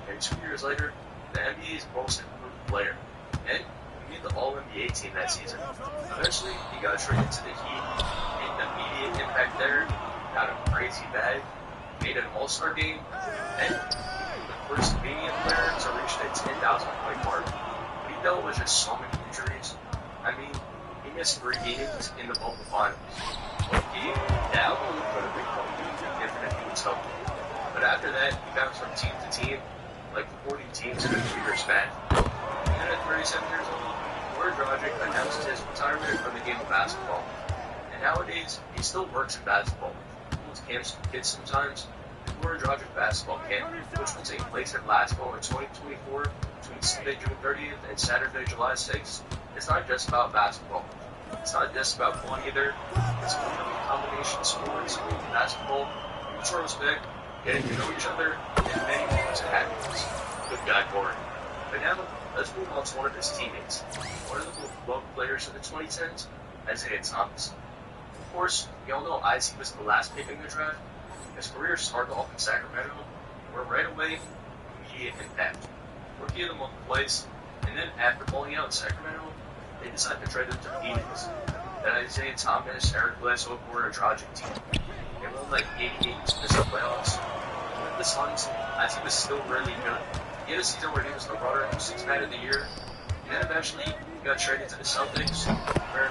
S8: And 2 years later, the NBA's most improved player. And he made the All-NBA team that season. Eventually, he got traded to the Heat, made an immediate impact there, got a crazy bag, made an All-Star game, and the first Canadian player to reach the 10,000 point mark. What he dealt with just so many injuries. I mean, he missed 3 games in the bubble finals. One game, that would have been completely different if he was healthy. But after that, he bounced from team to team, like 40 teams in a 3-year span. And at 37 years old, GgNoRaGe announced his retirement from the game of basketball. And nowadays, he still works in basketball. He holds camps for kids sometimes. The GgNoRaGe basketball camp, which will take place at Glasgow in 2024 between Sunday, June 30th and Saturday, July 6th, it's not just about basketball. It's not just about fun either. It's a combination of sports, basketball, mutual respect, getting to know each other, and many moments of happiness. Good guy, Corey. But now, let's move on to one of his teammates. One of the most beloved players of the 2010s, Isaiah Thomas. Of course, we all know Isaiah was the last pick in the draft. His career started off in Sacramento, where right away, immediate impact. Rookie of the month place, and then after balling out in Sacramento, they decided to trade him to Phoenix. That Isaiah Thomas, Eric Bledsoe, GgNoRaGe team. They won like 8 games in the playoffs. With the Suns, Isaiah was still really good. He had a season where he was the runner-up 6th man of the year, and then eventually he got traded to the Celtics, where,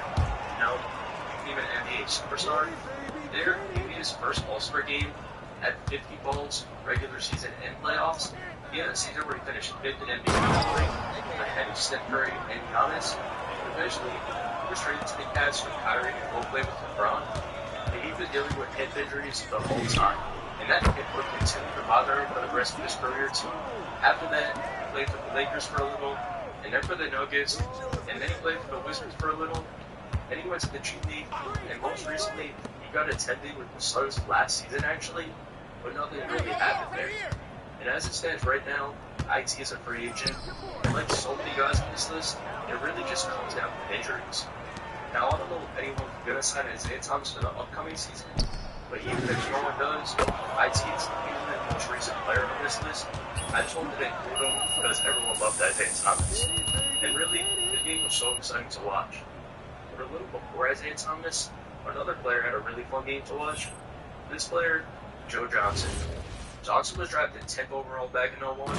S8: he became an NBA superstar. There, he made his first All-Star game at 50 balls, regular season and playoffs. He had a season where he finished 5th in NBA scoring, ahead of Steph Curry and Giannis. Eventually, he was traded to the Cavs for Kyrie to go play with LeBron. And he'd been dealing with hip injuries the whole time, and that hip would continue to bother him for the rest of his career too. After that, he played for the Lakers for a little, and then for the Nuggets, and then he played for the Wizards for a little. Then he went to the G League, and most recently, he got attended with the Suns last season actually, but nothing really happened there. And as it stands right now, IT is a free agent, and like so many guys on this list, it really just comes down to injuries. Now, I don't know if anyone's going to sign Isaiah Thomas for the upcoming season, but even if no one does, IT is the most recent player on this list. I just wanted to include him because everyone loved Isaiah Thomas. And really, the game was so exciting to watch. But a little before Isaiah Thomas, another player had a really fun game to watch. This player, Joe Johnson. Johnson was drafted 10th overall back in 01.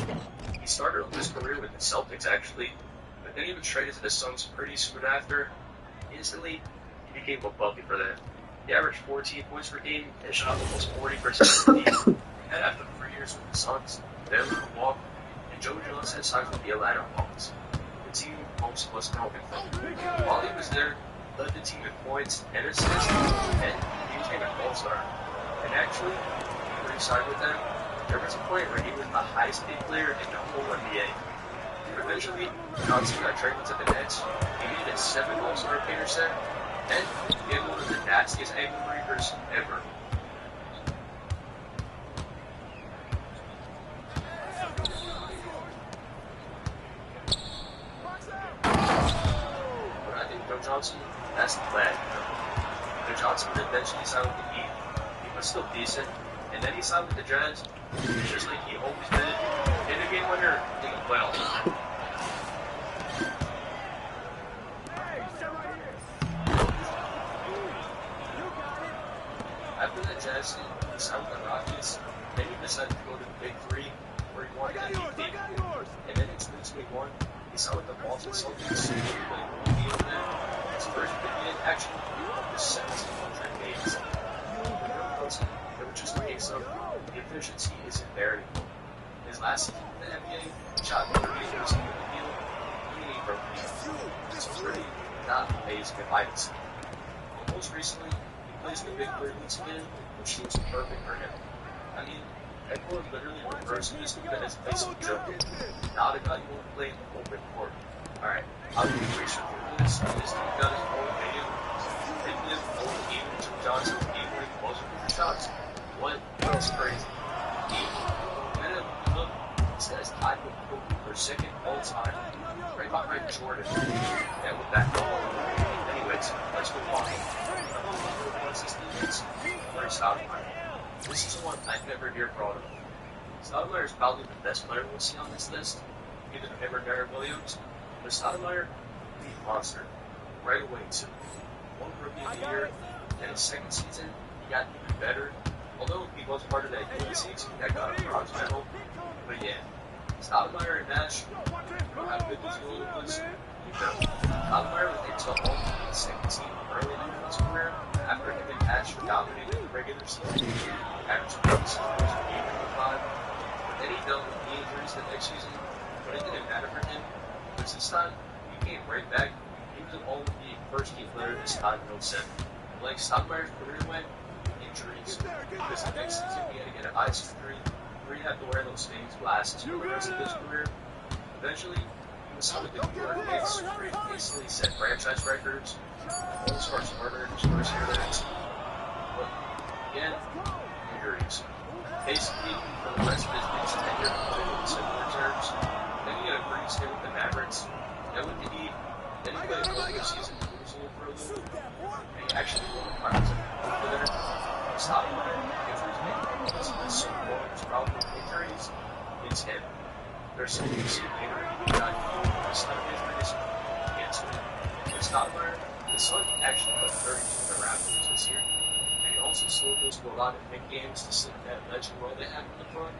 S8: He started off his career with the Celtics actually, but then he was traded to the Suns pretty soon after. Instantly, he became a bucket for them. He averaged 14 points per game and shot almost 40% of the team. And after 3 years with the Suns, they let him walk, and Joe Johnson signed with the Atlanta Hawks, the team most was hoping for. While he was there, he led the team in points and assists, and he became an all-star. And actually, when he signed with them, there was a point where he was the highest paid player in the whole NBA. Eventually, Johnson got traded to the Nets. He made a 7 All-Star appearance there, and he had one of the nastiest ankle breakers ever. But I think Joe Johnson, that's the plan. Joe Johnson would eventually signed with the Heat. He was still decent, and then he signed with the Jazz. Just like he always did, he didn't
S14: a game winner in the playoffs. After that Jazz team, he signed with the Rockets, then he decided to go to the Big Three, where he won an MVP. And then in 2021, he signed with the Boston Celtics, where he played one game over there. His first big game actually was 1,700 games. When they were coaching, they were just pace up. The efficiency isn't there anymore. His last season in the NBA, he shot 38% of the field, and he broke the field. It's pretty not amazing if I can say. Most recently, he plays in the Big Three once again, which seems perfect for him. I mean, everyone literally refers to this dude as a basic joke. Not a guy you want to play in the open court. Alright, I'll do research for this. This dude got his own video. Negative, even Jim Johnson, even when he wasn't with the shots. What? That's crazy. This guy's tied with Kobe for second all time, right behind Jordan. And with that, anyways, let's move on. What's his teammates? Larry Stoudemire. This is one I've never heard brought up. Stoudemire is probably the best player we'll see on this list, either him or Derek Williams. But Stoudemire, he's a monster. Right away, too. One rookie of the year, and his second season, he got even better. Although he was part of that good season that got a bronze medal. But yeah, Stoudemire and Nash, how good this goal was, you know. Stoudemire was into the All-NBA second team early in his career, after him and Nash dominated the regular season, averaging 36 points per game in the 5. But then he dealt with knee injuries the next season, but it didn't matter for him, because this time, he came right back. He was an All-NBA first-team player this time in 07. Like Stoudemire's career went, injuries, because the next season he had to get an eye surgery, where he had to wear those things glasses for the rest of his career. Eventually, he was signed with the New York Knicks, where he basically set franchise records, all-star starter in his first year there. But again, injuries. Basically, for the rest of his Knicks tenure, he played in similar terms. Then he had a brief stint with the Mavericks, then with the Heat, then he played a couple of seasons in Jerusalem for a little bit, and he actually won the finals over there. Stoudemire, injuries make him so long as problem with injuries, it's him. There's something you see later, he got stomach injuries, can't swim. But Stoudemire, the Suns actually put 32 in the Raptors this year, and he also still goes to a lot of big games to sit in that legend role they have in the front.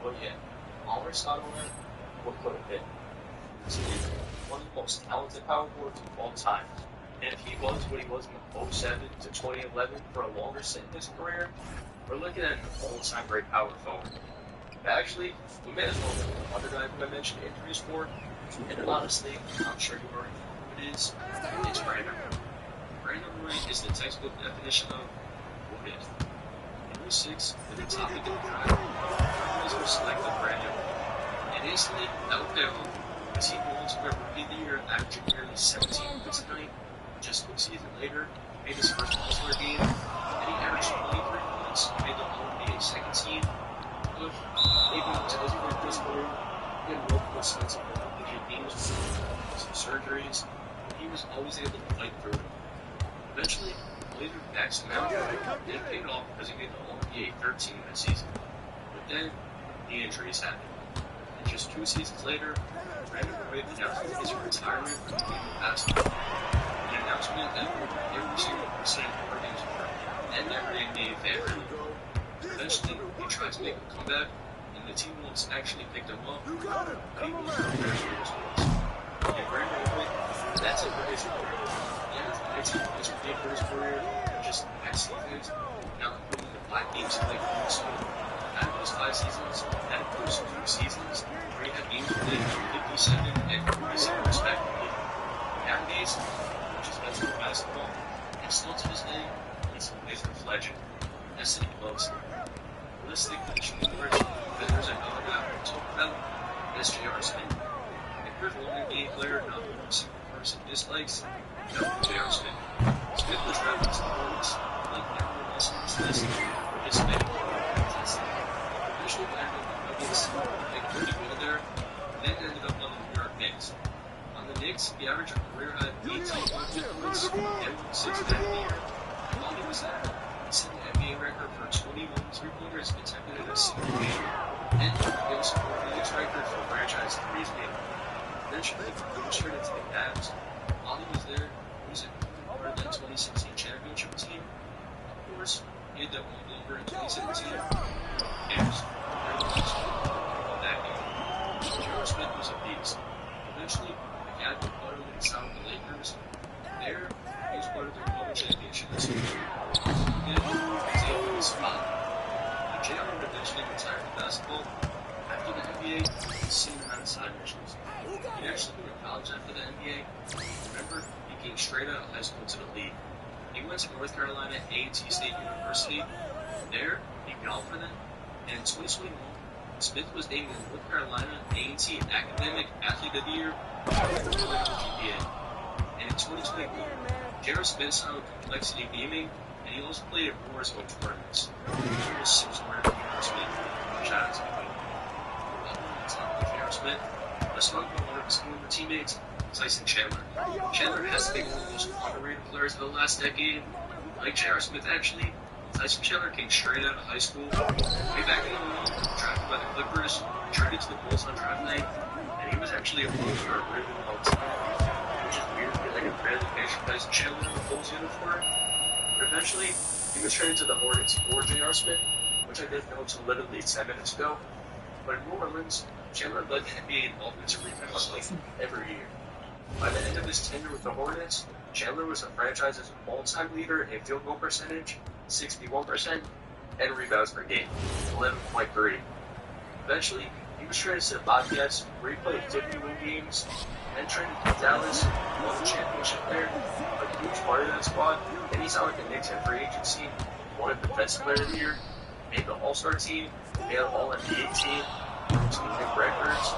S14: But yeah, Oliver Stoudemire will put a bit. He's one of the most talented power forwards of all time. And if he was what he was in 07 to 2011 for a longer stint in his career, we're looking at an all-time great power forward. But actually, we may as well look at another guy who I mentioned injuries for, and honestly, I'm sure you already know who it is. It's Brandon Roy. Brandon Roy is the textbook definition of what if. In 06, with the topic of the draft, Cardinals were selected Brandon Roy. And instantly, that would fail him, because he won to win Rookie of the Year, averaging nearly 17 points a night. Just 1 season later, he made his first All-Star game, and he averaged 23 points, made the All-NBA second team. But even tells you that this career, he had multiple stints of Olympic games, some surgeries, but he was always able to fight through it. Eventually, later backs him out, and it paid off because he made the All-NBA 13 that season. But then, the injuries happened. And just 2 seasons later, Brandon Roy announced his retirement from the game of basketball. An announcement that every single person working for and every NBA fan really. Eventually, he tried to make a comeback, and the team once actually picked him up, but he was prepared for his voice. And Brandon Roy, that's it for his career. Yeah, 19 points per game for his career, just 5 seasons, not including the 5 games he played for Minnesota. Out of those 5 seasons, that includes 2 seasons where he had games where they had 57 and 47 respectively. Nowadays, which is men's basketball, and still to this day, he's a Wizards legend. That's the close. Let's stick to the shooting first, then there's another guy we'll talk about, that's J.R. Smith. If there's one NBA player not one single person dislikes, no, J.R. Smith. Smith was drafted to the Hornets, like everyone else on this list, for his spin. Fantastic. Eventually landed on the Nuggets, they pretty good there, and then ended up on the New York Knicks. On the Knicks, he averaged a career-high 18 points, and 6 man of the year. And while he was there, he set the NBA record for 21 3-pointers attempted in a single game.
S8: And he was the league striker for franchise threes game. Eventually, he was traded to the Cavs. While he was there, he was a part of that 2016 championship team. Of course, he had the over in 2017. And was very much of that game. J.R. Smith was a beast. Eventually, the Cavs were part of the South the Lakers. There, he was part of their global championships. Then, he was a spot. J.R. would eventually retire from basketball. After the NBA, he seemed to have side missions. He actually went to college after the NBA. Remember, he came straight out of high school to the league. He went to North Carolina A&T State University. There, he golfed for them. And in 2021, Smith was named the North Carolina A&T Academic Athlete of the Year for GPA. And in 2021, J.R. Smith signed with Complexity Gaming, and he also played at Warzone tournaments. He was 600 J.R. Smith. Shout out to him. J.R. Smith, let's talk about one of his former teammates, Tyson Chandler. Chandler has to be one of the most underrated players of the last decade. Like J.R. Smith, actually, Tyson Chandler came straight out of high school, way back in the league, drafted by the Clippers, traded to the Bulls on draft night, and he was actually a Bulls for a really long time, which is weird because I can barely picture Tyson Chandler in the Bulls uniform. But eventually, he was traded to the Hornets for J.R. Smith, which I didn't know until literally 10 minutes ago. But in New Orleans, Chandler led the NBA in offensive rebounds like every year. By the end of his tenure with the Hornets, Chandler was the franchise's all-time leader in field goal percentage, 61%, and rebounds per game, 11.3. Eventually, he was traded to the Bobcats, where he played 51 games, then traded to Dallas, won the championship there, a huge part of that squad, and he's out with the Knicks in free agency, won a Defensive Player of the Year, made the All-Star team, made an All-NBA team, some big records.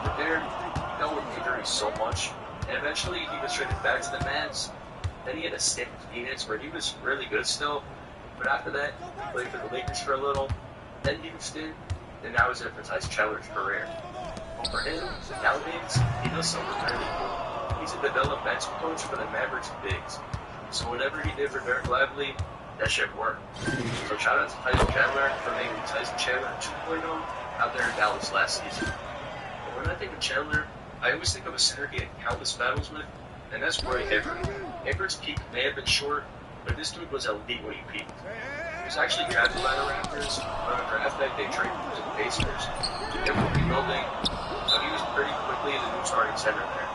S8: But there, he dealt with injuries so much, and eventually he was traded back to the Mavs. Then he had a stint with Phoenix where he was really good still, but after that, he played for the Lakers for a little, then he was in, and now he's it for Tyson Chandler's career. But for him, nowadays, he does something really cool. He's a developmental coach for the Mavericks Bigs. So whatever he did for Derek Lively, that shit worked. So shout out to Tyson Chandler for making Tyson Chandler 2.0 out there in Dallas last season. But when I think of Chandler, I always think of a center he had countless battles with, and that's Roy Hibbert. Hibbert's peak may have been short, but this dude was elite when he peaked. He was actually drafted by the Raptors, but on draft night they traded him to the Pacers. They were rebuilding, so he was pretty quickly the new starting center there.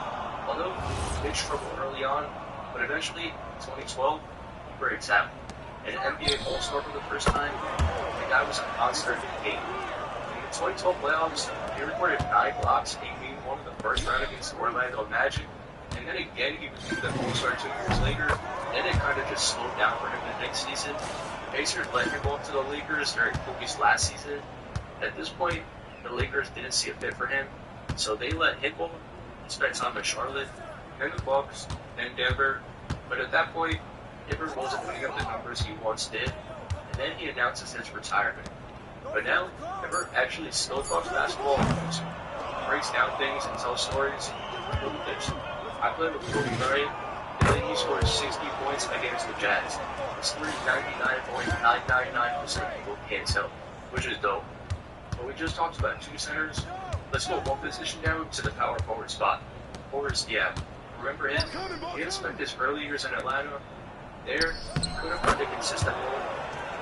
S8: Although he did struggle early on, but eventually, in 2012, he breaks out. An NBA All-Star for the first time, the guy was a monster in the game. In the 2012 playoffs, he recorded 9 blocks in Game 1 of the first round against the Orlando Magic, and then again he became the All-Star 2 years later, and it kind of just slowed down for him the next season. The Pacers let him go up to the Lakers during Kobe's last season. At this point, the Lakers didn't see a fit for him, so they let him go. He spent time in Charlotte, then the Bucks, then Denver, but at that point, Hibbert wasn't putting up the numbers he once did, and then he announces his retirement. But now, Hibbert actually still talks basketball, breaks down things and tells stories. Look at this. I played with Kobe Bryant, and then he scored 60 points against the Jazz. It's 99.999% people can't tell, which is dope. But we just talked about 2 centers. Let's go one position down to the power forward spot. Horace Diab. Remember him? He had spent his early years in Atlanta. There, he couldn't find a consistent role,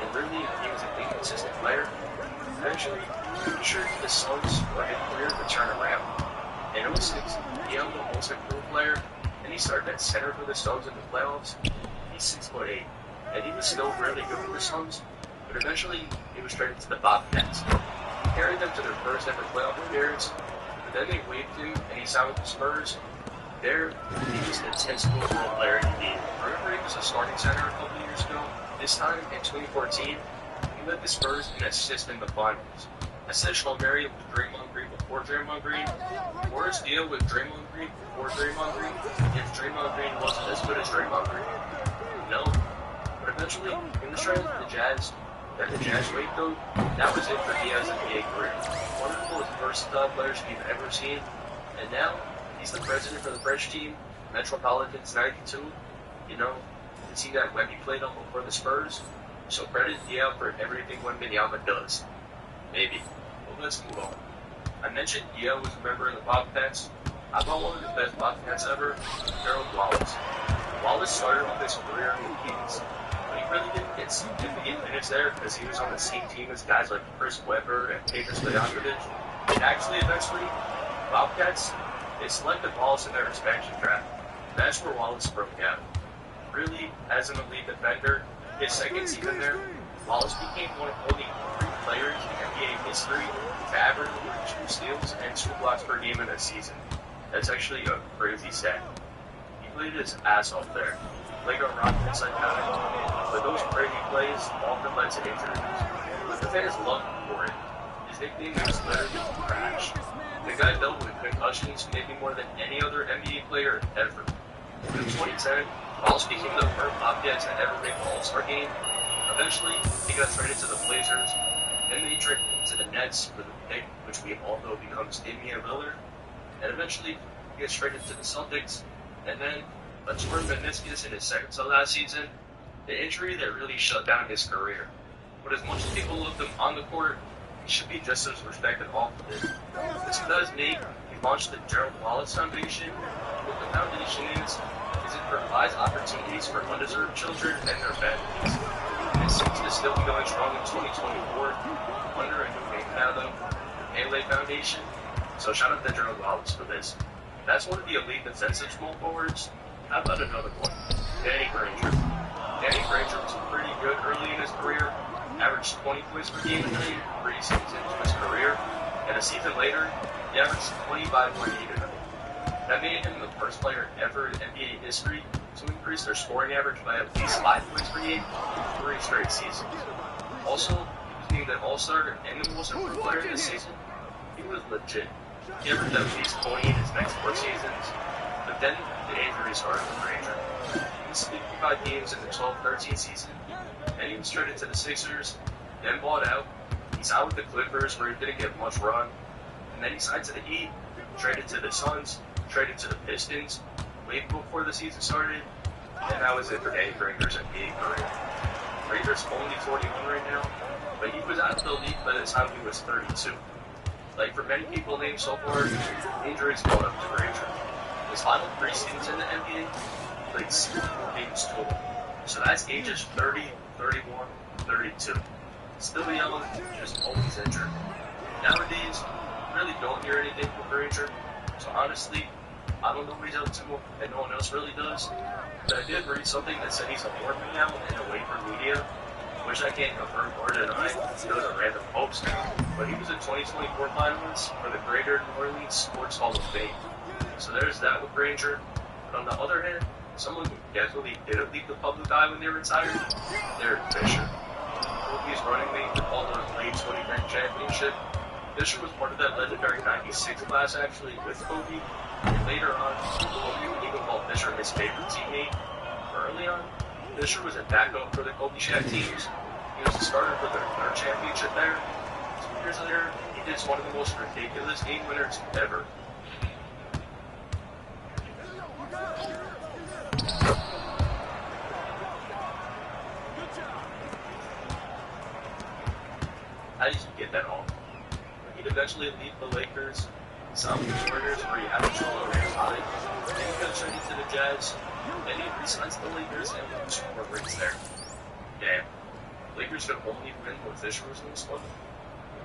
S8: and really, he was an inconsistent player. Eventually, he was sure the Suns were his career to turn around. In 06, he held the most improved player, and he started at center for the Suns in the playoffs. He's 6'8", and he was still really good for the Suns, but eventually, he was traded to the Bobcats. He carried them to their first ever playoff appearance, but then they waived him, and he signed with the Spurs. There, he was the 10th overall player in the league. Remember, he was a starting center a couple years ago. This time, in 2014, he led the Spurs in assists in the finals. I said Sean Marion with Draymond Green before Draymond Green. Horace Diab with Draymond Green before Draymond Green. If Draymond Green wasn't as good as Draymond Green. No. But eventually, he was traded to the Jazz. Then the Jazz waived though. That was it for Diab's NBA career. One of the most versatile players we've ever seen. And now, he's the president for the French team, Metropolitans 92. You know, the team that Wemby played on before the Spurs. So credit Diab for everything Wembanyama does. Maybe. We'll let's move on. I mentioned Yeo was a member of the Bobcats. I thought one of the best Bobcats ever, Gerald Wallace. Wallace started off his career in the Kings, but he really didn't get significant minutes there because he was on the same team as guys like Chris Webber and Peter Stojakovic. And actually, eventually, Bobcats, they selected Wallace in their expansion draft. That's where Wallace broke out. Really, as an elite defender, his second season there, Wallace became one of only 3 players in NBA history to average over 2 steals and 2 blocks per game in a season. That's actually a crazy stat. He played his ass off there. Played a rock inside out. But those crazy plays often led to injuries. But the fans loved him for it. His nickname was literally Crash. The guy dealt with concussions maybe more than any other NBA player ever. In 2010, Wallace became the first Bobcat to ever make the All-Star game. Eventually, he got traded to the Blazers. Then they traded to the Nets for the pick, which we all know becomes Damian Lillard. And eventually, he gets traded to the Celtics. And then, a torn meniscus in his second to last season, the injury that really shut down his career. But as much as people loved him on the court, he should be just as respected off of it. In 2008, he launched the Gerald Wallace Foundation. What the foundation is it provides opportunities for undeserved children and their families. And it seems to still be going strong in 2024 under a new name now, though, the Melee Foundation. So shout out to Gerald Wallace for this. That's one of the elite defensive small forwards. How about another one? Danny Granger. Danny Granger was pretty good early in his career, averaged 20 points per game a night, 3 seasons into his career, and a season later, he averaged 25.8 a night. That made him the first player ever in NBA history to increase their scoring average by at least 5 points per game in 3 straight seasons. Also, he was named an All-Star and the most improved player this season. He was legit. He averaged at least 20 in his next 4 seasons, but then the injury started with Granger. He missed 55 games in the 12-13 season, and he was traded to the Sixers, then bought out. He signed with the Clippers where he didn't get much run, and then he signed to the Heat, traded to the Suns, traded to the Pistons, way before the season started, and that was it for Danny Granger's NBA career. Granger's only 41 right now, but he was out of the league by the time he was 32. Like for many people named so far, injuries caught up to Granger. His final 3 seasons in the NBA, he played 64 games total. So that's ages 30, 31, 32. Still young, just always injured. Nowadays, you really don't hear anything from Granger. So honestly, I don't know what he's up to, and no one else really does. But I did read something that said he's a orphan now and away from media, which I can't confirm or deny. It was a random post. But he was a 2024 finalist for the Greater New Orleans Sports Hall of Fame. So there's that with Granger. But on the other hand, someone who definitely didn't leave the public eye when they retired, Derek Fisher. Kobe's running mate with all the late 2010 championship. Fisher was part of that legendary 96 class actually with Kobe. And later on, Kobe would even call Fisher his favorite teammate. Early on, Fisher was a backup for the Kobe Shaq teams. He was the starter for their third championship there. 2 years later, he did one of the most ridiculous game winners ever. How did you get that on? He'd eventually leave the Lakers, some Warriors where he averaged all over his body, and he got traded to the Jazz, then he re-signs the Lakers and won 2 more rings there. Damn. Lakers could only win when Fisher was in the squad.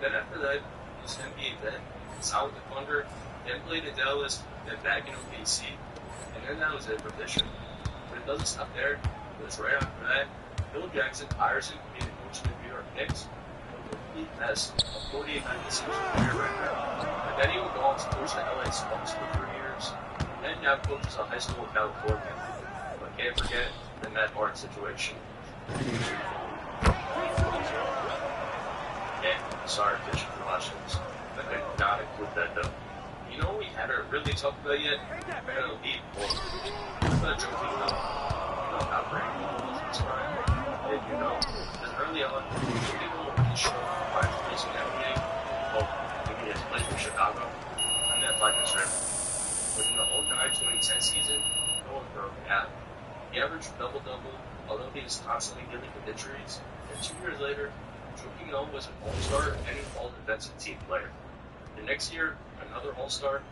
S8: Then after that, his NBA then, signed with the Thunder, then played in Dallas, then back in OKC, and then that was it for Fisher. But it doesn't stop there, because right after that, Phil Jackson hires him to be the coach of the New York Knicks. He has a 48-9 season career right now. And then he would go on to coach the LA Sparks for 3 years, and then now coaches a high school in California. But can't forget the Matt Barnes situation. Yeah, sorry, Fisher, for watching this. I could not include that though. You know what we haven't really talked about yet? It'll be more. I'm not joking though. You know how great he was in his prime. And you know, because early on, people were really sure why he's placing everything. Well, maybe his place in Chicago. And then like this trip. But in the 09-2010 season, no one broke out. He averaged double-double, although he was constantly dealing with injuries. And 2 years later, Joakim was an all-star and an all-defensive team player. The next year, another all-star,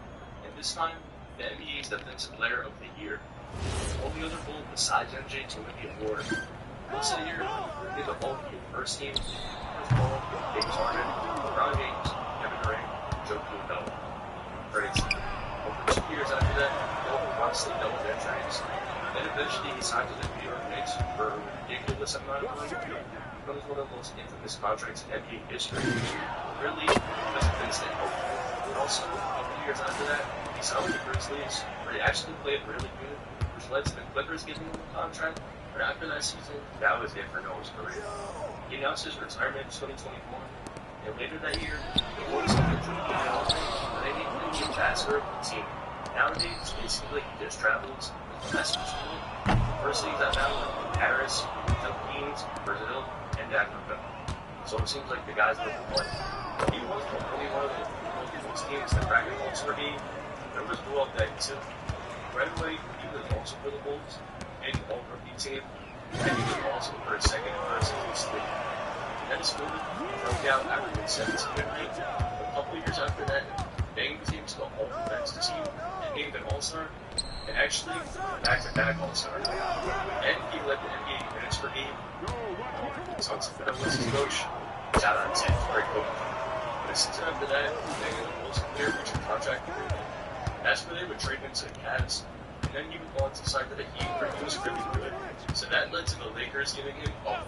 S8: and this time, the NBA's Defensive Player of the Year. The only other Bull besides MJ to win the award. Most of the year, he did the All-NBA first team, Chris Paul, James Harden, LeBron James, Kevin Durant, Joakim Noah. Crazy. Over 2 years after that, Noah honestly doubled their trades. Then eventually he signed to the New York Knicks for a ridiculous amount of money. Becomes one of the most infamous contracts in NBA history. Really, was a instant hope. And also, a couple years after that, he signed with the Grizzlies, where he actually played really good, which led to the Clippers giving him a contract. But after that season, that was it for Noah's career. He announced his retirement in 2021, and later that year, the Bulls had to but they didn't really get faster of the team. Nowadays, it seems like he just travels. That's the first leagues I found were in Paris, Philippines, Brazil, and Africa. So it seems like the guy's looking for it. He was only one of those teams that cracked the All-Star game. There was Will Beck too. Right away, he was also for the Bulls, and the All-Rookie team, and he was also for a second and third season sleep. Dennis Miller broke out after the 17th night. A couple years after that, Bang became the All-Defensive team and named an All-Star. And actually, back-to-back All-Star. And he led the NBA minutes per game. So that was his coach. Shout out to him, great coach. But a season after that, they got a multi-year future contract agreement. That's where they would trade him to the Cavs. And then he would go on to sign to the Heat, where he was really good. So that led to the Lakers giving him a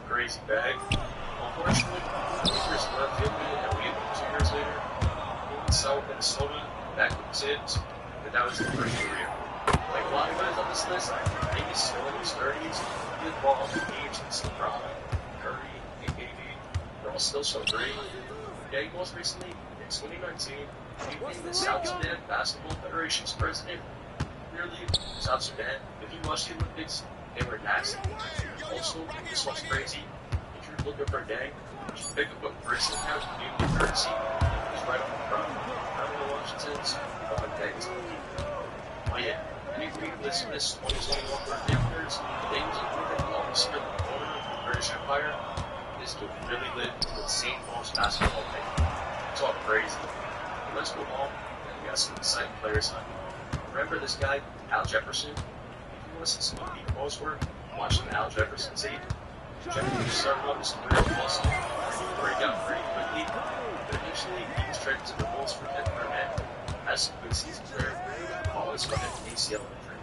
S8: crazy bag. Unfortunately, the Lakers left him and we had 2 years later. He would sell Minnesota back with the Tibbs. But that was his first career. Like a lot of guys on this list, maybe still in his 30s, he had ball the age and LeBron, Curry, and KD. They're all still so great. Yeah, most recently, in 2019, he became the South Sudan Basketball Federation's president. Clearly, South Sudan, if you watch the Olympics, they were nasty. Also, this one's crazy. If you're looking for a gang, just pick up a person has community currency. He's right on the front. Remember Washington's on gangs. Oh yeah, and if we listen to this 2021 for Denver's, they was included the longest year in the corner of the British Empire. This dude really lived with St. Paul's basketball thing. It's all crazy. Let's go on, and we got some exciting players on. Remember this guy, Al Jefferson? If you want to see some of the most work, watch some Al Jefferson tape. Jefferson started off his career in Boston, and he would break out pretty quickly, but eventually he was traded to the Bulls for Kevin Durant. Had some good seasons there, always from an ACL injury.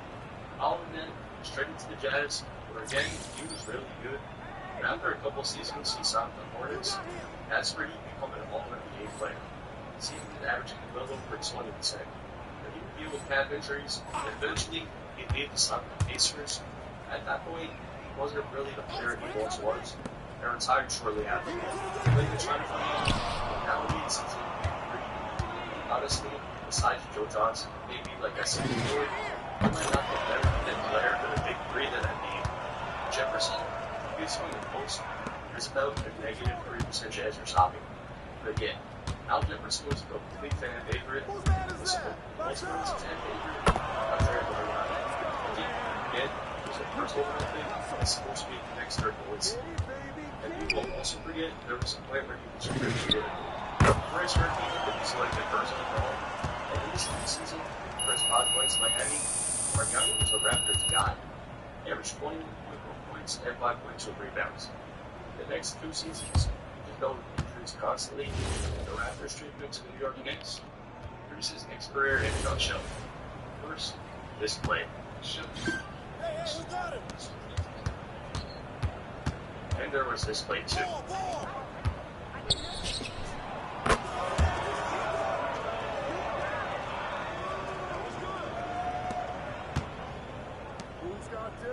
S8: Following then, he was traded to the Jazz, where again, he was really good. But after a couple seasons, he signed with the Hornets. That's where he became an all-NBA player. Season averaging a little over 20%. But he would deal with calf injuries, and eventually he leave the Pacers. At that point, he wasn't really the player he once was, and retired shortly after. But he was trying to find out. Nowadays, he's pretty good. Honestly, besides Joe Johnson, maybe like I said before, he might not be better than player for the big three that I need. Jefferson, he's one of the most. There's about a negative 3% chance you're stopping. But again, Al Jefferson was a complete fan favorite. Was a fan favorite. Not very well around it. Again, he was a first overall pick. That's supposed to be the next third voice. And people also forget there was a point where he was really good. For his rookie, he was selected first overall. And in this season, first 5 points Miami, Mariani was a Raptors guy. He averaged 21 points and 5 points with rebounds. The next 2 seasons, he dealt with injuries constantly. The Raptors traded him to the New York Knicks. Here's his Knicks career in a nutshell. First, this play. And there was this play too.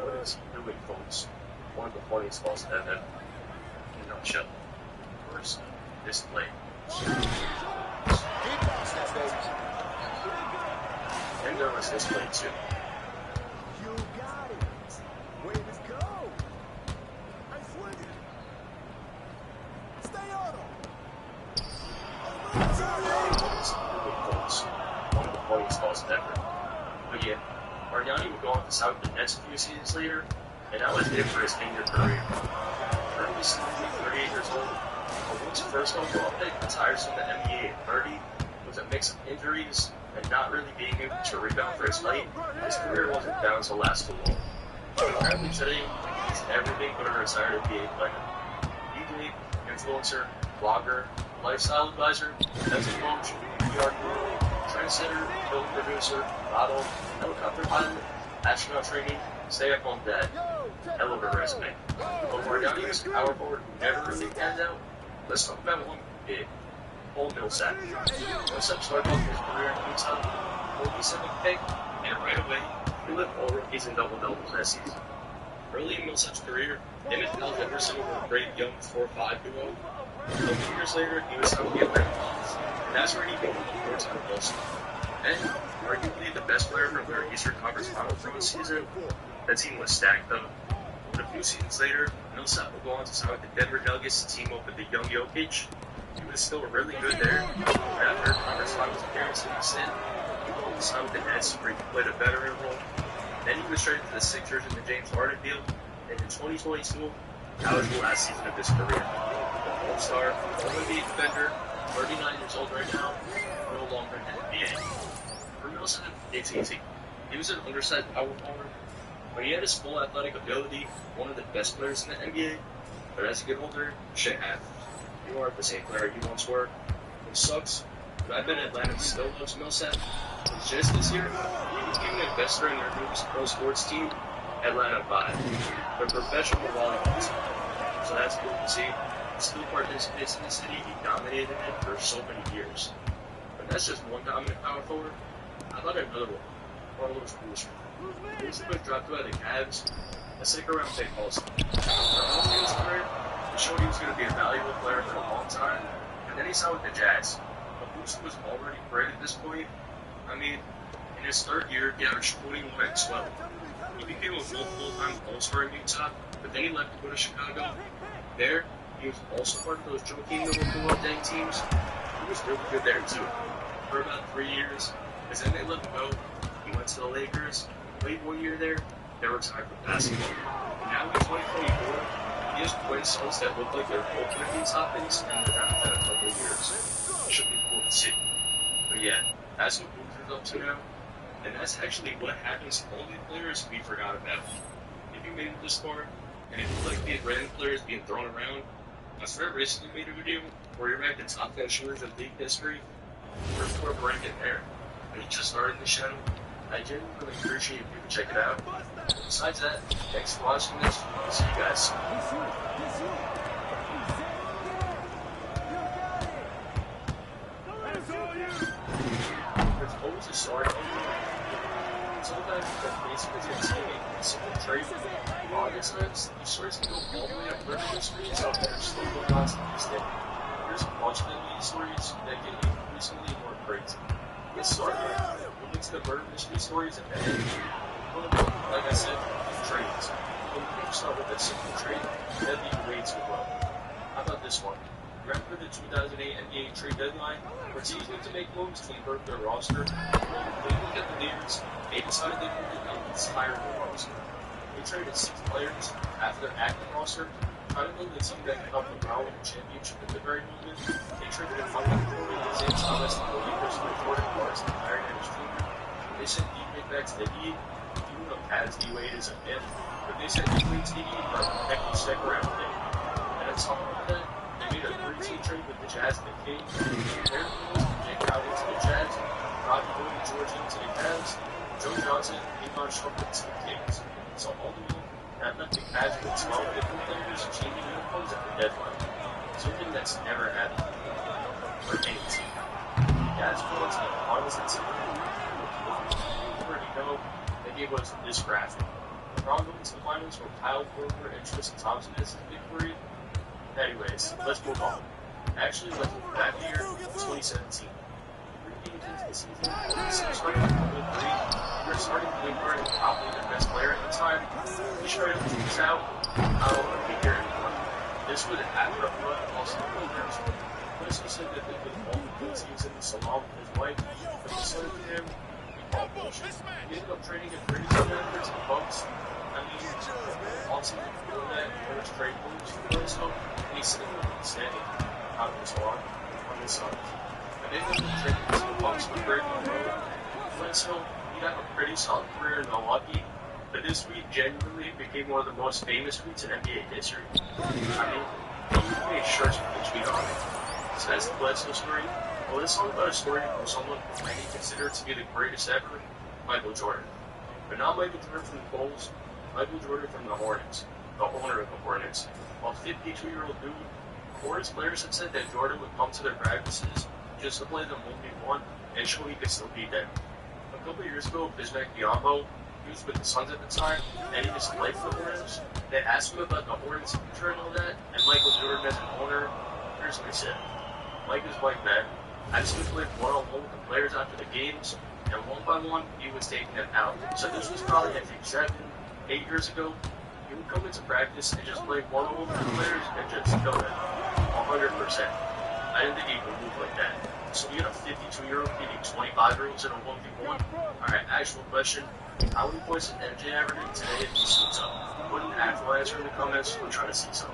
S8: What is he doing, folks? One of the funniest balls ever in a nutshell. First, this play. And there was this play too.
S16: You got it. Way to go. I swing it. Stay on him.
S8: One of the funniest balls ever. But yeah, Mariani would go on to sign with the Nets a few seasons later, and that was it for his 10-year career. was 38 years old. But once first overall pick retires from the NBA at 30, with a mix of injuries and not really being able to rebound for his height, his career wasn't bound to last too long. Apparently today, he's everything but a retired NBA player. DJ, influencer, blogger, lifestyle advisor, mental coach, PR guru, trendsetter, film producer, model, helicopter pilot, astronaut training, stay-at-home dad. Hell of a resume. But we're down to a power forward who never really panned out. Let's talk about one who did. Paul Millsap. Millsap started off his career in Utah, 47th pick, and right away, he led all rookies in double-doubles that season. Early in Millsap's career, him and Al Jefferson were a great young 4-5 duo. A couple years later, he was signed with the Atlanta Hawks, and that's where he became a four-time All-Star. And arguably the best player from their Eastern Conference Finals run season. That team was stacked up. But a few seasons later, Millsap would go on to sign with the Denver Nuggets to team up with the young Jokic. He was still really good there. After Conference Finals appearance in the Sin, he went on to sign with the Nets where he played a veteran role. Then he was traded to the Sixers in the James Harden deal. And in 2022, that was the last season of his career. The All-Star, all-NBA defender, 39 years old right now, no longer in the NBA. For Millsap, it's easy. He was an undersized power forward. When he had his full athletic ability, one of the best players in the NBA, but as you get older, shit happens. You aren't the same player you once were. It sucks, but I bet Atlanta still loves Millsap. Because just this year, he became an investor in their newest pro sports team, Atlanta 5, their professional volleyball team. So that's cool to see. He still participates in the city. He dominated it for so many years. But that's just one dominant power forward. How about another one? Carlos Boozer. Boozer was drafted by the Cavs, a second-round pick also. Early in his career, he showed he was going to be a valuable player for a long time, and then he signed with the Jazz. But Boozer was already great at this point. I mean, in his third year, he averaged 41 and 12. He became a multiple-time All-Star in Utah, but then he left to go to Chicago. There, he was also part of those Joakim Noah dang teams. He was really good there too, for about 3 years. Because then they let him go. He went to the Lakers, played 1 year there, then retired from basketball. And now in 2024, he has twin sons that look like they're both going to be top picks in the draft in a couple of years. Should be cool to see. But yeah, that's what Boozer's up to now. And that's actually what happens to all the players we forgot about. If you made it this far, and if you like being random players being thrown around, I swear I recently made a video where you rank the top 10 shooters of league history. We're sort of ranking there. And you just started the channel. I genuinely really appreciate if you can check it out. Besides that, thanks for watching this. See you guys. There's always a story. Sometimes the basically it's a simple trade. Other times, these stories can go all the way up murder mysteries out there still going on to this day. There's a bunch of NBA stories that get increasingly more crazy. Get started. We'll get to the murder mystery stories at the end. Like I said, trades. But we can start with a simple trade. That'd be way too low. How about this one? Right for the 2008 NBA trade deadline, where teams need to make moves to improve their roster. They look at the leaders, they decided they wanted to inspire the roster. They traded 6 players after their active roster, trying to build a team that could help them win a championship at the very moment. They traded a Michael Jordan, Isaiah Thomas, and the Lakers for Jordan Morris and Larry Nance Jr. They sent D-Wade back to the Heat, even though Pat's D-Wade is a fifth, but they sent D-Wade to the Heat for a protected second-round pick. And on top of that, they made a 3-team trade with the Jazz and the Kings, Aaron Willis and Jake Crowder to the Jazz, Rodney Hood and George Hill to the Cavs, Joe Johnson and Iman Shumpert to the Kings. So all in all, that left the Cavs with 12 different players changing uniforms at the deadline. Something that's never happened for any team. Cavs going to the finals and team. You already know that it was this graphic. LeBron going to the finals where Kyle Korver and Tristan Thompson is his big three. Anyways, let's move on. Actually, let's move back here to 2017. 3 games into the season, the starting with 3. We're starting point guard and probably their best player at the time. We started to tease out. I don't want to be here anymore. This would after a run also the Lakers. Wesley said that they could all the good seasons in the salon with his wife, but they said to him, he called bullshit. He ended up trading him 32 members to the Bucks. I ultimately doing that first trade moves for Bledsoe, and he's sitting there standing on his arm on the Suns. And they ended up trading to the Bucks for Greg Monroe. Bledsoe, he had a pretty solid career in Milwaukee, but this tweet genuinely became one of the most famous tweets in NBA history. I mean, he made shirts with the tweet on it. So that's the Bledsoe story. Well, this song about a story from someone who many consider to be the greatest ever, Michael Jordan. But not Michael Jordan from the Bulls, Michael Jordan from the Hornets, the owner of the Hornets. A 52-year-old dude, Hornets players have said that Jordan would come to their practices just to play them 1v1 and show he could still beat them. A couple of years ago, Bismack Biyombo, he was with the Suns at the time, and he just played for the Hornets. They asked him about the Hornets' future and all that, and Michael Jordan as an owner, here's what he said. Mike is like that. I just played one-on-one with the players after the games, and one by one, he was taking them out. So this was probably, I think, 7, 8 years ago. He would come into practice and just play one-on-one with the players and just kill them. 100%. I didn't think he could move like that. So you had a 52-year-old beating 25-year-olds in a 1v1? Alright, actual question. How many points did MJ average today if he suits up? Put an actual answer in the comments. I'm trying to see some.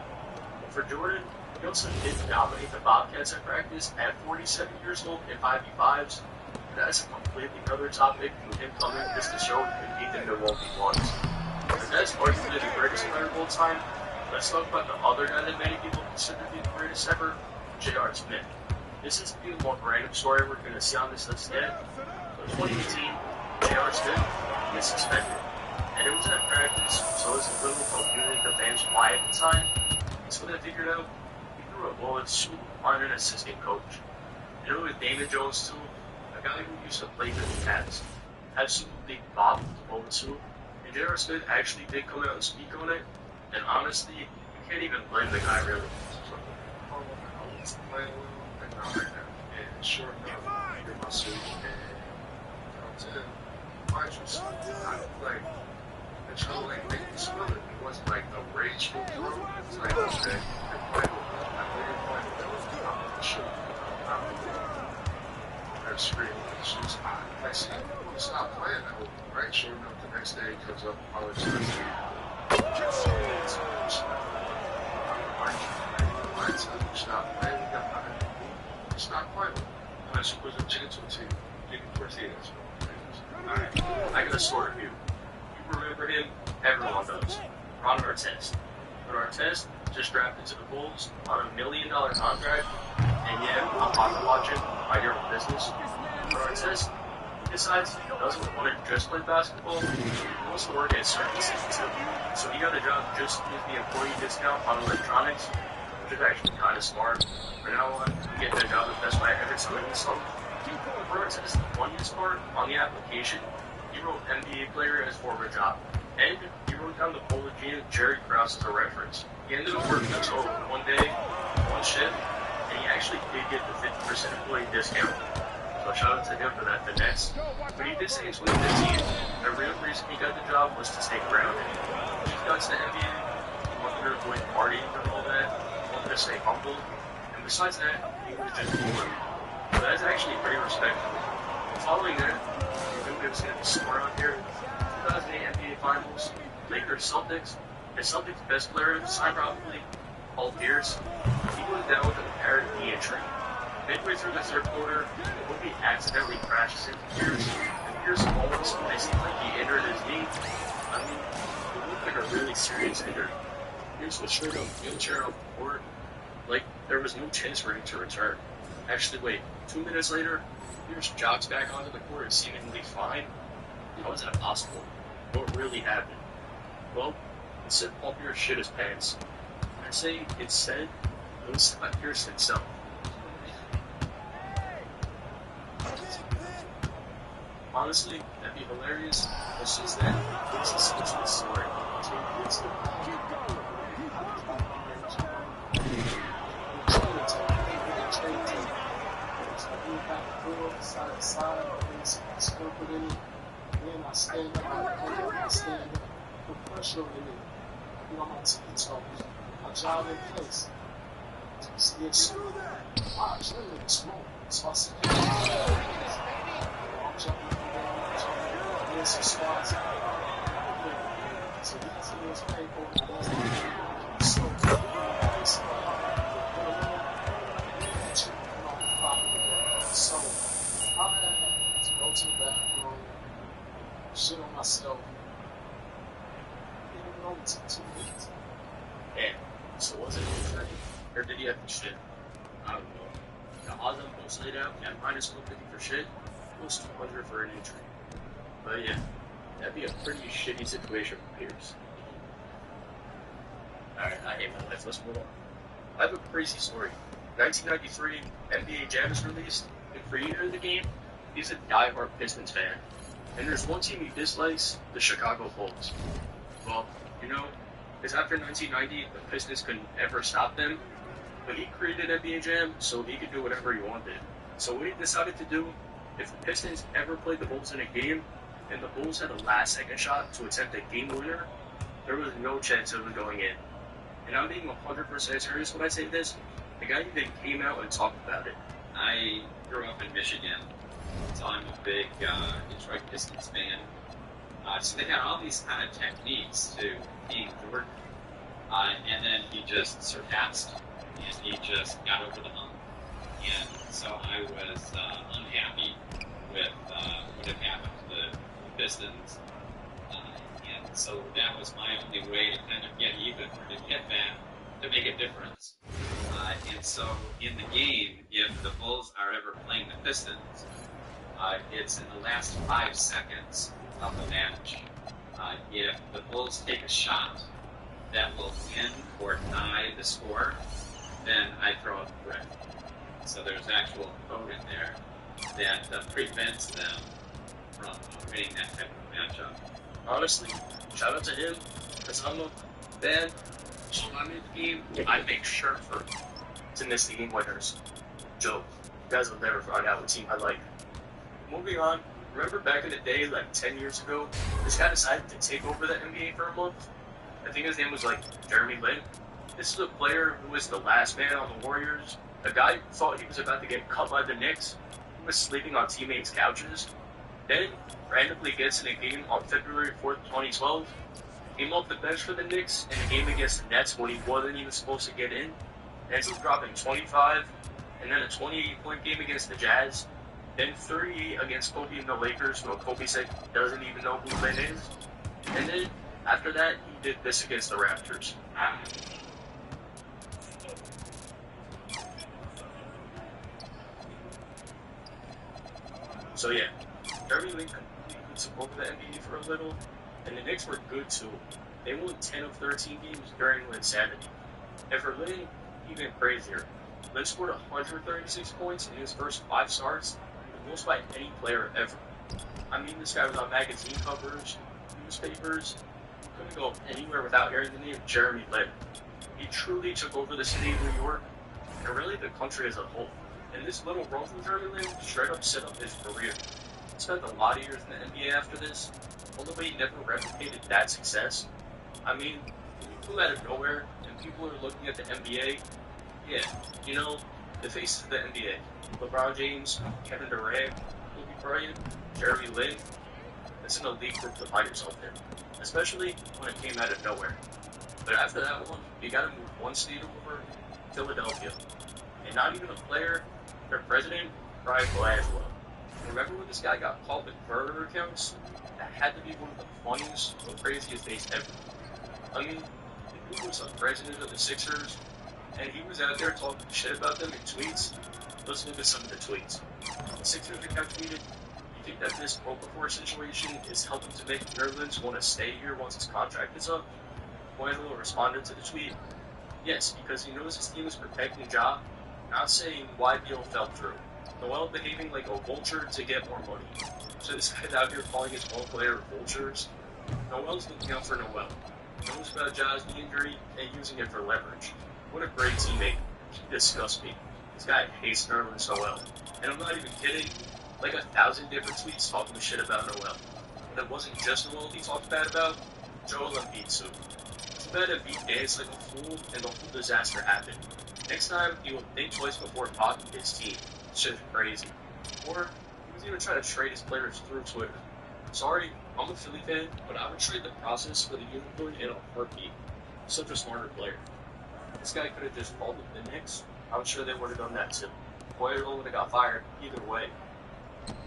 S8: But for Jordan, he also did dominate the Bobcats at practice at 47 years old in 5v5s. That's a completely other topic from him coming just to show he can beat them in 1v1s. But that's arguably the greatest player of all time. Let's talk about the other guy that many people consider to be the greatest ever, J.R. Smith. This is the more random story we're going to see on this list yet. In 2018, J.R. Smith gets suspended. And it was at practice, so it was a little confusing the fans why at the time. So they figured out he threw a bullet soup on an assistant coach. And it was Damon Jones too, a guy who used to play for the Cavs. Absolutely bobbed the bullet soup. And J.R. Smith actually did come out and speak on it. And honestly, you can't even blame the guy really.
S5: And sure enough, I get my suit and comes in. Mind you, I like, and trying to like make me smell it. It wasn't like a rageful throw. It was like, okay, I played with it. I played with it. That was good. I'm sure. I'm screaming. She was hot. I said, you stop playing that with me, right? Sure enough, the next day he comes up and apologizes. Stop playing with that. Stop playing with it. Unless you was a gentle team. You can foresee that.
S8: Alright, I got a story for you. You remember him? Everyone does. Ron Artest. But Artest just drafted to the Bulls on $1 million contract. And yeah, I'm pocket watching by your own business. But Artest decides he doesn't want to just play basketball. He wants to work at services too. So he got a job just to use the employee discount on electronics, which is actually kind of smart. From now on, you get the job at Best Buy every summer and summer. For Artest, the funniest part on the application, he wrote NBA player as former job. And he wrote down the Polo of Jerry Krause as a reference. He ended up working a total of 1 day, 1 shift, and he actually did get the 50% employee discount. So shout out to him for that finesse. But he did say in 2015, the real reason he got the job was to stay grounded. He got to the NBA, he wanted to avoid partying and all that, he wanted to stay humble, and besides that, he was just bored. So that's actually pretty respectable. Following that, you knew it was going to be score out here. 2008 NBA Finals, Lakers Celtics. The Celtics' best player, signed probably Paul Pierce. He went down with an apparent knee injury. Midway through the third quarter, Whoopi accidentally crashes into Pierce, and Pierce almost missed like he injured his knee. I mean, it looked like a really serious injury. Pierce was straight up wheelchair off the court. Like, there was no chance for him to return. Actually, wait, 2 minutes later, Pierce jogs back onto the court seemingly fine. How is that possible? What really happened? Well, it said Paul Pierce shit his pants. I say it said, it was said by Pierce himself. Honestly, that'd be hilarious. It's just that it's a special story. It's
S17: side to side, sculpted in it. Then I stand up, I stand up, put pressure on it. I be on my tippy toes. I jog in place. See it slow. Wow, it's really small. So I said, I'm jumping around, doing some squats. So feels painful and it doesn't. So, it's so I had to go to the bathroom, shit on myself. It only took 2 minutes.
S8: And so was it training, or did he have to shit? I don't know. The odds on both laid out at minus 150 for shit, plus 200 for an injury. But yeah, that'd be a pretty shitty situation for Pierce. Alright, I hate my life. Let's move on. I have a crazy story. 1993, NBA Jam is released, and creator of the game, he's a diehard Pistons fan. And there's one team he dislikes, the Chicago Bulls. Well, you know, because after 1990, the Pistons couldn't ever stop them, but he created NBA Jam so he could do whatever he wanted. So what he decided to do, if the Pistons ever played the Bulls in a game, and the Bulls had a last-second shot to attempt a game winner, there was no chance of it going in. And I'm being 100% serious when I say this. The guy even came out and talked about it.
S18: I grew up in Michigan, so I'm a big Detroit Pistons fan. So they had all these kind of techniques to being Jordan. And then he just surpassed, and he just got over the hump. And so I was unhappy with what had happened to the Pistons. And so that was my only way to kind of get even, or to get back, to make a difference. And so in the game, if the Bulls are ever playing the Pistons, it's in the last 5 seconds of the match. If the Bulls take a shot that will win or tie the score, then I throw up the brick. So there's actual code in there that prevents them from winning that type of matchup.
S8: Honestly, shout out to him, because I'm a fan. So when I'm in the game, I make sure to miss the game winners. Joke. You guys will never find out what team I like. Moving on, remember back in the day, like 10 years ago, this guy decided to take over the NBA for a month? I think his name was like Jeremy Lin. This is a player who was the last man on the Warriors. A guy who thought he was about to get cut by the Knicks. He was sleeping on teammates' couches. Then, randomly gets in a game on February 4th, 2012. Came off the bench for the Knicks in a game against the Nets when he wasn't even supposed to get in. Ends up dropping 25, and then a 28-point game against the Jazz. Then 38 against Kobe and the Lakers, where Kobe said he doesn't even know who Lin is. And then, after that, he did this against the Raptors. So yeah, Jeremy Lin took over the NBA for a little, and the Knicks were good too. They won 10 of 13 games during Lin's sanity. And for Lin, even crazier. Lin scored 136 points in his first 5 starts, the most by any player ever. I mean, this guy was on magazine covers, newspapers. You couldn't go anywhere without hearing the name Jeremy Lin. He truly took over the city of New York, and really the country as a whole. And this little role from Jeremy Lin straight up set up his career. He spent a lot of years in the NBA after this, although he never replicated that success. I mean, when you come out of nowhere and people are looking at the NBA, yeah, you know, the faces of the NBA. LeBron James, Kevin Durant, Kobe Bryant, Jeremy Lin. It's an elite group to find yourself in, especially when it came out of nowhere. But after that one, you gotta move one state over, Philadelphia. And not even a player, their president, Brian Glasgow. Remember when this guy got called with burner accounts? That had to be one of the funniest or craziest days ever. I mean, the dude was the president of the Sixers, and he was out there talking shit about them in tweets. Let's look at some of the tweets. The Sixers account tweeted, "You think that this Okafor situation is helping to make Nerlens want to stay here once his contract is up?" Glasgow responded to the tweet, "Yes, because he knows his team is protecting Ja, not saying why deal fell through. Noel behaving like a vulture to get more money." So this guy's out here calling his own player vultures. Noel's looking out for Noel. Knows about Ja's injury and using it for leverage. What a great teammate. He disgusts me. This guy hates Nerlens Noel. And I'm not even kidding. Like 1,000 different tweets talking shit about Noel. And it wasn't just Noel he talked bad about. Joel Embiid too. Too bad Embiid danced like a fool and the whole disaster happened. Next time, he will think twice before talking to his team. Shit is crazy. Or, he was even trying to trade his players through Twitter. Sorry, I'm a Philly fan, but I would trade the process for the unicorn in a heartbeat. Such a smarter player. This guy could have just called the Knicks. I'm sure they would have done that too. Poirier would have got fired either way.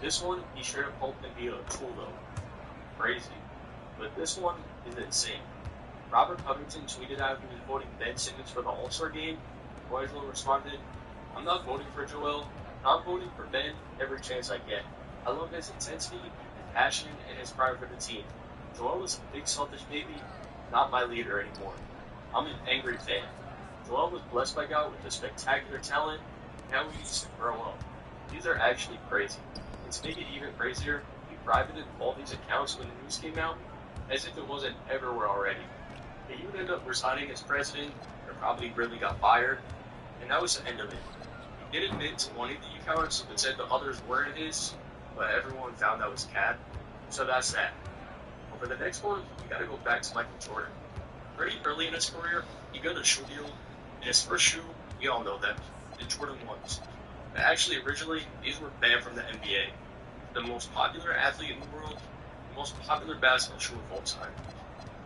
S8: This one, he straight up called him be a tool though. Crazy. But this one is insane. Robert Covington tweeted out he was voting Ben Simmons for the All-Star game. Poirier responded, I'm not voting for Joel. I'm voting for Ben every chance I get. I love his intensity, his passion, and his pride for the team. Joel is a big selfish baby, not my leader anymore. I'm an angry fan. Joel was blessed by God with a spectacular talent. Now he needs to grow up. These are actually crazy. And to make it even crazier, he privated all these accounts when the news came out, as if it wasn't everywhere already. But he would end up resigning as president, or probably really got fired, and that was the end of it. He did admit to one of the accounts, but said the others weren't his, but everyone found that was cat. So that's that. But for the next one, we gotta go back to Michael Jordan. Pretty early in his career, he got a shoe deal, and his first shoe, we all know them, the Jordan 1s. But actually, originally, these were banned from the NBA. The most popular athlete in the world, the most popular basketball shoe of all time.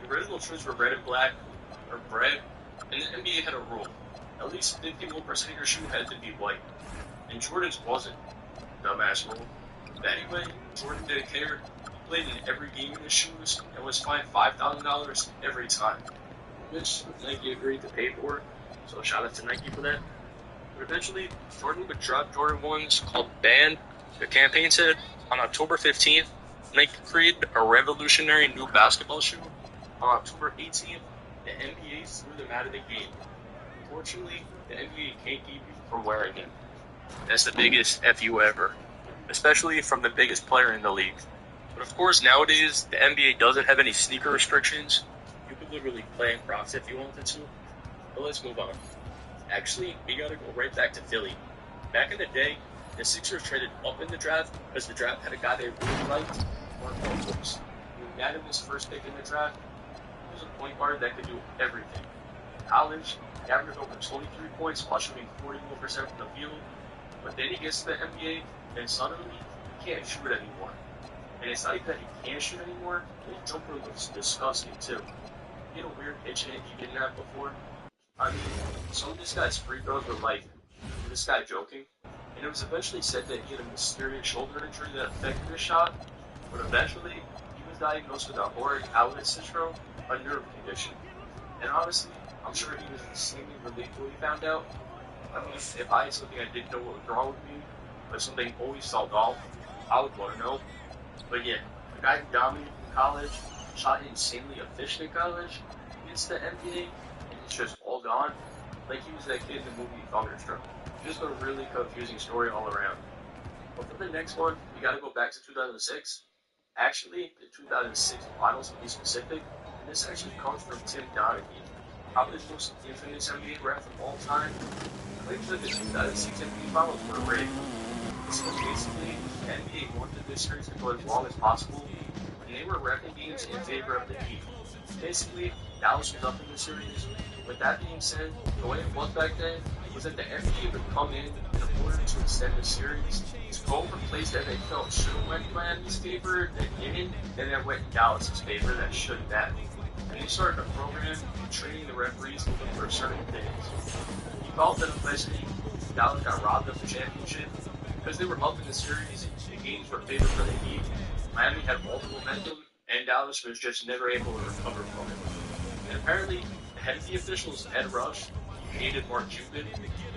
S8: The original shoes were red and black, or red, and the NBA had a rule. At least 51% of your shoe had to be white. And Jordan's wasn't. Dumbass rule. But anyway, Jordan didn't care. He played in every game in his shoes and was fined $5,000 every time. Which Nike agreed to pay for, so shout out to Nike for that. But eventually, Jordan would drop Jordan 1s called Banned. The campaign said, on October 15th, Nike created a revolutionary new basketball shoe. On October 18th, the NBA threw them out of the game. Unfortunately, the NBA can't keep you from wearing it. That's the biggest FU ever, especially from the biggest player in the league. But of course, nowadays, the NBA doesn't have any sneaker restrictions. You could literally play in Crocs if you wanted to. But let's move on. Actually, we gotta go right back to Philly. Back in the day, the Sixers traded up in the draft because the draft had a guy they really liked, Mark Williams. The unanimous first pick in the draft, he was a point guard that could do everything. In college, he averaged over 23 points while shooting 41% from the field. But then he gets to the NBA, and suddenly he can't shoot anymore. And it's not even that he can't shoot anymore, his jumper looks disgusting too. He had a weird pitch in it he didn't have before. I mean, some of this guy's free throws were like, this guy joking? And it was eventually said that he had a mysterious shoulder injury that affected his shot, but eventually he was diagnosed with a aortic outlet syndrome, a nerve condition. And honestly, I'm sure he was insanely relieved when he found out. I mean, if I had something I didn't know what was wrong with me, but something always felt off, I would want to know. But yeah, the guy who dominated in college, shot insanely efficient in college, gets to the NBA, and it's just all gone. Like he was that kid in the movie Thunderstruck. Just a really confusing story all around. But for the next one, we gotta go back to 2006. Actually, the 2006 finals to be specific, and this actually comes from Tim Donaghy, probably the most infamous NBA ref of all time. Claims that the 2006 NBA finals were rigged. So basically, the NBA wanted this series to go as long as possible, and they were repping games in favor of the Heat. Basically, Dallas was up in the series. With that being said, the way it was back then was that the NBA would come in order to extend the series, to go for plays that they felt should have went in Miami's favor that didn't, and that went in Dallas's favor that shouldn't have. And they started a program training the referees to look for certain things. He felt that eventually Dallas got robbed of the championship because they were up in the series, the games were favored for the Heat. Miami had all the momentum, and Dallas was just never able to recover from it. And apparently, the head of the officials, Ed Rush, hated Mark Cuban,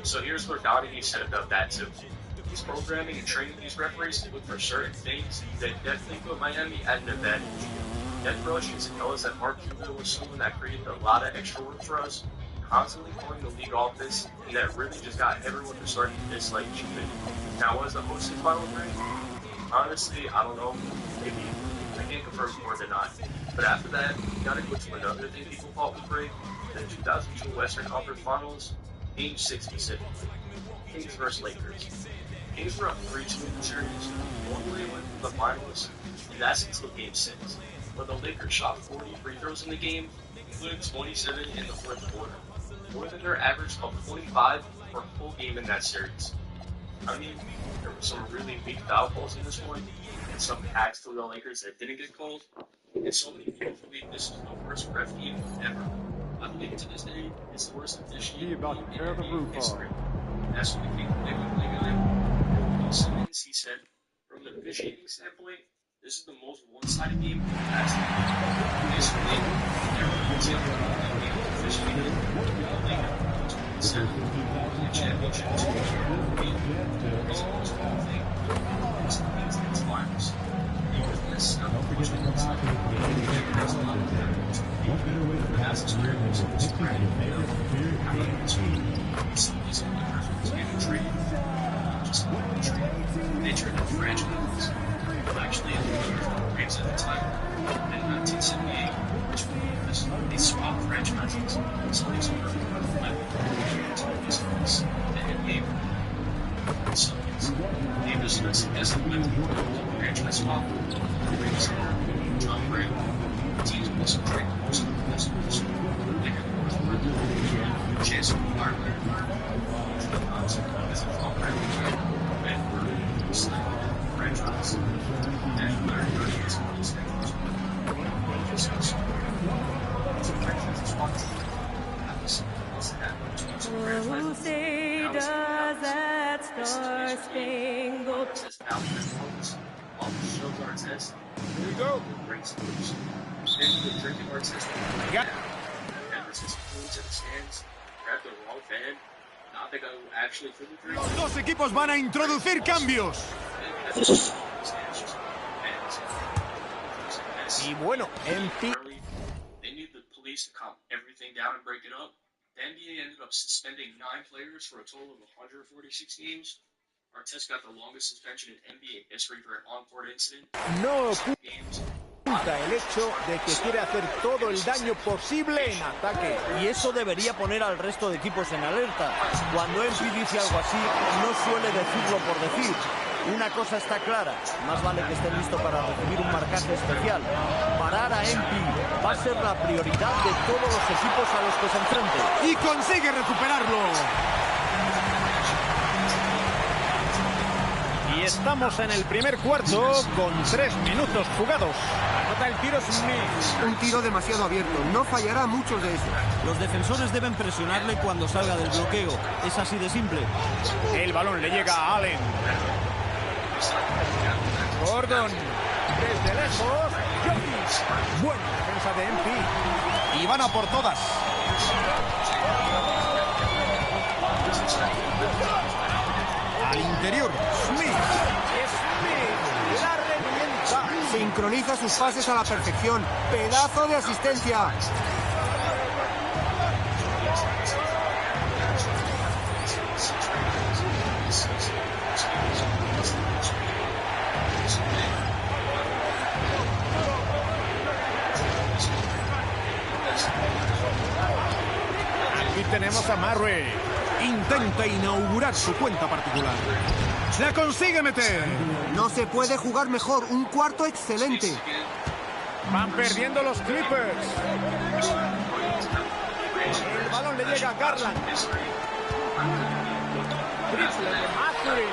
S8: so here's where Donaghy said about that too. He's programming and training these referees to look for certain things that definitely put Miami at an advantage. Ed Rush used to tell us that Mark Cuban was someone that created a lot of extra work for us, constantly calling the league office, and that really just got everyone to start to dislike Cuban. Now, was the hosting final ring? Honestly, I don't know. Maybe. I can't confirm more than not. But after that, we gotta go to another thing people thought was great. The 2002 Western Conference Finals, Game 6 specifically. Kings vs. Lakers. Kings were up 3-2 in the series, one way away from the finals, and that's until Game 6, where the Lakers shot 40 free throws in the game, including 27 in the fourth quarter, more than their average of 25 for a full game in that series.
S1: I mean, there were some really weak foul calls in this one, and some hacks to the Lakers that didn't get called. And so many people believe this is the worst ref game ever. I believe to this day, it's the worst officiating game in NBA history. That's what the big ugly guy, Bill Simmons, he said, from the officiating standpoint, this is the most one-sided game in the past. Basically, everyone was able to game officiated, the Lakers 27 the championship to the game. It's the most fun thing. It's against finals. Because this, not much of one-sided. There's a lot of difference. That's experience. It's great. I mean, it's some of these Lakers was getting traded. Just traded. They traded franchises. Actually, the Lakers were Braves at the time. In 1978, which was they swapped franchises. So these were the NBA Celtics. They just suggested the franchise swap. The Braves had John Gray. Teams would also trade most of the best players. They had the chance to acquire as a top and were signed franchise. And Larry Bird is one of these things.
S19: Say does that star-spangled
S1: Here we go. Drinking artist. Yeah. And this is cool to the stands. Grab the wrong fan. Not the guy who actually couldn't drink.
S16: Los dos equipos van a introducir cambios. Y bueno, en fin.
S1: They need the police to calm everything down and break it up. The NBA ended up suspending 9 players for a total of 146 games. Artest got the longest suspension in NBA history for an on-court incident.
S16: No oculta el hecho de que quiere hacer todo el daño posible en ataque. Y eso debería poner al resto de equipos en alerta. Cuando MP dice algo así, no suele decirlo por decir. Una cosa está clara, más vale que esté listo para recibir un marcaje especial. Parar a MP va a ser la prioridad de todos los equipos a los que se enfrente.
S12: Y consigue recuperarlo.
S16: Y estamos en el primer cuarto con 3 minutos jugados. Anota el tiro Smith.
S15: Un tiro demasiado abierto, no fallará muchos de esos.
S16: Los defensores deben presionarle cuando salga del bloqueo. Es así de simple. El balón le llega a Allen. Gordon. Desde lejos. Jokic. Buena defensa de MP. Y van a por todas. Al interior. Smith. La revienta.
S15: Sincroniza sus pases a la perfección. Pedazo de asistencia.
S16: Aquí tenemos a Murray. Intenta inaugurar su cuenta particular. ¡La consigue meter!
S15: No se puede jugar mejor. Un cuarto excelente.
S16: Van perdiendo los Clippers. El balón le llega a Garland. Triple de Murray.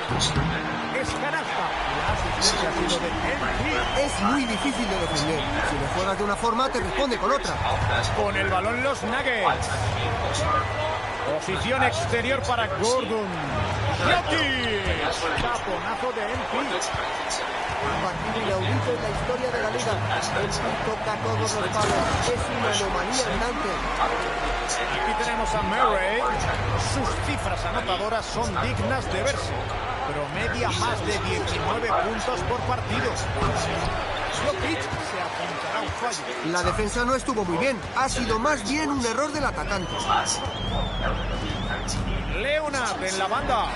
S16: Es canasta. La asistencia ha sido de MP.
S15: Es muy difícil de defender. Si le juegas de una forma, te responde con otra.
S16: Con el balón los Nuggets. Posición exterior para Gordon. Jokic. Taponazo de MP.
S15: Partido inaudito en la historia de la liga. MP toca todos los palos. Es una anomalía andante.
S16: Aquí tenemos a Murray. Sus cifras anotadoras son dignas de verse. Promedia más de 19 puntos por partido. Jokic se apuntará un fallo.
S15: La defensa no estuvo muy bien. Ha sido más bien un error del atacante.
S16: Leonard en la banda.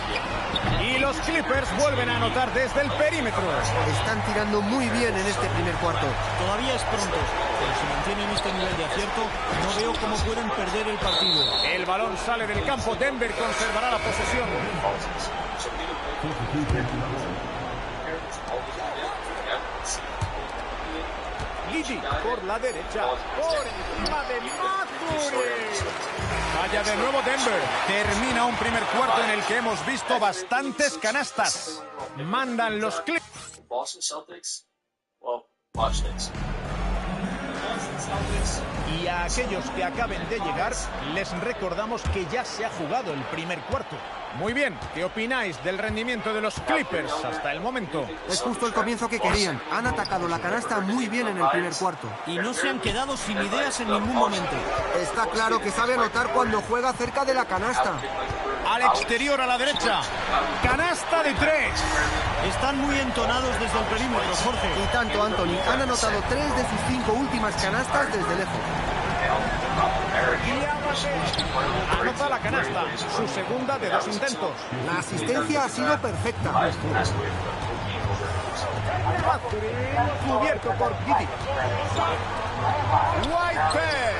S16: Y los Clippers vuelven a anotar desde el perímetro.
S15: Están tirando muy bien en este primer cuarto.
S16: Todavía es pronto, pero si mantienen este nivel de acierto, no veo cómo pueden perder el partido. El balón sale del campo. Denver conservará la posesión. Gigi por la derecha, por encima de Mathurin. Vaya de nuevo Denver. Termina un primer cuarto en el que hemos visto bastantes canastas. Mandan los clips.
S8: Boston Celtics, well, watch this.
S16: Y a aquellos que acaben de llegar, les recordamos que ya se ha jugado el primer cuarto. Muy bien, ¿qué opináis del rendimiento de los Clippers hasta el momento?
S20: Es justo el comienzo que querían. Han atacado la canasta muy bien en el primer cuarto.
S16: Y no se han quedado sin ideas en ningún momento.
S20: Está claro que sabe anotar cuando juega cerca de la canasta.
S16: Al exterior, a la derecha. Canasta de 3. Están muy entonados desde el perímetro, Jorge.
S20: Y tanto, Anthony. Han anotado 3 de sus 5 últimas canastas desde lejos.
S16: Anota la canasta, su segunda de 2 intentos.
S20: La asistencia ha sido perfecta.
S16: Cubierto por Giddy. Whitehead.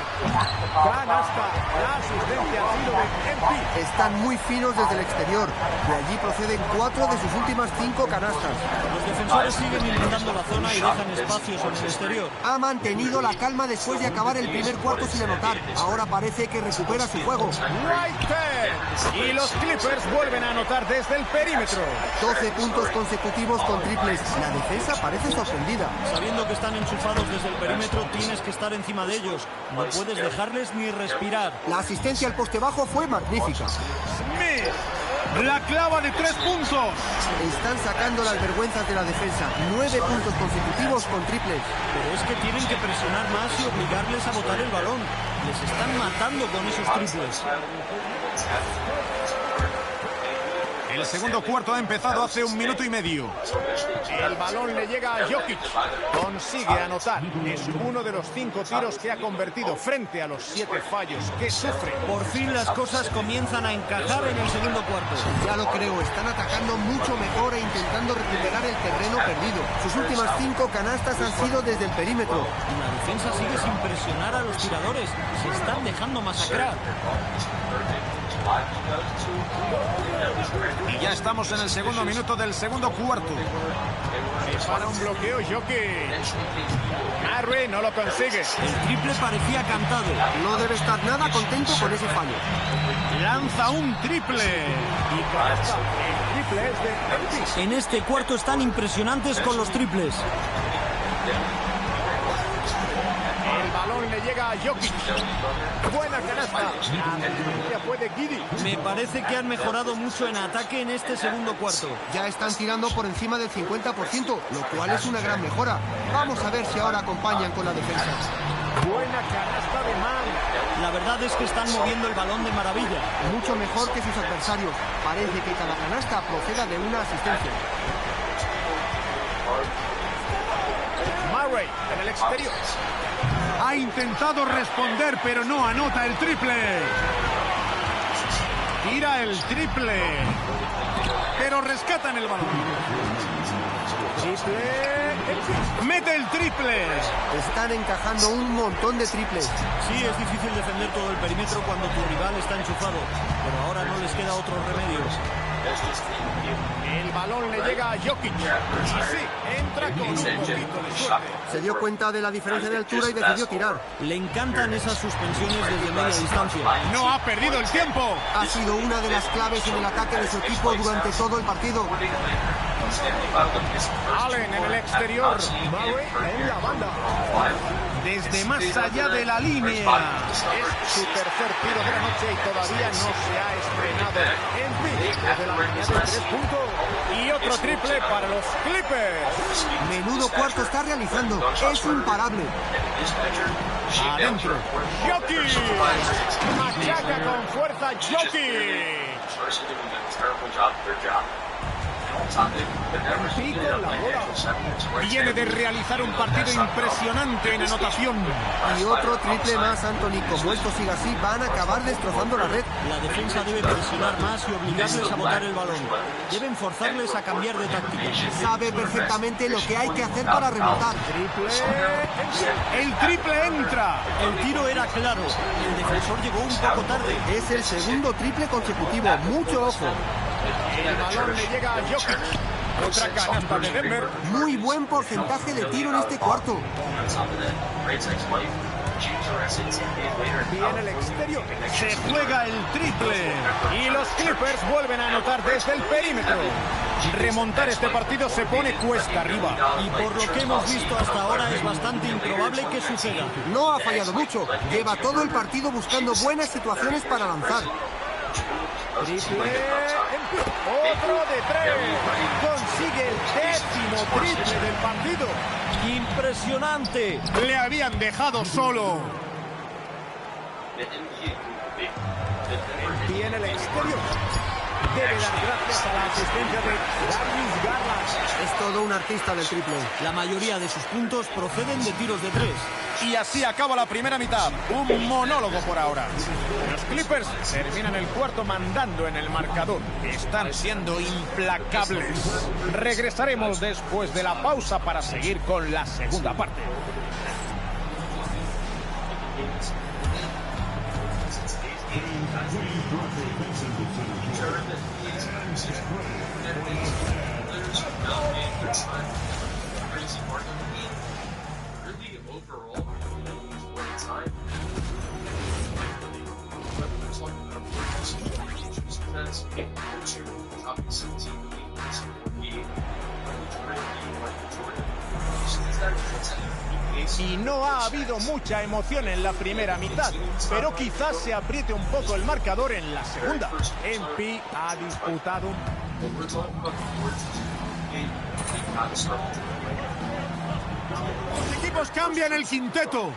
S16: Canasta. La asistencia ha sido de MP.
S20: Están muy finos desde el exterior. De allí proceden 4 de sus últimas 5 canastas.
S16: Los defensores siguen inundando la zona y dejan espacios en el exterior.
S20: Ha mantenido la calma después de acabar el primer cuarto sin anotar. Ahora parece que recupera su juego.
S16: Whitehead. Y los Clippers vuelven a anotar desde el perímetro.
S20: 12 puntos consecutivos con triples. La defensa parece sorprendida.
S16: Sabiendo que están enchufados desde el perímetro, tienes que estar encima de ellos. No puedes dejarles ni respirar.
S20: La asistencia al poste bajo fue magnífica.
S16: Smith. La clava de 3 puntos.
S20: Están sacando las vergüenzas de la defensa. 9 puntos consecutivos con triples.
S16: Pero es que tienen que presionar más y obligarles a botar el balón. Les están matando con esos triples. El segundo cuarto ha empezado hace 1 minuto y medio. El balón le llega a Jokic. Consigue anotar. Es uno de los 5 tiros que ha convertido frente a los 7 fallos que sufre. Por fin las cosas comienzan a encajar en el segundo cuarto.
S20: Ya lo creo, están atacando mucho mejor e intentando recuperar el terreno perdido. Sus últimas 5 canastas han sido desde el perímetro.
S16: Y la defensa sigue sin presionar a los tiradores. Se están dejando masacrar. Y ya estamos en el segundo minuto del segundo cuarto. Para un bloqueo, Jokic. Murray no lo consigue. El triple parecía cantado.
S20: No debe estar nada contento con ese fallo.
S16: Lanza un triple. Y canasta. El triple es de Embiid. En este cuarto están impresionantes con los triples. El balón le llega a Jokic. Buena canasta. La fue de Giddy. Me parece que han mejorado mucho en ataque en este segundo cuarto.
S20: Ya están tirando por encima del 50%, lo cual es una gran mejora. Vamos a ver si ahora acompañan con la defensa.
S16: Buena canasta de Mann. La verdad es que están moviendo el balón de maravilla.
S20: Mucho mejor que sus adversarios. Parece que cada canasta proceda de una asistencia.
S16: Murray en el exterior. Ha intentado responder, pero no anota el triple. Tira el triple. Pero rescatan el balón. Triple. Mete el triple.
S20: Están encajando un montón de triples.
S16: Sí, es difícil defender todo el perímetro cuando tu rival está enchufado. Pero ahora no les queda otro remedio. El balón le llega a Jokic. Y sí, entra con un poquito de suerte.
S20: Se dio cuenta de la diferencia de altura y decidió tirar.
S16: Le encantan esas suspensiones desde media distancia. No ha perdido el tiempo.
S20: Ha sido una de las claves en el ataque de su equipo durante todo el partido.
S16: Allen en el exterior. Murray en la banda. Desde más allá de la línea. Es su tercer tiro de la noche y todavía no se ha estrenado. Embiid desde la línea de 3 puntos. Y otro triple para los Clippers.
S20: Menudo cuarto está realizando. Es imparable.
S16: Adentro. Jokic. Machaca con fuerza Jokic. Pico la bola. Viene de realizar un partido impresionante en anotación.
S20: Y otro triple más, Anthony. Como esto siga así, van a acabar destrozando la red.
S16: La defensa debe presionar más y obligarles a botar el balón. Deben forzarles a cambiar de táctica.
S20: Sabe perfectamente lo que hay que hacer para remontar.
S16: El triple entra. El tiro era claro. El defensor llegó un poco tarde.
S20: Es el segundo triple consecutivo. Mucho ojo.
S16: El balón le llega a Jokic. Otra canasta de Denver.
S20: Muy buen porcentaje de tiro en este cuarto.
S16: Viene el exterior. Se juega el triple. Y los Clippers vuelven a anotar desde el perímetro. Remontar este partido se pone cuesta arriba. Y por lo que hemos visto hasta ahora es bastante improbable que suceda.
S20: No ha fallado mucho. Lleva todo el partido buscando buenas situaciones para lanzar.
S16: Triple. Otro de 3. Consigue el 10º triple del partido. Impresionante. Le habían dejado solo. Tiene el exterior. Debe dar gracias a la asistencia de Darius Garland.
S20: Es todo un artista del triple.
S16: La mayoría de sus puntos proceden de tiros de 3. Y así acaba la primera mitad. Un monólogo por ahora. Los Clippers terminan el cuarto mandando en el marcador. Están siendo implacables. Regresaremos después de la pausa para seguir con la segunda parte. Y no ha habido mucha emoción en la primera mitad, pero quizás se apriete un poco el marcador en la segunda. MP ha disputado. Los equipos cambian el quinteto.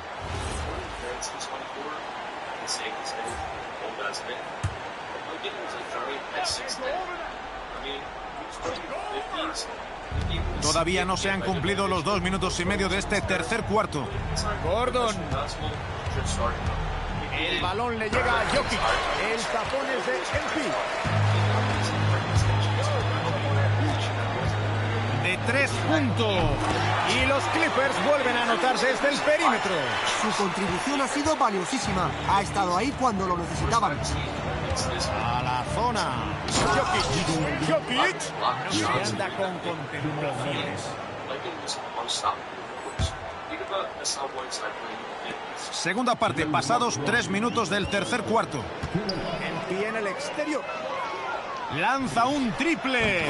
S16: Todavía no se han cumplido los 2 minutos y medio de este tercer cuarto. Gordon. El balón le llega a Jokic. El tapón es de MP. De 3 puntos. Y los Clippers vuelven a anotar desde el perímetro.
S20: Su contribución ha sido valiosísima. Ha estado ahí cuando lo necesitaban.
S16: A la zona. Jokic. Se anda con contenciones. Segunda parte, pasados 3 minutos del tercer cuarto. En el exterior. Lanza un triple.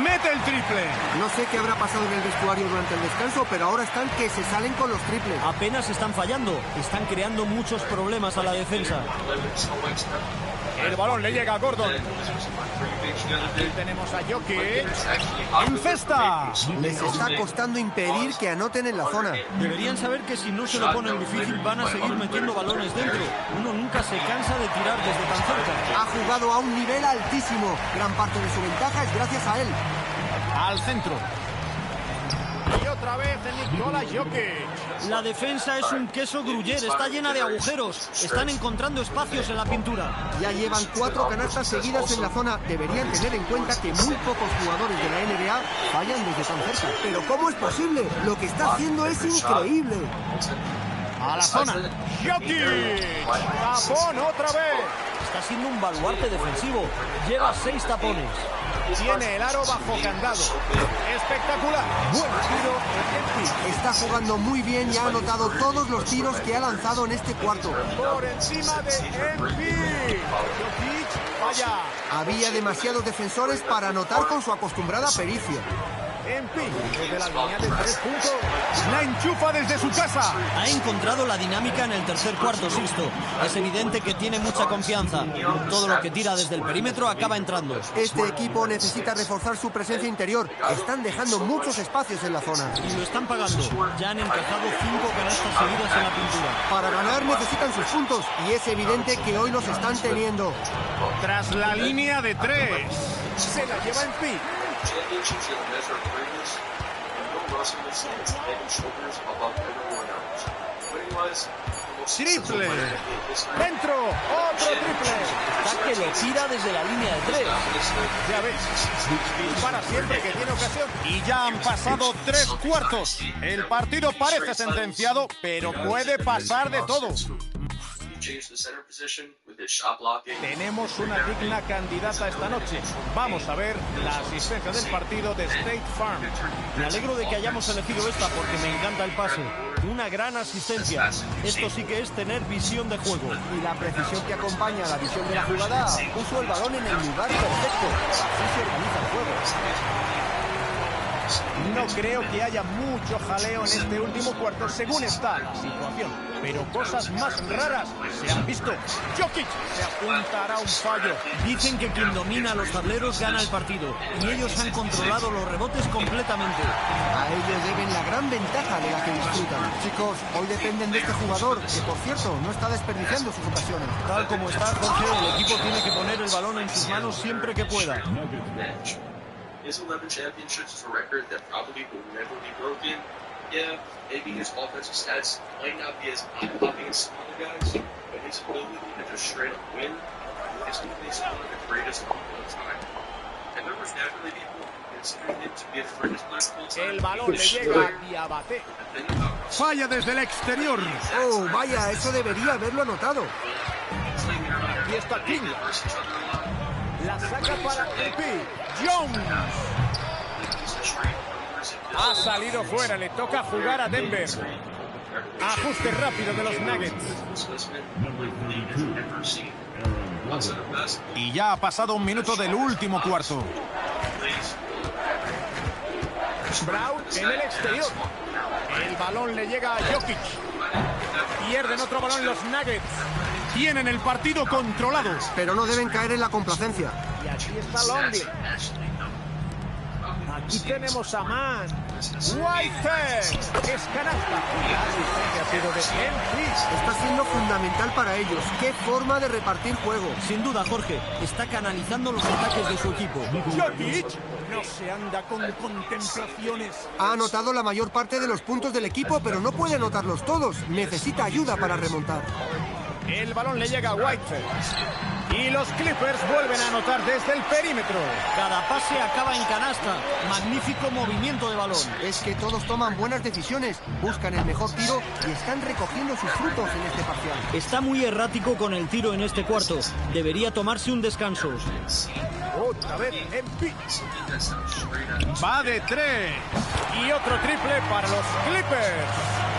S16: Mete el triple.
S20: No sé qué habrá pasado en el vestuario durante el descanso, pero ahora están que se salen con los triples.
S16: Apenas están fallando. Están creando muchos problemas a la defensa. El balón le llega a Gordon. Aquí tenemos a Jokic. ¡Encesta!
S20: Les está costando impedir que anoten en la zona.
S16: Deberían saber que si no se lo ponen difícil van a seguir metiendo balones dentro. Uno nunca se cansa de tirar desde tan cerca.
S20: Ha jugado a un nivel altísimo. Gran parte de su ventaja es gracias a él.
S16: Al centro. Y otra vez en Nikola Jokic. La defensa es un queso gruyere, está llena de agujeros. Están encontrando espacios en la pintura.
S20: Ya llevan 4 canastas seguidas en la zona. Deberían tener en cuenta que muy pocos jugadores de la NBA fallan desde tan cerca. Pero ¿cómo es posible? Lo que está haciendo es increíble.
S16: A la zona. Jokic. Tapón otra vez. Está siendo un baluarte defensivo. Lleva 6 tapones. Tiene el aro bajo candado. Espectacular. Buen tiro.
S20: Está jugando muy bien y ha anotado todos los tiros que ha lanzado en este cuarto.
S16: Por encima de MP. Jokic falla.
S20: Había demasiados defensores para anotar con su acostumbrada pericia.
S16: MP desde la línea de 3 puntos. La enchufa desde su casa. Ha encontrado la dinámica en el tercer cuarto, Sixto. Es evidente que tiene mucha confianza. Todo lo que tira desde el perímetro acaba entrando.
S20: Este equipo necesita reforzar su presencia interior. Están dejando muchos espacios en la zona.
S16: Y lo están pagando. Ya han encajado 5 canastas seguidas en la pintura.
S20: Para ganar necesitan sus puntos. Y es evidente que hoy los están teniendo.
S16: Tras la línea de 3. Se la lleva en pi. Triple. Dentro. Otro triple. Está que lo tira desde la línea de 3. Ya ves. Dispara siempre que tiene ocasión. Y ya han pasado 3 cuartos. El partido parece sentenciado, pero puede pasar de todo.
S8: change the center position with his shot blocking.
S16: Tenemos una digna candidata esta noche. Vamos a ver la asistencia del partido de State Farm.
S7: Me alegro de que hayamos elegido esta porque me encanta el pase. Una gran asistencia. Esto sí que es tener visión de juego.
S20: Y la precisión que acompaña a la visión de la jugada puso el balón en el lugar perfecto. Así se organiza el juego.
S16: No creo que haya mucho jaleo en este último cuarto según está la situación. Pero cosas más raras se han visto. Jokic se apuntará a un fallo.
S7: Dicen que quien domina los tableros gana el partido. Y ellos han controlado los rebotes completamente.
S20: A ellos deben la gran ventaja de la que disfrutan. Chicos, hoy dependen de este jugador, que por cierto no está desperdiciando sus ocasiones.
S7: Tal como está, Jorge, el equipo tiene que poner el balón en sus manos siempre que pueda.
S8: His 11 championships is a record that probably will never be broken. Yeah, maybe his offensive stats might not be as eye-popping as some other guys, but his ability to just straight up win is what makes him one of the greatest of all time. And there was definitely people considering him to be the greatest player of all time.
S16: El balón le llega a Diabate.
S21: Falla desde el exterior.
S20: Oh, vaya, eso debería haberlo anotado.
S16: Y está King. La saca para EP. Jones. Ha salido fuera, le toca jugar a Denver. Ajuste rápido de los Nuggets.
S21: Y ya ha pasado un minuto del último cuarto.
S16: Brown en el exterior. El balón le llega a Jokic. Pierden otro balón los Nuggets.
S21: Tienen el partido controlado.
S20: Pero no deben caer en la complacencia.
S16: Y aquí está Longley. Aquí tenemos a Mann. Whitehead. Es canasta. La asistencia ha sido de MP.
S20: Está siendo fundamental para ellos. ¡Qué forma de repartir juego!
S7: Sin duda, Jorge. Está canalizando los ataques de su equipo.
S16: Jokic no se anda con contemplaciones.
S20: Ha anotado la mayor parte de los puntos del equipo, pero no puede anotarlos todos. Necesita ayuda para remontar.
S16: El balón le llega a Whitehead. Y los Clippers vuelven a anotar desde el perímetro.
S7: Cada pase acaba en canasta. Magnífico movimiento de balón.
S20: Es que todos toman buenas decisiones, buscan el mejor tiro y están recogiendo sus frutos en este parcial.
S7: Está muy errático con el tiro en este cuarto. Debería tomarse un descanso.
S16: Otra vez MP.
S21: Va de 3.
S16: Y otro triple para los Clippers.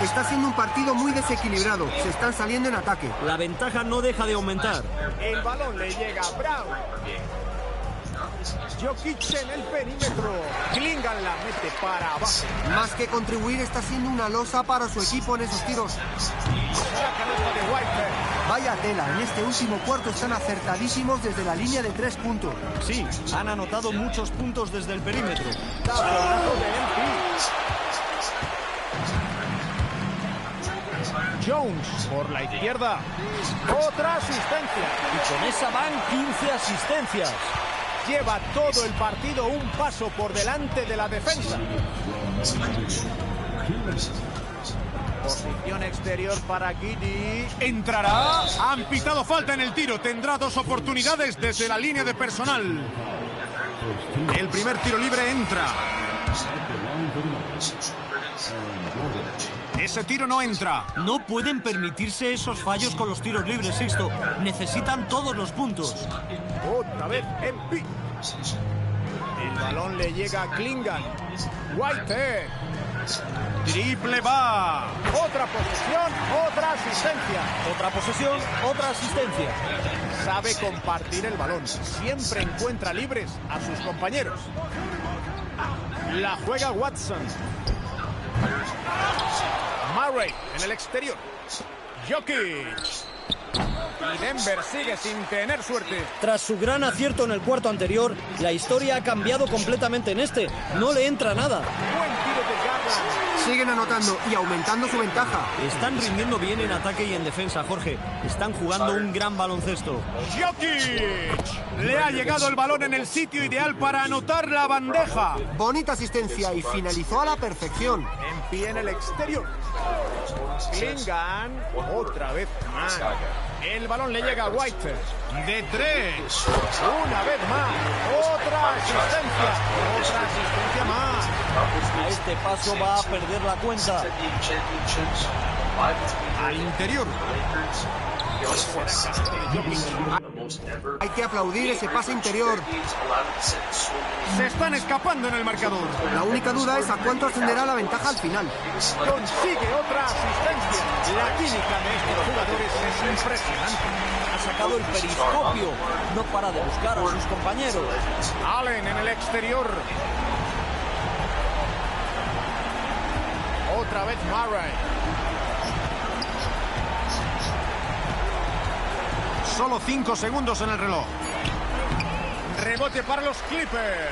S20: Está siendo un partido muy desequilibrado. Se están saliendo en ataque.
S7: La ventaja no deja de aumentar.
S16: El balón le llega a Brown. Jokic en el perímetro. Klingan la mete para abajo.
S20: Más que contribuir, está siendo una losa para su equipo en esos tiros.
S16: La canasta de Whitehead.
S20: Vaya tela, en este último cuarto están acertadísimos desde la línea de 3 puntos.
S7: Sí, han anotado muchos puntos desde el perímetro.
S16: Tablonazo de MP. Jones por la izquierda. Otra asistencia.
S7: Y con esa van 15 asistencias.
S16: Lleva todo el partido un paso por delante de la defensa. Posición exterior para Giddy.
S21: Entrará. Han pitado falta en el tiro. Tendrá 2 oportunidades desde la línea de personal. El primer tiro libre entra. Ese tiro no entra.
S7: No pueden permitirse esos fallos con los tiros libres, Sixto. Necesitan todos los puntos.
S16: Otra vez MP. El balón le llega a Klingan. Whitehead.
S21: Triple va.
S16: Otra posesión, otra asistencia.
S7: Otra posesión, otra asistencia.
S16: Sabe compartir el balón. Siempre encuentra libres a sus compañeros. La juega Watson. Murray en el exterior. Jokic. Y Denver sigue sin tener suerte.
S7: Tras su gran acierto en el cuarto anterior, la historia ha cambiado completamente en este. No le entra nada.
S16: Buen tiro de Garland.
S20: Siguen anotando y aumentando su ventaja.
S7: Están rindiendo bien en ataque y en defensa, Jorge. Están jugando un gran baloncesto.
S21: Jokic. Le ha llegado el balón en el sitio ideal para anotar la bandeja.
S20: Bonita asistencia y finalizó a la perfección.
S16: En pie en el exterior. Klingan. Otra vez más. El balón le llega a Whitehead.
S21: De 3.
S16: Una vez más. Otra asistencia. Otra asistencia más.
S7: A este paso va a perder la cuenta.
S21: Al interior.
S8: He also won 16 games, the most ever.
S20: Hay que aplaudir ese pase interior.
S21: Se están escapando en el marcador.
S20: La única duda es a cuánto ascenderá la ventaja al final.
S16: Consigue otra asistencia. La química de estos jugadores es impresionante. Ha sacado el periscopio. No para de buscar a sus compañeros.
S21: Allen en el exterior. Otra vez Murray. Solo 5 segundos en el reloj. Rebote para los Clippers.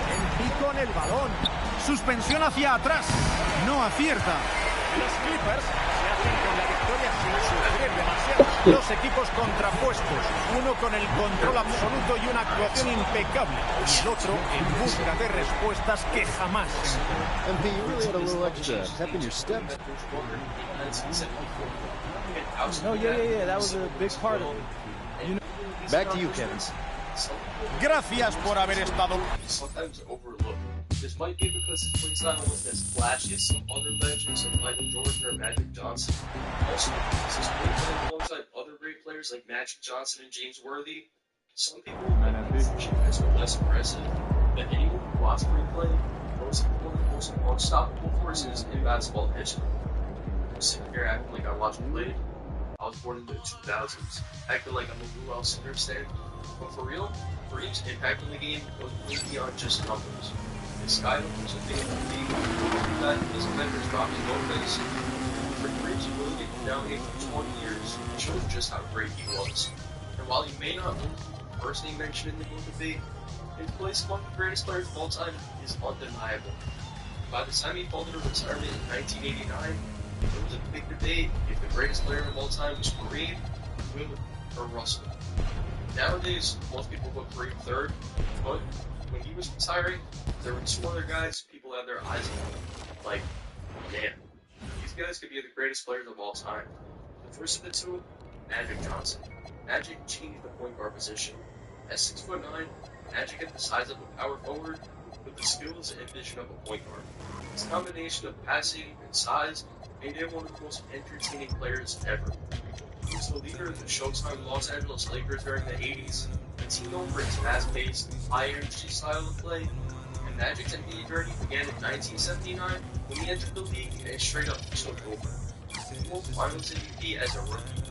S16: El pico en el balón.
S21: Suspensión hacia atrás. No acierta.
S16: Los Clippers se hacen con la victoria sin sufrir demasiado. Dos equipos contrapuestos, uno con el control absoluto y una actuación impecable, y el otro en busca de respuestas que jamás se encuentran.
S4: MP, you really had a little extra pep in your step. No, yeah, that was a big part of it. You know, back to you, Kevin.
S21: Gracias por haber estado.
S8: Sometimes overlooked. This might be because his play style wasn't as flashy as some other legends like Michael Jordan or Magic Johnson. Also, because his play playing alongside other great players like Magic Johnson and James Worthy, some people imagine as less impressive than anyone who watched him play. Most unstoppable forces in basketball history. I'm sitting here acting like I watched him play. I was born in the 2000s, acting like I'm a Lou Alcindor fan. But for real, Kareem's impact on the game goes way beyond just numbers. His style was a thing of the league. That his members dropped his own face. For Kareem's ability to dominate for 20 years, it shows just how great he was. And while he may not be personally mentioned in the GOAT debate, his place among the greatest players of all time is undeniable. By the time he called it a retirement in 1989, there was a big debate if the greatest player of all time was Kareem, Will, or Russell. Nowadays, most people put Kareem third, but when he was retiring, there were two other guys people had their eyes on. Like, damn, these guys could be the greatest players of all time. The first of the two, Magic Johnson. Magic changed the point guard position. At 6'9", Magic had the size of a power forward, with the skills and vision of a point guard. His combination of passing and size made him one of the most entertaining players ever. He was the leader of the Showtime Los Angeles Lakers during the 80s, a team known for its fast-paced, high-energy style of play, and Magic's NBA journey began in 1979 when he entered the league and straight-up took over. He won Finals MVP as a rookie.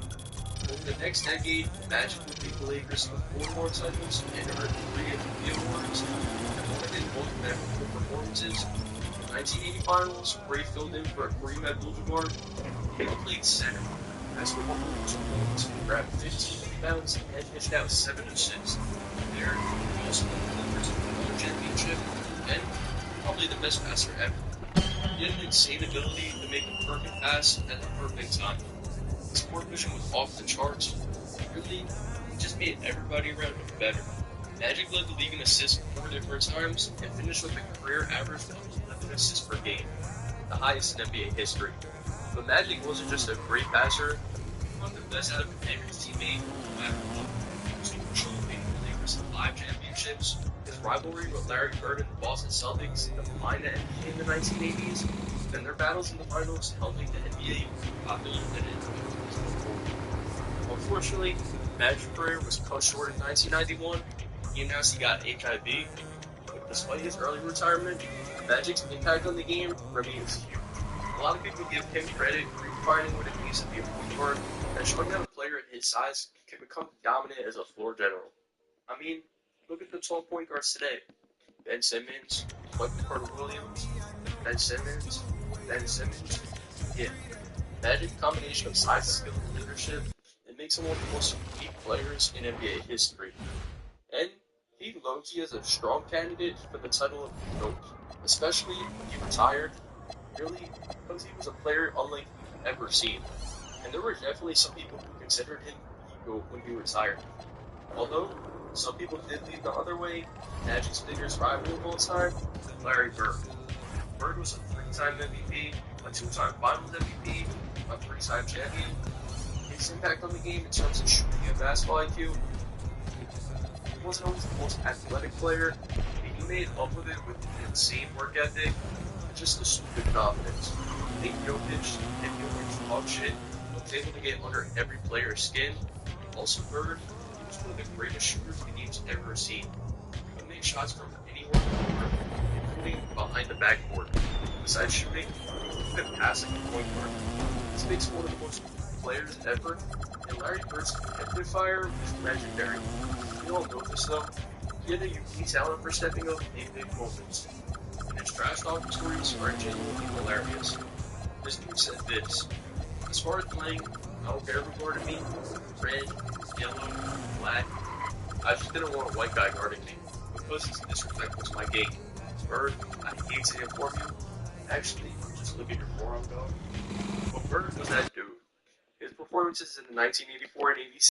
S8: Over the next decade, Magic would lead the Lakers to 4 more titles and earn 3 MVP awards, and one of his most memorable performances. In the 1980 Finals, where he filled in for Kareem Abdul-Jabbar, he played center. That's what he grabbed 15 rebounds and dished out 7 assists. There, he also won the Lakers another championship, and probably the best passer ever. He had an insane ability to make a perfect pass at the perfect time. His court vision was off the charts. Really, he just made everybody around him better. Magic led the league in assists 4 different times and finished with a career average of 11 assists per game, the highest in NBA history. But Magic wasn't just a great passer, he was the best out of every teammate who averaged. He was crucial in making the Lakers 5 championships. His rivalry with Larry Bird and the Boston Celtics defined the NBA in the 1980s, and their battles in the finals helped make the NBA popular than it was before. Unfortunately, Magic's career was cut short in 1991. He announced he got HIV, but despite his early retirement, Magic's impact on the game remains huge. A lot of people give him credit for redefining what it means to be a point guard and showing that a player at his size can become dominant as a floor general. I mean, look at the 12 point guards today. Ben Simmons, Michael Carter-Williams, Ben Simmons. Yeah, Magic's combination of size, skill, and leadership, it makes him one of the most unique players in NBA history. And he low-key is a strong candidate for the title of GOAT, especially when he retired. Really, because he was a player unlike we've ever seen. And there were definitely some people who considered him the GOAT when he retired. Although, some people did lean the other way, Magic's biggest rival of all time, Larry Bird. Bird was a 3-time MVP, a 2-time Finals MVP, a 3-time champion. His impact on the game in terms of shooting and basketball IQ, he wasn't always the most athletic player, but he made up with it with an insane work ethic, just the stupid confidence. I think Jokic talk shit, but was able to get under every player's skin. Also, Bird, he was one of the greatest shooters the game's ever seen. He could make shots from anywhere in the court, including behind the backboard. Besides shooting, he could pass like a point guard. This makes him one of the most players ever, and Larry Bird's competitive fire is legendary. We all know this though. He had a unique talent for stepping up in big moments. And his trash talking stories are genuinely hilarious. This dude said this: as far as playing, I don't care who guarded me, red, yellow, black. I just didn't want a white guy guarding me, because he's disrespectful to my game. Bird, I hate to inform you. Actually, just look at your forearm, dog. But Bird was that dude. His performances in the 1984 and 86